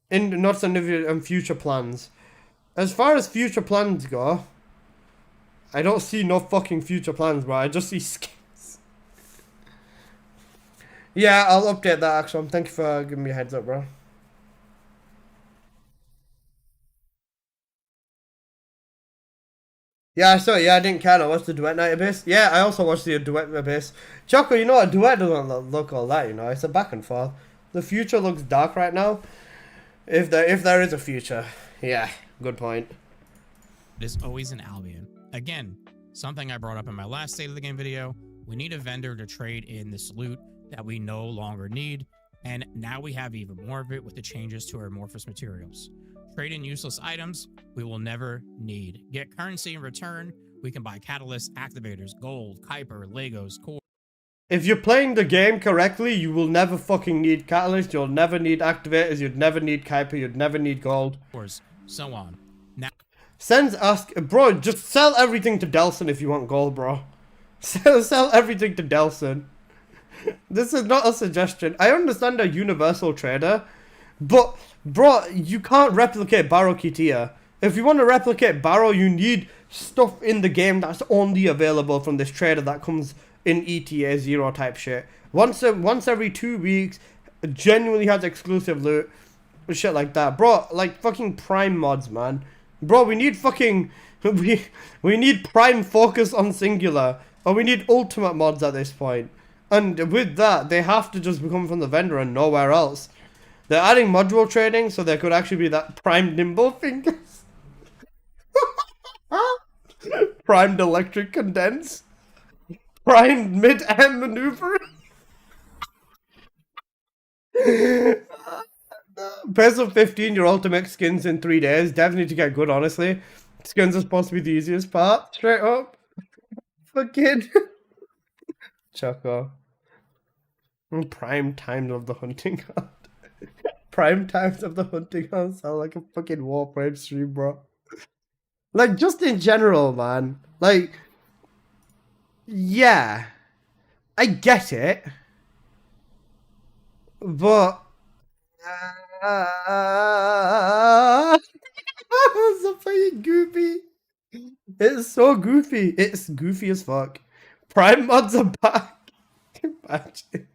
In not on future plans. As far as future plans go, I don't see no fucking future plans, bro. I just see skins. Yeah, I'll update that, actually. Thank you for giving me a heads up, bro. Yeah, so yeah, I didn't care. I watched the Duet Night Abyss. Yeah, I also watched the Duet Abyss. Choco, you know what? Duet doesn't look all that, you know. It's a back and forth. The future looks dark right now. If there is a future. Yeah, good point. There's always an Albion. Again, something I brought up in my last State of the Game video. We need a vendor to trade in this loot that we no longer need. And now we have even more of it with the changes to our amorphous materials. Trade in useless items we will never need. Get currency in return. We can buy catalysts, activators, gold, Kuiper, Legos, core. If you're playing the game correctly, you will never fucking need catalysts. You'll never need activators. You'd never need Kuiper. You'd never need gold. So on. Now, Sen's ask, bro, just sell everything to Delson if you want gold, bro. Sell everything to Delson. This is not a suggestion. I understand a universal trader, but bro, you can't replicate Barrow Kitia. If you want to replicate Barrow, you need stuff in the game that's only available from this trader that comes in ETA 0 type shit. Once every 2 weeks, genuinely has exclusive loot, shit like that. Bro, like fucking prime mods, man. Bro, we need fucking, we need prime focus on singular, or we need ultimate mods at this point. And with that, they have to just become from the vendor and nowhere else. They're adding module trading, so there could actually be that primed nimble fingers. Primed electric condense. Primed mid-air maneuver. Peso 15, your ultimate skins in 3 days. Definitely to get good, honestly. Skins are supposed to be the easiest part. Straight up. Fucking. Choco. Prime times of the hunting hunt. Prime times of the hunting hunt sound like a fucking Warframe stream, bro. Like, just in general, man. Like, yeah. I get it. But... it's so fucking goofy. It's so goofy. It's goofy as fuck. Prime mods are back. Imagine.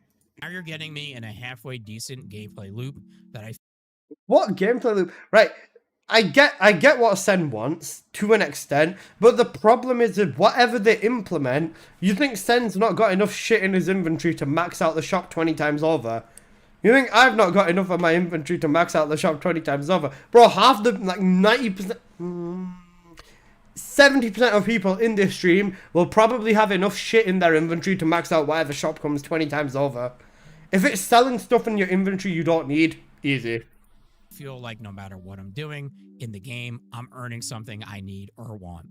now you're getting me in a halfway decent gameplay loop that I. What gameplay loop? Right. I get what Sen wants to an extent, but the problem is that whatever they implement, you think Sen's not got enough shit in his inventory to max out the shop 20 times over. You think I've not got enough of my inventory to max out the shop 20 times over? Bro, half the, like 90%, 70% of people in this stream will probably have enough shit in their inventory to max out whatever shop comes 20 times over. If it's selling stuff in your inventory you don't need, easy. Feel like no matter what I'm doing in the game, I'm earning something I need or want.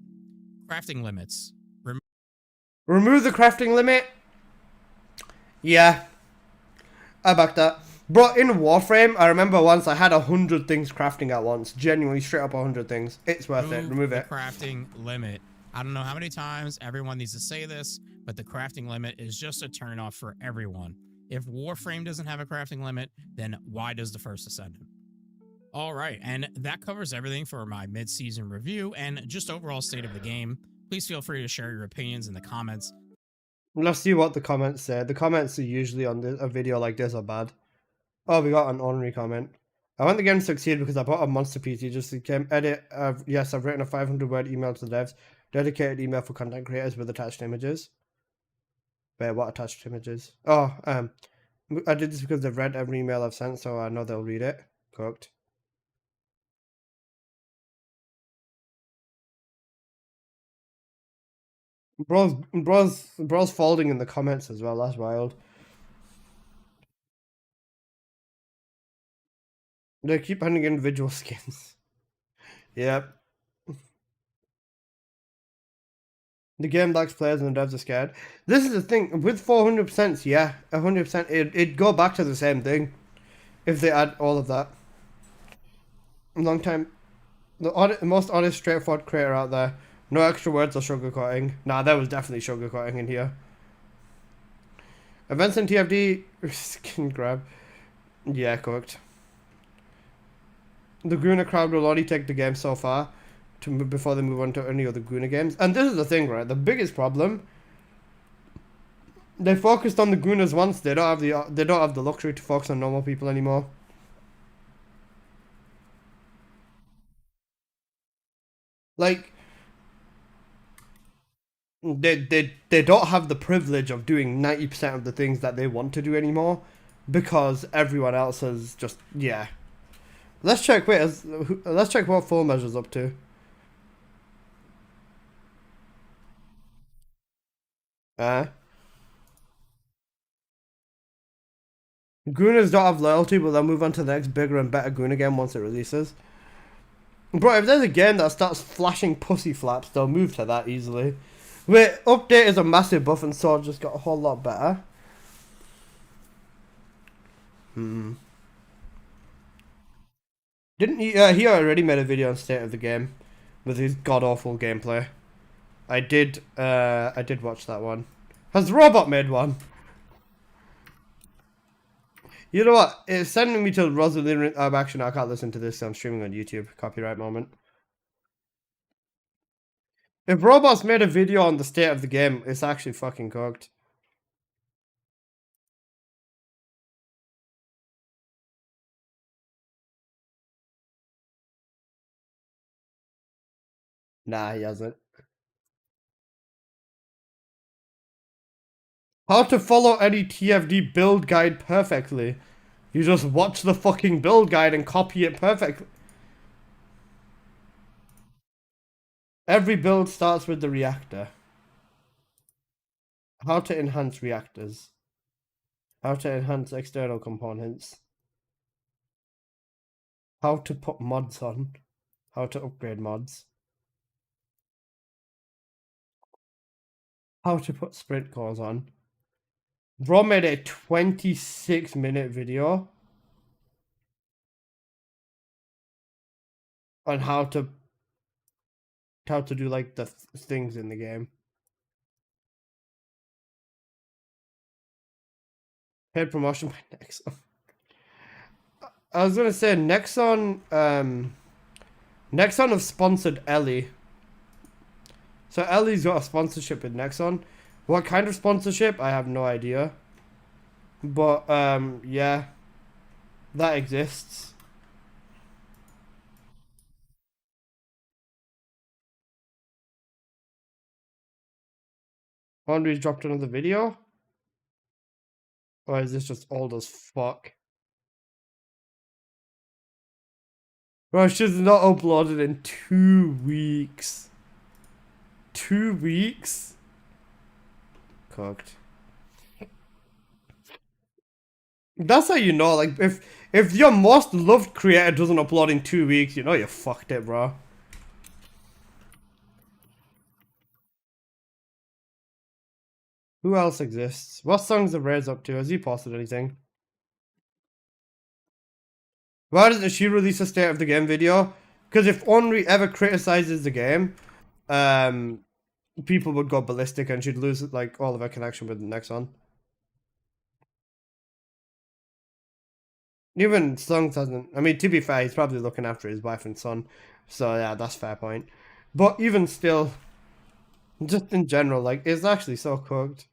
Crafting limits. Remove the crafting limit? Yeah. I back that. Bro, in Warframe, I remember once I had 100 things crafting at once. Genuinely, straight up 100 things. It's worth it. Remove it. Crafting limit. I don't know how many times everyone needs to say this, but the crafting limit is just a turnoff for everyone. If Warframe doesn't have a crafting limit, then why does the First Descendant? All right, and that covers everything for my mid-season review and just overall state of the game. Please feel free to share your opinions in the comments. Let's see what the comments say. The comments are usually on a video like this are bad. Oh, we got an honorary comment. I want the game to succeed because I bought a monster PC just to game edit. Yes, I've written a 500-word email to the devs. Dedicated email for content creators with attached images. Wait, what attached images? Oh, I did this because they've read every email I've sent, so I know they'll read it. Cooked. Bro's folding in the comments as well. That's wild. They keep handing individual skins. Yep. The game lacks players and the devs are scared. This is the thing with 400%. Yeah, 100%. It'd go back to the same thing if they add all of that. Long time. The most honest, straightforward creator out there. No extra words or sugarcoating. Nah, there was definitely sugarcoating in here. Events in TFD skin grab. Yeah, cooked. The Gruner crowd will only take the game so far before they move on to any other Gruner games. And this is the thing, right? The biggest problem. They focused on the Gruners once. They don't have the luxury to focus on normal people anymore. Like they don't have the privilege of doing 90% of the things that they want to do anymore because everyone else has just yeah. Let's check. Wait, let's check what Full Measure's up to. Gooners don't have loyalty, but they'll move on to the next bigger and better Gooner game once it releases. Bro, if there's a game that starts flashing pussy flaps, they'll move to that easily. Wait, update is a massive buff and Sword just got a whole lot better. Didn't he already made a video on state of the game with his god awful gameplay. I did watch that one. Has the robot made one? You know what? It's sending me to Rosalind. Actually, no, I can't listen to this. I'm streaming on YouTube. Copyright moment. If Robots made a video on the state of the game, it's actually fucking cooked. Nah, he hasn't. How to follow any TFD build guide perfectly. You just watch the fucking build guide and copy it perfectly. Every build starts with the reactor. How to enhance reactors. How to enhance external components. How to put mods on. How to upgrade mods. How to put sprint cores on. Bro made a 26-minute video on how to do like the things in the game. Paid promotion by Nexon. I was gonna say Nexon Nexon have sponsored Ellie. So Ellie's got a sponsorship with Nexon. What kind of sponsorship? I have no idea. But yeah. That exists. Andre's dropped another video? Or is this just old as fuck? Bro, she's not uploaded in 2 weeks. 2 weeks? Cooked. That's how you know, like, if your most loved creator doesn't upload in 2 weeks, you know you fucked it, bro. Who else exists? What songs are Ray's up to? Has he posted anything? Why doesn't she release a state of the game video? Because if Henri ever criticizes the game, people would go ballistic and she'd lose like all of her connection with the next one. Even Songs hasn't. I mean, to be fair, he's probably looking after his wife and son, so yeah, that's a fair point. But even still, just in general, like it's actually so cooked.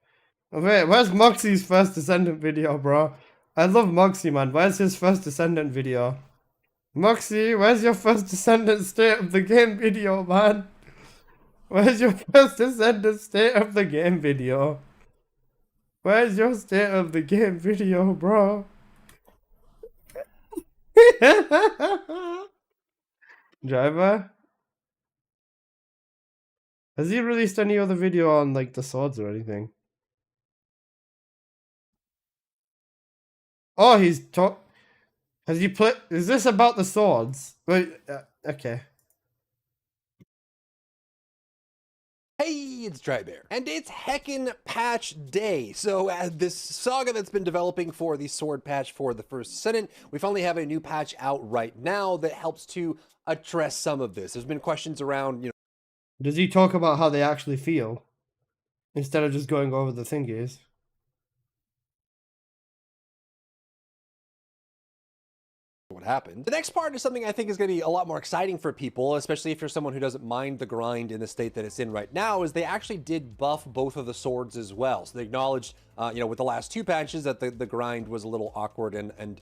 Wait, where's Moxie's First Descendant video, bro? I love Moxie, man. Where's his First Descendant video? Moxie, where's your First Descendant state of the game video, man? Where's your First Descendant state of the game video? Where's your state of the game video, bro? Driver? Has he released any other video on like the swords or anything? Oh, he's talk. Has he played? Is this about the swords? Wait, okay. Hey, it's Drybear, and it's heckin' patch day. So this saga that's been developing for the sword patch for the First Descendant, we finally have a new patch out right now that helps to address some of this. There's been questions around, Does he talk about how they actually feel instead of just going over the thingies? what happened. The next part is something I think is going to be a lot more exciting for people, especially if you're someone who doesn't mind the grind in the state that it's in right now, is they actually did buff both of the swords as well. So they acknowledged, with the last two patches that the grind was a little awkward and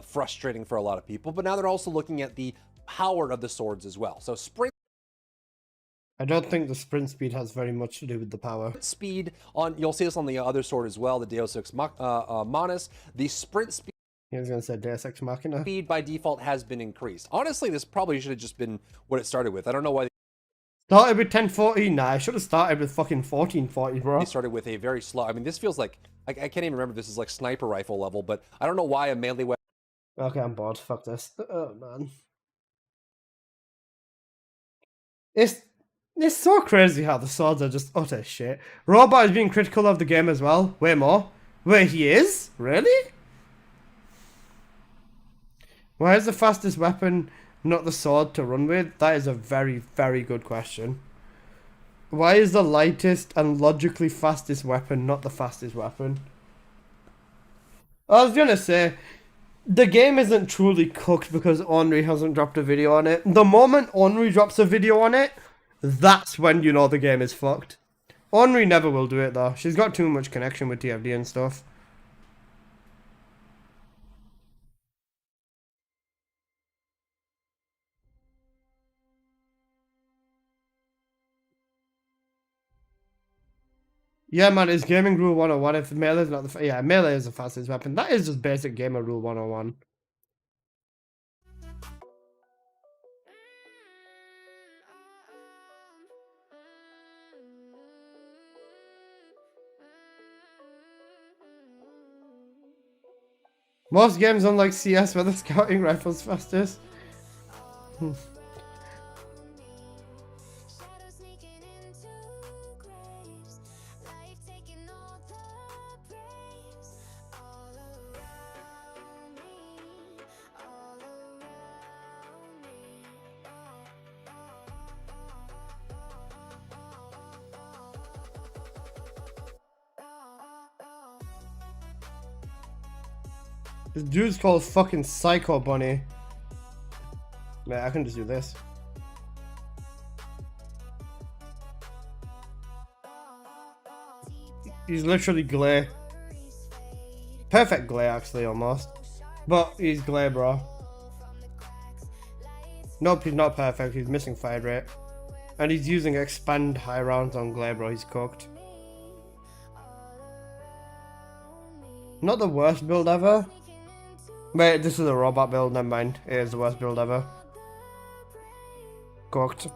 frustrating for a lot of people, but now they're also looking at the power of the swords as well. So sprint I don't think the sprint speed has very much to do with the power. speed on, you'll see this on the other sword as well, the Deus Ex Manus, the sprint speed. He was going to say Deus Ex Machina. Speed by default has been increased. Honestly, this probably should have just been what it started with. I don't know why Started with 1040? Nah, I should have started with fucking 1440, bro. they started with a very slow. I mean, this feels like I can't even remember if this is like sniper rifle level, but I don't know why a melee weapon. Okay, I'm bored. Fuck this. Oh man, it's so crazy how the swords are just utter shit. Robot is being critical of the game as well. Way more. Wait, he is? Really? Why is the fastest weapon not the sword to run with? That is a very, very good question. Why is the lightest and logically fastest weapon not the fastest weapon? I was gonna say, the game isn't truly cooked because Ornery hasn't dropped a video on it. The moment Ornery drops a video on it, that's when you know the game is fucked. Ornery never will do it though. She's got too much connection with TFD and stuff. Yeah, man, it's gaming rule 101. If melee is not the yeah, melee is the fastest weapon. That is just basic gamer rule 101. Most games unlike CS where the scouting rifle's fastest. This dude's called fucking Psycho Bunny. Man, I can just do this. He's literally Glay. Perfect Glay, actually, almost. But he's Glay, bro. Nope, he's not perfect. He's missing fire rate. And he's using expand high rounds on Glay, bro. He's cooked. Not the worst build ever. Wait, this is a robot build, never mind. It is the worst build ever. Cooked.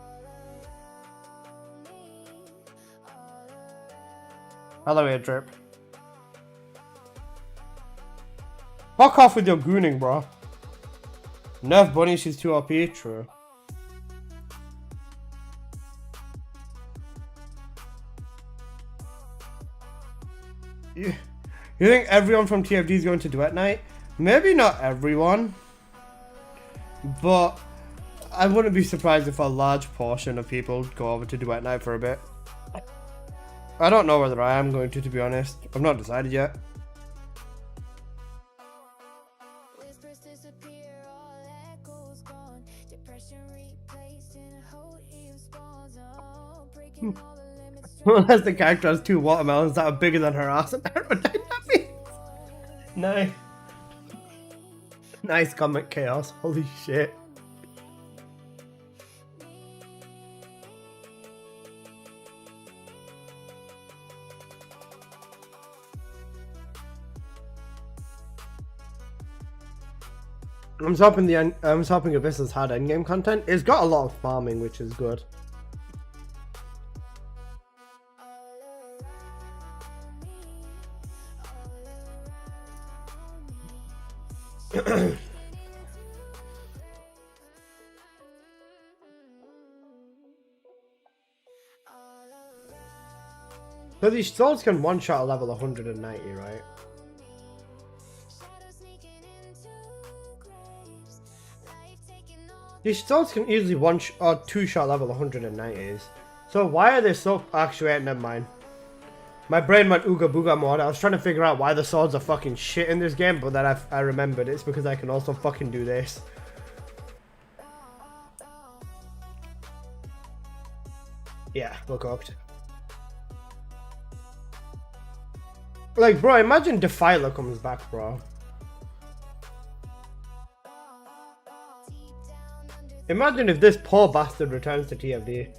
Hello, air drip. Fuck off with your gooning, bro. Nerf Bunny, she's too OP, true. You think everyone from TFD is going to Duet Night? Maybe not everyone, but I wouldn't be surprised if a large portion of people go over to Duet Night for a bit. I don't know whether I am going to be honest. I've not decided yet. Unless the character has two watermelons that are bigger than her ass and aerodynamics. Nice. Nice comic chaos. Holy shit. I'm hoping Abyssal's had endgame content. It's got a lot of farming, which is good. So these swords can one-shot a level 190, right? These swords can easily or two-shot level 190s. So why are they so... Actually, never mind. My brain went ooga booga mode. I was trying to figure out why the swords are fucking shit in this game, but then I remembered it's because I can also fucking do this. Yeah, we're cooked. Like, bro, imagine Defiler comes back, bro. Imagine if this poor bastard returns to TFD.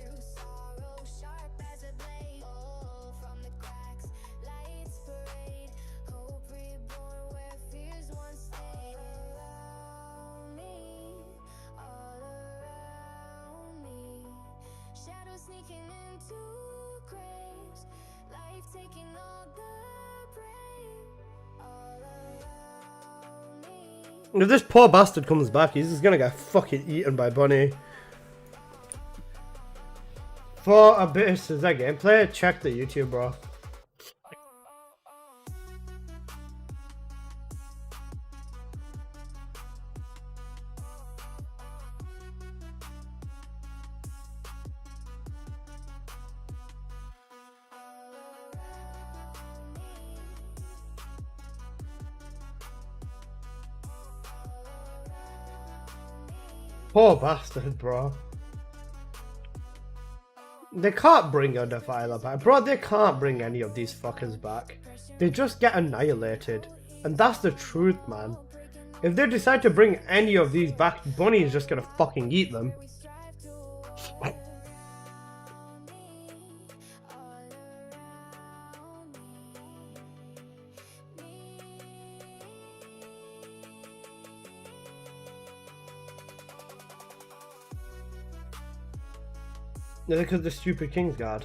If this poor bastard comes back, he's just gonna get fucking eaten by Bunny. For a bit of that gameplay, check the YouTube, bro. Poor bastard, bro. They can't bring a Defiler back. Bro, they can't bring any of these fuckers back. They just get annihilated. And that's the truth, man. If they decide to bring any of these back, Bunny is just gonna fucking eat them. Yeah, because the stupid King's Guard.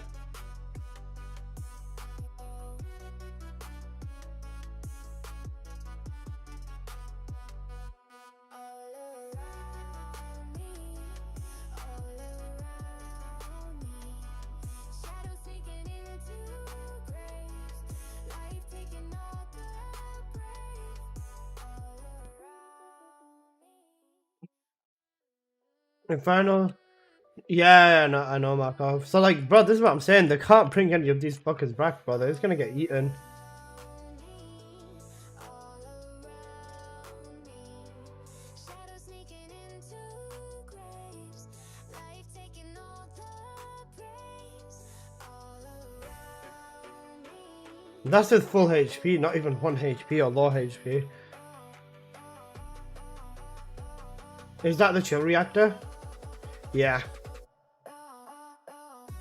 And final. Yeah, I know, Markov. So, like, bro, this is what I'm saying. They can't bring any of these fuckers back, bro. They're just gonna get eaten. That's with full HP, not even 1 HP or low HP. Is that the chill reactor? Yeah.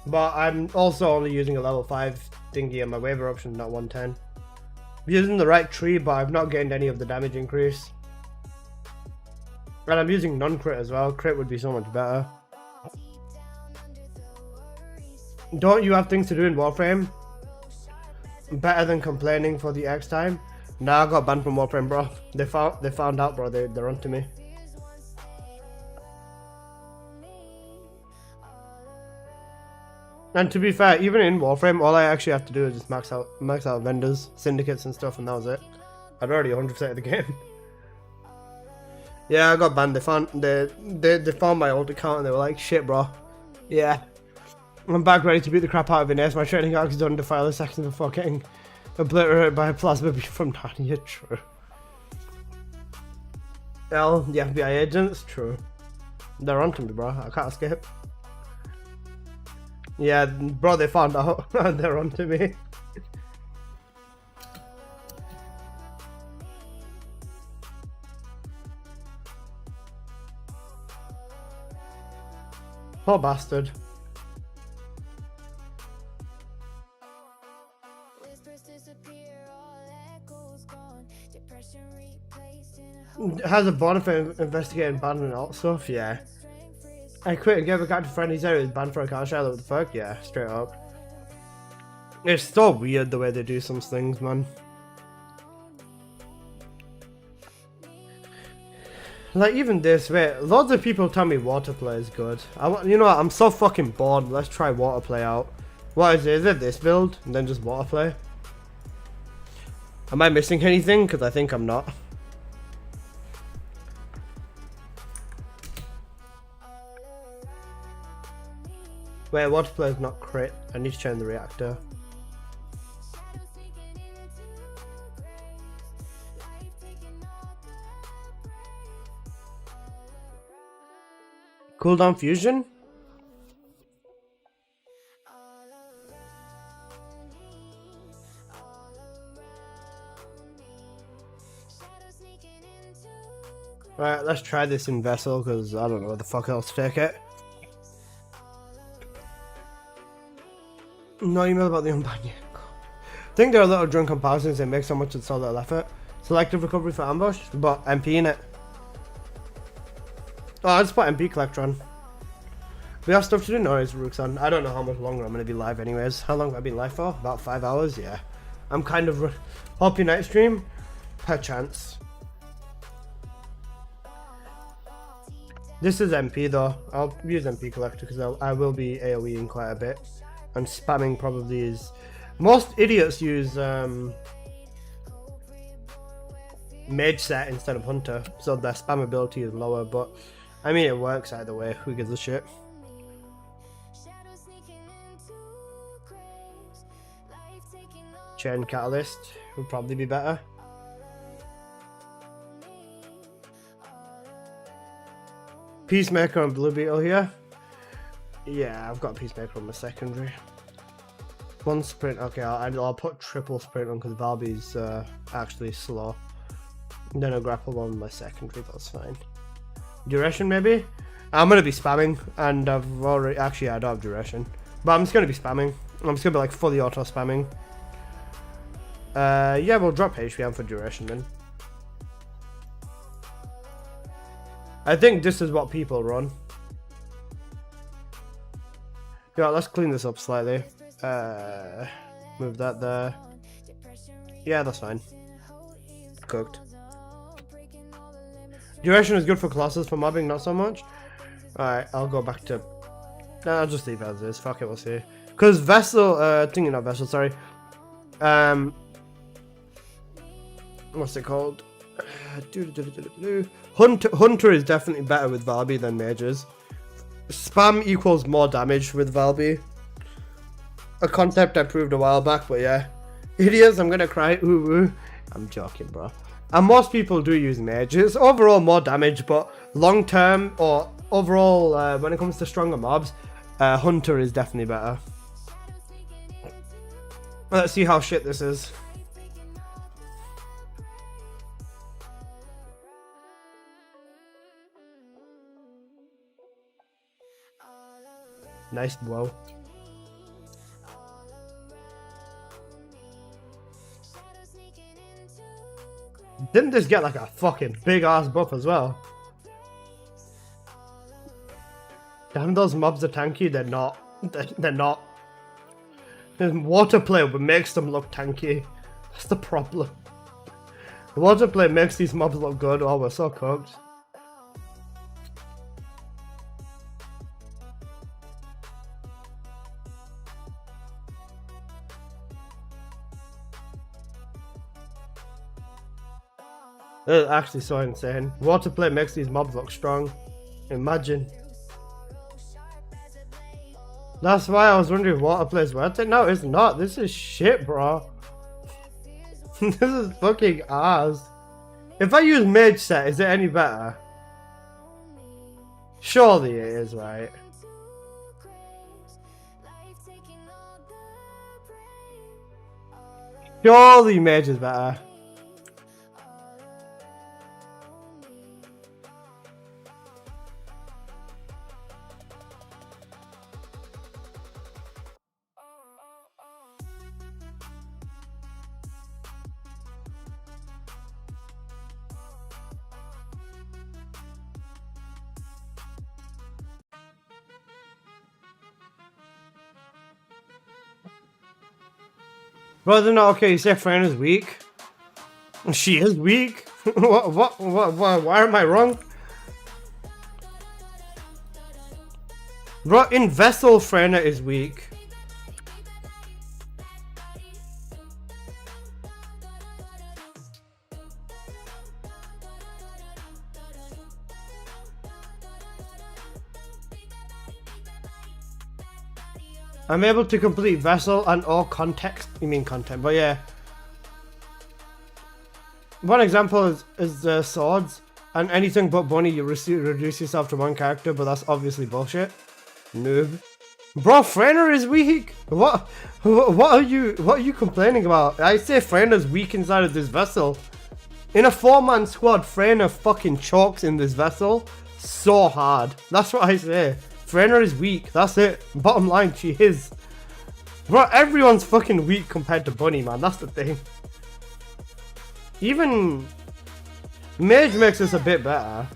But I'm also only using a level 5 thingy and my waiver option, not 110. I'm using the right tree, but I've not gained any of the damage increase. And I'm using non-crit as well. Crit would be so much better. Don't you have things to do in Warframe? Better than complaining for the X time? Nah, I got banned from Warframe, bro. They found out, bro. They're onto me. And to be fair, even in Warframe, all I actually have to do is just max out vendors, syndicates and stuff, and that was it. I'd already 100%ed the game. Yeah, I got banned. They found my old account and they were like, shit, bro. Yeah. I'm back ready to beat the crap out of Ines. My training arc is done to file a seconds before getting obliterated by a plasma beam from Narnia. True. L, the FBI agents? True. They're onto me, bro. I can't escape. Yeah, bro, they found out. They're onto me. Poor bastard. Has a bonus for investigating ban and all stuff, yeah. I quit and gave a guy to friend. He said he was banned for a car share. What the fuck? Yeah, straight up. It's so weird the way they do some things, man. Like even this, wait, loads of people tell me water play is good. You know what, I'm so fucking bored. Let's try water play out. What is it? Is it this build and then just water play? Am I missing anything? Because I think I'm not. Wait, water play is not crit. I need to change the reactor. Cooldown fusion? Alright, let's try this in Vessel, because I don't know where the fuck else to take it. No email about the unbanned yet. I think there are a little drunk comparisons that make so much of so little effort. Selective recovery for ambush, but MP in it. Oh, I'll just put MP collector on. We have stuff to do? No, it's Rook's on. I don't know how much longer I'm going to be live anyways. How long have I been live for? About 5 hours? Yeah. I'm kind of... Hoppy night stream? Per chance. This is MP though. I'll use MP collector because I will be AoEing quite a bit. And spamming probably is... Most idiots use mage set instead of hunter. So their spammability is lower, but... I mean, it works either way. Who gives a shit? Chain Catalyst would probably be better. Peacemaker and Blue Beetle here. Yeah, I've got Peacemaker on my secondary. One sprint. Okay, I'll put triple sprint on because Valby's actually slow. And then I'll grapple on my secondary. That's fine. Duration maybe? I'm going to be spamming, and I've already... Actually, I don't have duration. But I'm just going to be spamming. I'm just going to be like fully auto spamming. Yeah, we'll drop HPM for duration then. I think this is what people run. Yeah, let's clean this up slightly. Move that there. Yeah, that's fine. Cooked. Duration is good for classes, for mobbing not so much. Alright, I'll go back to... No, I'll just leave it as is. Fuck it, we'll see. Because Vessel, thinking of Vessel, sorry. What's it called? Hunter is definitely better with Valby than mages. Spam equals more damage with Valby. A concept I proved a while back, but yeah. Idiots, I'm gonna cry. Ooh, ooh. I'm joking, bro. And most people do use mages. Overall, more damage, but long term or overall, when it comes to stronger mobs, Hunter is definitely better. Let's see how shit this is. Nice blow. Didn't this get like a fucking big ass buff as well? Damn, those mobs are tanky. They're not. They're not. There's water play, but makes them look tanky. That's the problem. The water play makes these mobs look good. Oh, we're so cooked. This is actually so insane. Water play makes these mobs look strong. Imagine. That's why I was wondering if water play is worth it. No, it's not. This is shit, bro. This is fucking ass. If I use mage set, is it any better? Surely it is, right? Surely mage is better. Brother, no, okay, you say Fran is weak? She is weak? What, why am I wrong? Bro, in Vessel, Freyna is weak. I'm able to complete Vessel and all context. You mean content, but yeah. One example is the swords. And anything but bunny, you reduce yourself to one character, but that's obviously bullshit. Noob. Bro, Freyna is weak. What are you complaining about? I say Freyna's weak inside of this Vessel. In a 4-man squad, Freyna fucking chokes in this Vessel so hard. That's what I say. Freyna is weak. That's it. Bottom line, she is. Bro, everyone's fucking weak compared to Bunny, man. That's the thing. Even Mage makes us a bit better.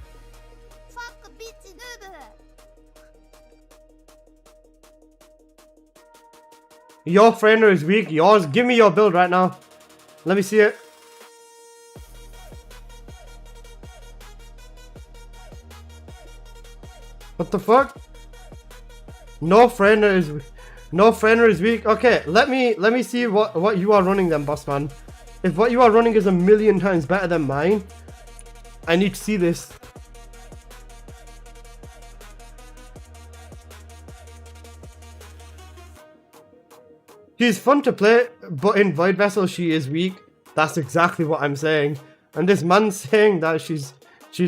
Your Freyna is weak. Yours. Give me your build right now. Let me see it. What the fuck? No Freyna is weak. Okay, let me see what you are running then, boss man. If what you are running is 1,000,000 times better than mine, I need to see this. She's fun to play, but in Void Vessel she is weak. That's exactly what I'm saying. And this man's saying that she's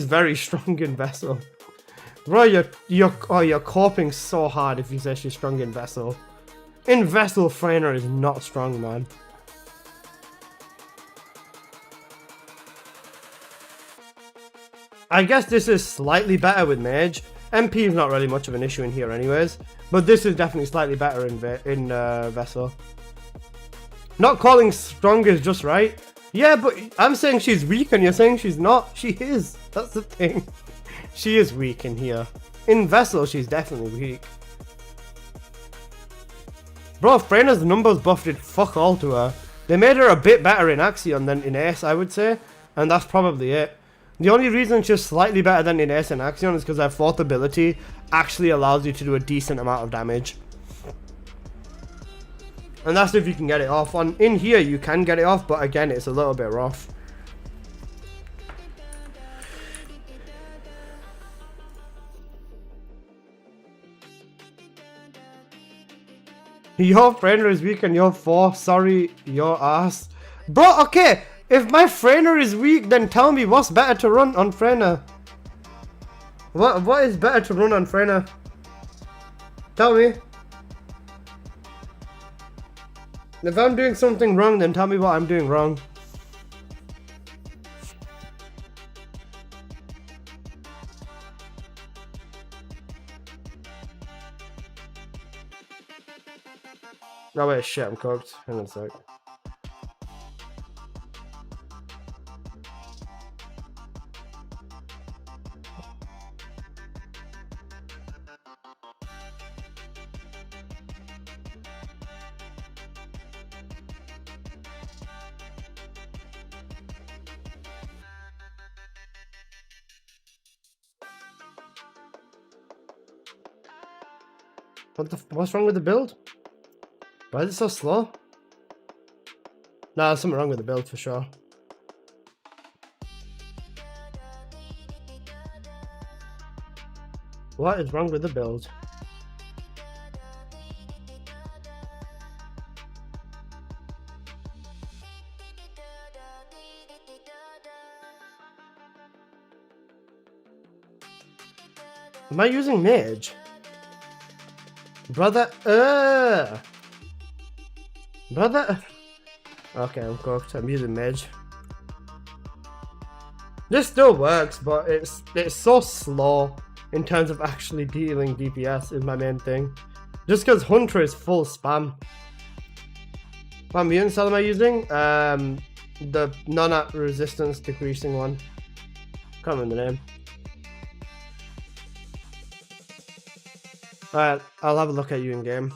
very strong in Vessel. Bro, you're coping so hard if you say she's strong in Vessel. In Vessel, Freyna is not strong, man. I guess this is slightly better with Mage. MP is not really much of an issue in here anyways. But this is definitely slightly better in Vessel. Not calling strong is just right. Yeah, but I'm saying she's weak and you're saying she's not. She is. That's the thing. She is weak in here. In Vessel, she's definitely weak. Bro, Freyna's numbers buff did fuck all to her. They made her a bit better in Axion than in Ace, I would say. And that's probably it. The only reason she's slightly better than in Ace and Axion is because her 4th ability actually allows you to do a decent amount of damage. And that's if you can get it off. In here, you can get it off, but again, it's a little bit rough. Your Freyna is weak and you're 4. Sorry, your ass. Bro, okay. If my Freyna is weak, then tell me what's better to run on Freyna. What is better to run on Freyna? Tell me. If I'm doing something wrong, then tell me what I'm doing wrong. Oh wait, shit, I'm cooked. Hang on a sec. What's wrong with the build? Why is it so slow? Nah, there's something wrong with the build for sure. What is wrong with the build? Am I using Mage? Brother, Brother. Okay, I'm cooked. I'm using Mage. This still works, but it's so slow in terms of actually dealing DPS is my main thing. Just because Hunter is full spam. What mutant cell am I using? The non-resistance decreasing one. Can't remember the name. Alright, I'll have a look at you in game.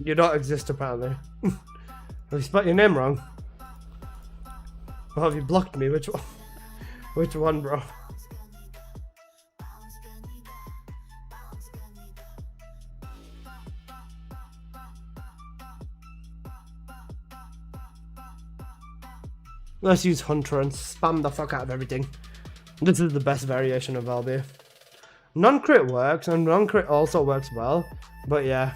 You don't exist apparently. Have you spelled your name wrong? Or have you blocked me? Which one? Which one, bro? Let's use Hunter and spam the fuck out of everything. This is the best variation of Valby. Non-crit works, and non-crit also works well, but yeah.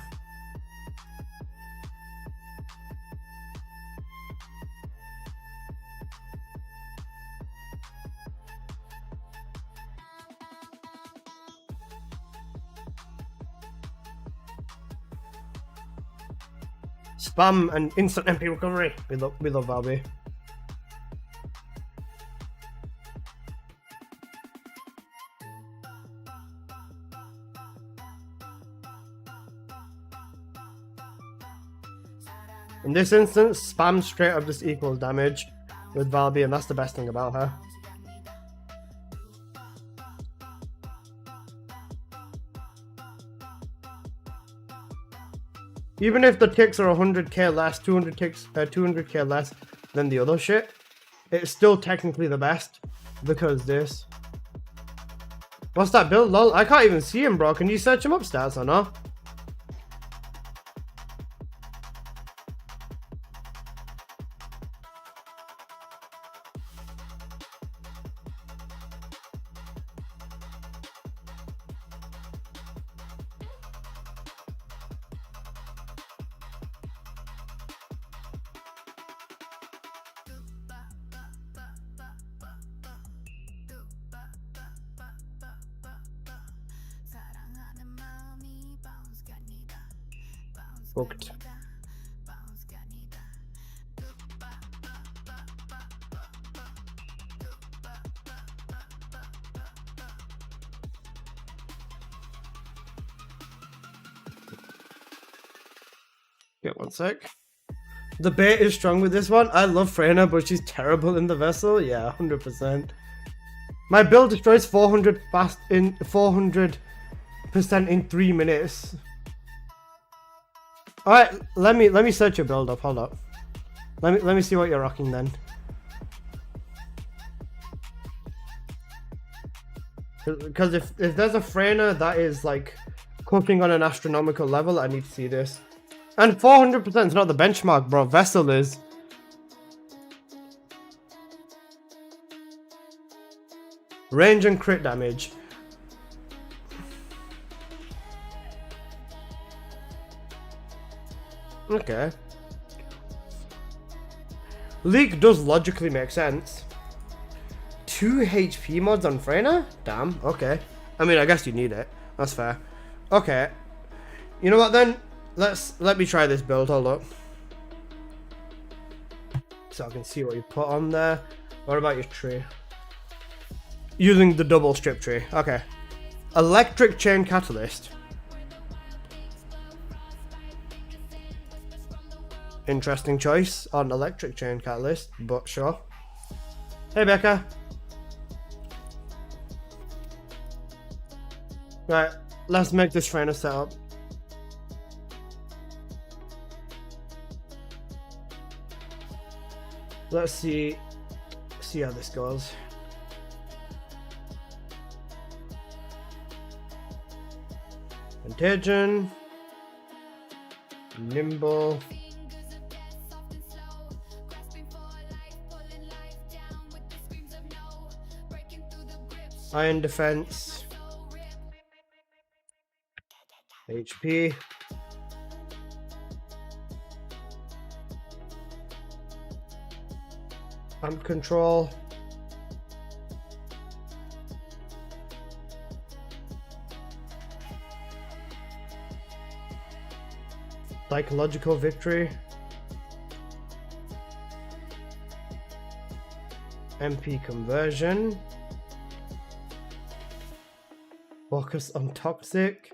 Spam and instant MP recovery. We love Valby. In this instance, spam straight up just equals damage with Valby, and that's the best thing about her. Even if the ticks are 100k less, 200k less than the other shit, it's still technically the best because this. What's that build? Lol, I can't even see him, bro. Can you search him up stats or no? Booked. Get one sec. The bait is strong with this one. I love Freyna, but she's terrible in the vessel. Yeah, 100%. My build destroys 400 fast in 400% in 3 minutes. All right, let me search your build up. Hold up. Let me see what you're rocking then. Because if there's a Freyna that is like cooking on an astronomical level, I need to see this. And 400% is not the benchmark, bro. Vessel is. Range and crit damage. Okay. Leak does logically make sense. 2 HP mods on Freyna? Damn, okay. I mean, I guess you need it. That's fair. Okay. You know what then? Let me try this build, hold up. So I can see what you put on there. What about your tree? Using the double strip tree. Okay. Electric chain catalyst. Interesting choice on electric chain catalyst, but sure. Hey Becca. Right, let's make this trainer setup. Let's see how this goes. Contagion. Nimble. Iron defense. HP. Amp control. Psychological victory. MP conversion. Focus on toxic.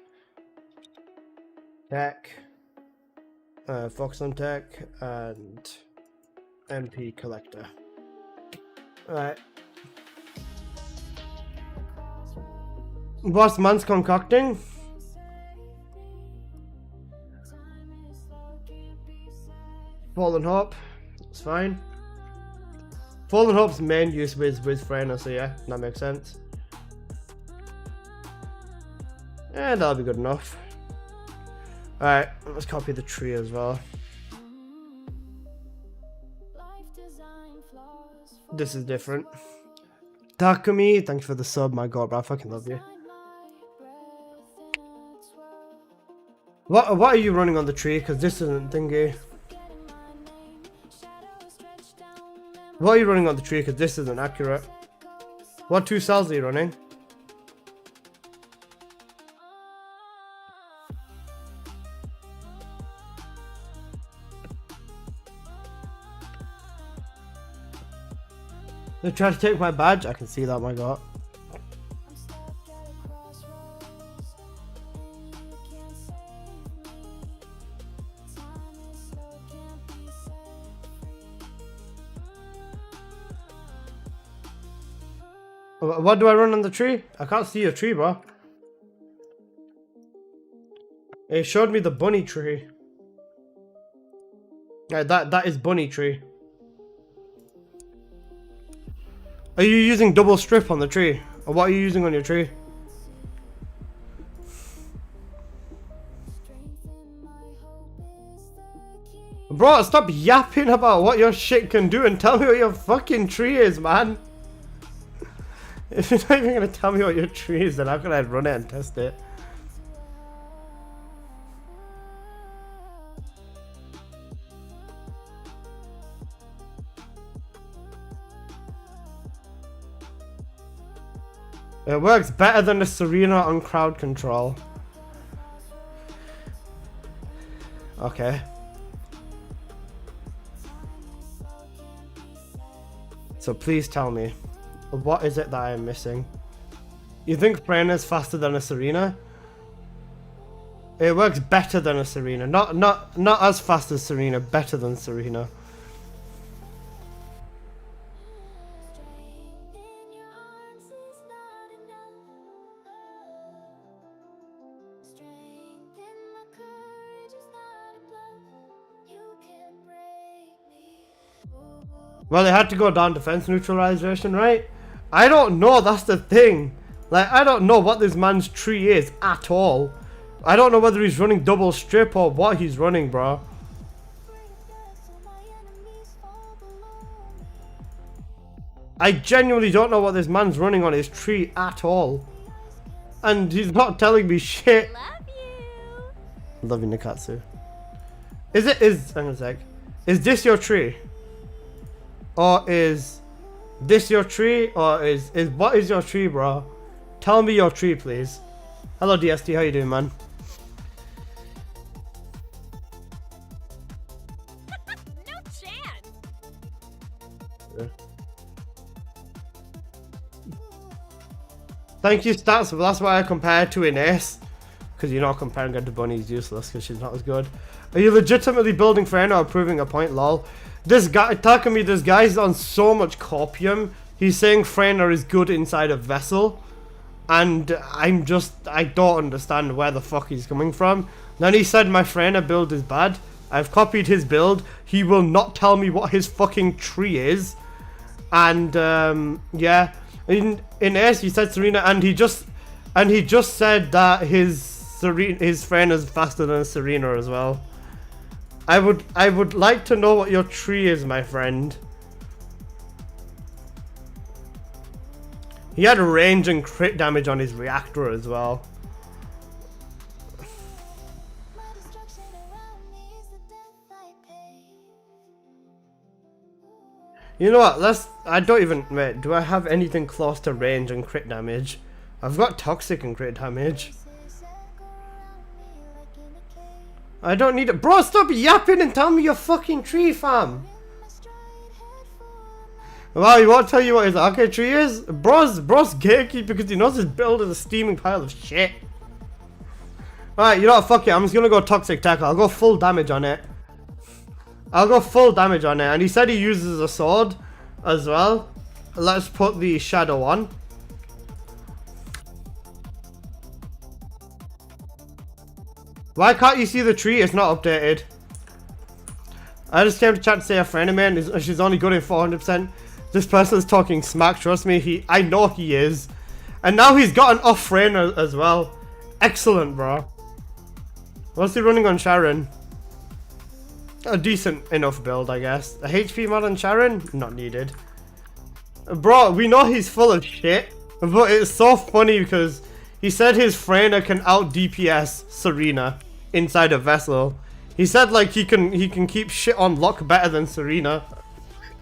Tech. Focus on tech and MP collector. Alright. What's man's concocting? Fallen Hope. It's fine. Fallen Hope's main use with Freyna, so yeah, that makes sense. And that'll be good enough. Alright, let's copy the tree as well. This is different. Takumi, thanks for the sub, my god, bro. I fucking love you. What are you running on the tree? Because this isn't thingy. What are you running on the tree? Because this isn't accurate. What 2 cells are you running? They tried to take my badge. I can see that, my god. What do I run on the tree? I can't see a tree, bro. It showed me the bunny tree. Yeah, that is bunny tree. Are you using double strip on the tree? Or what are you using on your tree? Bro, stop yapping about what your shit can do and tell me what your fucking tree is, man. If you're not even gonna tell me what your tree is, then how can I run it and test it? It works better than the Serena on crowd control. Okay. So please tell me, what is it that I am missing? You think Freyna is faster than a Serena? It works better than a Serena. Not as fast as Serena, better than Serena. Well, they had to go down defense neutralization, right? I don't know, that's the thing. Like, I don't know what this man's tree is at all. I don't know whether he's running double strip or what he's running, bro. I genuinely don't know what this man's running on his tree at all. And he's not telling me shit. Love you, Nikatsu. Hang on a sec. Is this your tree? Or is this your tree? Or is what is your tree, bro? Tell me your tree, please. Hello, DST. How you doing, man? No chance. Yeah. Thank you, Stats. But that's why I compared to Ines. Because you're not comparing her to Bunny is useless because she's not as good. Are you legitimately building Freyna or proving a point, lol? This guy, Takumi, this guy's on so much copium. He's saying Freyna is good inside a vessel. And I don't understand where the fuck he's coming from. Then he said my Freyna build is bad. I've copied his build. He will not tell me what his fucking tree is. And, yeah. In Ace, he said Serena, and he just said that his Freyna's faster than Serena as well. I would like to know what your tree is, my friend. He had range and crit damage on his reactor as well. You know what? I don't even wait. Do I have anything close to range and crit damage? I've got toxic and crit damage. I don't need it. Bro, stop yapping and tell me your fucking tree, fam. Wow, he won't tell you what his arcade tree is? Bro's gatekeep because he knows his build is a steaming pile of shit. Alright, you know what? Fuck it. I'm just gonna go toxic tackle. I'll go full damage on it. And he said he uses a sword as well. Let's put the shadow on. Why can't you see the tree? It's not updated. I just came to chat to say a friend of mine is she's only good in 400%. This person's talking smack. Trust me, I know he is. And now he's got an off frame as well. Excellent, bro. What's he running on Sharon? A decent enough build, I guess. A HP mod on Sharon? Not needed. Bro, we know he's full of shit, but it's so funny because he said his Freyna can out DPS Serena inside a vessel. He said like he can keep shit on lock better than Serena.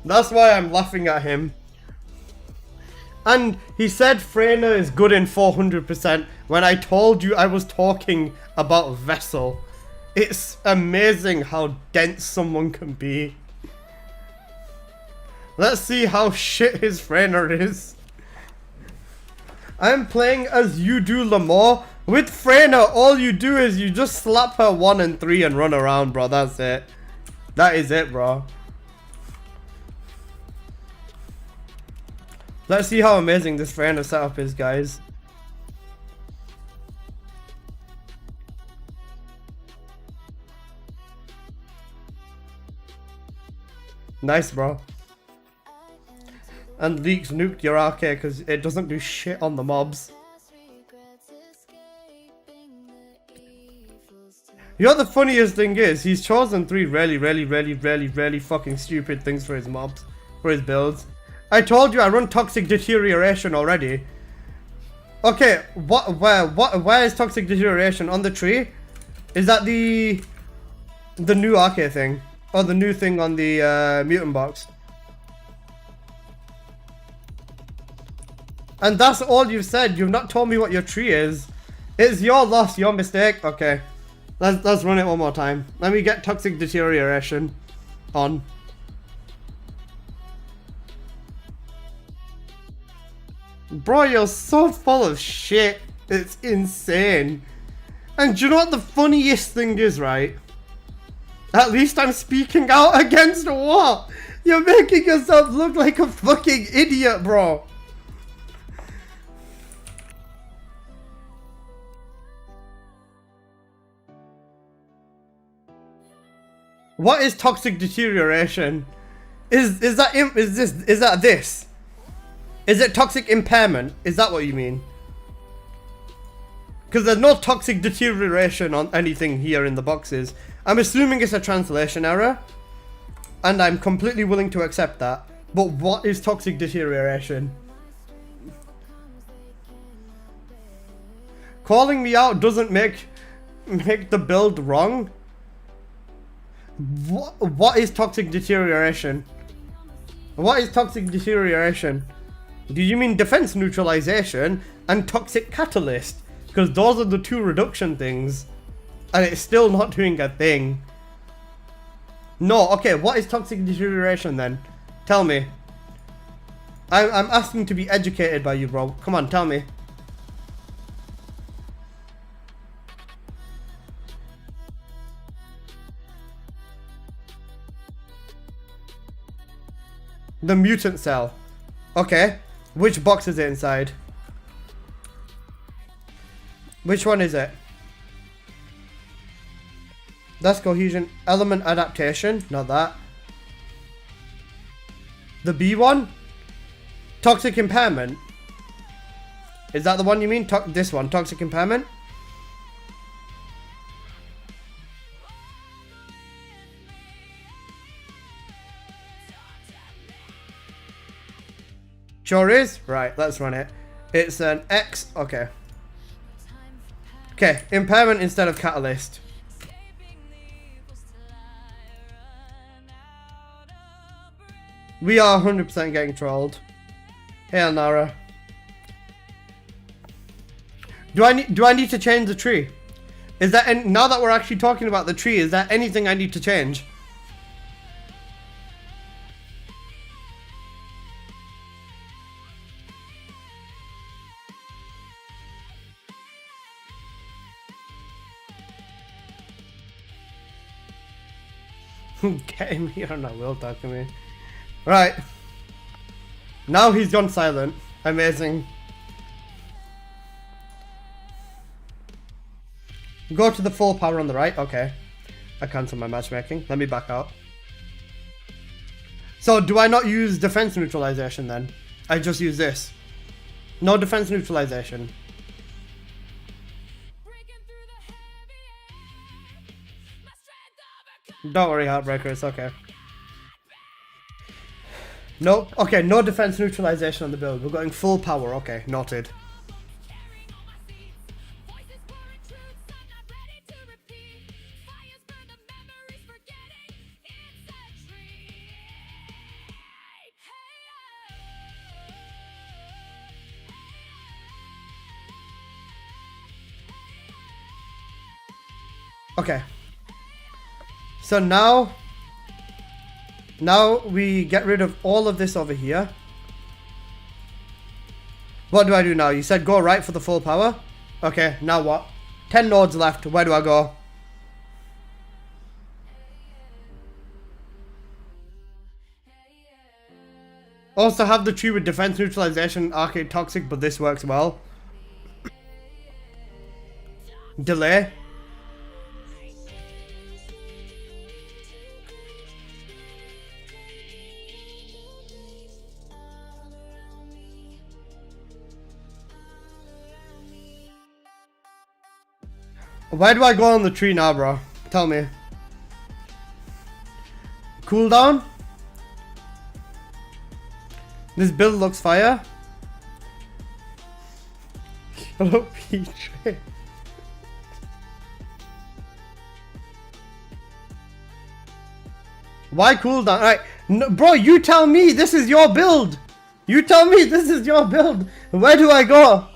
That's why I'm laughing at him. And he said Freyna is good in 400% when I told you I was talking about Vessel. It's amazing how dense someone can be. Let's see how shit his Freyna is. I'm playing as you do Lamore. With Freyna, all you do is you just slap her 1 and 3 and run around, bro. That's it. That is it, bro. Let's see how amazing this Freyna setup is, guys. Nice, bro. And Leaks nuked your arcade because it doesn't do shit on the mobs. You know the funniest thing is, he's chosen 3 really fucking stupid things for his mobs, for his builds. I told you I run Toxic Deterioration already. Okay, where is Toxic Deterioration? On the tree? Is that the new arcade thing? Or the new thing on the mutant box? And that's all you've said. You've not told me what your tree is. It's your loss, your mistake. Okay. Let's run it one more time. Let me get Toxic Deterioration on. Bro, you're so full of shit. It's insane. And do you know what the funniest thing is, right? At least I'm speaking out against what? You're making yourself look like a fucking idiot, bro. What is Toxic Deterioration? Is that this? Is it Toxic Impairment? Is that what you mean? Because there's no Toxic Deterioration on anything here in the boxes. I'm assuming it's a translation error. And I'm completely willing to accept that. But what is Toxic Deterioration? Calling me out doesn't make the build wrong. What is Toxic Deterioration? What is Toxic Deterioration? Do you mean Defense Neutralization and Toxic Catalyst? Because those are the 2 reduction things. And it's still not doing a thing. No, okay, what is Toxic Deterioration then? Tell me. I'm asking to be educated by you, bro. Come on, tell me. The mutant cell. Okay. Which box is it inside? Which one is it? That's cohesion. Element adaptation. Not that. The B one? Toxic impairment. Is that the one you mean? This one. Toxic impairment? Sure is? Right, let's run it. It's an X. Okay. Okay, impairment instead of catalyst. We are 100% getting trolled. Hey, Nara. Do I need to change the tree? Is that now that we're actually talking about the tree, is there anything I need to change? Get him here and I will talk to me. Right. Now he's gone silent. Amazing. Go to the full power on the right. Okay. I cancel my matchmaking. Let me back out. So do I not use defense neutralization then? I just use this. No defense neutralization. Don't worry, Heartbreaker, it's okay. Nope. Okay, no defense neutralization on the build. We're going full power. Okay, noted. Okay. So now we get rid of all of this over here. What do I do now? You said go right for the full power. Okay, now what? 10 nodes left. Where do I go? Also have the tree with defense neutralization, arcade toxic, but this works well. Delay. Where do I go on the tree now, bro? Tell me. Cooldown? This build looks fire. Hello, Peach. Why cooldown? Alright, no, bro, you tell me this is your build. You tell me this is your build. Where do I go?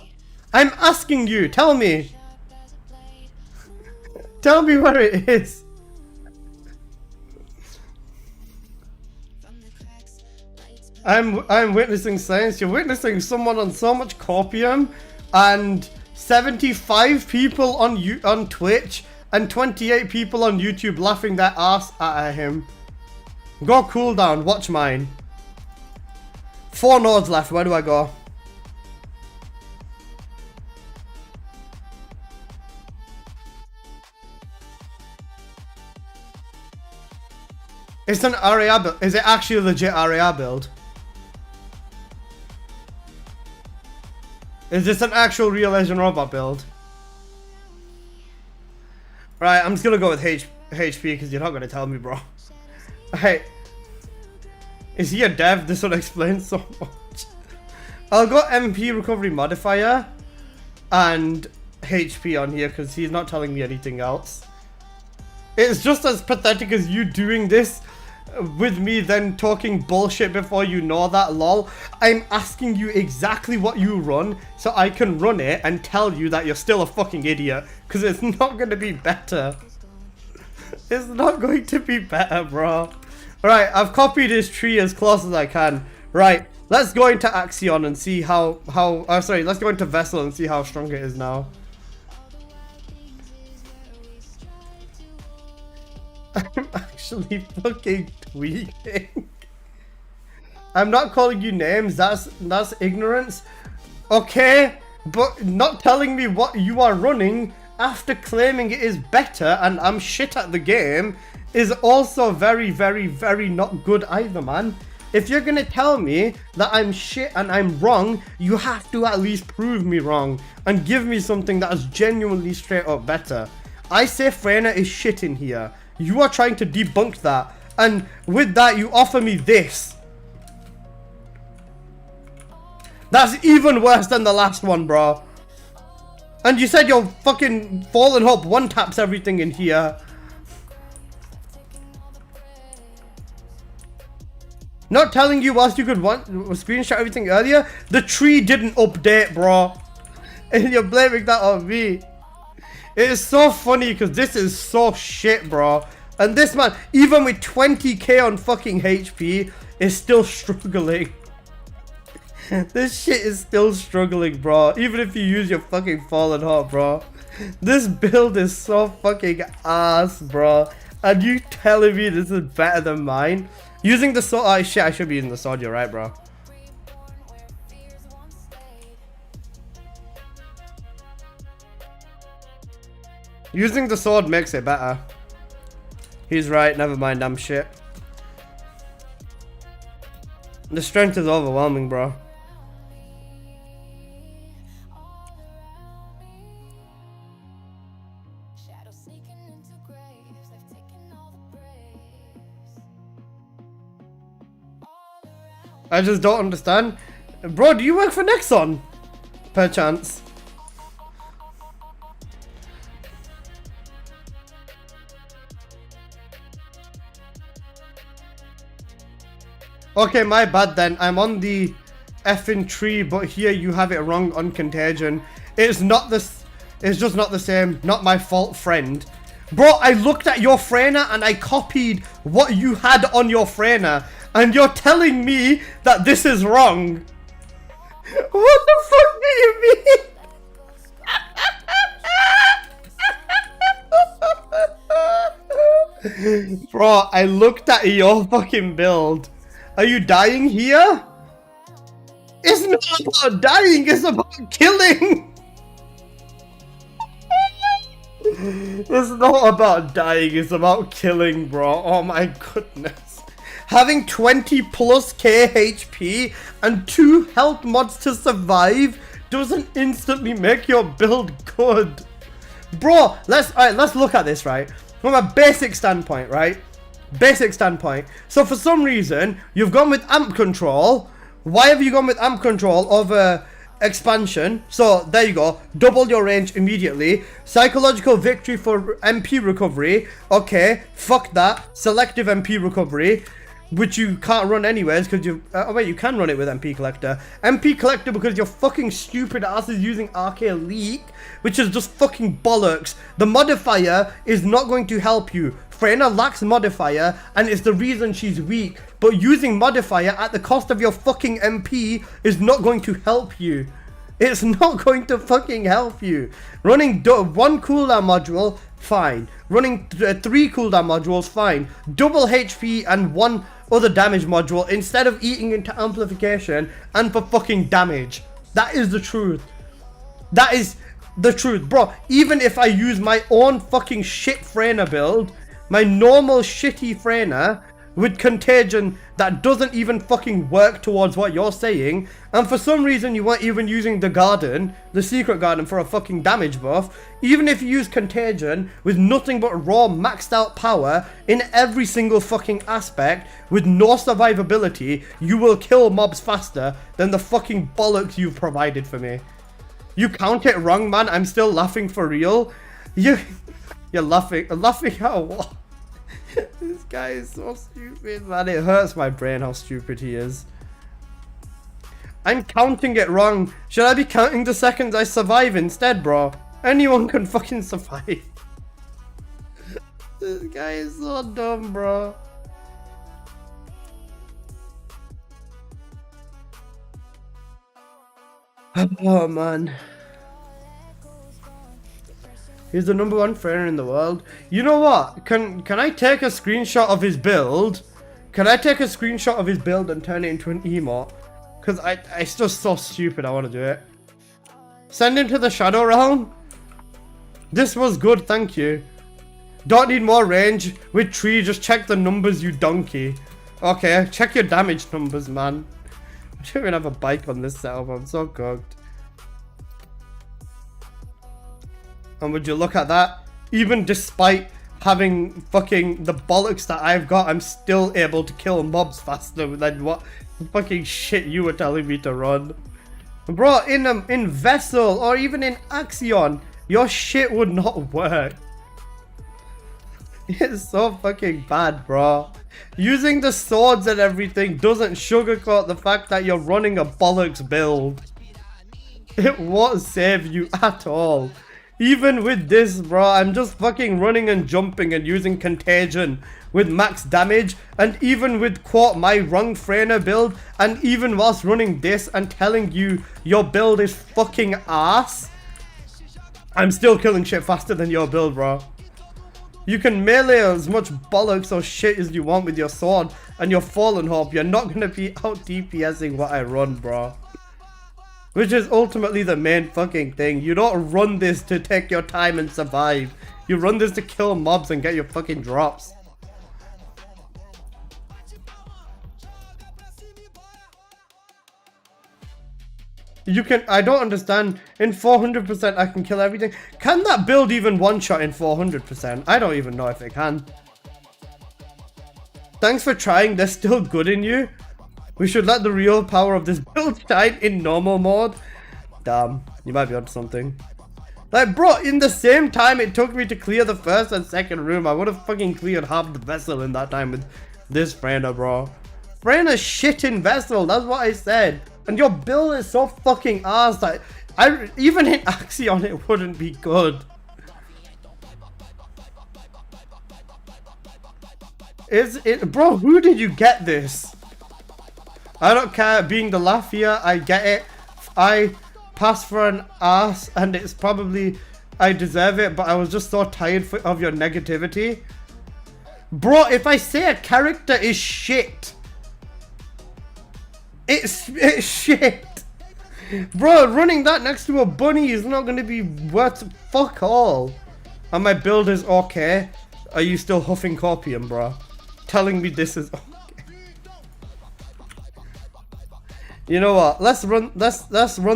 I'm asking you. Tell me. Tell me where it is. I'm witnessing science. You're witnessing someone on so much copium, and 75 people on Twitch and 28 people on YouTube laughing their ass at him. Go cooldown. Watch mine. 4 nodes left. Where do I go? It's an RAR build. Is it actually a legit RAR build? Is this an actual real Asian robot build? Right, I'm just gonna go with HP because you're not gonna tell me, bro. Hey, is he a dev? This will explain so much. I'll go MP recovery modifier and HP on here because he's not telling me anything else. It's just as pathetic as you doing this with me then talking bullshit before you know that, lol. I'm asking you exactly what you run so I can run it and tell you that you're still a fucking idiot, because it's not going to be better. It's not going to be better, bro. Alright, I've copied his tree as close as I can. Right, let's go into Axion and see let's go into Vessel and see how strong it is now. I'm actually fucking tweaking. I'm not calling you names, that's ignorance. Okay, but not telling me what you are running after claiming it is better and I'm shit at the game is also very, very, very not good either, man. If you're gonna tell me that I'm shit and I'm wrong, you have to at least prove me wrong and give me something that is genuinely straight up better. I say Freyna is shit in here. You are trying to debunk that, and with that you offer me this. That's even worse than the last one, bro. And you said your fucking Fallen Hope one taps everything in here. Not telling you whilst you could screenshot everything earlier. The tree didn't update, bro. And you're blaming that on me. It is so funny because this is so shit, bro. And this man, even with 20k on fucking HP, is still struggling. This shit is still struggling, bro. Even if you use your fucking Fallen Heart, bro. This build is so fucking ass, bro. And you telling me this is better than mine? Using the sword, oh shit, I should be using the sword, you're right, bro. Using the sword makes it better. He's right, never mind, I'm shit. The strength is overwhelming, bro. I just don't understand. Bro, do you work for Nexon? Perchance. Okay, my bad then. I'm on the effing tree, but here you have it wrong on Contagion. It's not this. It's just not the same. Not my fault, friend. Bro, I looked at your Freyna and I copied what you had on your Freyna. And you're telling me that this is wrong. What the fuck do you mean? Bro, I looked at your fucking build. Are you dying here? It's not about dying, it's about killing. It's not about dying, it's about killing, bro. Oh my goodness. Having 20 plus K HP and 2 health mods to survive doesn't instantly make your build good. Bro, let's look at this, right? From a basic standpoint, right? Basic standpoint. So for some reason, you've gone with amp control. Why have you gone with amp control over expansion? So there you go. Double your range immediately. Psychological victory for MP recovery. Okay, fuck that. Selective MP recovery, which you can't run anyways because you... oh wait, you can run it with MP Collector. MP Collector because your fucking stupid ass is using Arcade Leak, which is just fucking bollocks. The modifier is not going to help you. Freyna lacks modifier and it's the reason she's weak. But using modifier at the cost of your fucking MP is not going to help you. It's not going to fucking help you. Running 1 cooldown module, fine. Running 3 cooldown modules, fine. Double HP and 1 other damage module instead of eating into amplification and for fucking damage. That is the truth. That is the truth. Bro, even if I use my own fucking shit Freyna build, my normal shitty Freyna with Contagion that doesn't even fucking work towards what you're saying, and for some reason you weren't even using the garden, the secret garden, for a fucking damage buff, even if you use Contagion with nothing but raw maxed out power in every single fucking aspect with no survivability, you will kill mobs faster than the fucking bollocks you've provided for me. You count it wrong, man. I'm still laughing for real. You're laughing at what? This guy is so stupid, man. It hurts my brain how stupid he is. I'm counting it wrong. Should I be counting the seconds I survive instead, bro? Anyone can fucking survive. This guy is so dumb, bro. Oh, man. He's the #1 Freyna in the world. You know what? Can I take a screenshot of his build? Can I take a screenshot of his build and turn it into an emote? Because it's just so stupid, I want to do it. Send him to the Shadow Realm. This was good, thank you. Don't need more range. With tree, just check the numbers, you donkey. Okay, check your damage numbers, man. I don't even have a bike on this setup, I'm so cooked. And would you look at that? Even despite having fucking the bollocks that I've got, I'm still able to kill mobs faster than what fucking shit you were telling me to run. Bro, in Vessel or even in Axion, your shit would not work. It's so fucking bad, bro. Using the swords and everything doesn't sugarcoat the fact that you're running a bollocks build. It won't save you at all. Even with this, bro, I'm just fucking running and jumping and using Contagion with max damage, and even with quote my wrong Freyna build, and even whilst running this and telling you your build is fucking ass, I'm still killing shit faster than your build, bro. You can melee as much bollocks or shit as you want with your sword and your Fallen Hope. You're not gonna be out DPSing what I run, bro. Which is ultimately the main fucking thing. You don't run this to take your time and survive. You run this to kill mobs and get your fucking drops. You can, I don't understand. In 400% I can kill everything. Can that build even one shot in 400%? I don't even know if it can. Thanks for trying, there's still good in you. We should let the real power of this build shine in normal mode. Damn, you might be onto something. Like, bro, in the same time it took me to clear the first and second room, I would have fucking cleared half the vessel in that time with this Freyna, bro. Freyna's shit in vessel, that's what I said. And your build is so fucking ass that even in Axion it wouldn't be good. Is it, bro? Who did you get this? I don't care being the laugh here. I get it. I pass for an ass, and it's probably I deserve it. But I was just so tired of your negativity, bro. If I say a character is shit, it's shit, bro. Running that next to a bunny is not going to be worth fuck all. And my build is okay. Are you still huffing copium, bro? Telling me this is okay. You know what? Let's run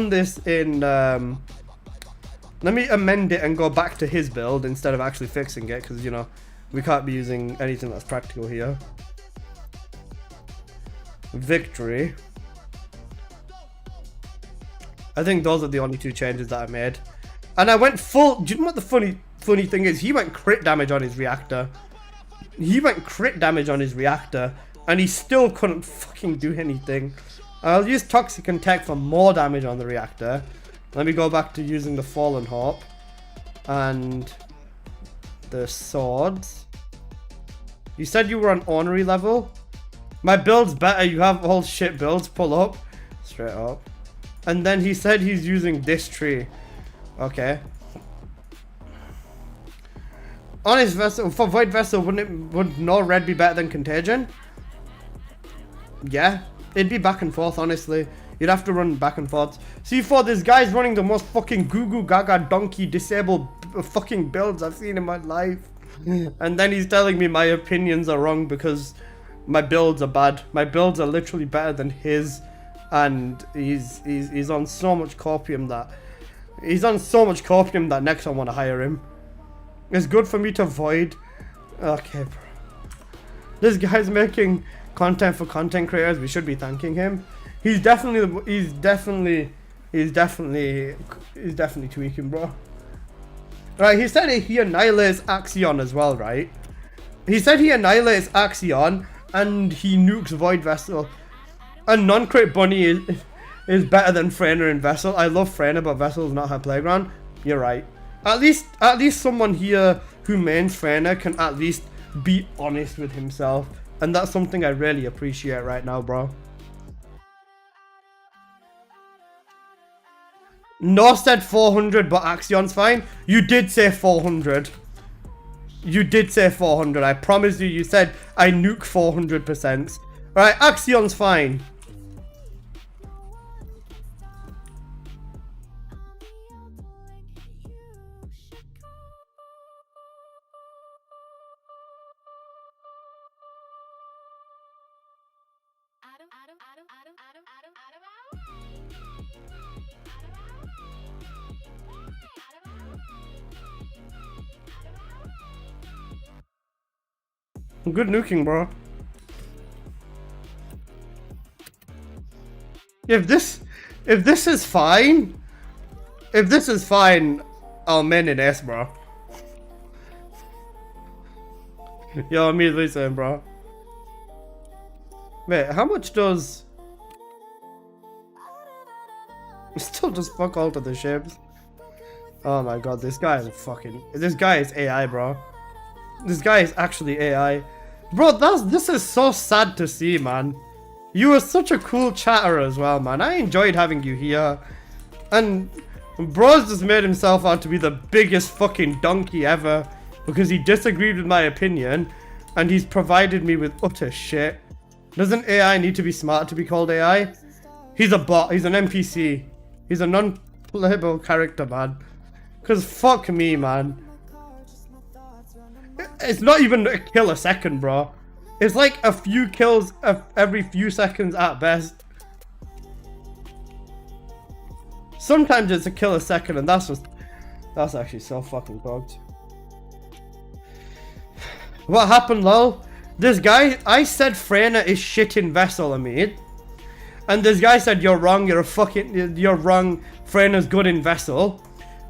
this in let me amend it and go back to his build instead of actually fixing it, because you know we can't be using anything that's practical here. Victory. I think those are the only two changes that I made. And I went full. Do you know what the funny thing is? He went crit damage on his reactor. He went crit damage on his reactor, and he still couldn't fucking do anything. I'll use Toxic and Tech for more damage on the reactor. Let me go back to using the Fallen Hope and the swords. You said you were on ornery level. My build's better. You have all shit builds. Pull up. Straight up. And then he said he's using this tree. Okay. On his vessel, for Void Vessel, would no red be better than Contagion? Yeah, it'd be back and forth, honestly. You'd have to run back and forth. C4, this guy's running the most fucking goo goo gaga donkey disabled fucking builds I've seen in my life. And then he's telling me my opinions are wrong because my builds are bad. My builds are literally better than his. And he's on so much copium that... He's on so much copium that next I want to hire him. It's good for me to void. Okay, bro. This guy's making content for content creators. We should be thanking him. He's definitely tweaking, bro. Right, he said he annihilates Axion as well, right? He said he annihilates Axion and he nukes Void Vessel. And non-crit Bunny is better than Freyna in Vessel. I love Freyna, but Vessel is not her playground. You're right. At least someone here who mains Freyna can at least be honest with himself. And that's something I really appreciate right now, bro. No said 400, but Axion's fine. You did say 400. You did say 400. I promise you, you said I nuke 400%. Right, Axion's fine. Good nuking, bro. If this is fine, I'll main in S, bro. Yo, immediately saying, bro. Wait, how much does... Still just fuck all to the ships. Oh my god, this guy is fucking... This guy is AI, bro. This guy is actually AI. Bro, this is so sad to see, man. You were such a cool chatter as well, man. I enjoyed having you here. And bro's just made himself out to be the biggest fucking donkey ever because he disagreed with my opinion and he's provided me with utter shit. Doesn't AI need to be smart to be called AI? He's a bot. He's an NPC. He's a non-playable character, man. Because fuck me, man. It's not even a kill a second, bro. It's like a few kills every few seconds at best. Sometimes it's a kill a second, and that's actually so fucking bugged. What happened, lol? This guy, I said Freyna is shit in Vessel, Amid. And this guy said, you're wrong, you're wrong, Freyna's good in Vessel.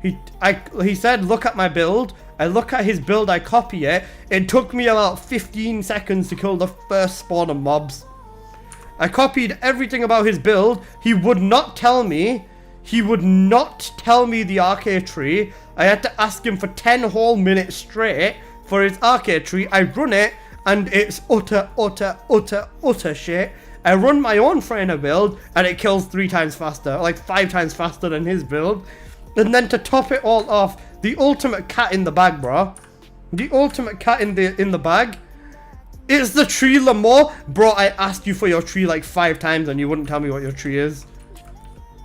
He said, look at my build. I look at his build, I copy it. It took me about 15 seconds to kill the first spawn of mobs. I copied everything about his build. He would not tell me. He would not tell me the arcade tree. I had to ask him for 10 whole minutes straight for his arcade tree. I run it, and it's utter shit. I run my own Freyna build, and it kills 3 times faster, like 5 times faster than his build. And then to top it all off, the ultimate cat in the bag, bro. The ultimate cat in the bag is the tree Lamore. Bro, I asked you for your tree like 5 times, and you wouldn't tell me what your tree is.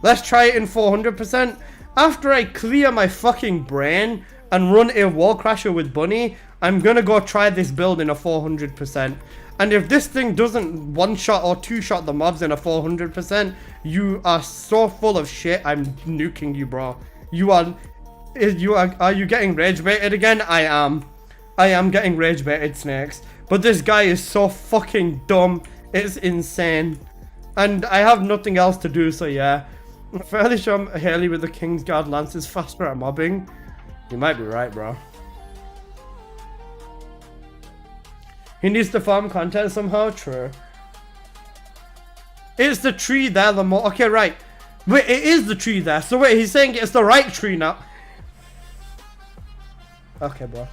Let's try it in 400%. After I clear my fucking brain and run a wall crasher with Bunny, I'm gonna go try this build in a 400%. And if this thing doesn't one-shot or two-shot the mobs in a 400%, you are so full of shit, I'm nuking you, bro. Are you getting rage baited again? I am. I am getting rage baited, Snakes. But this guy is so fucking dumb. It's insane. And I have nothing else to do, so yeah. I'm fairly sure Haley with the Kingsguard Lance is faster at mobbing. You might be right, bro. He needs to farm content somehow? True. It's the tree there, the more. Okay, right. Wait, it is the tree there. So wait, he's saying it's the right tree now. Okay, bro.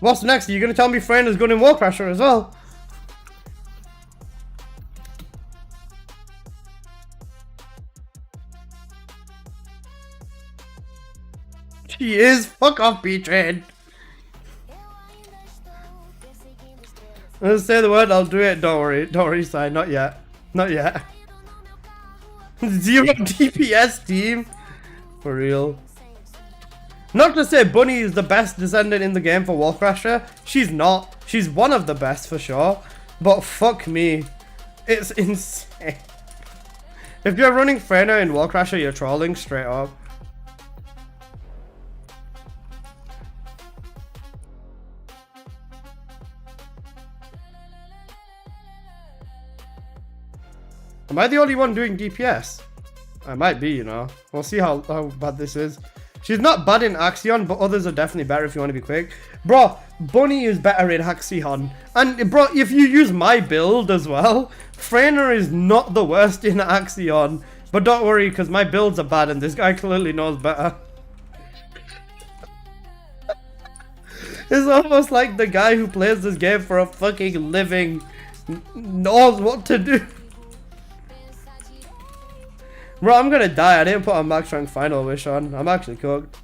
What's next? Are you gonna tell me Freyna's good in Wall Crasher as well? She is. Fuck off, B-Train. Let's say the word, I'll do it. Don't worry. Don't worry, Sai. Not yet. Not yet. 0 DPS team. For real. Not to say Bunny is the best descendant in the game for Wall Crasher. She's not. She's one of the best for sure. But fuck me. It's insane. If you're running Freyna in Wall Crasher, you're trolling straight up. Am I the only one doing DPS? I might be, you know. We'll see how bad this is. She's not bad in Axion, but others are definitely better if you want to be quick. Bro, Bunny is better in Axion. And bro, if you use my build as well, Freyna is not the worst in Axion. But don't worry, because my builds are bad and this guy clearly knows better. It's almost like the guy who plays this game for a fucking living knows what to do. Bro, I'm gonna die. I didn't put a max rank final wish on. I'm actually cooked.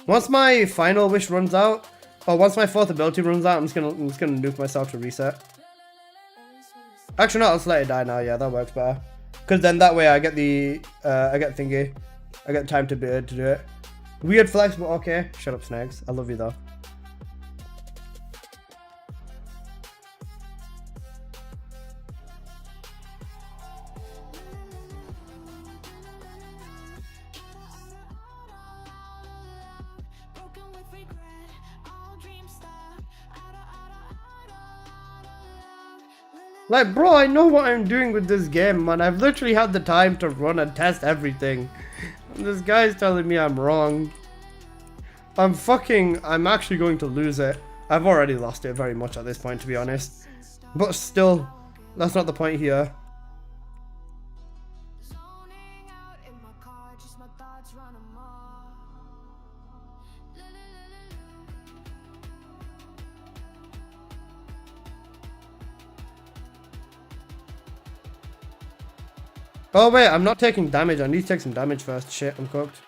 Once my final wish runs out, or once my 4th ability runs out, I'm just gonna nuke myself to reset. Actually, no, let's let it die now. Yeah, that works better. Cause then that way I get the I get thingy. I get time to do it. Weird flex, but okay. Shut up, Snags. I love you though. Like, bro, I know what I'm doing with this game, man. I've literally had the time to run and test everything. And this guy's telling me I'm wrong. I'm actually going to lose it. I've already lost it very much at this point, to be honest. But still, that's not the point here. Oh wait, I'm not taking damage. I need to take some damage first. Shit, I'm cooked.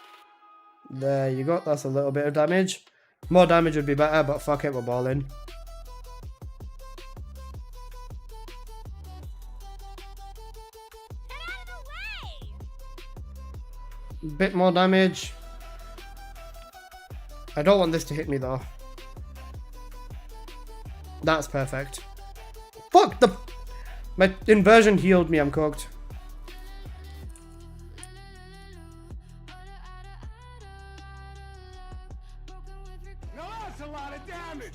There you go. That's a little bit of damage. More damage would be better, but fuck it, we're balling. Bit more damage. I don't want this to hit me though. That's perfect. Fuck the... My inversion healed me, I'm cooked. Now that's a lot of damage.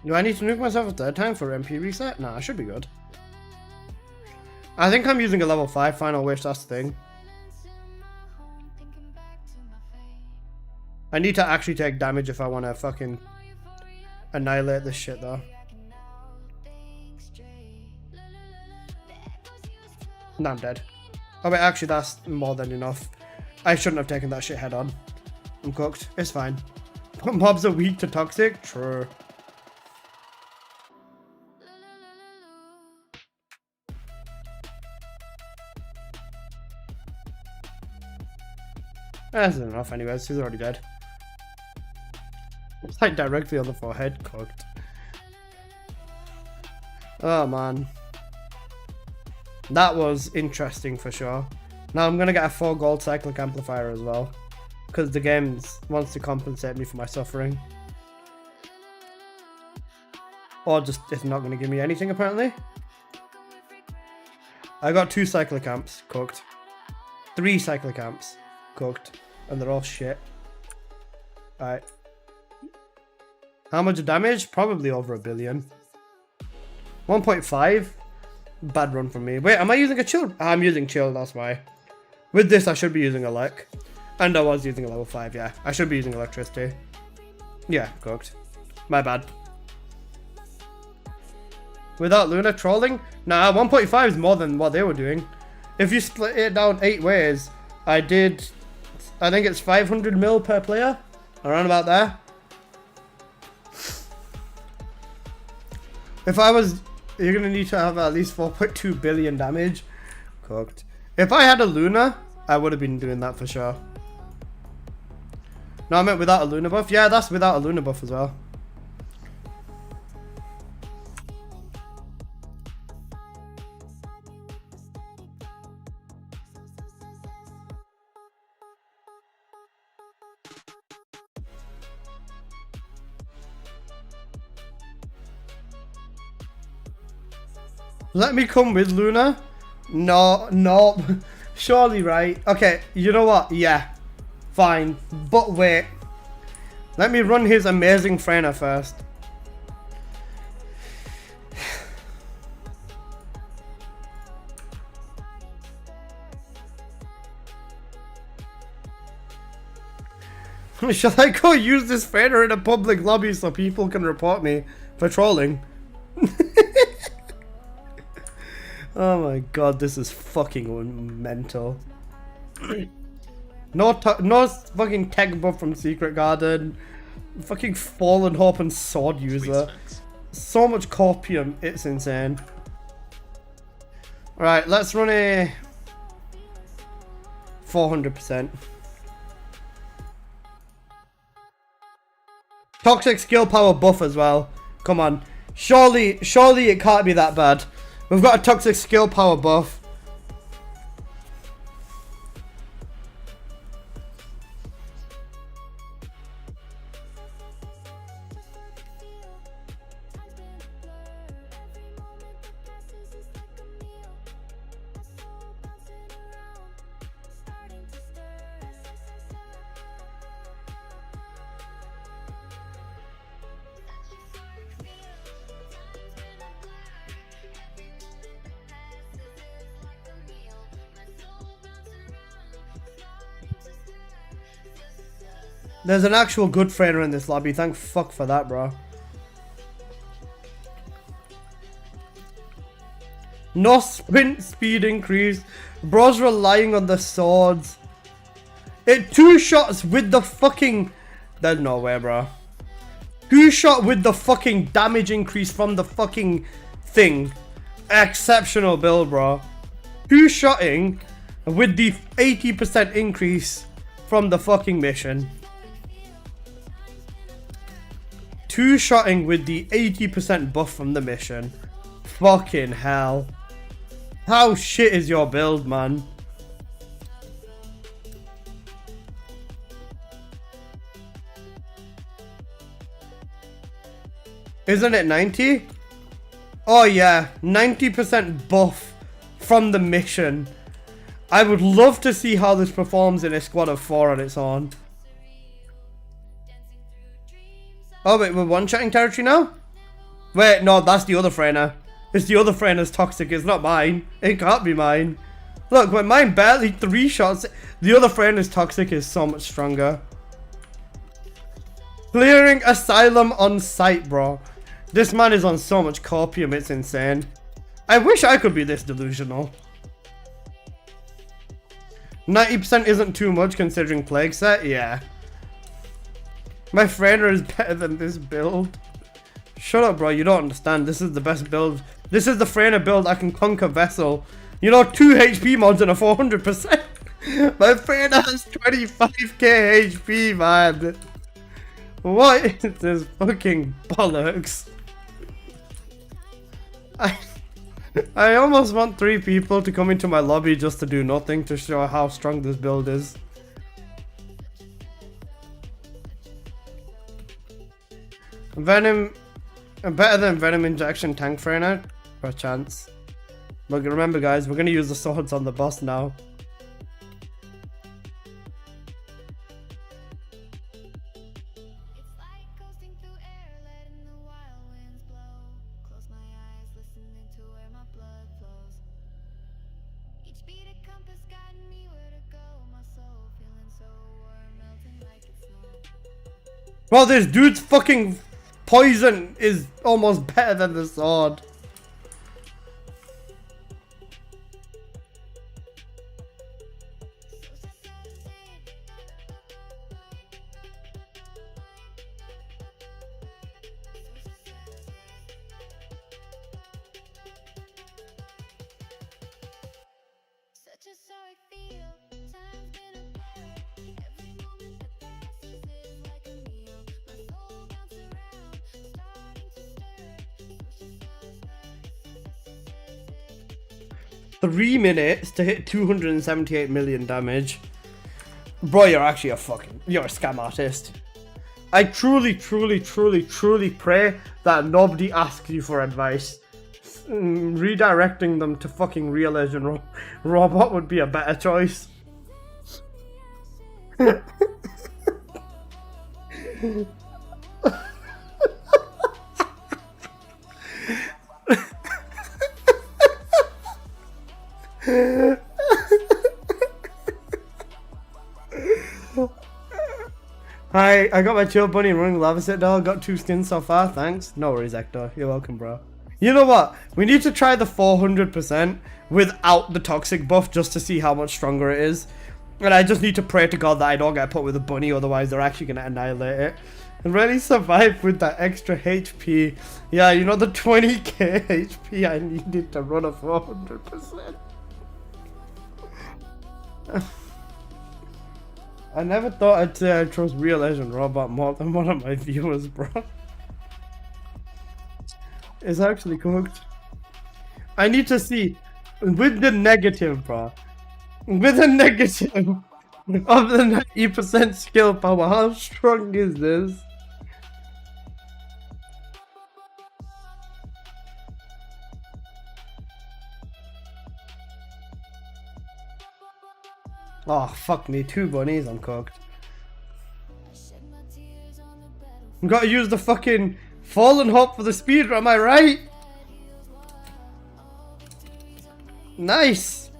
Do I need to nuke myself a third time for MP reset? Nah, I should be good. I think I'm using a level 5 final wish, that's the thing. I need to actually take damage if I want to fucking annihilate this shit though. No, I'm dead. Oh wait, actually that's more than enough. I shouldn't have taken that shit head on. I'm cooked. It's fine. Mobs are weak to toxic? True. That's enough anyways, he's already dead. It's like directly on the forehead, cooked. Oh man. That was interesting for sure. Now I'm gonna get a 4 gold cyclic amplifier as well. Because the game wants to compensate me for my suffering. Or just, it's not gonna give me anything apparently. I got 2 cyclic amps, cooked. 3 cyclic amps. Cooked, and they're all shit. Alright. How much damage? Probably over 1 billion. 1.5? Bad run from me. Wait, am I using a chill? I'm using chill, that's why. With this, I should be using elec. And I was using a level 5, yeah. I should be using electricity. Yeah, cooked. My bad. Without Luna trolling? Nah, 1.5 is more than what they were doing. If you split it down 8 ways, I think it's 500 mil per player, around about there. If I was, you're gonna need to have at least 4.2 billion damage. Cooked. If I had a Luna, I would have been doing that for sure. No, I meant without a Luna buff. Yeah, that's without a Luna buff as well. Let me come with Luna? No, no. Surely, right? Okay, you know what? Yeah. Fine. But wait. Let me run his amazing Freyna first. Shall I go use this Freyna in a public lobby so people can report me for trolling? Oh my god, this is fucking mental. No fucking tech buff from Secret Garden. Fucking Fallen Hope and Sword user. So much copium, it's insane. Alright, let's run a 400%. Toxic skill power buff as well. Come on. Surely it can't be that bad. We've got a toxic skill power buff. There's an actual good Freyna in this lobby. Thank fuck for that, bro. No sprint speed increase. Bro's relying on the swords. It 2 shots with the fucking... There's no way, bro. 2 shot with the fucking damage increase from the fucking thing. Exceptional build, bro. 2 shotting with the 80% increase from the fucking mission. 2 shotting with the 80% buff from the mission. Fucking hell. How shit is your build, man? Isn't it 90? Oh yeah, 90% buff from the mission. I would love to see how this performs in a squad of 4 on its own. Oh wait, we're one-shotting territory now? Wait, no, that's the other Freyna. It's the other Freyna's toxic, it's not mine. It can't be mine. Look, when mine barely 3 shots, the other Freyna's toxic is so much stronger. Clearing Asylum on sight, bro. This man is on so much copium, it's insane. I wish I could be this delusional. 90% isn't too much considering Plague Set, yeah. My Freyna is better than this build. Shut up, bro, you don't understand. This is the best build. This is the Freyna build I can conquer Vessel. You know, 2 HP mods and a 400%. My Freyna has 25k HP, man. What is this fucking bollocks? I almost want 3 people to come into my lobby just to do nothing to show how strong this build is. Venom, better than Venom Injection Tank Freyna, per chance. But remember guys, we're gonna use the swords on the boss now. Well, this dude's fucking poison is almost better than the sword. Three minutes to hit 278 million damage. Bro, you're actually you're a scam artist. I truly pray that nobody asks you for advice. Redirecting them to fucking Real Asian Robot would be a better choice. Hi, I got my chill bunny and running lava set dog. Got 2 skins so far, thanks. No worries, Hector. You're welcome, bro. You know what? We need to try the 400% without the toxic buff just to see how much stronger it is. And I just need to pray to God that I don't get put with a bunny, otherwise they're actually going to annihilate it. And really survive with that extra HP. Yeah, you know the 20k HP I needed to run a 400%. I never thought I'd say I trust Real Asian Robot more than one of my viewers, bro. It's actually cooked. I need to see, with the negative, bro. With the negative of the 90% skill power, how strong is this? Oh, fuck me. 2 bunnies, I'm cooked. Gotta use the fucking Fallen Hope for the speed, am I right? Nice!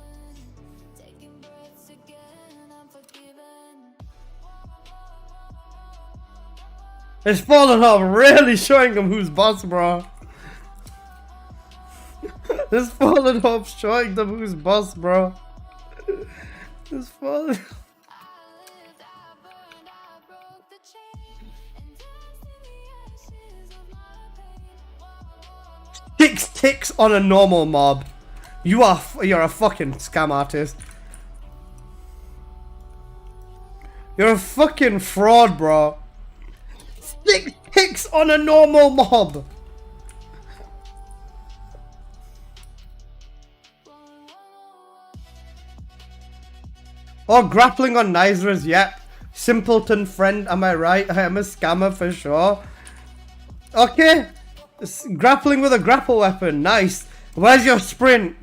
It's Fallen Hope really showing them who's boss, bro. This Fallen Hope showing them who's boss, bro. This Fallen... 6 ticks on a normal mob. You're a fucking scam artist. You're a fucking fraud, bro. 6 ticks on a normal mob. Or grappling on Nizra's, yep. Simpleton friend, am I right? I am a scammer for sure. Okay. Grappling with a grapple weapon, nice. Where's your sprint?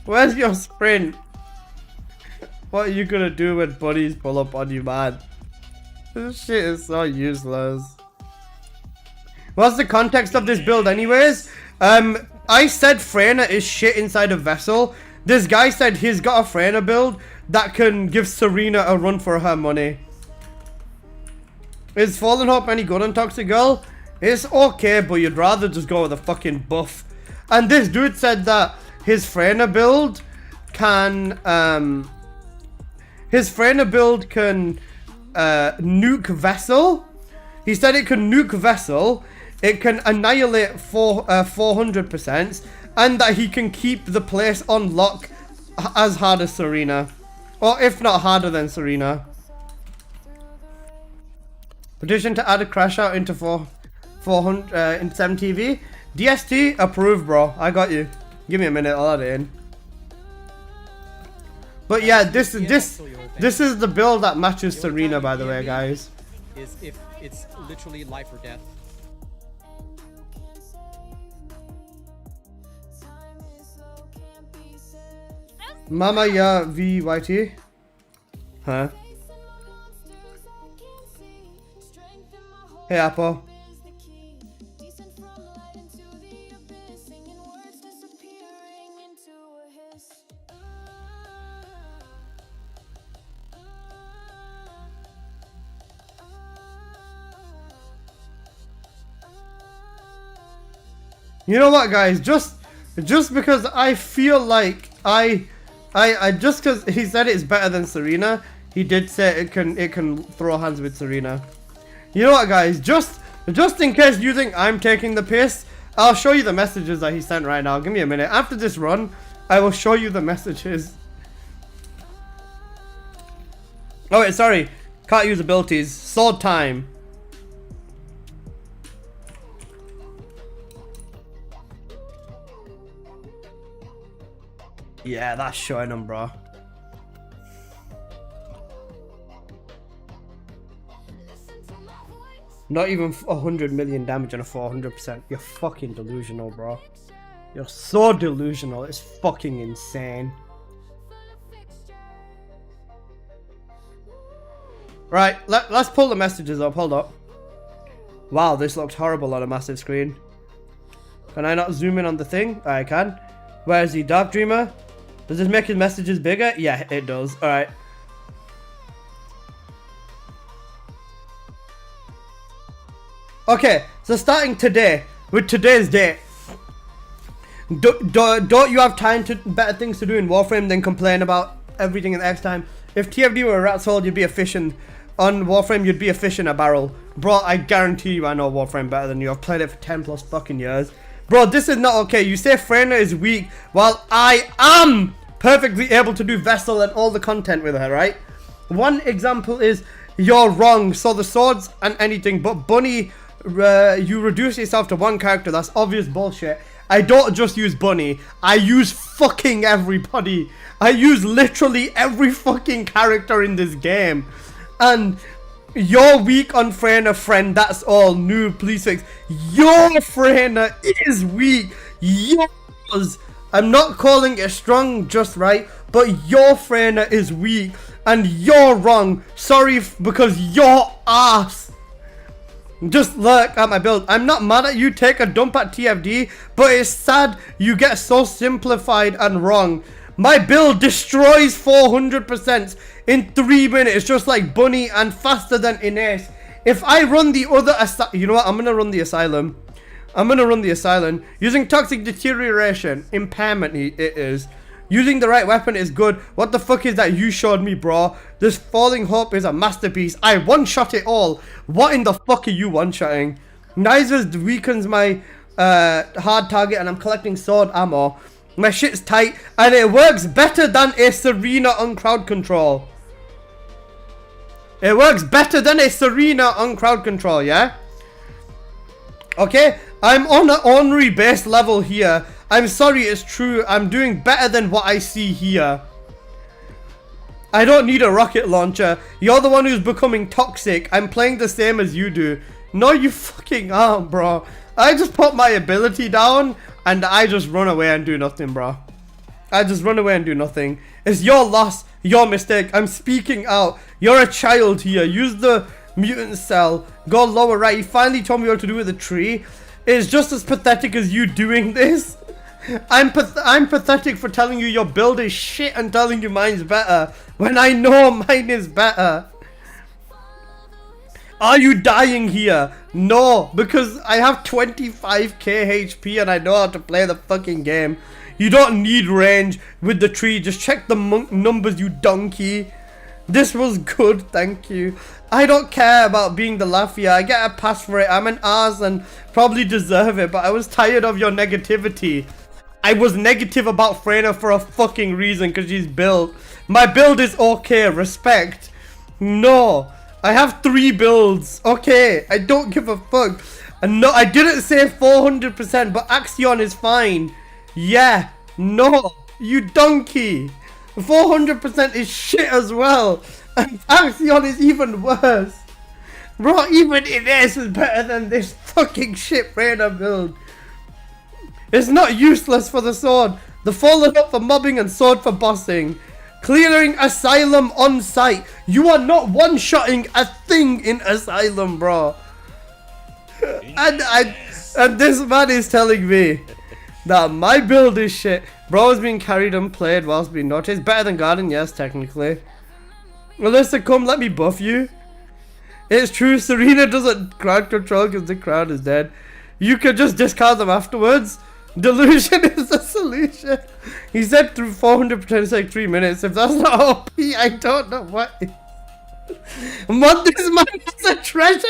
Where's your sprint? What are you gonna do when buddies pull up on you, man? This shit is so useless. What's the context of this build anyways? I said Freyna is shit inside a vessel. This guy said he's got a Freyna build that can give Serena a run for her money. Is Fallen Hope any good on Toxic Girl? It's okay, but you'd rather just go with a fucking buff. And this dude said that his Freyna build can nuke Vessel. He said it can nuke Vessel, it can annihilate 400%, and that he can keep the place on lock as hard as Serena. Or if not harder than Serena. Petition to add a crash out into 400 in 7 TV. DST approved, bro. I got you. Give me a minute, I'll add it in. But yeah, this is the build that matches Serena, by the way, guys. Is if it's literally life or death. Mama ya VYT. Huh? Hey Apple. You know what, guys? Just because I feel like just because he said it's better than Serena, he did say it can throw hands with Serena. You know what, guys? Just in case you think I'm taking the piss, I'll show you the messages that he sent right now. Give me a minute. After this run, I will show you the messages. Oh wait, sorry. Can't use abilities. Sword time. Yeah, that's showing them, bro. Not even 100 million damage on a 400%. You're fucking delusional, bro. You're so delusional. It's fucking insane. Right, let's pull the messages up. Hold up. Wow, this looks horrible on a massive screen. Can I not zoom in on the thing? I can. Where is he? Dark Dreamer? Does this make his messages bigger? Yeah, it does. Alright. Okay, so starting today, with today's date, don't you have time to better things to do in Warframe than complain about everything in X time? If TFD were a rat's hole, you'd be a fish in, on Warframe, you'd be a fish in a barrel. Bro, I guarantee you I know Warframe better than you. I've played it for 10 plus fucking years. Bro, this is not okay. You say Freyna is weak while I am perfectly able to do Vessel and all the content with her, right? One example is you're wrong. So the swords and anything, but Bunny, you reduce yourself to one character. That's obvious bullshit. I don't just use Bunny. I use fucking everybody. I use literally every fucking character in this game. And you're weak on Freyna, friend. That's all. Noob, please fix. Your Freyna is weak. Yours. I'm not calling it strong, just right. But your Freyna is weak. And you're wrong. Sorry, because your ass. Just look at my build. I'm not mad at you. Take a dump at TFD. But it's sad you get so simplified and wrong. My build destroys 400% in 3 minutes, just like Bunny, and faster than Ines. If I run the other you know what? I'm gonna run the Asylum. I'm gonna run the Asylum. Using Toxic Deterioration, Impairment it is. Using the right weapon is good. What the fuck is that you showed me, bro? This Falling Hope is a masterpiece. I one-shot it all. What in the fuck are you one-shotting? Nizers weakens my hard target and I'm collecting sword ammo. My shit's tight and it works better than a Serena on crowd control. It works better than a Serena on crowd control, yeah? Okay, I'm on an ornery base level here. I'm sorry, it's true. I'm doing better than what I see here. I don't need a rocket launcher. You're the one who's becoming toxic. I'm playing the same as you do. No, you fucking aren't, bro. I just put my ability down and I just run away and do nothing, bro. I just run away and do nothing. It's your loss, your mistake. I'm speaking out. You're a child here. Use the mutant cell. Go lower right. You finally told me what to do with the tree. It's just as pathetic as you doing this. I'm pathetic for telling you your build is shit and telling you mine's better when I know mine is better. Are you dying here? No, because I have 25k HP and I know how to play the fucking game. You don't need range with the tree. Just check the numbers, you donkey. This was good, thank you. I don't care about being the laugh here. I get a pass for it. I'm an ass and probably deserve it, but I was tired of your negativity. I was negative about Freyna for a fucking reason, because she's built. My build is okay, respect. No, I have 3 builds. Okay, I don't give a fuck. And no, I didn't say 400%, but Axion is fine. Yeah, no, you donkey. 400% is shit as well. And Axion is even worse. Bro, even Ines is better than this fucking shit Freyna build. It's not useless for the sword. The fallen up for mobbing and sword for bossing. Clearing Asylum on site. You are not one-shotting a thing in Asylum, bro. And this man is telling me that my build is shit. Bro is being carried and played whilst being noticed. Better than Garden, yes, technically. Alyssa, come, let me buff you. It's true, Serena doesn't crowd control because the crowd is dead. You can just discard them afterwards. Delusion is the solution. He said through 400% it's like 3 minutes. If that's not OP, I don't know what is. Man, this man is a treasure.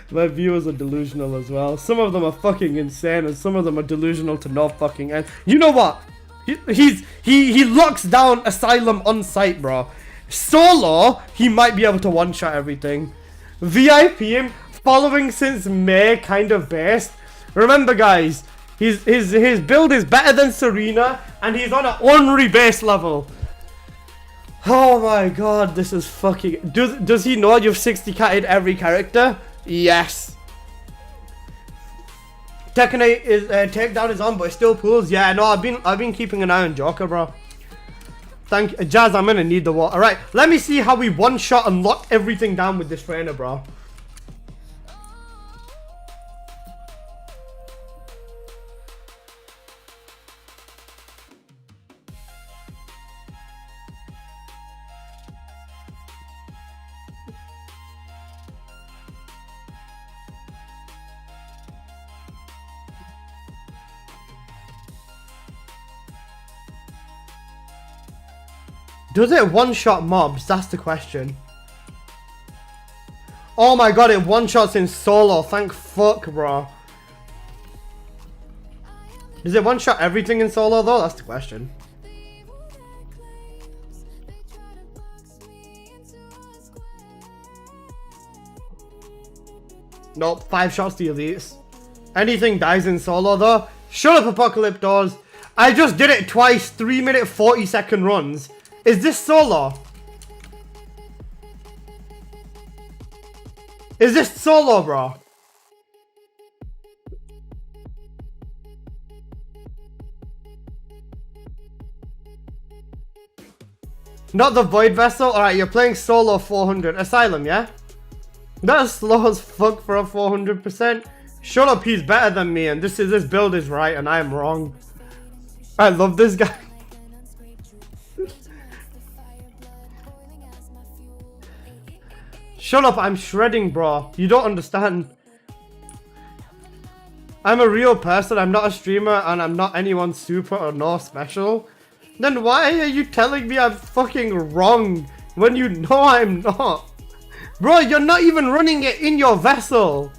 My viewers are delusional as well. Some of them are fucking insane and some of them are delusional to no fucking end. You know what? He locks down Asylum on site, bro. Solo, he might be able to one-shot everything. VIP him, following since May, kind of based. Remember, guys, his build is better than Serena, and he's on an ornery base level. Oh my god, this is fucking... Does he know you've 60-catted every character? Yes. Tekken 8 is takedown is on, but it still pulls. Yeah, no, I've been keeping an eye on Joker, bro. Thank you, Jazz. I'm gonna need the water. All right, let me see how we one-shot and lock everything down with this trainer, bro. Does it one-shot mobs? That's the question. Oh my god, it one-shots in solo. Thank fuck, bro. Does it one-shot everything in solo, though? That's the question. Nope, 5 shots to elites. Anything dies in solo, though. Shut up, Apocalyptos. I just did it twice, 3-minute 40-second runs. Is this solo? Is this solo, bro? Not the Void Vessel? Alright, you're playing solo 400. Asylum, yeah? That's slow as fuck for a 400%. Shut up, he's better than me, and this build is right, and I am wrong. I love this guy. Shut up, I'm shredding, bro. You don't understand. I'm a real person, I'm not a streamer, and I'm not anyone super or no special. Then why are you telling me I'm fucking wrong when you know I'm not? Bro, you're not even running it in your vessel.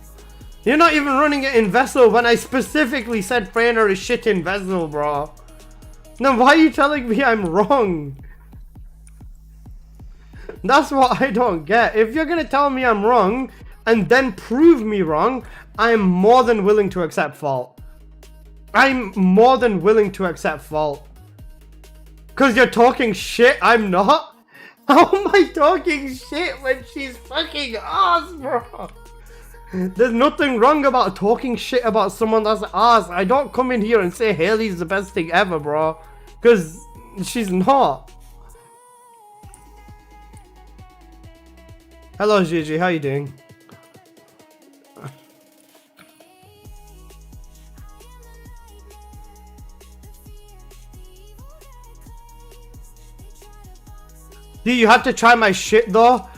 You're not even running it in vessel when I specifically said Freyna is shit in vessel, bro. Then why are you telling me I'm wrong? That's what I don't get. If you're gonna tell me I'm wrong and then prove me wrong, I'm more than willing to accept fault. I'm more than willing to accept fault. Because you're talking shit, I'm not. How am I talking shit when she's fucking ass, bro? There's nothing wrong about talking shit about someone that's ass. I don't come in here and say Haley's the best thing ever, bro. Because she's not. Hello, Gigi. How you doing? You had to try my shit though.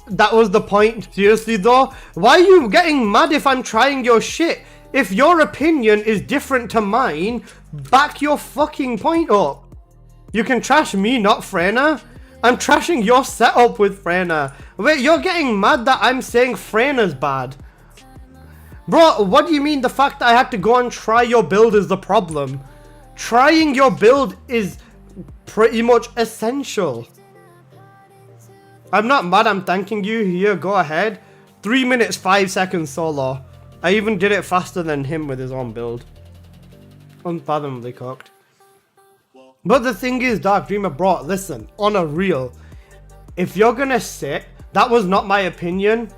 That was the point. Seriously though, why are you getting mad if I'm trying your shit? If your opinion is different to mine, back your fucking point up. You can trash me, not Freyna. I'm trashing your setup with Freyna. Wait, you're getting mad that I'm saying Freyna's bad. Bro, what do you mean the fact that I had to go and try your build is the problem? Trying your build is pretty much essential. I'm not mad, I'm thanking you. Here, go ahead. 3 minutes, 5 seconds solo. I even did it faster than him with his own build. Unfathomably cocked. But the thing is, Dark Dreamer, bro, listen, on a real, if you're gonna sit, that was not my opinion.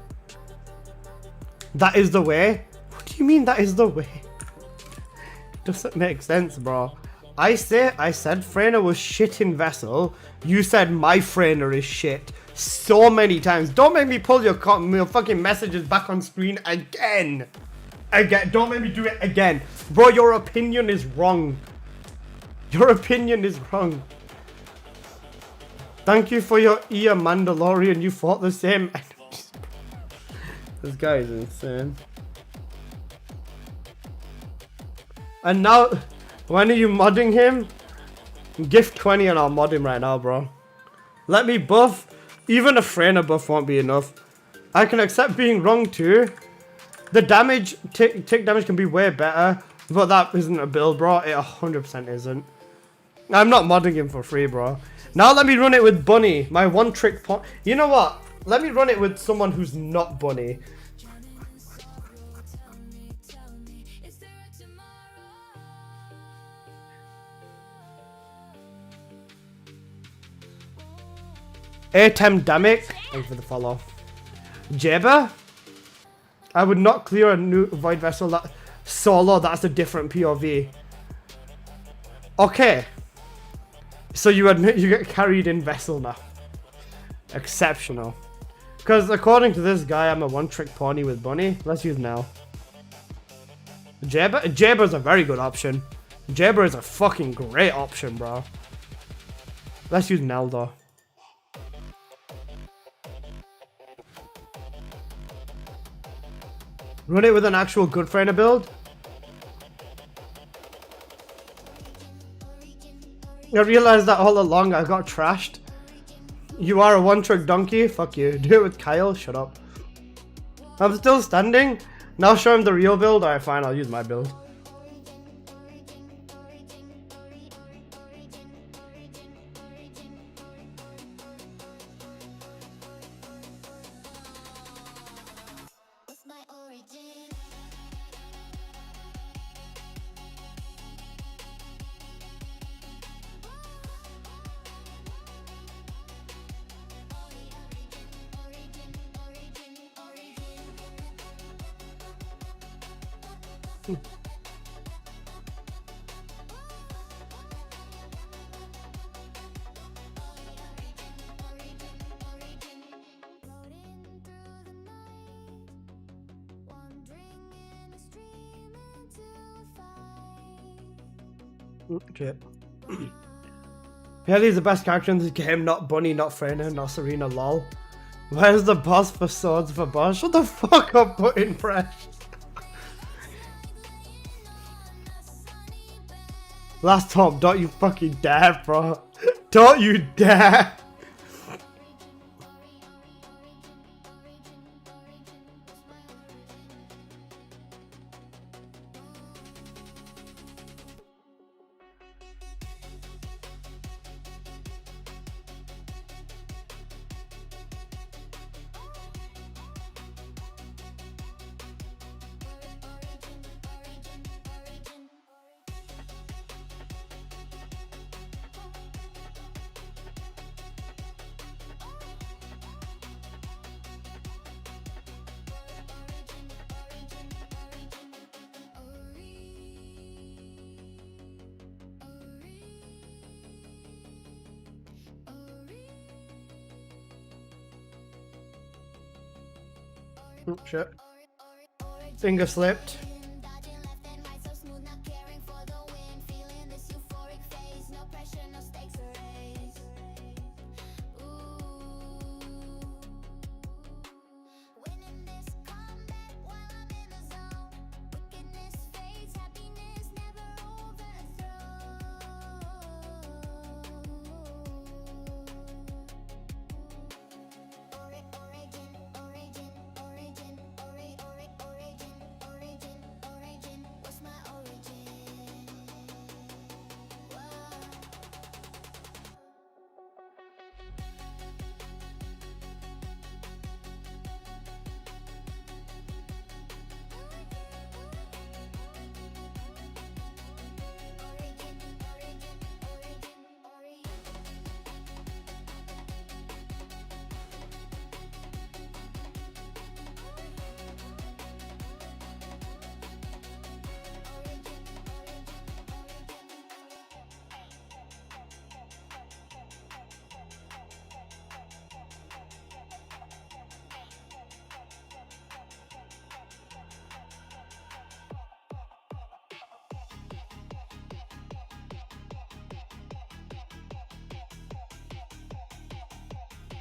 That is the way. What do you mean that is the way? Doesn't make sense, bro. I said Freyna was shit in Vessel. You said my Freyna is shit. So many times. Don't make me pull your fucking messages back on screen again. Don't make me do it again. Bro, your opinion is wrong. Your opinion is wrong. Thank you for your ear, Mandalorian. You fought the same. This guy is insane. And now, when are you modding him? Gift 20 and I'll mod him right now, bro. Let me buff. Even a Freyna buff won't be enough. I can accept being wrong too. The damage, tick damage can be way better. But that isn't a build, bro. It 100% isn't. I'm not modding him for free, bro. Now let me run it with Bunny. My one trick point. You know what? Let me run it with someone who's not Bunny. Atem Damic. Thanks for the follow. Jabba? I would not clear a new Void Vessel that solo. That's a different POV. Okay. So you admit you get carried in Vessel now. Exceptional. Because according to this guy, I'm a one-trick pony with Bunny. Let's use Nell. Jabba's a very good option. Jabba is a fucking great option, bro. Let's use Nell though. Run it with an actual good Freyna build. I realized that all along I got trashed. You are a one-trick donkey? Fuck you. Do it with Kyle? Shut up. I'm still standing? Now show him the real build? Alright, fine, I'll use my build. Okay. Haley's the best character in this game, not Bunny, not Freyna, not Serena, lol. Where's the boss for swords for boss? Shut the fuck up, putting fresh. Last top, don't you fucking dare, bro. Don't you dare. Oh, shit. Finger slipped.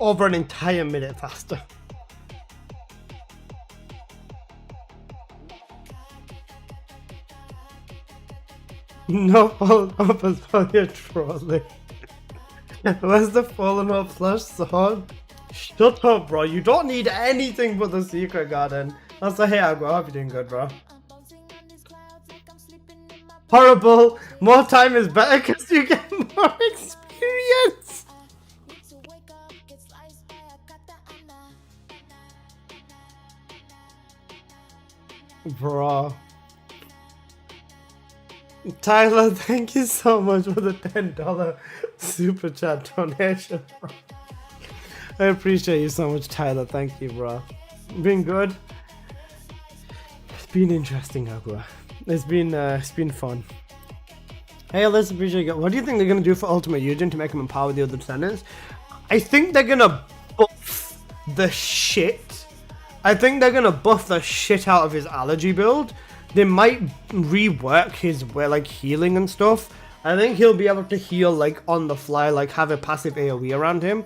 Over an entire minute faster. No fallen off as well, you're trolling. Where's the fallen off slash sword? Shut up, bro. You don't need anything but the secret garden. That's a hey, I hope you're doing good, bro. Horrible. More time is better because you get more experience. Bro. Tyler, thank you so much for the $10 super chat donation, bro. I appreciate you so much, Tyler. Thank you, bro. Been good. It's been interesting, Agua. It's been fun. Hey, let's appreciate it. What do you think they're gonna do for Ultimate Eugen to make him empower the other descendants? I think they're gonna buff the shit. I think they're gonna buff the shit out of his allergy build. They might rework his like healing and stuff. I think he'll be able to heal like on the fly, like have a passive AoE around him,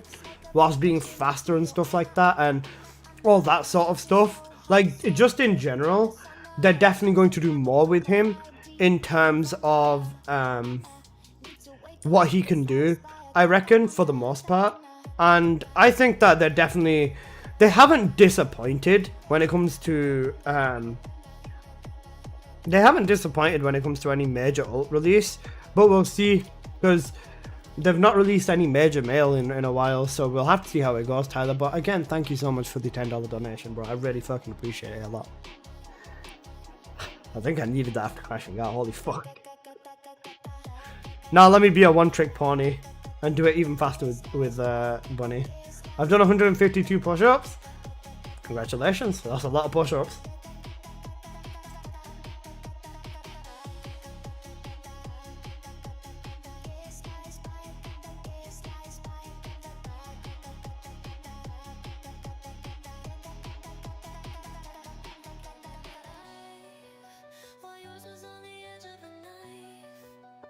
whilst being faster and stuff like that, and all that sort of stuff. Like just in general, they're definitely going to do more with him in terms of what he can do, I reckon, for the most part. And I think that they haven't disappointed when it comes to any major ult release, but we'll see, because they've not released any major mail in a while, so we'll have to see how it goes, Tyler. But again, thank you so much for the $10 donation, bro. I really fucking appreciate it a lot. I think I needed that after crashing out. Holy fuck. Now let me be a one-trick pony and do it even faster with Bunny. I've done 152 push-ups. Congratulations. That's a lot of push-ups.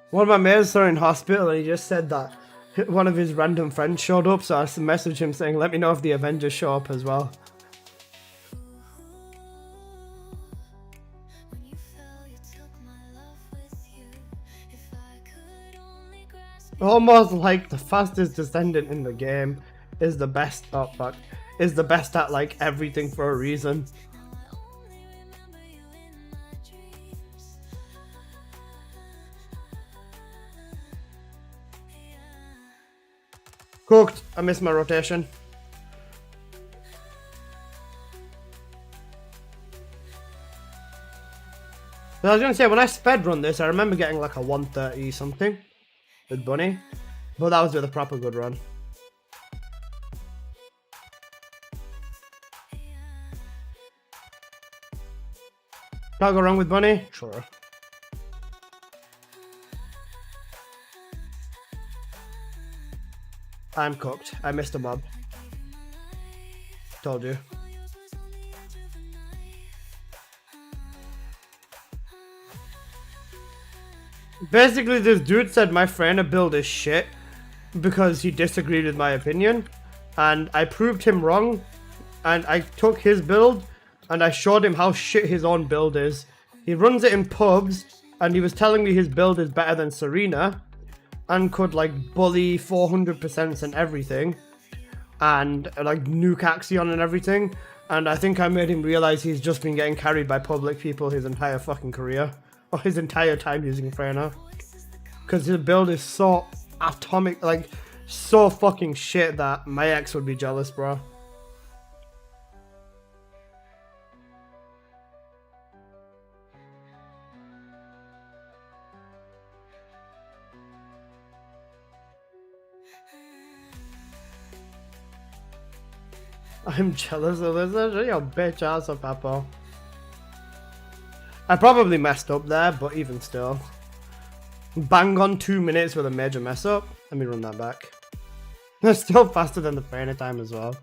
One of my mates are in hospital and he just said that one of his random friends showed up, so I messaged him saying, let me know if the Avengers show up as well. Almost like the fastest descendant in the game is the best, oh fuck, is the best at like everything for a reason. Cooked. I missed my rotation. But I was gonna say, when I sped run this, I remember getting like a 130 something with Bunny, but that was with a proper good run. Can't go wrong with Bunny? Sure. I'm cooked. I missed a mob. Told you. Basically, this dude said my Freyna build is shit because he disagreed with my opinion, and I proved him wrong, and I took his build and I showed him how shit his own build is. He runs it in pubs, and he was telling me his build is better than Serena and could like bully 400% and everything, and like nuke Axion and everything. And I think I made him realize he's just been getting carried by public people his entire fucking career, or his entire time using Freyna, because his build is so atomic, like so fucking shit that my ex would be jealous, bro. I'm jealous of this. Shut your bitch ass up, Papa. I probably messed up there, but even still. Bang on 2 minutes with a major mess up. Let me run that back. That's still faster than the Freyna time as well.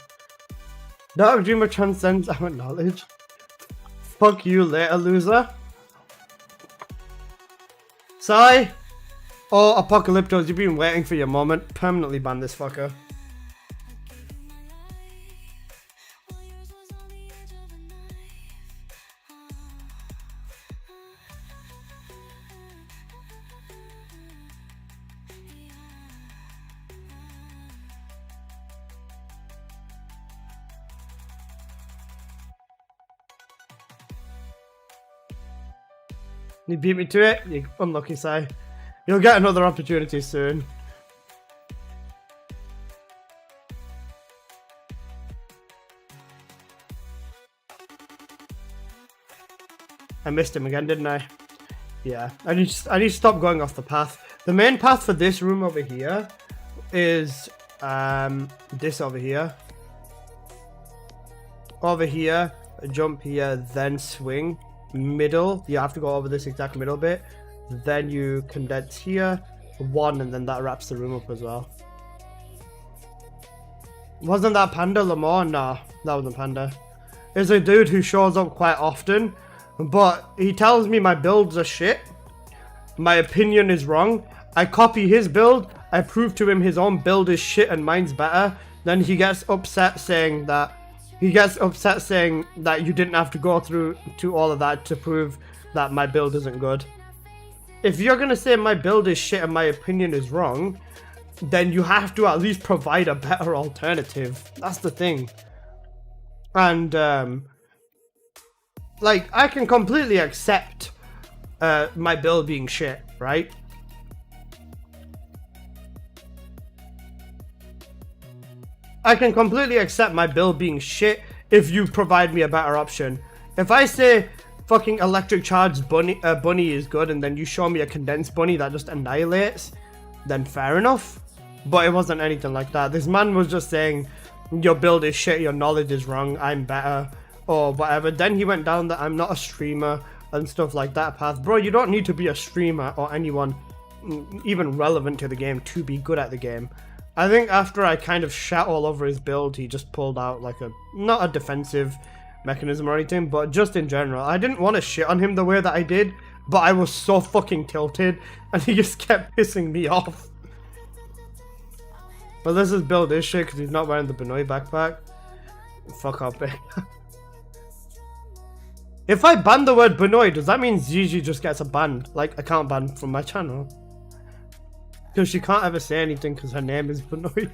Dark Dreamer transcends our knowledge. Fuck you later, loser. Sigh. Oh, Apocalyptos, you've been waiting for your moment. Permanently ban this fucker. You beat me to it? You unlucky, Sai. You'll get another opportunity soon. I missed him again, didn't I? Yeah, I need to stop going off the path. The main path for this room over here is this over here. Over here, jump here, then swing. Middle, you have to go over this exact middle bit. Then you condense here, one, and then that wraps the room up as well. Wasn't that Panda Lamar? Nah, that wasn't Panda. It's a dude who shows up quite often, but he tells me my builds are shit. My opinion is wrong. I copy his build, I prove to him his own build is shit and mine's better. Then he gets upset saying that you didn't have to go through to all of that to prove that my build isn't good. If you're gonna say my build is shit and my opinion is wrong, then you have to at least provide a better alternative. That's the thing. And like, I can completely accept my build being shit, right? I can completely accept my build being shit if you provide me a better option. If I say fucking electric charged bunny is good, and then you show me a condensed bunny that just annihilates, then fair enough. But it wasn't anything like that. This man was just saying, your build is shit, your knowledge is wrong, I'm better, or whatever. Then he went down that I'm not a streamer and stuff like that path. Bro, you don't need to be a streamer or anyone even relevant to the game to be good at the game. I think after I kind of shat all over his build, he just pulled out like not a defensive mechanism or anything, but just in general. I didn't want to shit on him the way that I did, but I was so fucking tilted, and he just kept pissing me off. Well, this is build is shit because he's not wearing the Benoit backpack. Fuck up, eh? If I ban the word Benoit, does that mean Gigi just gets a ban, like account ban from my channel? Because she can't ever say anything because her name is Benoit.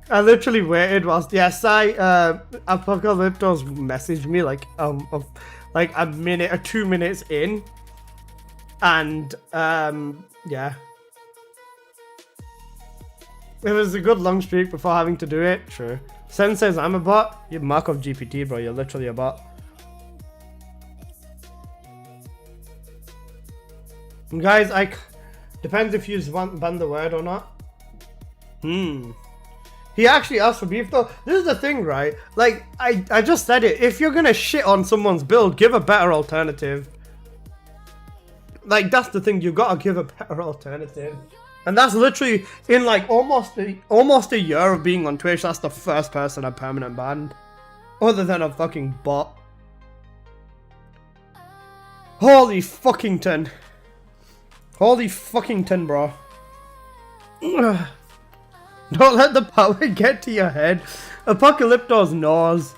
I literally waited whilst Apocalyptos messaged me like a minute or 2 minutes in, and yeah, it was a good long streak before having to do it. True. Sen says I'm a bot. You Markov GPT, bro. You're literally a bot. And guys, depends if you ban the word or not. He actually asked for beef though. This is the thing, right? Like, I just said it. If you're gonna shit on someone's build, give a better alternative. Like, that's the thing. You gotta give a better alternative. And that's literally in like almost a year of being on Twitch. That's the first person I permanent banned, other than a fucking bot. Holy fuckington. Holy fucking tin, bro. Don't let the power get to your head. Apocalypto's nose.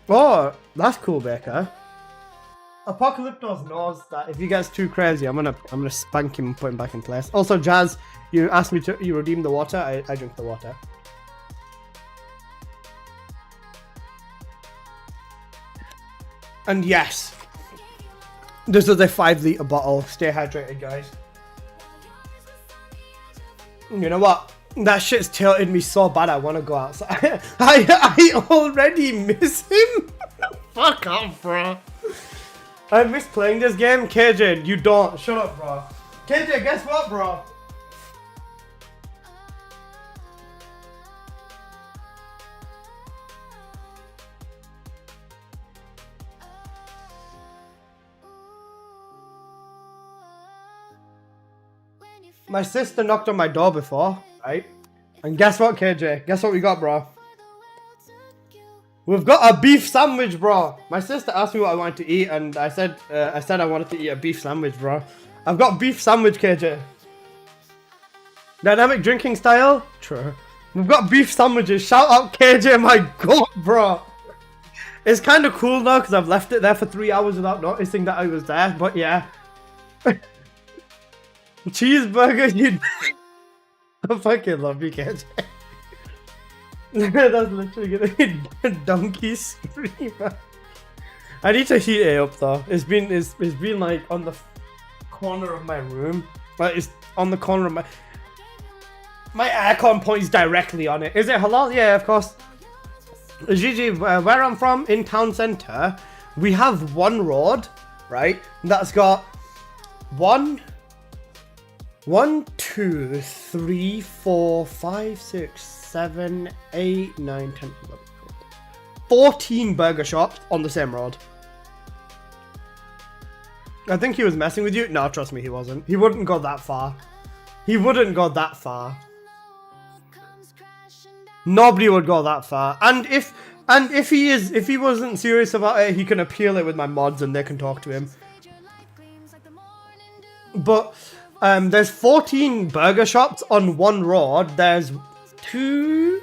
Oh, that's cool, Baker. Apocalypto's knows that if he gets too crazy, I'm gonna spank him and put him back in place. Also, Jazz, you asked me to redeem the water. I drink the water. And yes, this is a 5-litre bottle. Stay hydrated, guys. You know what? That shit's tilted me so bad I want to go outside. I already miss him. Fuck off, bro. I miss playing this game. KJ, you don't. Shut up, bro. KJ, guess what, bro? My sister knocked on my door before, right? And guess what, KJ? Guess what we got, bro? We've got a beef sandwich, bro. My sister asked me what I wanted to eat, and I said I wanted to eat a beef sandwich, bro. I've got beef sandwich, KJ. Dynamic drinking style? True. We've got beef sandwiches. Shout out KJ, my god, bro. It's kind of cool though, because I've left it there for 3 hours without noticing that I was there, but yeah. Cheeseburger, you... I fucking love you, KJ. That's literally gonna be a donkey screamer. I need to heat it up though. It's been like on the corner of my room. Like it's on the corner of my aircon points directly on it. Is it halal? Yeah, of course. Gigi, where I'm from, in town centre, we have one road, right? That's got 1, 2, 3, 4, 5, 6, 7, 8, 9, 10, 11, 14 burger shops on the same road. I think he was messing with you. No, trust me, he wasn't. He wouldn't go that far. He wouldn't go that far. Nobody would go that far. And if he wasn't serious about it, he can appeal it with my mods and they can talk to him. But there's 14 burger shops on one road. There's two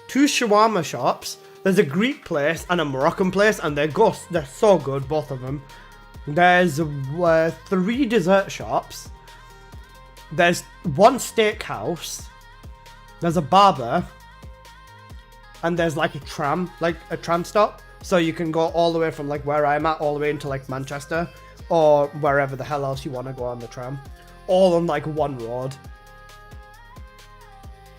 shawarma shops. There's a Greek place and a Moroccan place, and they're so good, both of them. There's 3 dessert shops. There's 1 steakhouse. There's a barber. And there's like a tram stop. So you can go all the way from like where I'm at all the way into like Manchester or wherever the hell else you want to go on the tram. All on like one road.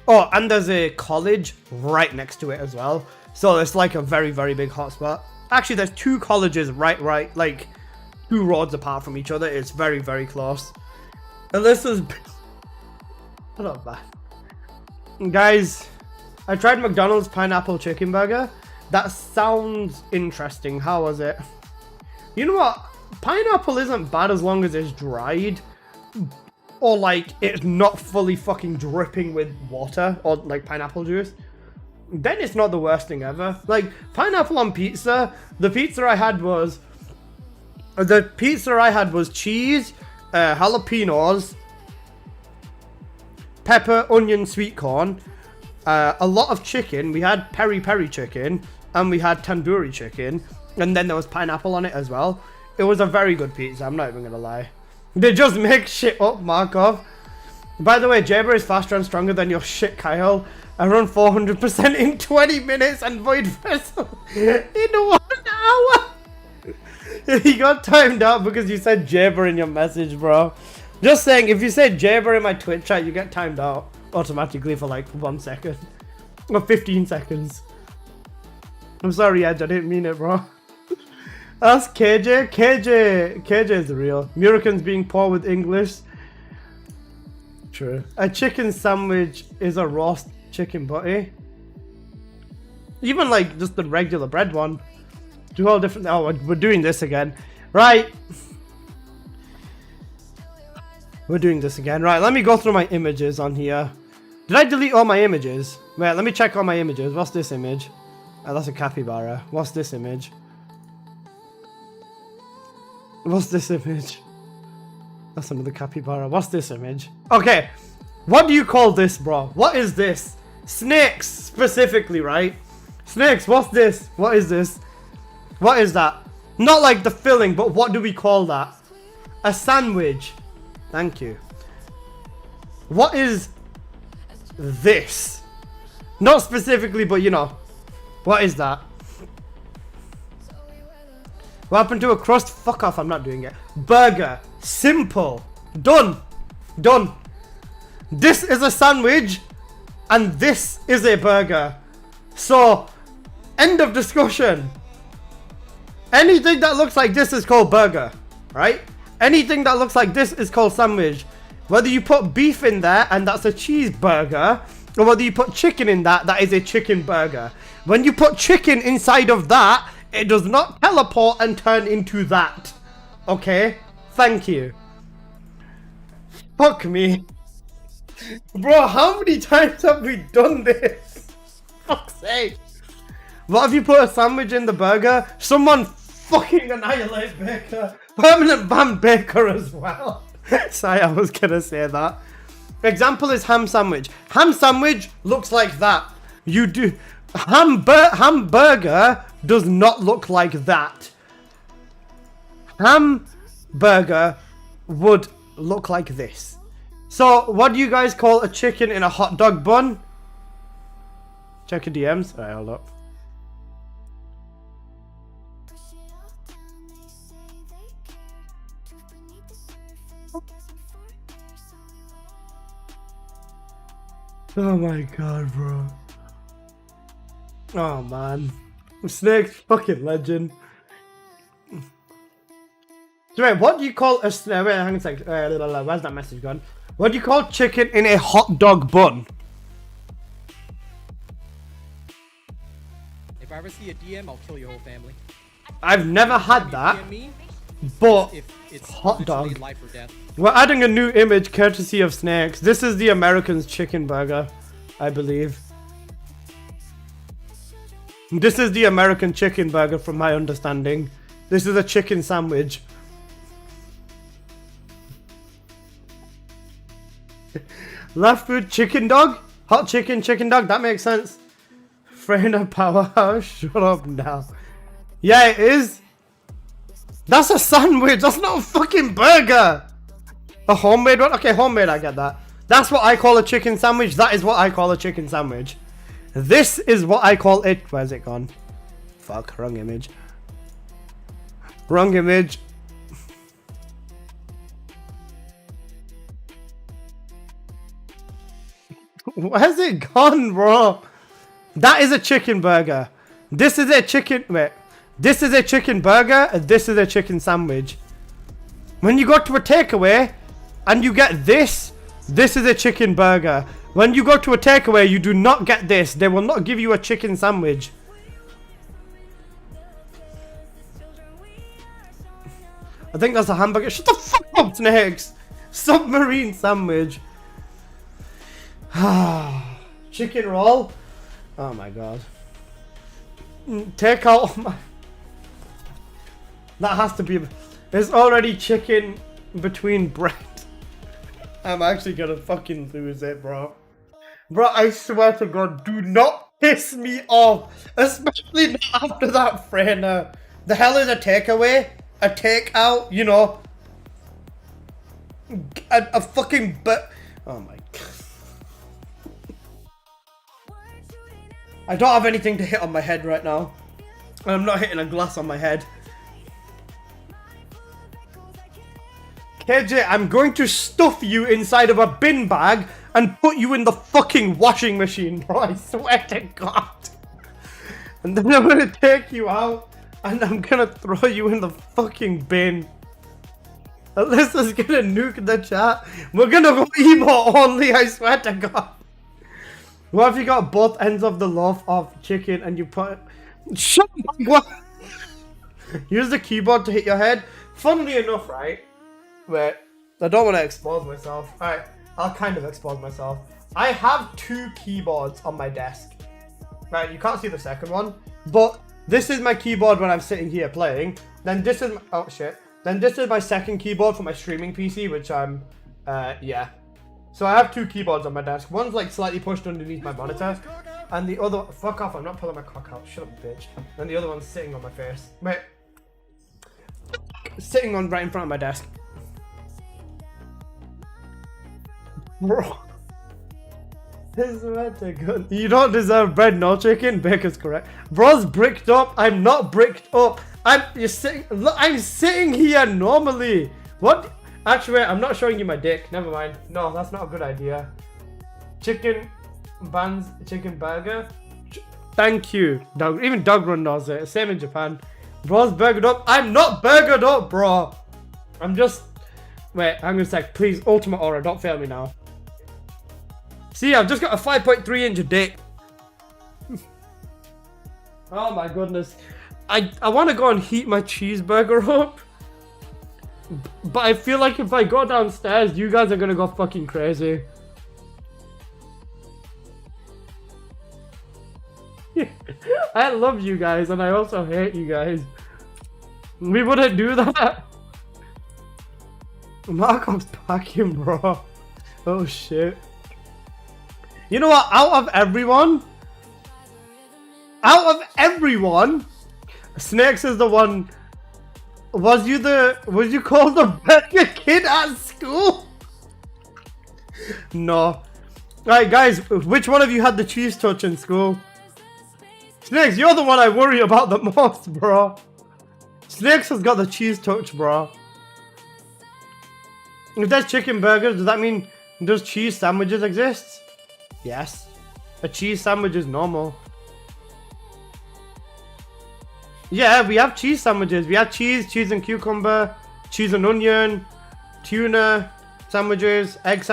Oh, and there's a college right next to it as well. So it's like a very, very big hotspot. Actually, there's 2 colleges right, like 2 roads apart from each other. It's very, very close. And this is... not bad. Guys, I tried McDonald's pineapple chicken burger. That sounds interesting. How was it? You know what? Pineapple isn't bad as long as it's dried. Or like it's not fully fucking dripping with water or like pineapple juice. Then it's not the worst thing ever. Like pineapple on pizza. The pizza I had was cheese, jalapenos, pepper, onion, sweet corn, a lot of chicken. We had peri peri chicken and we had tandoori chicken, and then there was pineapple on it as well. It was a very good pizza, I'm not even gonna lie. They just make shit up, Markov. By the way, Jaber is faster and stronger than your shit, Kyle. I run 400% in 20 minutes and Void Vessel in 1 hour. He got timed out because you said Jaber in your message, bro. Just saying, if you say Jaber in my Twitch chat, you get timed out automatically for like 1 second. Or 15 seconds. I'm sorry, Edge, I didn't mean it, bro. Ask KJ. KJ is the real. Murican's being poor with English. True. A chicken sandwich is a roast chicken butty. Even like just the regular bread one. 2 whole different... Oh, we're doing this again. Right. We're doing this again. Right, let me go through my images on here. Did I delete all my images? Wait, let me check all my images. What's this image? Oh, that's a capybara. What's this image? What's this image? That's another capybara. What's this image? Okay. What do you call this, bro? What is this? Snakes, specifically, right? Snakes, what's this? What is this? What is that? Not like the filling, but what do we call that? A sandwich. Thank you. What is this? Not specifically, but you know. What is that? What happened to a crust? Fuck off, I'm not doing it. Burger. Simple. Done. Done. This is a sandwich and this is a burger. So, end of discussion. Anything that looks like this is called burger, right? Anything that looks like this is called sandwich. Whether you put beef in there and that's a cheeseburger, or whether you put chicken in that, that is a chicken burger. When you put chicken inside of that, it does not teleport and turn into that. Okay? Thank you. Fuck me. Bro, how many times have we done this? Fuck's sake. What if you put a sandwich in the burger? Someone fucking annihilate Baker. Permanent ban Baker as well. Sorry, I was gonna say that. Example is ham sandwich. Ham sandwich looks like that. You do. Hamburger does not look like that. Hamburger would look like this. So, what do you guys call a chicken in a hot dog bun? Check your DMs. Alright, hold up. Oh my god, bro. Oh man. Snake's fucking legend. So wait, what do you call a snake? Wait, hang on a sec. Where's that message gone? What do you call chicken in a hot dog bun? If I ever see a DM, I'll kill your whole family. I've never had that. But It's hot literally dog. life or death. We're adding a new image courtesy of Snakes. This is the American's chicken burger, I believe. This is the American chicken burger from my understanding. This is a chicken sandwich. Left foot chicken dog? Hot chicken dog? That makes sense. Freyna Powerhouse, shut up now. Yeah, it is. That's a sandwich. That's not a fucking burger. A homemade one? Okay, homemade, I get that. That's what I call a chicken sandwich. That is what I call a chicken sandwich. This is what I call it. Where's it gone? Fuck, wrong image. Wrong image. Where's it gone, bro? That is a chicken burger. This is a chicken... Wait. This is a chicken burger, and this is a chicken sandwich. When you go to a takeaway, and you get this, this is a chicken burger. When you go to a takeaway, you do not get this. They will not give you a chicken sandwich. I think that's a hamburger. Shut the fuck up, Snakes. Submarine sandwich. Chicken roll. Oh my god. Take out my... That has to be... There's already chicken between bread. I'm actually gonna fucking lose it, bro. Bro, I swear to god, do not piss me off. Especially not after that, Freyna. The hell is a takeaway? A takeout? You know? A fucking... Oh my god. I don't have anything to hit on my head right now. And I'm not hitting a glass on my head. KJ, I'm going to stuff you inside of a bin bag and put you in the fucking washing machine, bro. I swear to God. And then I'm going to take you out and I'm going to throw you in the fucking bin. Alyssa's going to nuke the chat. We're going to go emote only, I swear to God. What if you got both ends of the loaf of chicken and you put... Shut up! What? Use the keyboard to hit your head. Funnily enough, right? Wait, I don't want to expose myself. Alright, I'll kind of expose myself. I have two keyboards on my desk. Right, you can't see the second one. But this is my keyboard when I'm sitting here playing. Then this is my... Oh shit. Then this is my second keyboard for my streaming PC, which I'm, yeah. So I have two keyboards on my desk. One's like slightly pushed underneath my monitor, and the other, fuck off, I'm not pulling my cock out, shut up, bitch. And the other one's sitting on my face. Wait. Sitting on right in front of my desk. Bro. This is good. You don't deserve bread, no chicken. Baker's correct. Bro's bricked up. I'm not bricked up. You're sitting. Look, I'm sitting here normally. What? Actually, wait, I'm not showing you my dick. Never mind. No, that's not a good idea. Chicken buns, chicken burger. Thank you, Doug. Even Doug Run knows it. Same in Japan. Bro's burgered up. I'm not burgered up, bro. I'm just. Wait, hang on a sec. Please, Ultimate Aura, don't fail me now. See, I've just got a 5.3 inch dick. Oh my goodness. I want to go and heat my cheeseburger up. But I feel like if I go downstairs, you guys are going to go fucking crazy. I love you guys and I also hate you guys. We wouldn't do that. Markov's packing, bro. Oh shit. You know what? Out of everyone, Snakes is the one. Was you called the burger kid at school? No. Alright guys, which one of you had the cheese touch in school? Snakes, you're the one I worry about the most, bro. Snakes has got the cheese touch, bro. If there's chicken burgers, does that mean does cheese sandwiches exist? Yes. A cheese sandwich is normal. Yeah, we have cheese sandwiches. We have cheese and cucumber, cheese and onion, tuna sandwiches, egg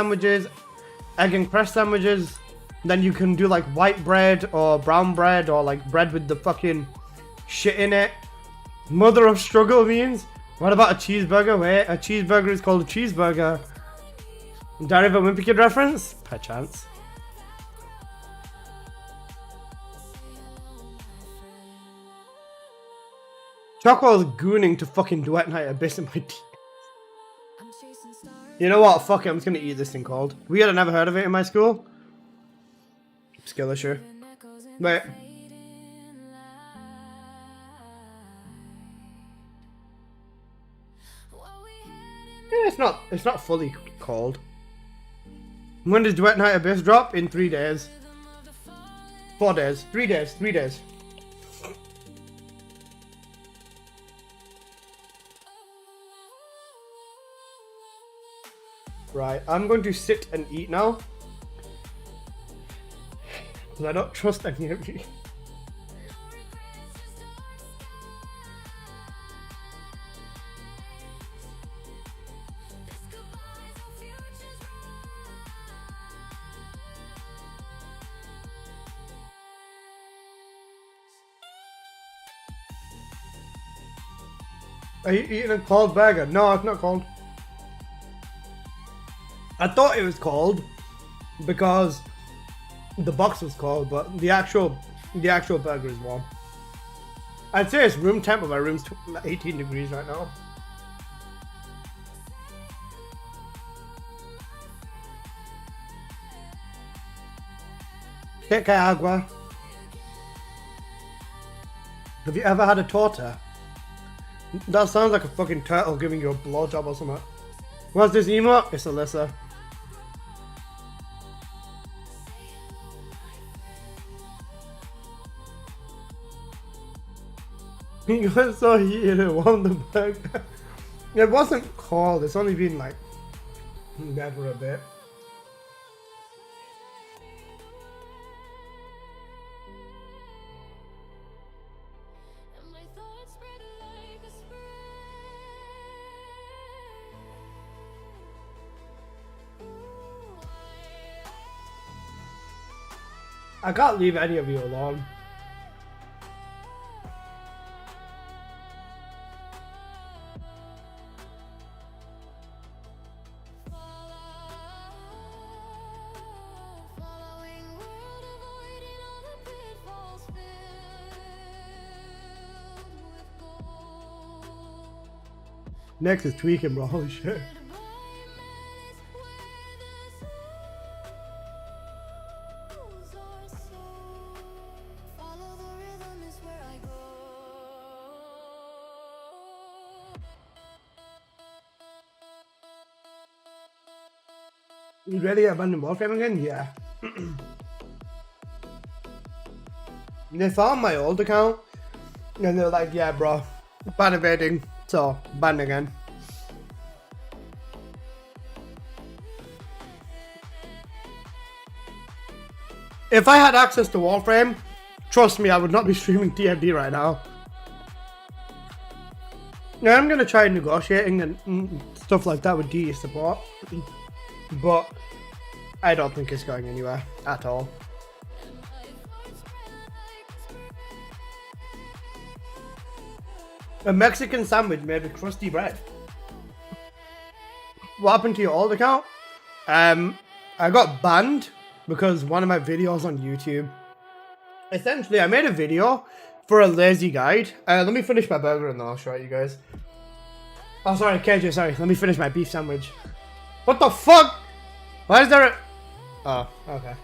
and crust sandwiches. Then you can do like white bread or brown bread or like bread with the fucking shit in it. Mother of struggle means. What about a cheeseburger? Wait, a cheeseburger is called a cheeseburger. Did I have a Wimpy Kid reference? Perchance. Choco's gooning to fucking Duet Night Abyss in my teeth. You know what? Fuck it, I'm just gonna eat this thing called. We had never heard of it in my school. Skill issue. Wait. Yeah, it's not fully called. When does Duet Night Abyss drop? In 3 days. 4 days. 3 days. 3 days. Right, I'm going to sit and eat now. Because I don't trust any of you. Are you eating a cold burger? No, it's not cold. I thought it was cold because the box was cold, but the actual burger is warm. I'd say it's room temp, but my room's 18 degrees right now. Que agua. Have you ever had a torta? That sounds like a fucking turtle giving you a blowjob or something. What's this emote? It's Alyssa. You got so heated it warmed the burger. It wasn't cold, it's only been like there for a bit. I can't leave any of you alone. Next is tweaking, bro. Holy shit. You ready to abandon Warframe again? Yeah. They found my old account and they're like, yeah, bro, ban evading, so ban again. If I had access to Warframe, trust me, I would not be streaming TFD right now. Now, I'm gonna try negotiating and stuff like that with DE support, but I don't think it's going anywhere at all. A Mexican sandwich made with crusty bread. What happened to your old account? I got banned because one of my videos on YouTube. Essentially, I made a video for a lazy guide. Let me finish my burger and then I'll show it you guys. Oh, sorry, KJ, sorry. Let me finish my beef sandwich. What the fuck? Why is there a... Oh, okay.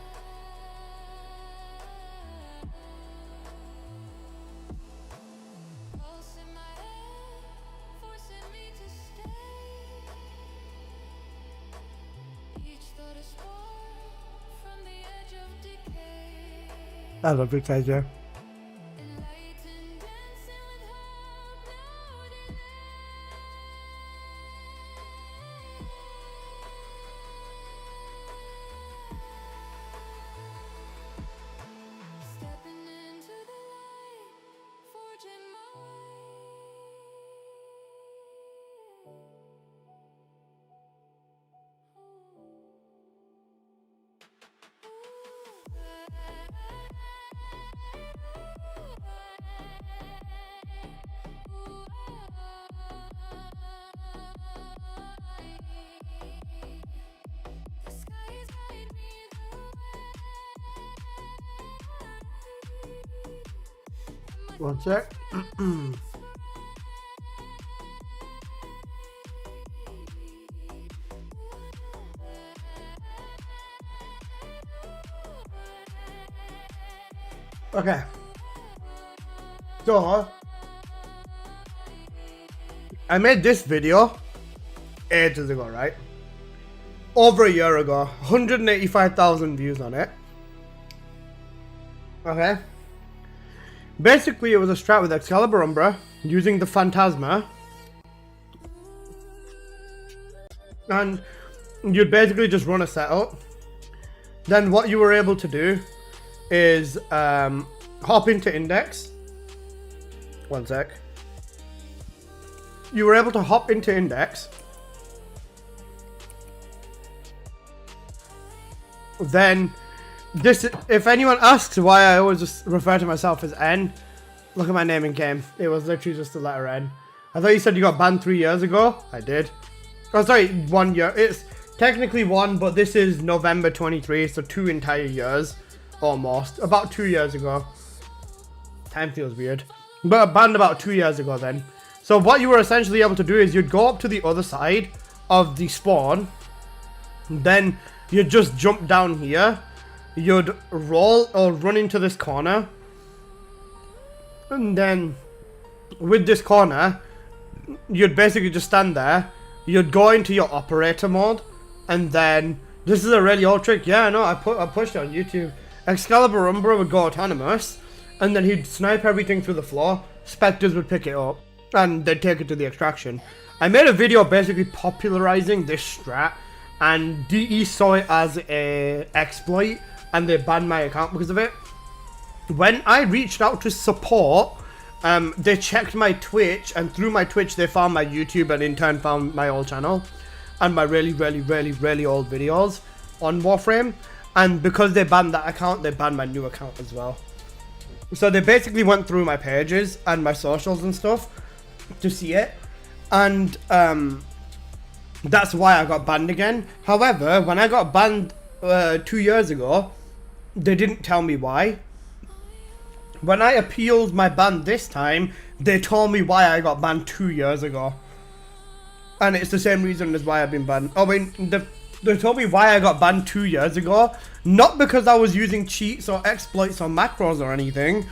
I love it, KJ. One sec. Okay. So, I made this video ages ago, right? Over a year ago. 185,000 views on it. Okay. Basically, it was a strat with Excalibur Umbra, using the Phantasma. And you'd basically just run a setup. Then what you were able to do is hop into Index. One sec. You were able to hop into Index. Then... This, if anyone asks why I always just refer to myself as N, look at my name in game. It was literally just the letter N. I thought you said you got banned 3 years ago. I did. Oh, sorry, 1 year. It's technically 1, but this is November 23, so 2 entire years. Almost. About 2 years ago. Time feels weird. But banned about 2 years ago then. So what you were essentially able to do is you'd go up to the other side of the spawn. Then you'd just jump down here. You'd roll or run into this corner, and then with this corner you'd basically just stand there. You'd go into your operator mode, and then this is a really old trick. Yeah, I know, I pushed it on YouTube. Excalibur Umbra would go autonomous, and then he'd snipe everything through the floor. Spectres would pick it up and they'd take it to the extraction. I made a video basically popularizing this strat, and DE saw it as a exploit and they banned my account because of it. When I reached out to support, they checked my Twitch, and through my Twitch they found my YouTube and in turn found my old channel and my really old videos on Warframe. And because they banned that account, they banned my new account as well. So they basically went through my pages and my socials and stuff to see it, and that's why I got banned again. However, when I got banned 2 years ago, they didn't tell me why. When I appealed my ban this time, they told me why I got banned 2 years ago. And it's the same reason as why I've been banned. I mean, they told me why I got banned 2 years ago. Not because I was using cheats or exploits or macros or anything.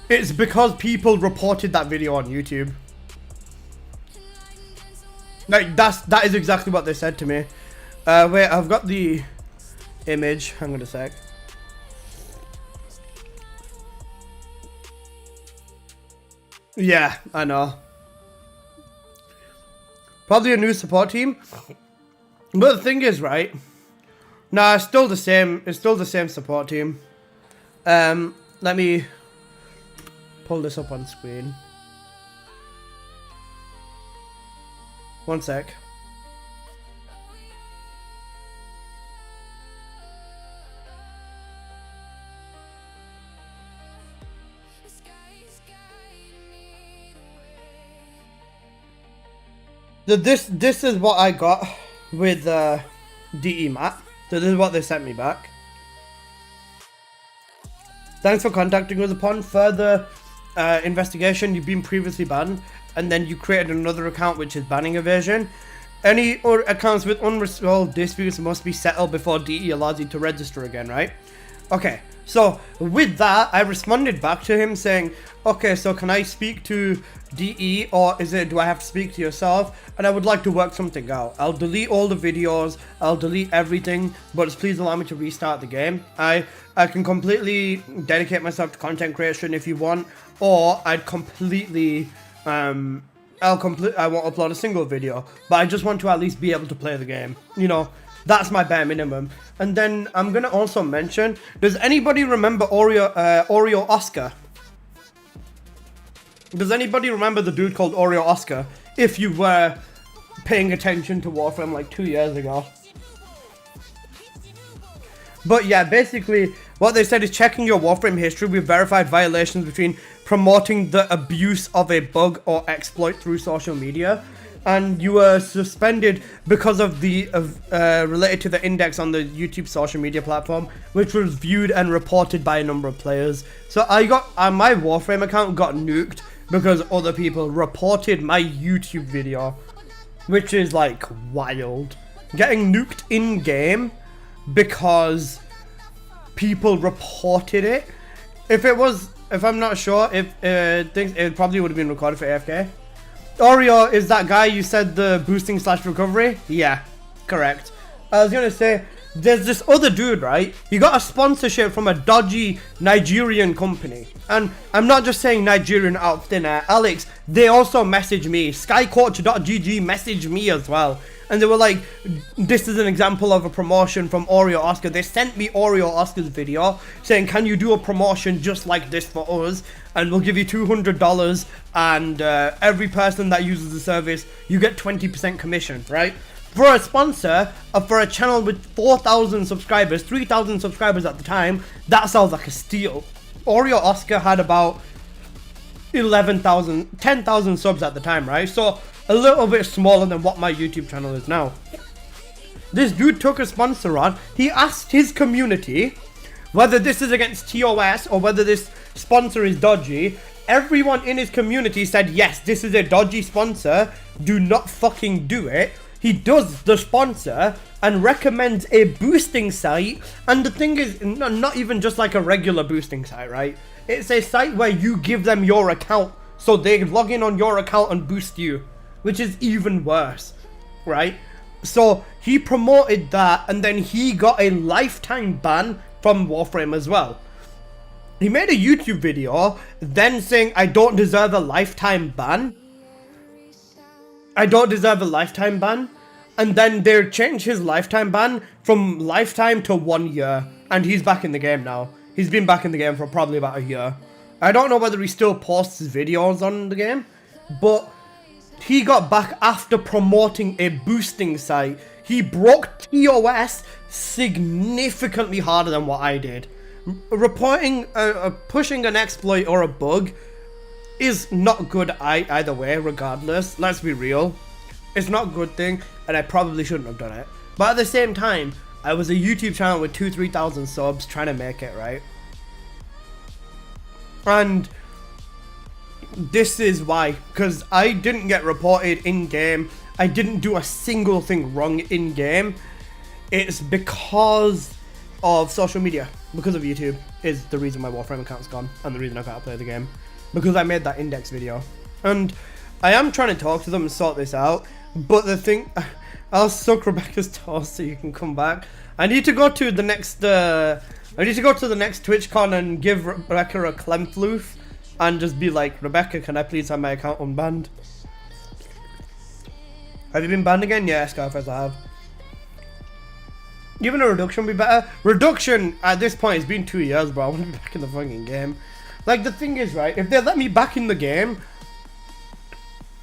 It's because people reported that video on YouTube. Like, that is exactly what they said to me. Wait, I've got the image. Hang on a sec. Yeah, I know. Probably a new support team. But the thing is, right? Nah, it's still the same. It's still the same support team. Let me pull this up on screen. One sec. So this is what I got with DE Matt. So this is what they sent me back. Thanks for contacting us. Upon further investigation, you've been previously banned, and then you created another account which is banning evasion. Any other accounts with unresolved disputes must be settled before DE allows you to register again, right? Okay, so with that, I responded back to him saying, okay, so can I speak to DE, or do I have to speak to yourself? And I would like to work something out. I'll delete all the videos, I'll delete everything, but please allow me to restart the game. I can completely dedicate myself to content creation if you want, or I'd completely I won't upload a single video, but I just want to at least be able to play the game. You know, that's my bare minimum. And then I'm gonna also mention, does anybody remember Oreo Oscar? Does anybody remember the dude called Oreo Oscar? If you were paying attention to Warframe like 2 years ago. But yeah, basically what they said is checking your Warframe history with verified violations between promoting the abuse of a bug or exploit through social media, and you were suspended because of the related to the index on the YouTube social media platform, which was viewed and reported by a number of players. So I got my Warframe account got nuked because other people reported my YouTube video, which is like wild. Getting nuked in game because people reported it. If I'm not sure, it probably would have been recorded for AFK. Oreo is that guy you said the boosting / recovery? Yeah, correct. I was gonna say, there's this other dude, right? He got a sponsorship from a dodgy Nigerian company. And I'm not just saying Nigerian out of thin air. Alex, they also messaged me. Skycoach.gg messaged me as well. And they were like, this is an example of a promotion from Oreo Oscar. They sent me Oreo Oscar's video saying, can you do a promotion just like this for us? And we'll give you $200, and every person that uses the service, you get 20% commission, right? For a sponsor, for a channel with 4,000 subscribers, 3,000 subscribers at the time, that sounds like a steal. Oreo Oscar had about 10,000 subs at the time, right? So a little bit smaller than what my YouTube channel is now. This dude took a sponsor on. He asked his community whether this is against TOS or whether this sponsor is dodgy. Everyone in his community said, yes, this is a dodgy sponsor. Do not fucking do it. He does the sponsor and recommends a boosting site. And the thing is, not even just like a regular boosting site, right? It's a site where you give them your account so they log in on your account and boost you, which is even worse, right? So he promoted that, and then he got a lifetime ban from Warframe as well. He made a YouTube video then saying, I don't deserve a lifetime ban. I don't deserve a lifetime ban. And then they changed his lifetime ban from lifetime to 1 year. And he's back in the game now. He's been back in the game for probably about a year. I don't know whether he still posts his videos on the game, but he got back after promoting a boosting site. He broke TOS significantly harder than what I did. Reporting, pushing an exploit or a bug is not good either way, regardless. Let's be real. It's not a good thing, and I probably shouldn't have done it. But at the same time, I was a YouTube channel with 2,000-3,000 subs trying to make it, right? And this is why, because I didn't get reported in game. I didn't do a single thing wrong in game. It's because of social media, because of YouTube is the reason my Warframe account's gone and the reason I can't play the game, because I made that index video. And I am trying to talk to them and sort this out, but the thing, I'll suck Rebecca's toes so you can come back. I need to go to the next TwitchCon and give Rebecca a Klemfloof and just be like, Rebecca, can I please have my account unbanned? Have you been banned again? Yeah, Scarface, I have. Even a reduction would be better. Reduction at this point, it's been 2 years, bro. I want to be back in the fucking game. Like, the thing is, right, if they let me back in the game,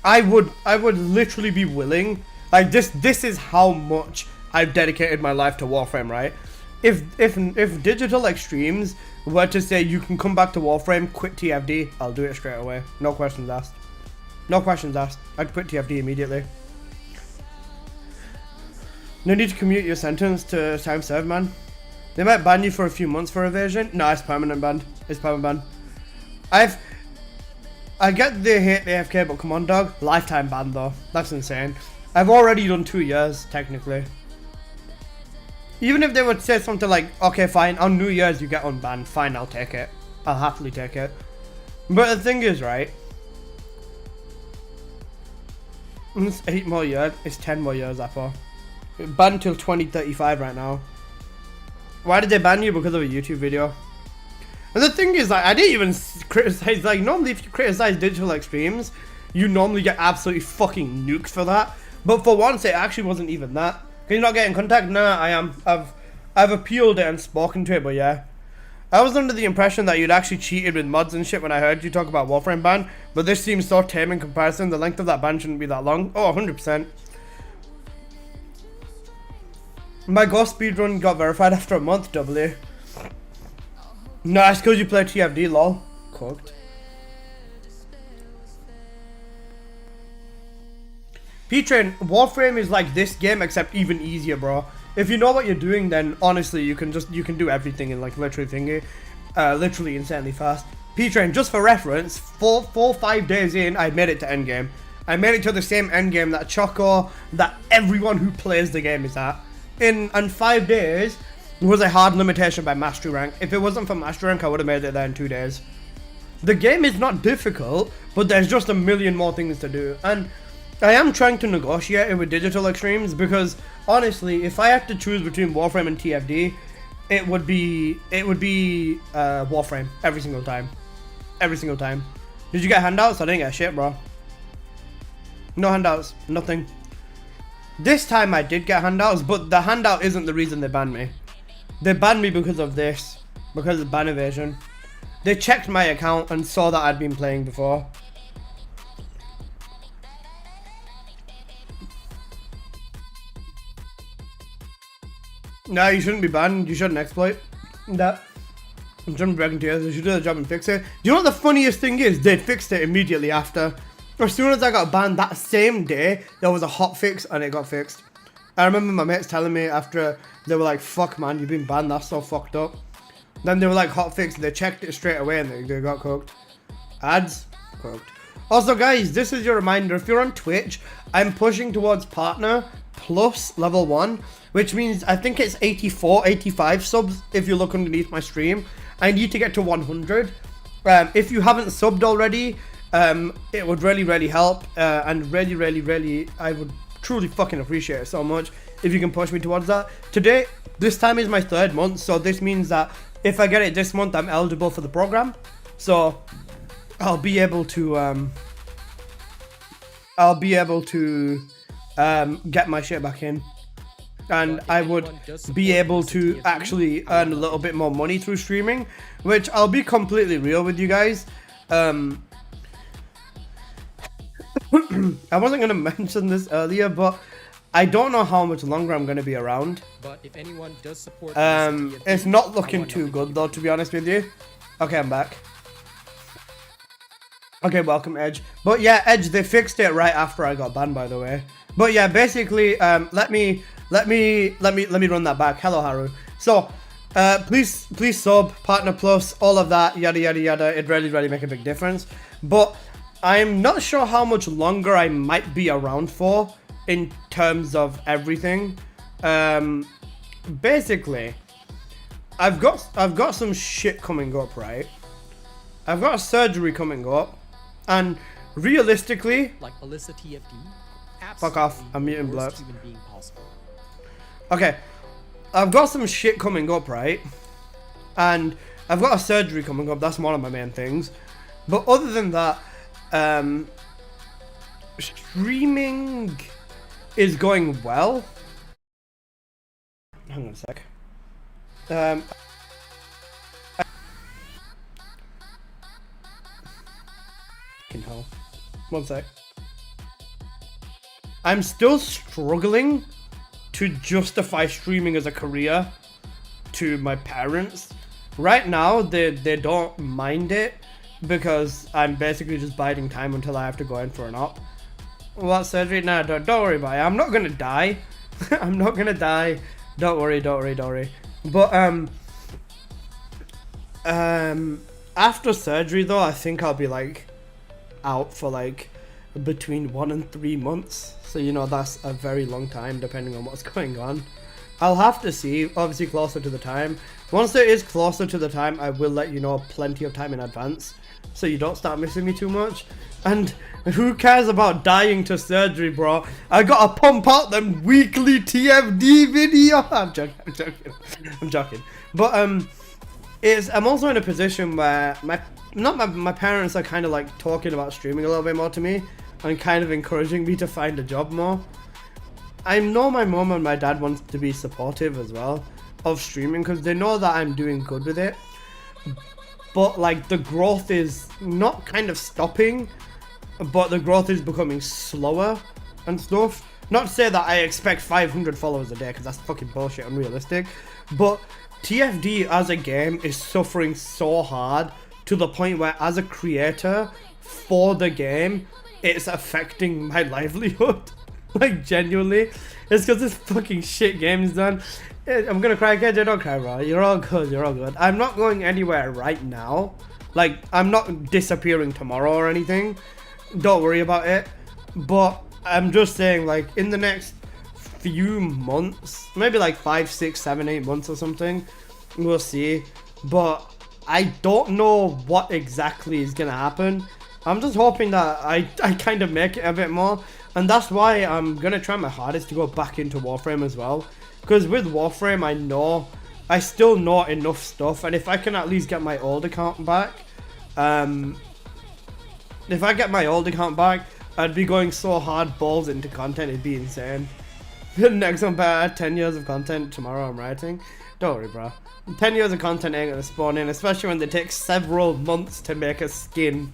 I would literally be willing. Like, this is how much I've dedicated my life to Warframe, right? If Digital Extremes were to say you can come back to Warframe, quit TFD, I'll do it straight away. No questions asked. No questions asked. I'd quit TFD immediately. No need to commute your sentence to time served, man. They might ban you for a few months for evasion. No, it's permanent banned. It's permanent ban. I get they hate the AFK, but come on, dog. Lifetime ban though. That's insane. I've already done 2 years, technically. Even if they would say something like, okay, fine, on New Year's you get unbanned. Fine, I'll take it. I'll happily take it. But the thing is, right? It's 8 more years. It's 10 more years, after. Banned till 2035 right now. Why did they ban you? Because of a YouTube video. And the thing is, like, I didn't even criticize. Like, normally if you criticize Digital Extremes, you normally get absolutely fucking nuked for that. But for once, it actually wasn't even that. Can you not get in contact? Nah, I am. I've appealed it and spoken to it, but yeah. I was under the impression that you'd actually cheated with mods and shit when I heard you talk about Warframe ban, but this seems so tame in comparison. The length of that ban shouldn't be that long. Oh, 100%. My Ghost speedrun got verified after a month, doubly. Nah, it's because you play TFD, lol. Cooked. P-Train, Warframe is like this game, except even easier, bro. If you know what you're doing, then honestly, you can do everything in like literally thingy. Literally insanely fast. P-Train, just for reference, 5 days in, I made it to endgame. I made it to the same endgame that Choco, that everyone who plays the game is at. In 5 days was a hard limitation by mastery rank. If it wasn't for mastery rank, I would have made it there in 2 days. The game is not difficult, but there's just a million more things to do. And I am trying to negotiate it with Digital Extremes because honestly, if I had to choose between Warframe and TFD, it would be Warframe every single time. Every single time. Did you get handouts? I didn't get shit, bro. No handouts. Nothing. This time I did get handouts, but the handout isn't the reason they banned me. They banned me because of this. Because of ban evasion. They checked my account and saw that I'd been playing before. No, you shouldn't be banned. You shouldn't exploit that. You shouldn't be breaking tears. You should do the job and fix it. Do you know what the funniest thing is? They fixed it immediately after. As soon as I got banned that same day, there was a hotfix and it got fixed. I remember my mates telling me after, they were like, fuck man, you've been banned, that's so fucked up. Then they were like, hotfix, they checked it straight away and they got cooked. Ads, cooked. Also guys, this is your reminder, if you're on Twitch, I'm pushing towards partner plus level 1, which means I think it's 84, 85 subs if you look underneath my stream. I need to get to 100. If you haven't subbed already, it would really help, and really I would truly fucking appreciate it so much if you can push me towards that. Today, this time is my 3rd month, so this means that if I get it this month, I'm eligible for the program, so I'll be able to get my shit back in, and I would be able to actually earn a little bit more money through streaming, which I'll be completely real with you guys. I wasn't going to mention this earlier, but I don't know how much longer I'm going to be around. But if anyone does support it's not looking too good though, to be honest with you. Okay, I'm back. Okay, welcome Edge. But yeah, Edge, they fixed it right after I got banned, by the way. But yeah, basically, let me run that back. Hello, Haru. So, please sub, partner plus, all of that, yada yada yada. It really make a big difference. But I'm not sure how much longer I might be around for. in terms of everything. Basically, I've got some shit coming up, right? I've got a surgery coming up, and realistically, Like Alyssa TFD. fuck off, I'm muting Absolutely blurbs. worst human being possible. Okay, I've got some shit coming up, right? And I've got a surgery coming up. That's one of my main things. But other than that, streaming is going well. Hang on a sec. Fucking hell. One sec. I'm still struggling to justify streaming as a career to my parents. Right now, they don't mind it because I'm basically just biding time until I have to go in for an op. What surgery? Nah, don't worry about it. I'm not gonna die. I'm not gonna die. Don't worry. But after surgery though, I think I'll be like out for like between 1 and 3 months. So you know that's a very long time depending on what's going on. I'll have to see, obviously closer to the time. Once it is closer to the time, I will let you know plenty of time in advance, so you don't start missing me too much. And who cares about dying to surgery, bro? I gotta pump out them weekly TFD video. I'm joking. But I'm also in a position where my parents are kind of like talking about streaming a little bit more to me and kind of encouraging me to find a job more. I know my mom and my dad want to be supportive as well of streaming because they know that I'm doing good with it. But like the growth is not kind of stopping, but the growth is becoming slower and stuff. Not to say that I expect 500 followers a day because that's fucking bullshit, unrealistic. But TFD as a game is suffering so hard to the point where as a creator for the game, it's affecting my livelihood. Like genuinely, it's because this fucking shit game is done. I'm gonna cry, KJ, don't cry, bro. You're all good. I'm not going anywhere right now. Like, I'm not disappearing tomorrow or anything. Don't worry about it. But I'm just saying, like, in the next few months, maybe like 5, 6, 7, 8 months or something, we'll see. But I don't know what exactly is gonna happen. I'm just hoping that I kind of make it a bit more. And that's why I'm going to try my hardest to go back into Warframe as well. Because with Warframe, I still know enough stuff. And if I can at least get my old account back, if I get my old account back, I'd be going so hard balls into content, it'd be insane. The next one better, 10 years of content tomorrow I'm writing. Don't worry, bro. 10 years of content ain't going to spawn in, especially when they take several months to make a skin.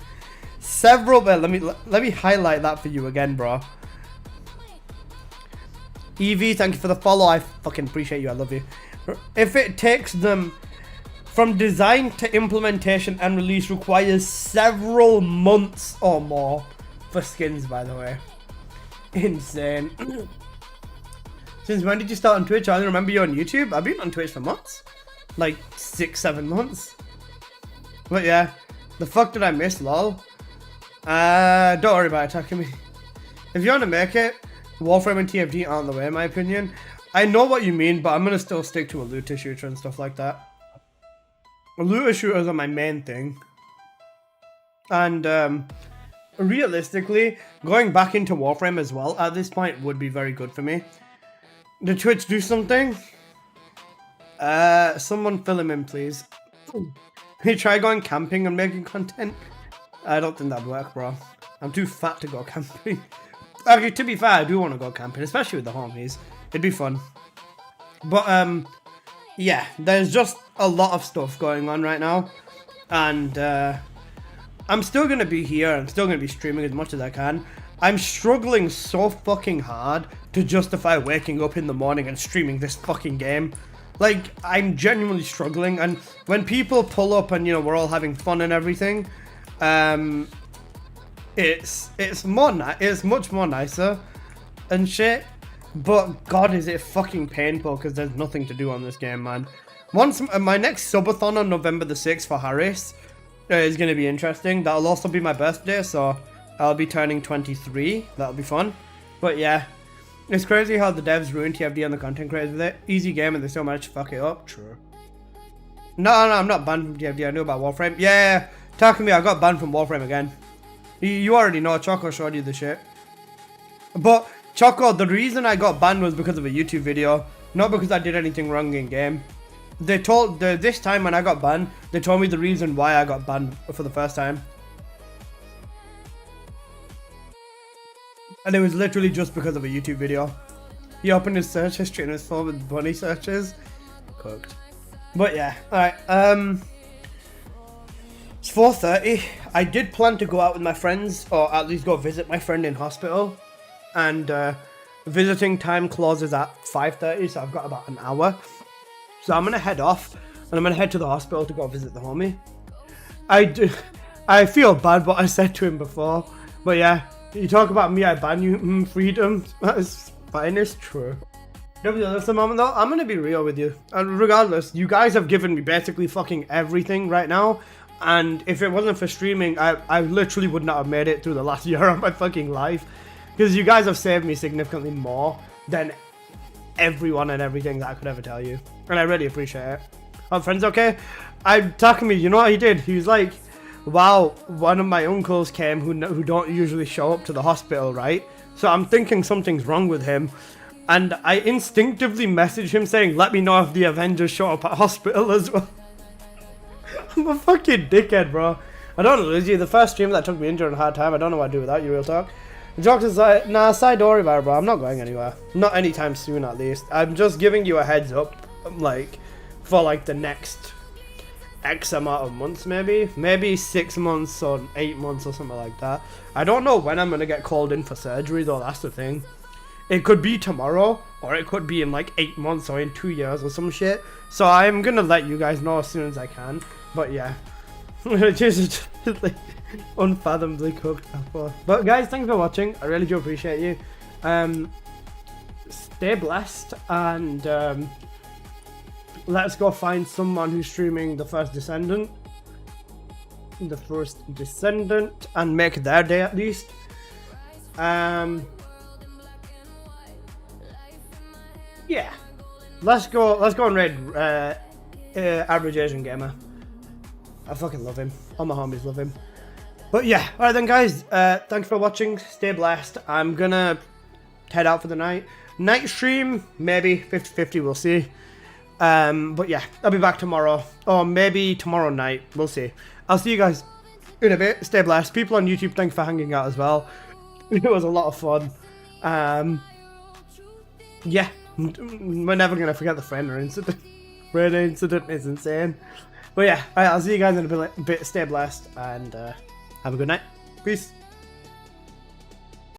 Let me highlight that for you again, bro. Evie, thank you for the follow. I fucking appreciate you. I love you. If it takes them from design to implementation and release requires several months or more for skins, by the way. Insane. Since when did you start on Twitch? I only remember you on YouTube. I've been on Twitch for months. Like 6, 7 months. But yeah, the fuck did I miss, lol? Don't worry about attacking me. If you want to make it, Warframe and TFD aren't the way, in my opinion. I know what you mean, but I'm going to still stick to a looter shooter and stuff like that. Looter shooters are my main thing. And realistically, going back into Warframe as well at this point would be very good for me. Did Twitch do something? Someone fill him in, please. You try going camping and making content? I don't think that'd work, bro. I'm too fat to go camping. Actually, to be fair, I do want to go camping, especially with the homies. It'd be fun. But, yeah, there's just a lot of stuff going on right now. And, I'm still going to be here. I'm still going to be streaming as much as I can. I'm struggling so fucking hard to justify waking up in the morning and streaming this fucking game. Like, I'm genuinely struggling. And when people pull up and, you know, we're all having fun and everything, it's much more nicer and shit, but god is it fucking painful because there's nothing to do on this game, man. Once my next subathon on November the 6th for Harris is going to be interesting. That'll also be my birthday, so I'll be turning 23. That'll be fun. But yeah, It's crazy how the devs ruined TFD and the content creators with it. Easy game and they still managed to fuck it up. True. No, I'm not banned from TFD. I knew about Warframe. Yeah, Takumi, I got banned from Warframe again. You already know. Choco showed you the shit. But, Choco, the reason I got banned was because of a YouTube video. Not because I did anything wrong in game. They told, this time when I got banned, they told me the reason why I got banned for the first time. And it was literally just because of a YouTube video. He opened his search history and his phone with bunny searches. Cooked. But yeah, alright, it's 4:30. I did plan to go out with my friends, or at least go visit my friend in hospital. And visiting time closes at 5:30, so I've got about an hour. So I'm gonna head off, and I'm gonna head to the hospital to go visit the homie. I feel bad what I said to him before, but yeah, you talk about me, I ban you, freedom, that is fine, it's true. That's the moment though, I'm gonna be real with you. And regardless, you guys have given me basically fucking everything right now. And if it wasn't for streaming, I literally would not have made it through the last year of my fucking life. Because you guys have saved me significantly more than everyone and everything that I could ever tell you. And I really appreciate it. Our friends okay? Takumi, you know what he did? He was like, wow, one of my uncles came who don't usually show up to the hospital, right? So I'm thinking something's wrong with him. And I instinctively messaged him saying, let me know if the Avengers show up at hospital as well. I'm a fucking dickhead, bro. I don't lose you. The first stream that took me in during a hard time, I don't know what I'd do without you, real talk. The joke is like, nah, side don't worry about it, bro. I'm not going anywhere. Not anytime soon, at least. I'm just giving you a heads up, like, for like the next X amount of months, maybe. Maybe 6 months or 8 months or something like that. I don't know when I'm going to get called in for surgery, though. That's the thing. It could be tomorrow, or it could be in like 8 months or in 2 years or some shit. So I'm going to let you guys know as soon as I can. But yeah. Just like, unfathomably cooked. But guys, thanks for watching. I really do appreciate you. Stay blessed, and let's go find someone who's streaming the First Descendant. The First Descendant, and make their day at least. Yeah. Let's go and raid Average Asian Gamer. I fucking love him. All my homies love him. But yeah, alright then guys, thanks for watching, stay blessed. I'm gonna head out for the night. Night stream, maybe 50-50, we'll see. But yeah, I'll be back tomorrow, or maybe tomorrow night, we'll see. I'll see you guys in a bit, stay blessed. People on YouTube, thanks for hanging out as well. It was a lot of fun. Yeah, we're never gonna forget the Frender incident. Frender incident is insane. But yeah, alright, I'll see you guys in a bit, stay blessed, and have a good night. Peace.